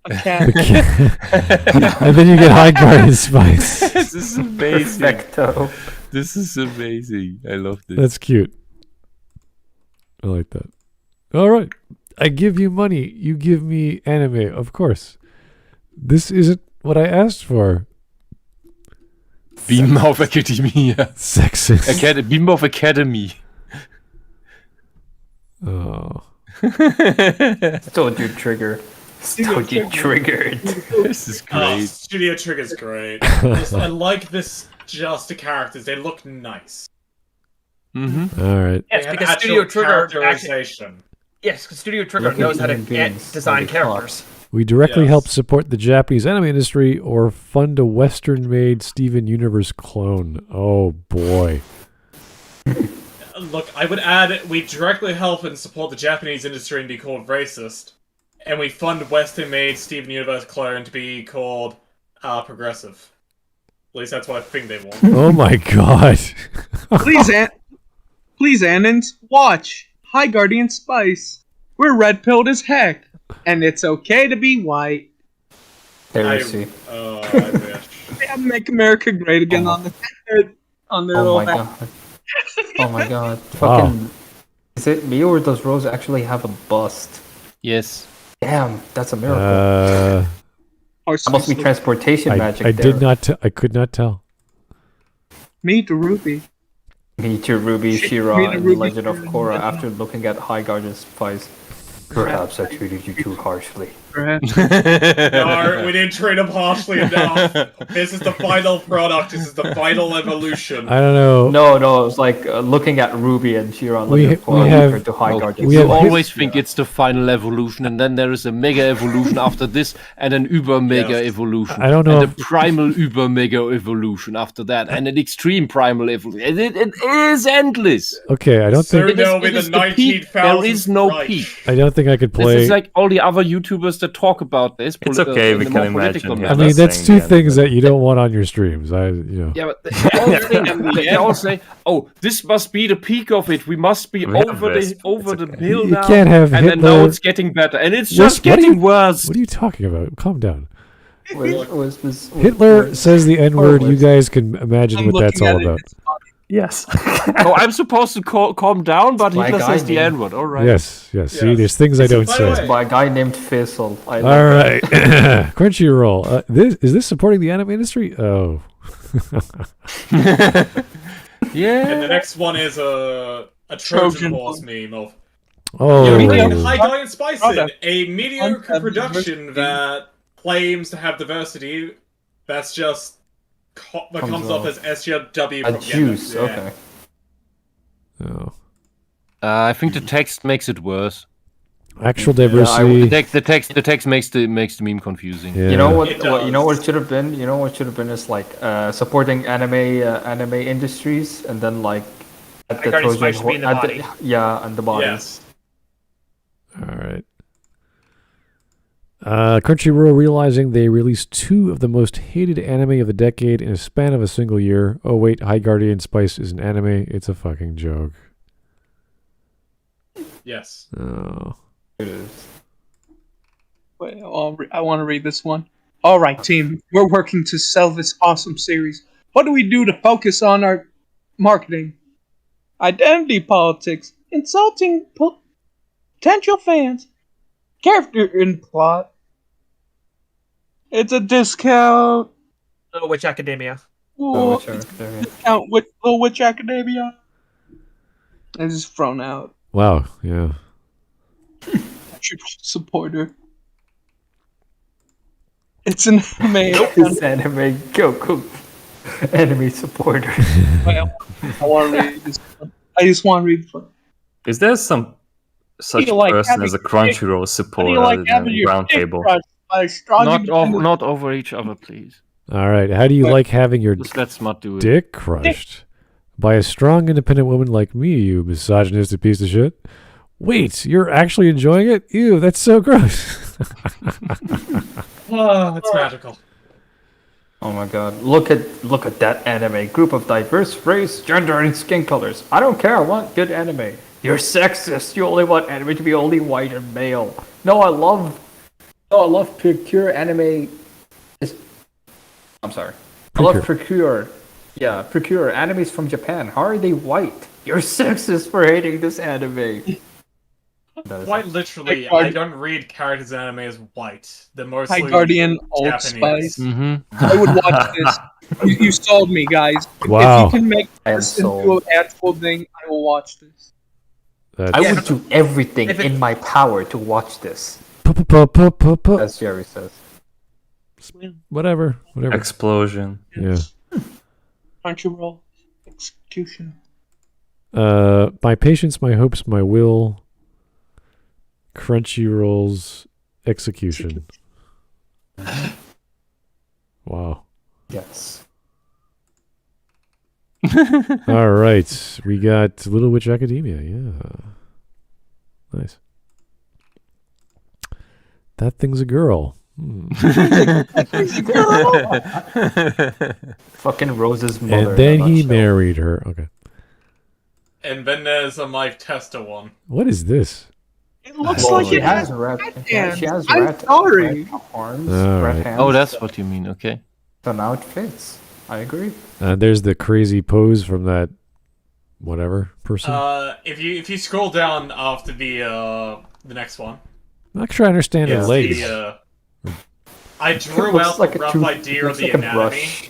A cat. the cat. And then you get High Guardian Spice. This is amazing. Perfecto. This is amazing. I love this. That's cute. I like that. All right. I give you money. You give me anime. Of course. This isn't what I asked for. Beam of Academia. Sexist. Beam of Academy. Oh. Told you trigger. Told you triggered. This is great. Studio Trigger's great. I like this just characters. They look nice. Mm-hmm. All right. Yes, They have because actual Studio Trigger characterization. Yes, because Studio Trigger Look at knows how to human beings, design how they talk. characters. We directly Yes. help support the Japanese anime industry or fund a Western-made Steven Universe clone. Oh boy. Look, I would add, we directly help and support the Japanese industry and be called racist. And we fund Western-made Steven Universe clone to be called progressive. At least that's what I think they want. Oh my god. Please, Annans, watch High Guardian Spice. We're red-pilled as heck, and it's okay to be white. Heresy. I wish. Yeah, make America great again on their Oh little my hat. god. Oh my god. Wow. Fucking. Is it me or does Rose actually have a bust? Yes. Damn, that's a miracle. That must be transportation magic. I there. did not. I could not tell. Me to Ruby. Me too, Ruby, Shira, Me to and Ruby, Legend of Shira, Korra. yeah. After looking at High Guardian Spice, perhaps I treated you too harshly. Perhaps. No, we didn't treat him harshly enough. This is the final product. This is the final evolution. I don't know. No, it was like looking at Ruby and Shira and Legend of Korra compared to High Guardian. You always think it's the final evolution, and then there is a mega evolution after this, and an uber mega evolution. I don't know And a primal uber mega evolution after that, and an extreme primal evolution. It is endless. Okay, I don't So think. there'll be It is the the peak. 19,000th There is no Reich. peak. I don't think I could play. This is like all the other YouTubers that talk about this. It's okay, we the can more imagine political him. I matters. mean, that's two things that you don't want on your streams. Yeah, but they all say, "Oh, this must be the peak of it. We must be We have over Whisp. the hill You now." can't have and then now Hitler- it's getting better, and it's Whisp, just what are getting you- worse. What are you talking about? Calm down. Was Hitler says the N word. You guys can imagine I'm what that's looking all at it. about. Yes. Oh, I'm supposed to calm down, but My Hitler guy says the named- N-word. All right. Yes. See, there's things I don't By the say. way- by a guy named Fizzle. I All love right, Crunchyroll. Is this supporting the anime industry? Oh, Yeah. And the next one is a Trojan horse meme of oh. High Guardian Spice, a mediocre Untapped production diversity. that claims to have diversity. That's just that comes off as SJW A propaganda. juice, Yeah. okay. Oh. I think the text makes it worse. Actual The diversity. text makes the meme confusing. Yeah. You know what? It You know does. what should have been? You know what should have been is like supporting anime industries, and then like at the Guardian Trojan Spice should be in the at body. yeah, and the body. Yes. All right. Crunchyroll realizing they released 2 of the most hated anime of the decade in a span of a single year. Oh wait, High Guardian Spice is an anime. It's a fucking joke. Yes. Oh. It is. Wait, I want to read this one. All right, team. We're working to sell this awesome series. What do we do to focus on our marketing? Identity politics, insulting potential fans, character and plot. It's a discount. Little Witch Academia. Ooh, Witch Academia. discount with Little Witch Academia. It's just thrown out. Wow. Yeah. Crunchyroll supporter. It's an anime. It's anime Goku enemy supporter. Well, I want to read this one. I just want to read this one. Is there some such you like person having as a your Crunchyroll How supporter do you like other having than your dick Roundtable? crushed by a strong Not over each other, please. All right. How do you like having your Just let Smut do it. dick crushed by a strong, independent woman like me, you misogynistic piece of shit? Wait, you're actually enjoying it? Ew, that's so gross. Oh, it's magical. Oh my god. Look at that anime. Group of diverse race, gender, and skin colors. I don't care, I want good anime. You're sexist. You only want anime to be only white and male. No, I love pure anime. I'm sorry. I love pure. Yeah, pure animes from Japan. How are they white? You're sexist for hating this anime. Quite literally, I don't read characters in anime as white. They're mostly High Guardian, Old Japanese. Spice. I would watch this. You sold me, guys. Wow. If you can make I am this into an actual thing, I will watch this. I would do everything in my power to watch this. As Jerry says. Whatever. Explosion. Yeah. Crunchyroll execution. My patience, my hopes, my will. Crunchyroll's execution. Wow. Yes. All right. We got Little Witch Academia. Yeah. Nice. That thing's a girl. Fucking Rose's mother. And then he married her. Okay. And then there's a Mike Tester one. What is this? It looks like she it has has red. hands. She has I'm red. sorry. Red arms. All red right. hands. Oh, that's what you mean. Okay. So now it fits. I agree. There's the crazy pose from that whatever person. If you scroll down after the next one. I'm not sure I understand her legs. I drew Looks out like the a rough tooth- idea of looks the like a anatomy. brush.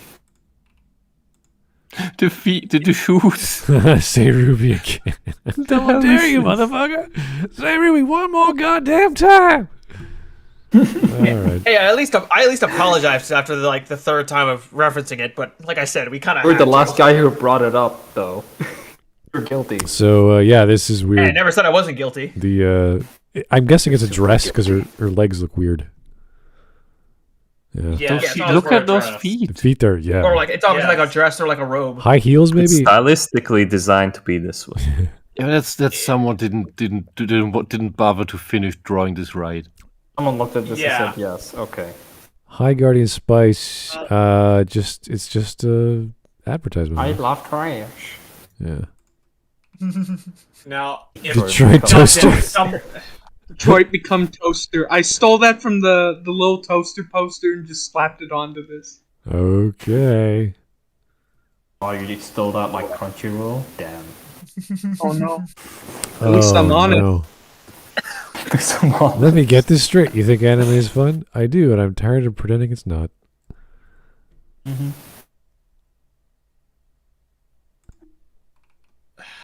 The feet, the shoes. Say Ruby again. How dare you, motherfucker! Say Ruby one more goddamn time. All right. Hey, I at least apologize after the third time of referencing it. But like I said, we kind of. We're the last guy who brought it up, though. You're guilty. So yeah, this is weird. Hey, I never said I wasn't guilty. I'm guessing it's a dress because her legs look weird. Yeah. Look at those feet. The feet are Or like it's almost like a dress or like a robe. high heels maybe. It's stylistically designed to be this way. Yeah, that's someone didn't bother to finish drawing this right. Someone looked at this Yeah. and said yes. Okay. High Guardian Spice. It's just advertisement. I huh? love trash. Yeah. Now, if Detroit Toaster. Detroit Become Toaster. I stole that from the little toaster poster and just slapped it onto this. Okay. Oh, you stole that like Crunchyroll? Damn. Oh no. At least I'm honest. Let me get this straight. You think anime is fun? I do, and I'm tired of pretending it's not.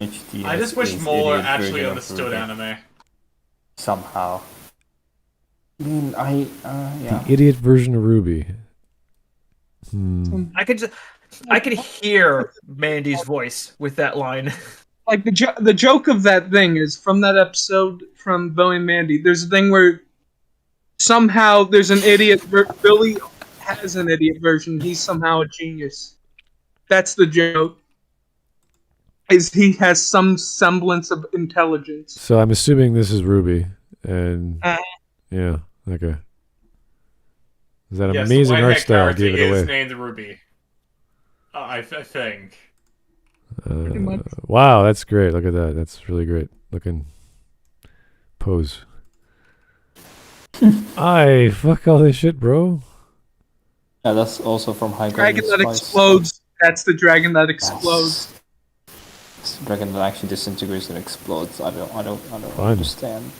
I just wish more actually understood anime. Somehow. I mean, yeah. The idiot version of Ruby. I could hear Mandy's voice with that line. Like the joke of that thing is from that episode from Billy and Mandy. There's a thing where somehow there's an idiot. Billy has an idiot version. He's somehow a genius. That's the joke. Is he has some semblance of intelligence. So I'm assuming this is Ruby, and yeah, okay. Is that Yes, amazing the art white-haired style? character Gave it is away. named Ruby. I think. Wow, that's great. Look at that. That's really great looking pose. I fuck all this shit, bro. Yeah, that's also from High Dragon Guardian that Spice. explodes. That's the dragon that explodes. It's the dragon that actually disintegrates and explodes. I don't Fun. understand.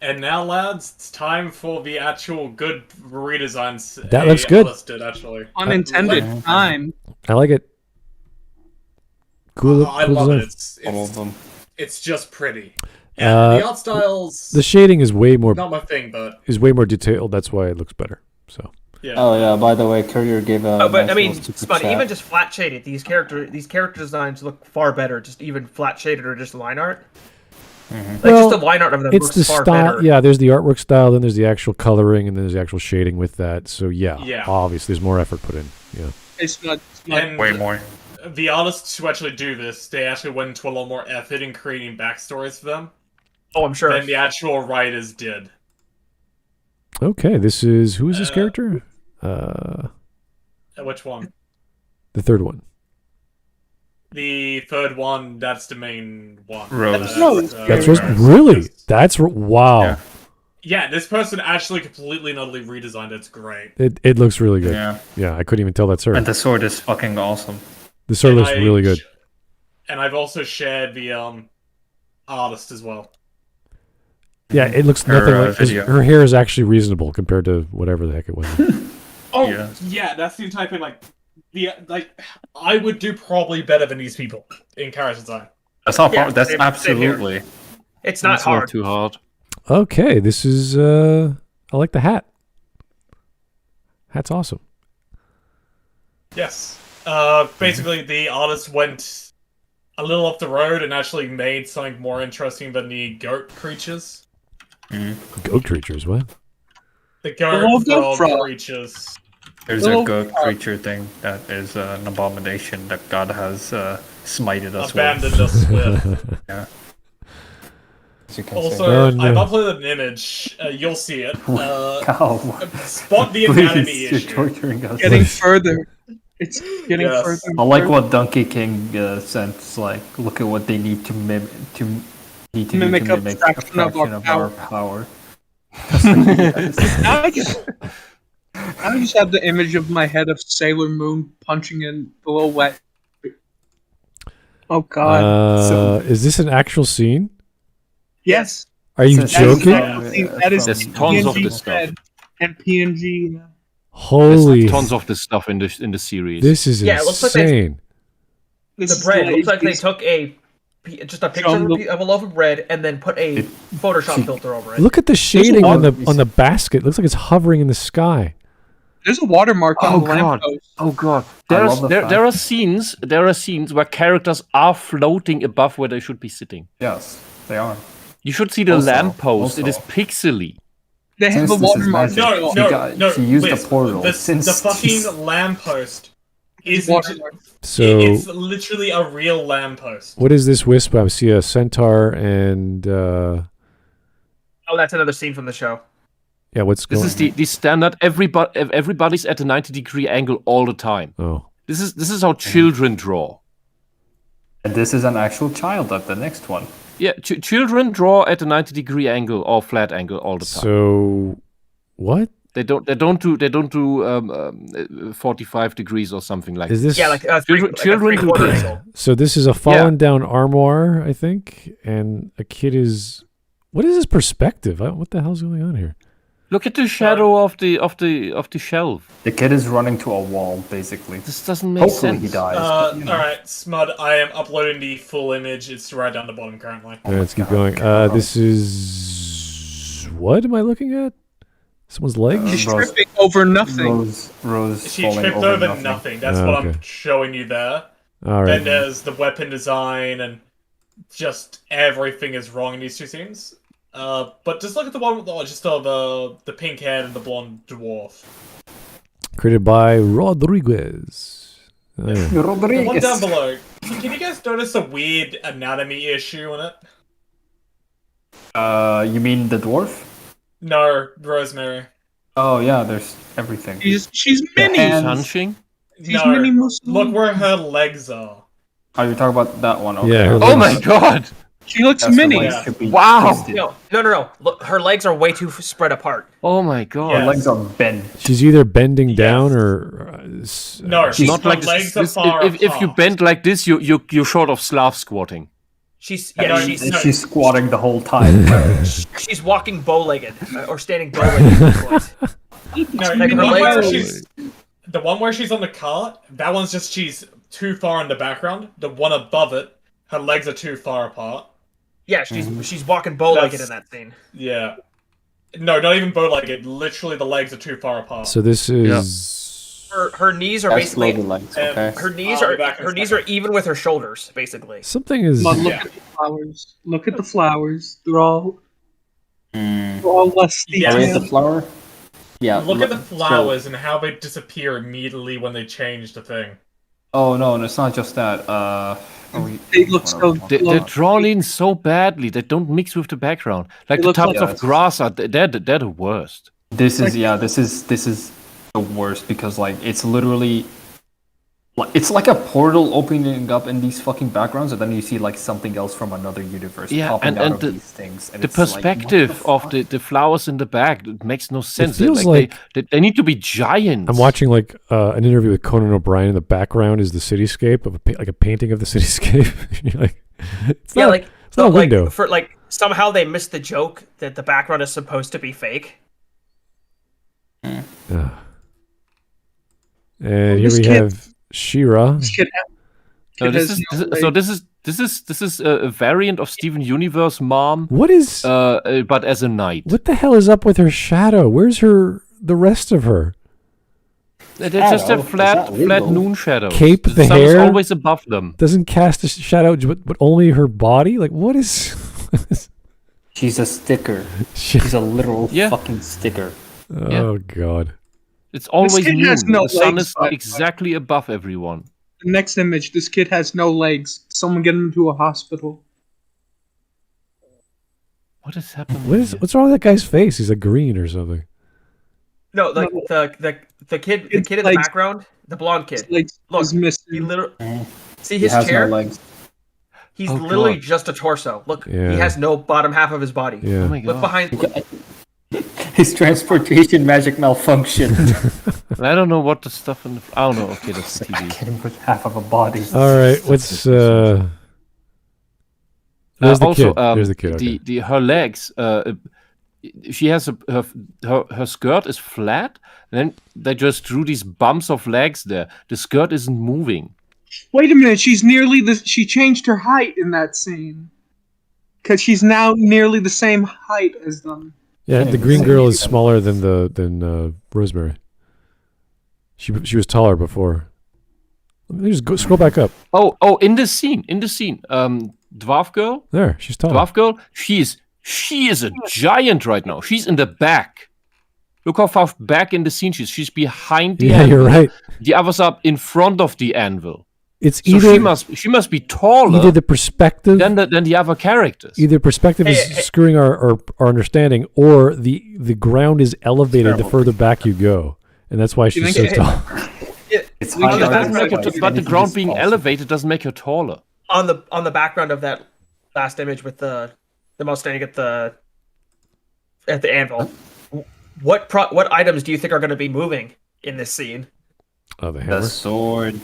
And now, lads, it's time for the actual good redesigns. That looks good. Listed, actually. Unintended time. I like it. Cool. I cool love design. it. It's just pretty. The art styles. The shading is way more Not my thing, but detailed. That's why it looks better. So. Yeah. Oh yeah. By the way, Courier gave a. Oh, but I mean, super Spud, chat. even just flat shaded, these character designs look far better. Just even flat shaded or just line art. Like just the line art of them it's looks the far style. better. Yeah, there's the artwork style, then there's the actual coloring, and then there's the actual shading with that. So yeah, obviously there's more effort put in. Yeah. It's not And way more. The artists who actually do this, they actually went into a lot more effort in creating backstories for them. Oh, I'm sure. Than the actual writers did. Okay, who is this character? Which one? The third one. The third one, that's the main one. Rose. That's Rose. Really? Wow. Yeah, this person actually completely and utterly redesigned it. It's great. It looks really good. Yeah. Yeah, I couldn't even tell that's her. And the sword is fucking awesome. The sword And looks really good. And I've also shared the artist as well. Yeah, it looks Her, nothing like video. her hair is actually reasonable compared to whatever the heck it was. Oh yeah, that's the entire thing. I would do probably better than these people in character design. That's not Yeah, hard. That's same here. absolutely. It's not hard. too hard. Okay, this is I like the hat. Hat's awesome. Yes. Basically, the artist went a little off the road and actually made something more interesting than the goat creatures. Goat creatures, what? The little goat goat frog frog. creatures. There's Little a goat creature thing that is an abomination that God has smited us Abandoned with. us with. Yeah. Also, Oh, no. I've uploaded an image. You'll see it. Spot the Please, anatomy you're issue. torturing us. Getting further. It's getting Yes. further. and I like further. what Donkey King sent. It's like, look at what they need to mimic Mimic a a fraction of our our power. Now I just have the image of my head of Sailor Moon punching in the little wet. Oh God! Is this an actual scene? Yes. Are you That is joking? That is There's tons of PNG this stuff. head and PNG. Holy! There's tons of this stuff in the series. This is Yeah, it looks like they- insane. The bread looks like they took just a picture of a loaf of bread and then put a Photoshop filter over it. Look at the shading on the basket. It looks like it's hovering in the sky. There's a watermark on Oh the god! lamppost. Oh god! I love the There are scenes. There are scenes where characters are floating above where they should be sitting. Yes, they are. You should see the Also- lamppost. It is also- pixely. They have Since a this is watermark. magic, No, no, he used Liz, the portal. The Since fucking lamppost isn't. Watermark. So It's literally a real lamppost. what is this wisp? I see a centaur and Oh, that's another scene from the show. yeah. What's This going? is the standard. Everybody's at a 90-degree angle all the time. Oh, This is how children draw. And this is an actual child at the next one. Yeah, children draw at a 90-degree angle or flat angle all the time. so what? They don't do 45 degrees or something like Is that. this? Yeah, like Children do this. So this is a fallen down armoire, I think, and a kid is. What is his perspective? What the hell's going on here? Look at the shadow of the shelf. The kid is running to a wall, basically. This doesn't make Hopefully sense. he dies. but, you know. Alright, Smud, I am uploading the full image. It's right down the bottom currently. Let's keep going. This is. What am I looking at? Someone's leg? She's tripping over nothing. Rose She falling tripped over over nothing. nothing. That's Oh, what I'm okay. showing you there. All right. Then there's the weapon design and just everything is wrong in these two scenes. But just look at the one with the pink hair and the blonde dwarf. Created by Rodriguez. Oh, yeah. The one Rodriguez. down below. Can you guys notice a weird anatomy issue in it? You mean the dwarf? No, Rosemary. Oh yeah, there's everything. She's mini. hands- Punching? She's No. mini Mussolini. Look where her legs are. Oh, you're talking about that one? Okay. Yeah, her Oh legs- my god! She looks That's the mini. legs Yeah. could be Wow. twisted. No. Look, her legs are way too spread apart. Oh my god! Yeah. Her legs are bent. She's either bending down or. No, she's Not her like legs this. are far If you apart. bend like this, you're short of Slav squatting. She's No, yeah, she's- And she's squatting the whole time. she's walking bow-legged or standing bow-legged. at this point. No, Like, the her one legs where are- the one where she's on the cart, that one's just she's too far in the background. The one above it, her legs are too far apart. Yeah, she's walking bow-legged in that scene. Yeah. No, not even bow-legged. Literally, the legs are too far apart. So this is Her knees are That's basically loaded legs, okay. her knees I'll are be back in a her knees are even with her shoulders, basically. something is. Come on, look at the flowers. Look at the flowers. They're all less Yeah. Are we at detailed. the flower? Yeah. Look at the so- flowers and how they disappear immediately when they change the thing. Oh no, it's not just that. They look so. They're drawn in so badly. They don't mix with the background. Like They the look tufts like- of grass are they're the worst. This is this is the worst because like it's literally like it's like a portal opening up in these fucking backgrounds, and then you see like something else from another universe Yeah, popping out and of the, these things. And the it's like, what perspective of the flowers in the back, it makes no sense. feels They need to be giant. I'm watching like an interview with Conan O'Brien. In the background is the cityscape of like a painting of the cityscape. You're like, it's not, it's not a window. For like somehow they missed the joke that the background is supposed to be fake. And This here we kid- have She-Ra. This kid So this has is no this, so legs. this is a variant of Steven Universe mom. What is? But as a knight. What the hell is up with her shadow? Where's the rest of her? They just Shadow? have flat Is that legal? moon shadows. Cape The the sun is hair? always above them. Doesn't cast a shadow, but only her body. Like what is? She's a sticker. She's a literal fucking sticker. Oh god. It's always kid noon. has no The sun legs, is but- exactly above everyone. The next image, this kid has no legs. Someone get him to a hospital. What is happening? What's wrong with that guy's face? He's like green or something. No, like the kid in the legs- background, the blonde kid. legs Look, is missing. he literally see He his has chair. no legs. He's Oh, literally God. just a torso. Look, Yeah. he has no bottom half of his body. Yeah. Oh my Look God. behind. His transportation magic malfunction. I don't know what the stuff in the. I don't know. Okay, that's the TV. Him with half of a body. All right, what's There's the Also, kid. There's the kid. Okay. her legs. She has her skirt is flat. And then they just drew these bumps of legs there. The skirt isn't moving. Wait a minute, she changed her height in that scene. Because she's now nearly the same height as them. Yeah, the green girl is smaller than Rosemary. She was taller before. Let me just scroll back up. Oh, in the scene, dwarf girl. There, she's taller. Dwarf girl. She is a giant right now. She's in the back. Look how far back in the scene she is. She's behind the Yeah, anvil. you're right. The others are in front of the anvil. It's So either she must be taller either the perspective than the other characters. either perspective is screwing our understanding, or the ground is elevated the further back you go, and that's why she's so tall. It's We hard can- But the ground being elevated doesn't make her taller. on the background of that last image with the mouse standing at the anvil. What items do you think are going to be moving in this scene? Oh, the The hammer. sword,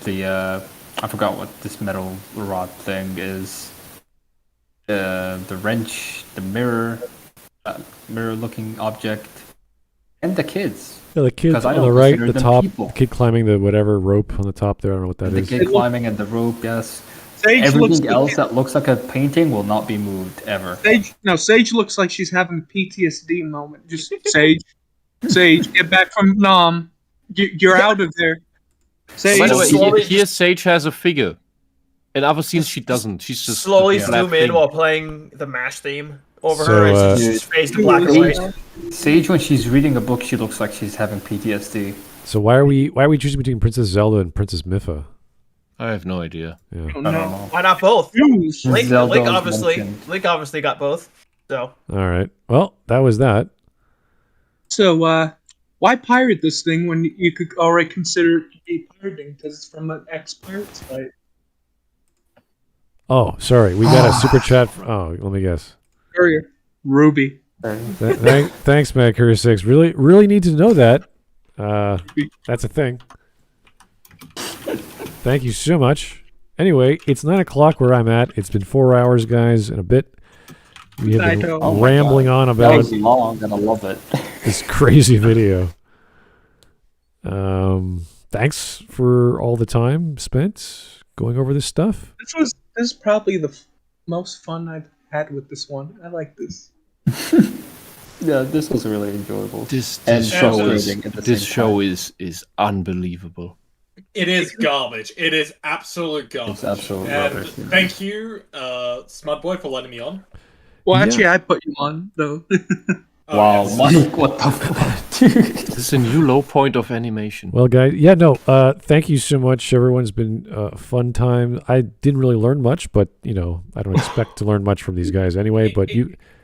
I forgot what this metal rod thing is. The wrench, the mirror-looking object, and the kids. Yeah, the kid 'Cause I on the don't right, consider the them top, people. the kid climbing the whatever rope on the top there. I don't know what that The is. kid climbing and the rope, yes. Sage looks Everything like else that looks like a painting will not be moved ever. Sage looks like she's having a PTSD moment. Just Sage, get back from Nam. You're out of there. Sage, By the way, slowly- here Sage has a figure. In other scenes, she doesn't. She's just Slowly a flat zoom in thing. while playing the MASH theme over So, her as she's phased to black and white. Sage, when she's reading a book, she looks like she's having PTSD. So why are we choosing between Princess Zelda and Princess Mipha? I have no idea. Yeah. I don't know. Why not both? Link Zelda was obviously mentioned. Link obviously got both. So All right. Well, that was that. So, why pirate this thing when you could already consider it pirating because it's from an ex-pirate site? Oh, sorry. We got a super chat. Let me guess. Courier. Ruby. Thanks, Matt Courier 6. Really need to know that. That's a thing. Thank you so much. Anyway, it's 9 o'clock where I'm at. It's been 4 hours, guys, and a bit. We have been Oh my rambling on That about was long, and I love it. this crazy video. Thanks for all the time spent going over this stuff. This is probably most fun I've had with this one. I like this. Yeah, this was really enjoyable. This and show frustrating at the this same show time. is unbelievable. It is garbage. It is absolute garbage. It's absolute and rubbish, yeah. Thank you, Smudboy, for letting me on. Well, actually, I put you on though. Wow, yes. Mike, what the fuck, dude? This is a new low point of animation. Well, guys, thank you so much. Everyone's been a fun time. I didn't really learn much, but I don't expect to learn much from these guys anyway. But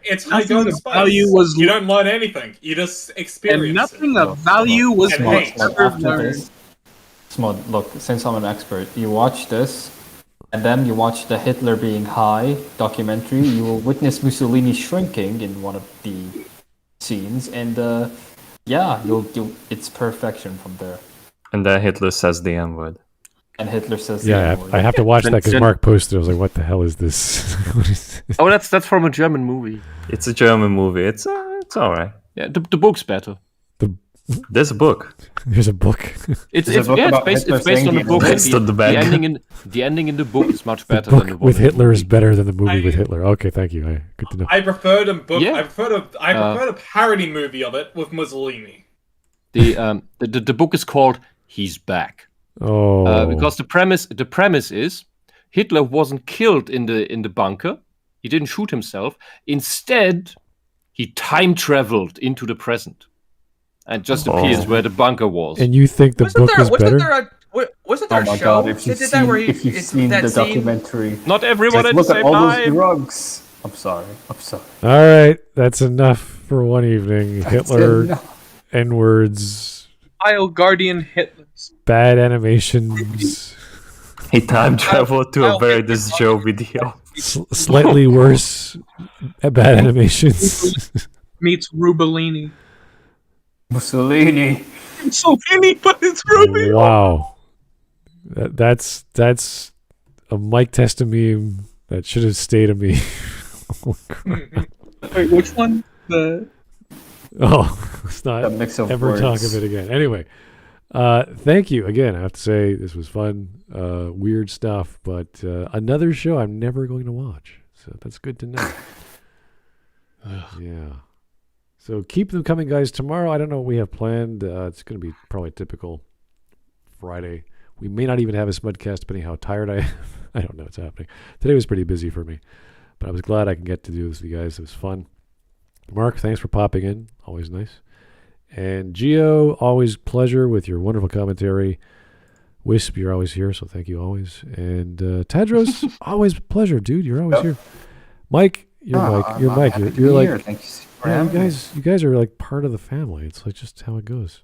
It's high Nothing golden of spice. value was- You don't learn anything. You just experience And nothing of value was And ever hate. learned. Smud, look, since I'm an expert, you watch this, and then you watch the Hitler being high documentary, you will witness Mussolini shrinking in one of the scenes, and you'll it's perfection from there. And then Hitler says the N-word. And Hitler says the yeah, N-word. I have to watch that because Then- Mark posted. I was like, "What the hell is this?" What is this? Oh, that's from a German movie. It's a German movie. It's all right. Yeah, the book's better. There's a book. There's a book. It's There's a book about based Hitler it's based saying on the the book. Based on the back. The ending in the book is much The better than the book one with in the Hitler is movie. better than the movie with Hitler. Okay, thank you. Good to know. I preferred a book. Yeah. I preferred a parody movie of it with Mussolini. The book is called He's Back. Oh, Because the premise is Hitler wasn't killed in the bunker. He didn't shoot himself. Instead, he time traveled into the present and just appears where the bunker was. and you think the book is better? Wasn't there Oh a my show god, if that you've did that where he seen, if you've it's seen that the scene? documentary, Not everyone just at look the at same all those time. drugs. I'm sorry. All right, that's enough for one evening. Hitler, N-words, Isle Guardian Hitlers. bad animations, He time traveled to a Very This Joe video. slightly worse bad animations. Meets Rubellini. Mussolini. Mussolini, but it's Ruby. Wow, that's a Mike Testa meme that should have stayed a meme. Oh, crap. Wait, which one? The Let's not That mix of ever talk words. of it again. Anyway, thank you again. I have to say this was fun, weird stuff, but another show I'm never going to watch. So that's good to know. Yeah. So keep them coming, guys. Tomorrow, I don't know what we have planned. It's going to be probably typical Friday. We may not even have a Smudcast, depending how tired I am. I don't know what's happening. Today was pretty busy for me, but I was glad I can get to do this with you guys. It was fun. Mark, thanks for popping in. Always nice. And Gio, always pleasure with your wonderful commentary. Whisp, you're always here, so thank you always. And Tadros, always a pleasure, dude. You're always here. Mike, you're Mike. You're Mike. You're like, Thank you for yeah, having me. you guys are like part of the family. It's like just how it goes.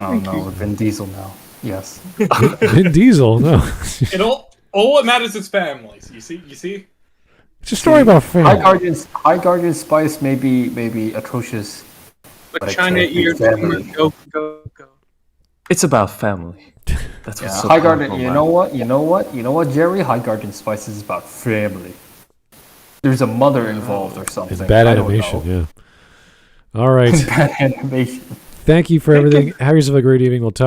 Oh no, we're Vin Diesel now. Yes. Vin Diesel, no. It all that matters is families. You see. It's a story about family. High Guardian Spice may be atrocious. But it China can't be ear family. go. It's about family. That's Yeah, what's so High Guardian. powerful You about know what, Jerry? High Guardian Spice is about family. There's a mother involved or something. It's bad I don't animation, know. yeah. All right. Bad animation. Thank you for everything. Have yourself a great evening. We'll talk